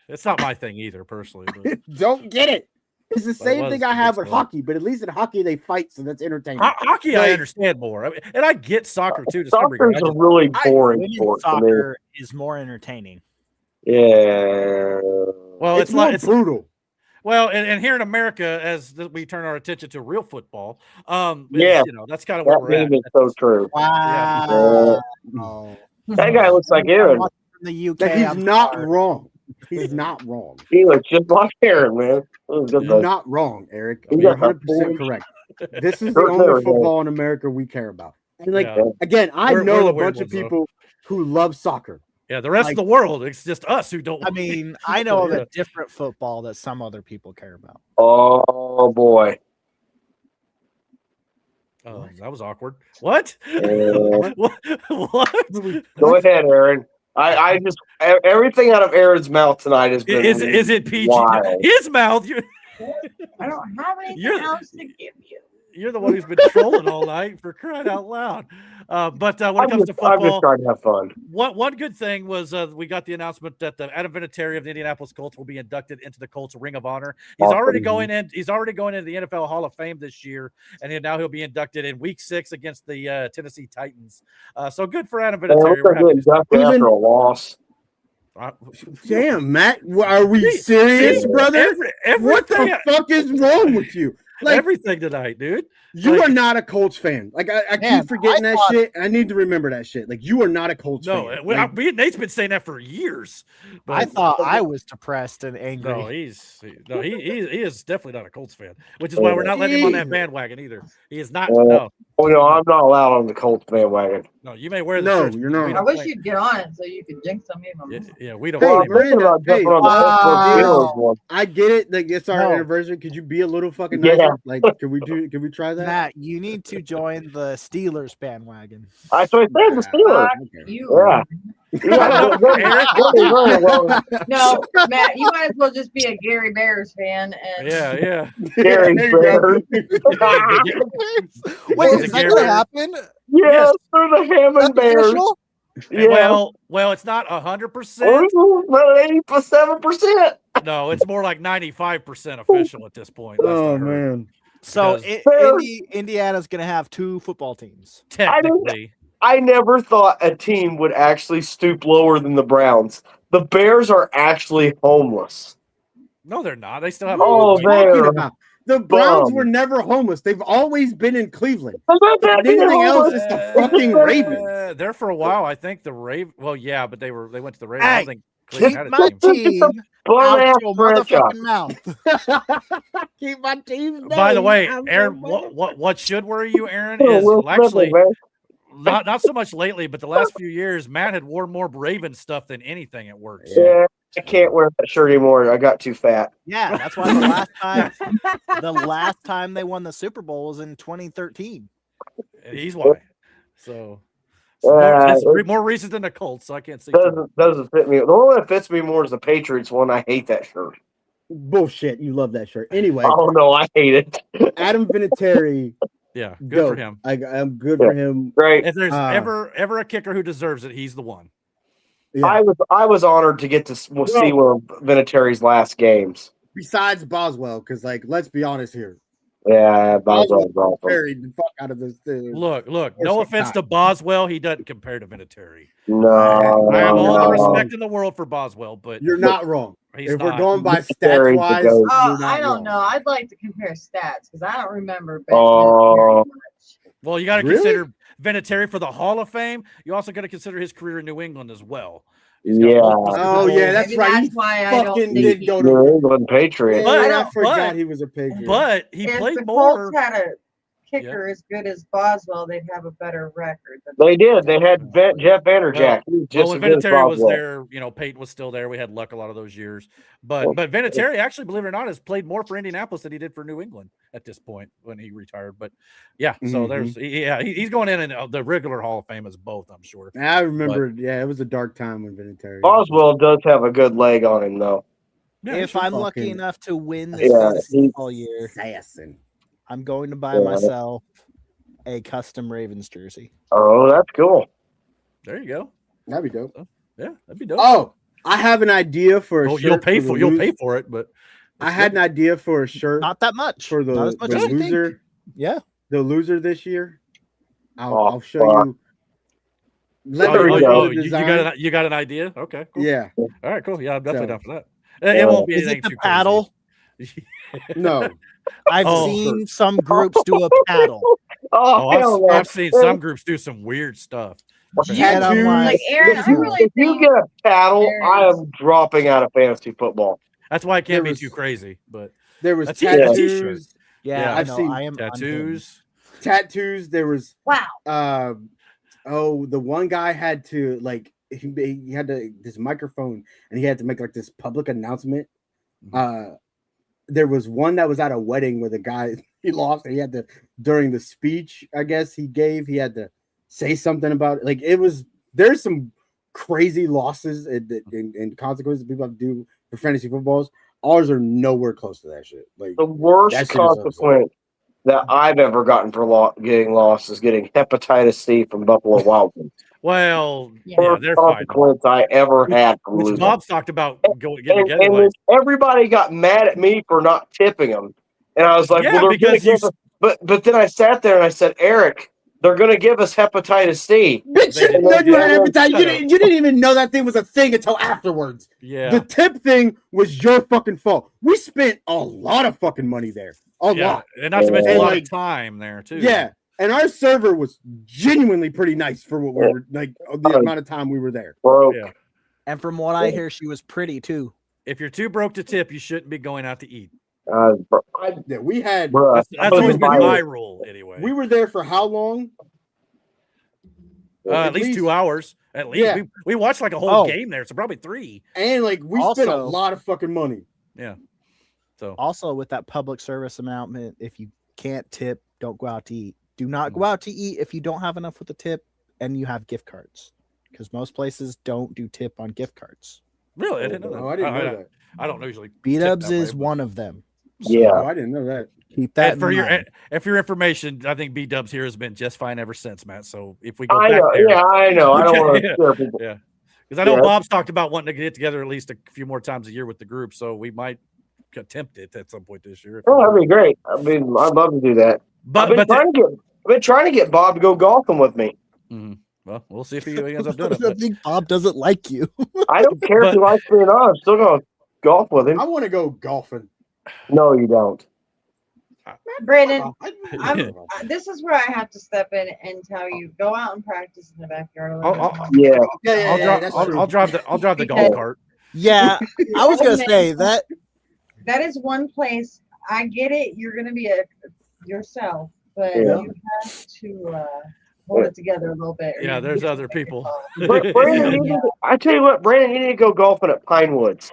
Speaker 1: It's not my thing either, personally. But
Speaker 4: don't get it. It's the same
Speaker 1: was
Speaker 4: thing I
Speaker 1: a
Speaker 4: have
Speaker 1: good
Speaker 4: with
Speaker 1: sport.
Speaker 4: hockey, but at least in hockey they fight, so that's entertaining.
Speaker 1: Hockey, I
Speaker 4: Like,
Speaker 1: understand more. I mean, and I get soccer too. To some
Speaker 2: Soccer's
Speaker 1: degree.
Speaker 2: a really boring
Speaker 5: Women's
Speaker 2: sport to me.
Speaker 5: soccer is more entertaining.
Speaker 2: Yeah.
Speaker 1: Well,
Speaker 4: it's more brutal.
Speaker 1: Well, and here in America, as we turn our attention to real football,
Speaker 2: Yeah.
Speaker 1: that's kind of where
Speaker 2: That
Speaker 1: we're at.
Speaker 2: meme is so true.
Speaker 5: Wow.
Speaker 2: That guy looks like Aaron.
Speaker 5: From the UK.
Speaker 4: Like, he's
Speaker 5: I'm
Speaker 4: not
Speaker 5: sorry.
Speaker 4: wrong. He's not wrong.
Speaker 2: He looks just like Aaron, man. It was good,
Speaker 4: You're
Speaker 2: though.
Speaker 4: not wrong, Eric.
Speaker 2: He
Speaker 4: You're
Speaker 2: got
Speaker 4: 100%
Speaker 2: the
Speaker 4: correct. This is the
Speaker 2: Sure,
Speaker 4: only
Speaker 2: sure,
Speaker 4: football in America we care about. And like,
Speaker 1: Yeah.
Speaker 4: again, I
Speaker 1: We're
Speaker 4: know
Speaker 1: the
Speaker 4: a
Speaker 1: weird
Speaker 4: bunch of
Speaker 1: ones, though.
Speaker 4: people who love soccer.
Speaker 1: Yeah, the rest
Speaker 4: Like-
Speaker 1: of the world, it's just us who don't.
Speaker 5: I mean, I know of
Speaker 1: Yeah.
Speaker 5: a different football that some other people care about.
Speaker 2: Oh, boy.
Speaker 1: Oh, that was awkward. What?
Speaker 2: Yeah.
Speaker 1: what?
Speaker 2: Go ahead, Aaron. I just everything out of Aaron's mouth tonight has been
Speaker 1: Is it PG?
Speaker 2: wild.
Speaker 1: His mouth.
Speaker 3: I don't have anything
Speaker 1: You're-
Speaker 3: else to give you.
Speaker 1: You're the one who's been trolling all night, for crying out loud. But when it
Speaker 2: I'm
Speaker 1: comes
Speaker 2: just
Speaker 1: to football,
Speaker 2: trying to have fun.
Speaker 1: one good thing was we got the announcement that the Adam Vinatieri of the Indianapolis Colts will be inducted into the Colts Ring of Honor. He's
Speaker 2: Awesome.
Speaker 1: already going in. He's already going into the NFL Hall of Fame this year, and now he'll be inducted in Week 6 against the Tennessee Titans. So good for Adam
Speaker 2: Man,
Speaker 1: Vinatieri.
Speaker 2: looks like getting inducted after a loss.
Speaker 4: Damn, Matt, are we serious, brother? What the fuck is wrong with you? Like,
Speaker 1: everything tonight, dude.
Speaker 4: You are not a Colts fan. Like, I
Speaker 5: Man,
Speaker 4: keep forgetting
Speaker 5: I
Speaker 4: that
Speaker 5: thought-
Speaker 4: shit. I need to remember that shit. Like, you are not a Colts fan.
Speaker 1: No,
Speaker 4: Like,
Speaker 1: Nate's been saying that for years. But
Speaker 5: I thought I was depressed and angry.
Speaker 1: no, he is definitely not a Colts fan, which is why we're not letting him on that bandwagon either. He is not. No,
Speaker 2: Oh no, I'm not allowed on the Colts bandwagon.
Speaker 1: No, you may wear the
Speaker 4: No,
Speaker 1: shirts.
Speaker 4: you're
Speaker 1: but
Speaker 4: not.
Speaker 1: we
Speaker 3: I
Speaker 1: don't
Speaker 3: wish
Speaker 1: claim-
Speaker 3: you'd get on it so you could jinx some of them.
Speaker 1: Yeah, we don't.
Speaker 4: Hey,
Speaker 2: Well, I'm
Speaker 1: claim it.
Speaker 2: thinking about
Speaker 4: Miranda,
Speaker 2: jumping on the
Speaker 3: wow.
Speaker 2: Pittsburgh Steelers one.
Speaker 4: I get it. Like it's our
Speaker 5: No.
Speaker 4: anniversary. Could you be a little fucking
Speaker 2: Yeah.
Speaker 4: nicer? Like, can we try that?
Speaker 5: Matt, you need to join the Steelers bandwagon.
Speaker 2: I so I said the Steelers.
Speaker 3: Fuck
Speaker 4: Okay.
Speaker 3: you.
Speaker 2: Yeah. Yeah,
Speaker 3: No, Matt, you might as well just be a Gary Bears fan. And
Speaker 1: Yeah.
Speaker 2: Gary
Speaker 4: There you go.
Speaker 2: Bears.
Speaker 5: Wait,
Speaker 1: Is
Speaker 5: is
Speaker 1: it
Speaker 5: that
Speaker 1: Gary
Speaker 5: gonna
Speaker 1: Bears?
Speaker 5: happen?
Speaker 2: Yes, they're the Hammond
Speaker 5: That's
Speaker 2: Bears.
Speaker 5: official?
Speaker 2: Yeah.
Speaker 1: Well, it's not 100%.
Speaker 2: Well, 87%.
Speaker 1: No, it's more like 95% official at this point. last I
Speaker 4: Oh
Speaker 1: heard.
Speaker 4: man.
Speaker 5: So
Speaker 1: Because-
Speaker 5: Indiana's gonna have 2 football teams.
Speaker 1: Technically,
Speaker 2: I never thought a team would actually stoop lower than the Browns. The Bears are actually homeless.
Speaker 1: no, they're not. They still have.
Speaker 2: Oh,
Speaker 1: a
Speaker 2: man.
Speaker 4: Talking about? The Browns
Speaker 2: Bum.
Speaker 4: were never homeless. They've always been in Cleveland.
Speaker 2: Anything
Speaker 4: Anything else is the fucking Ravens.
Speaker 1: There for a while, I think the Raven. Well, yeah, but they went to the Ravens. I
Speaker 5: Hey,
Speaker 1: don't think Cleveland
Speaker 5: Keep
Speaker 1: had a
Speaker 5: my
Speaker 1: team.
Speaker 5: team out your motherfucking mouth.
Speaker 4: Keep my team.
Speaker 1: By the way,
Speaker 4: I'm
Speaker 1: Aaron,
Speaker 4: so
Speaker 1: what should worry you, Aaron, is actually not so much lately, but the last few years, Matt had worn more Raven stuff than anything at work. So.
Speaker 2: Yeah, I can't wear that shirt anymore. I got too fat.
Speaker 5: Yeah, that's why the last time they won the Super Bowl was in 2013.
Speaker 1: He's why. So more reasons than the Colts, so I can't see.
Speaker 2: Doesn't fit me. The one that fits me more is the Patriots one. I hate that shirt.
Speaker 4: Bullshit. You love that shirt. Anyway,
Speaker 2: Oh no, I hate it.
Speaker 4: Adam Vinatieri.
Speaker 1: Yeah, good
Speaker 4: dope.
Speaker 1: for him.
Speaker 4: I'm good for him.
Speaker 2: Right.
Speaker 1: If there's ever a kicker who deserves it, he's the one.
Speaker 4: Yeah.
Speaker 2: I was honored to get to see one of Vinatieri's last games.
Speaker 4: Besides Boswell, because let's be honest here.
Speaker 2: Yeah, Boswell's awesome.
Speaker 4: Carried the fuck out of this.
Speaker 1: Look. No offense to Boswell, he doesn't compare to Vinatieri.
Speaker 2: No,
Speaker 1: I have all the respect in the world for Boswell, but
Speaker 4: You're not wrong.
Speaker 1: he's
Speaker 4: If
Speaker 1: not.
Speaker 4: we're going by
Speaker 2: Vinatieri's
Speaker 4: stats wise,
Speaker 2: the goat.
Speaker 3: Oh, I don't know. I'd like to compare stats because I don't remember. Ben
Speaker 2: Oh.
Speaker 3: very much.
Speaker 1: Well, you got to
Speaker 4: Really?
Speaker 1: consider Vinatieri for the Hall of Fame. You also got to consider his career in New England as well. He's got
Speaker 2: Yeah.
Speaker 1: multiple Super
Speaker 4: Oh, yeah,
Speaker 1: Bowls.
Speaker 4: that's
Speaker 3: Maybe
Speaker 4: right.
Speaker 3: That's
Speaker 4: He
Speaker 3: why I don't
Speaker 4: fucking
Speaker 3: think
Speaker 4: did
Speaker 3: he-
Speaker 4: go
Speaker 2: New
Speaker 4: to.
Speaker 2: England Patriots.
Speaker 1: But-
Speaker 4: I forgot
Speaker 1: but-
Speaker 4: he was a Patriot.
Speaker 1: But he
Speaker 3: if
Speaker 1: played
Speaker 3: the
Speaker 1: more.
Speaker 3: Colts had a kicker as good as Boswell, they'd have a better record. than
Speaker 2: They did. They had Jeff Vanderjack. He was just
Speaker 1: Well, when
Speaker 2: as good as
Speaker 1: Vinatieri was
Speaker 2: Boswell.
Speaker 1: there, Peyton was still there. We had Luck a lot of those years. But Vinatieri, actually, believe it or not, has played more for Indianapolis than he did for New England at this point when he retired. But yeah, so he's going in the regular Hall of Fame as both, I'm sure.
Speaker 4: I remember. It was a dark time when Vinatieri.
Speaker 2: Boswell does have a good leg on him, though.
Speaker 1: Yeah,
Speaker 5: If
Speaker 4: sure
Speaker 5: I'm lucky
Speaker 4: fucking-
Speaker 5: enough to win this
Speaker 2: Yeah,
Speaker 5: fantasy
Speaker 2: he-
Speaker 5: football year,
Speaker 4: assassin.
Speaker 5: I'm going to buy myself a custom Ravens jersey.
Speaker 2: Oh, that's cool.
Speaker 1: there you go.
Speaker 4: That'd be dope.
Speaker 1: Yeah, that'd be dope.
Speaker 4: Oh, I have an idea for a shirt.
Speaker 1: you'll pay for
Speaker 4: the
Speaker 1: it, but
Speaker 4: I had an idea for a shirt
Speaker 5: Not that much.
Speaker 4: for
Speaker 5: Not as much
Speaker 4: the
Speaker 5: as you think.
Speaker 4: loser.
Speaker 5: Yeah.
Speaker 4: The loser this year.
Speaker 2: Oh,
Speaker 4: I'll show
Speaker 2: fuck.
Speaker 4: you. Let
Speaker 2: There
Speaker 4: me
Speaker 2: we
Speaker 4: know
Speaker 2: go.
Speaker 4: the
Speaker 1: you
Speaker 4: design.
Speaker 1: got an idea? Okay, cool.
Speaker 4: Yeah.
Speaker 1: All right, cool. Yeah, I'm definitely
Speaker 4: So-
Speaker 1: down for that. It won't be
Speaker 5: Is
Speaker 1: anything
Speaker 5: it the
Speaker 1: too crazy.
Speaker 5: paddle?
Speaker 4: No.
Speaker 5: I've
Speaker 1: Oh.
Speaker 5: seen some groups do a paddle.
Speaker 2: Oh, hell
Speaker 1: I've,
Speaker 2: no.
Speaker 1: I've seen some groups do some weird stuff.
Speaker 5: And I'm
Speaker 4: Tattoos.
Speaker 5: like,
Speaker 3: Like Aaron, I really
Speaker 2: If you
Speaker 3: think
Speaker 2: get a paddle,
Speaker 3: There
Speaker 2: I
Speaker 3: is-
Speaker 2: am dropping out of fantasy football.
Speaker 1: That's why it can't
Speaker 4: There
Speaker 1: be
Speaker 4: was-
Speaker 1: too crazy. But
Speaker 4: There was
Speaker 1: That's a t-shirt.
Speaker 4: tattoos.
Speaker 5: Yeah,
Speaker 1: Yeah,
Speaker 5: I
Speaker 4: I've
Speaker 5: know.
Speaker 4: seen
Speaker 5: I am
Speaker 1: tattoos.
Speaker 4: Tattoos. There was
Speaker 3: wow.
Speaker 4: the one guy had to he had this microphone and he had to make this public announcement. There was one that was at a wedding where the guy he lost and he had to during the speech I guess he gave he had to say something about it. There's some crazy losses and consequences people have to do for fantasy footballs. Ours are nowhere close to that shit.
Speaker 2: The worst
Speaker 4: That shit is
Speaker 2: consequence that I've ever gotten for getting lost is getting hepatitis C from Buffalo Wild Wings.
Speaker 1: Well,
Speaker 3: Yeah.
Speaker 1: yeah,
Speaker 2: Worst
Speaker 1: they're fine.
Speaker 2: consequence I ever had from
Speaker 1: Which
Speaker 2: losing.
Speaker 1: Bob's talked about getting
Speaker 2: And
Speaker 1: together.
Speaker 2: then
Speaker 1: Like,
Speaker 2: everybody got mad at me for not tipping them, and I was like,
Speaker 1: Yeah,
Speaker 2: "Well, they're gonna
Speaker 1: because you
Speaker 2: give us." But then I sat there and I said, "Eric, they're gonna give us hepatitis C."
Speaker 4: Bitch,
Speaker 1: They
Speaker 4: you didn't know
Speaker 1: didn't
Speaker 4: you
Speaker 1: know
Speaker 4: had
Speaker 1: that.
Speaker 4: hepatitis.
Speaker 1: Shut
Speaker 4: You didn't even know that thing was a thing until afterwards.
Speaker 1: yeah,
Speaker 4: The tip thing was your fucking fault. We spent a lot of fucking money there. A
Speaker 1: yeah,
Speaker 4: lot.
Speaker 1: and not to mention a
Speaker 4: And,
Speaker 1: lot
Speaker 4: like,
Speaker 1: of time there too.
Speaker 4: Yeah. And our server was genuinely pretty nice for what we were the amount of time we were there.
Speaker 2: Broke.
Speaker 1: Yeah.
Speaker 5: And from what I hear, she was pretty too.
Speaker 1: If you're too broke to tip, you shouldn't be going out to eat.
Speaker 4: Yeah, we had
Speaker 2: Bruh,
Speaker 1: That's
Speaker 2: I
Speaker 1: always
Speaker 2: was
Speaker 1: been
Speaker 2: invited.
Speaker 1: my rule, anyway.
Speaker 4: we were there for how long?
Speaker 1: At least 2 hours. At least we watched like a whole game there, so probably 3.
Speaker 4: And like we spent a lot of fucking money.
Speaker 1: Yeah. So
Speaker 5: also with that public service announcement, if you can't tip, don't go out to eat. Do not go out to eat if you don't have enough with the tip and you have gift cards, because most places don't do tip on gift cards.
Speaker 1: Really, I didn't know that.
Speaker 4: I didn't know that.
Speaker 1: I don't usually.
Speaker 5: B-Dubs is one of them.
Speaker 4: So, yeah, I didn't know that.
Speaker 5: Keep that
Speaker 1: and for
Speaker 5: in mind.
Speaker 1: your information, I think B-Dubs here has been just fine ever since, Matt. So if we go
Speaker 2: I
Speaker 1: back
Speaker 2: know,
Speaker 1: there,
Speaker 2: I know. I don't want to scare people.
Speaker 1: Yeah, because I know Bob's talked about wanting to get together at least a few more times a year with the group, so we might attempt it at some point this year.
Speaker 2: Oh, that'd be great. I mean, I'd love to do that. I've been trying to get Bob to go golfing with me.
Speaker 1: Mm-hmm. Well, we'll see if he ends up doing it.
Speaker 5: I think Bob doesn't like you.
Speaker 2: I don't care if he likes me or not. I'm still going to golf with him.
Speaker 4: I want to go golfing.
Speaker 2: No, you don't.
Speaker 3: Brandon, this is where I have to step in and tell you, go out and practice in the backyard.
Speaker 1: I'll drive the golf cart.
Speaker 5: Yeah, I was gonna say that.
Speaker 3: That is one place. I get it. You're gonna be yourself, but you have to hold it together a little bit.
Speaker 1: Yeah, there's other people.
Speaker 2: But Brandon, I tell you what, Brandon, you need to go golfing at Pine Woods.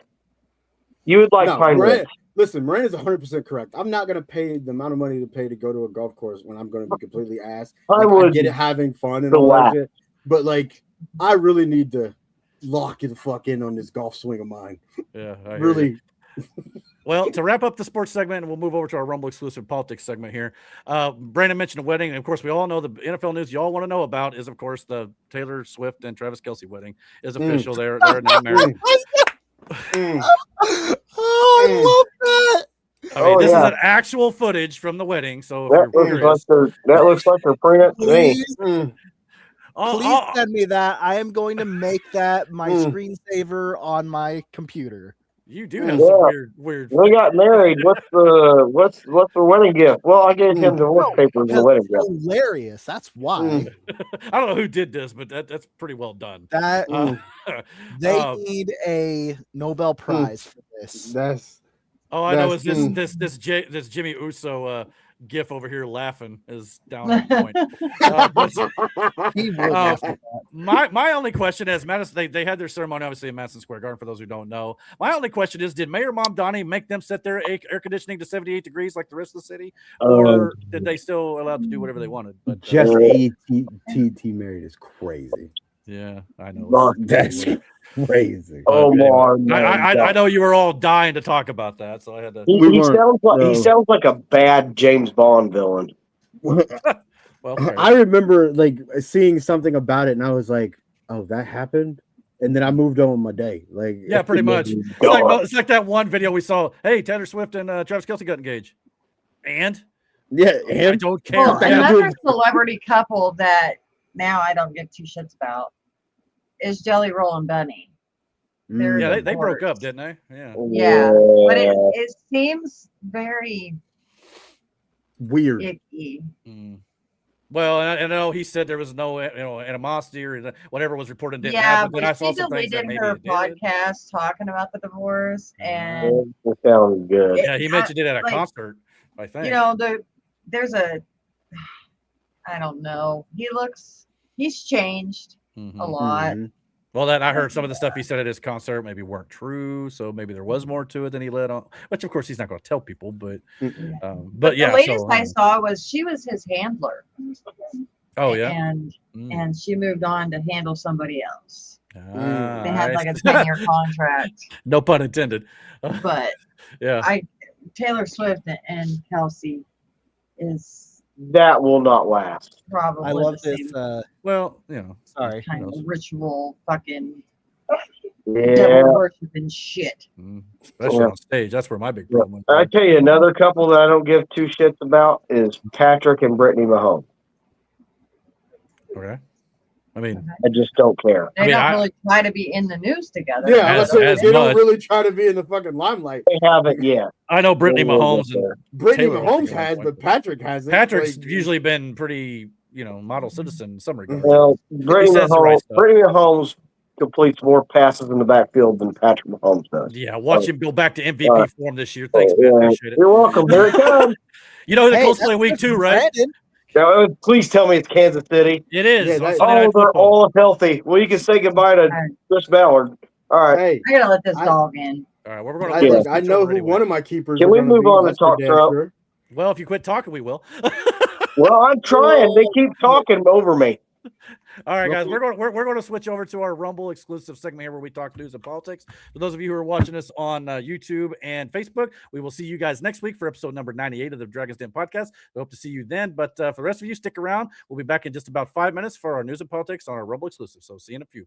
Speaker 2: You would like Pine Woods.
Speaker 4: Listen, Miranda is 100% correct. I'm not going to pay the amount of money to pay to go to a golf course when I'm going to be completely ass. Like, I get it having fun and all that shit, but like, I really need to lock the fuck in on this golf swing of mine.
Speaker 1: Yeah,
Speaker 4: really.
Speaker 1: Well, to wrap up the sports segment, and we'll move over to our Rumble exclusive politics segment here. Brandon mentioned a wedding, and of course, we all know the NFL news you all want to know about is, of course, the Taylor Swift and Travis Kelce wedding is official. They're now married.
Speaker 5: Oh, I love that.
Speaker 1: I mean, this is an actual footage from the wedding. So
Speaker 2: that looks like they're prenup to me.
Speaker 5: Please send me that. I am going to make that my screensaver on my computer.
Speaker 1: You do have some weird.
Speaker 2: We got married. What's the wedding gift? Well, I gave him divorce papers as a wedding gift.
Speaker 5: Hilarious. That's why.
Speaker 1: I don't know who did this, but that's pretty well done.
Speaker 5: That they need a Nobel Prize for this.
Speaker 1: I know is this Jimmy Uso gif over here laughing is down on point. My only question is, Madison, they had their ceremony obviously in Madison Square Garden, for those who don't know. My only question is, did Mayor Mamdani make them set their air conditioning to 78 degrees like the rest of the city, or did they still allowed to do whatever they wanted? But
Speaker 4: just AT married is crazy.
Speaker 1: Yeah, I know.
Speaker 4: That's crazy.
Speaker 1: I know you were all dying to talk about that, so I had to.
Speaker 2: He sounds like a bad James Bond villain.
Speaker 1: Well,
Speaker 4: I remember like seeing something about it, and I was like, "Oh, that happened," and then I moved on with my day. Like,
Speaker 1: yeah, pretty much. It's like that one video we saw. Hey, Taylor Swift and Travis Kelce got engaged, and I don't care.
Speaker 3: Well, another celebrity couple that now I don't give two shits about is Jelly Roll and Bunny.
Speaker 1: They broke up, didn't they?
Speaker 3: Yeah, but it seems very
Speaker 4: weird.
Speaker 3: Icky.
Speaker 1: Well, I know he said there was no animosity or whatever was reported didn't happen. But I saw some things that maybe
Speaker 3: her podcast talking about the divorce, and
Speaker 2: it sounds good.
Speaker 1: Yeah, he mentioned it at a concert, I think.
Speaker 3: There's a, I don't know. He's changed a lot.
Speaker 1: Well, I heard some of the stuff he said at his concert maybe weren't true, so maybe there was more to it than he let on. Which, of course, he's not going to tell people. But yeah,
Speaker 3: the latest I saw was she was his handler.
Speaker 1: Oh yeah,
Speaker 3: and she moved on to handle somebody else. They had like a 10-year contract.
Speaker 1: No pun intended.
Speaker 3: But
Speaker 1: yeah,
Speaker 3: Taylor Swift and Kelce is.
Speaker 2: That will not last.
Speaker 3: Probably.
Speaker 5: I love this.
Speaker 1: Sorry.
Speaker 3: Kind of ritual fucking
Speaker 2: devil
Speaker 3: worship and shit.
Speaker 1: Especially on stage. That's where my big problem is.
Speaker 2: I tell you, another couple that I don't give two shits about is Patrick and Brittney Mahomes.
Speaker 1: Okay. I mean,
Speaker 2: I just don't care.
Speaker 3: They don't really try to be in the news together.
Speaker 4: Yeah, they don't really try to be in the fucking limelight.
Speaker 2: They haven't yet.
Speaker 1: I know Brittney Mahomes and
Speaker 4: Brittney Mahomes has, but Patrick hasn't.
Speaker 1: Patrick's usually been pretty, model citizen in some regards.
Speaker 2: Well, Brittney Mahomes completes more passes in the backfield than Patrick Mahomes does.
Speaker 1: Yeah, watch him go back to MVP form this year. Thanks, man. Appreciate it.
Speaker 2: You're welcome. Here it comes.
Speaker 1: The Colts play week 2, right?
Speaker 2: Now, please tell me it's Kansas City.
Speaker 1: It is.
Speaker 4: Yeah,
Speaker 1: on
Speaker 4: that-
Speaker 1: Sunday Night
Speaker 2: Oh, they're
Speaker 1: Football.
Speaker 2: all healthy. Well, you can say goodbye to Chris Ballard. All right.
Speaker 4: Hey,
Speaker 3: I gotta let this
Speaker 4: I-
Speaker 3: dog in.
Speaker 1: All right, well, we're going
Speaker 4: I,
Speaker 1: to
Speaker 4: look, I know who one of my keepers
Speaker 2: Can
Speaker 4: are
Speaker 2: we
Speaker 4: going to
Speaker 2: move
Speaker 4: be.
Speaker 2: on to
Speaker 4: That's for
Speaker 2: talk
Speaker 4: damn
Speaker 2: Trump?
Speaker 4: sure.
Speaker 1: Well, if you quit talking, we will.
Speaker 2: Well, I'm trying. They keep talking over me.
Speaker 1: All right, guys, we're going to switch over to our Rumble exclusive segment here where we talk news and politics. For those of you who are watching us on YouTube and Facebook, we will see you guys next week for episode number 98 of the Dragon's Den podcast. We hope to see you then. But for the rest of you, stick around. We'll be back in just about 5 minutes for our news and politics on our Rumble exclusive. So see you in a few.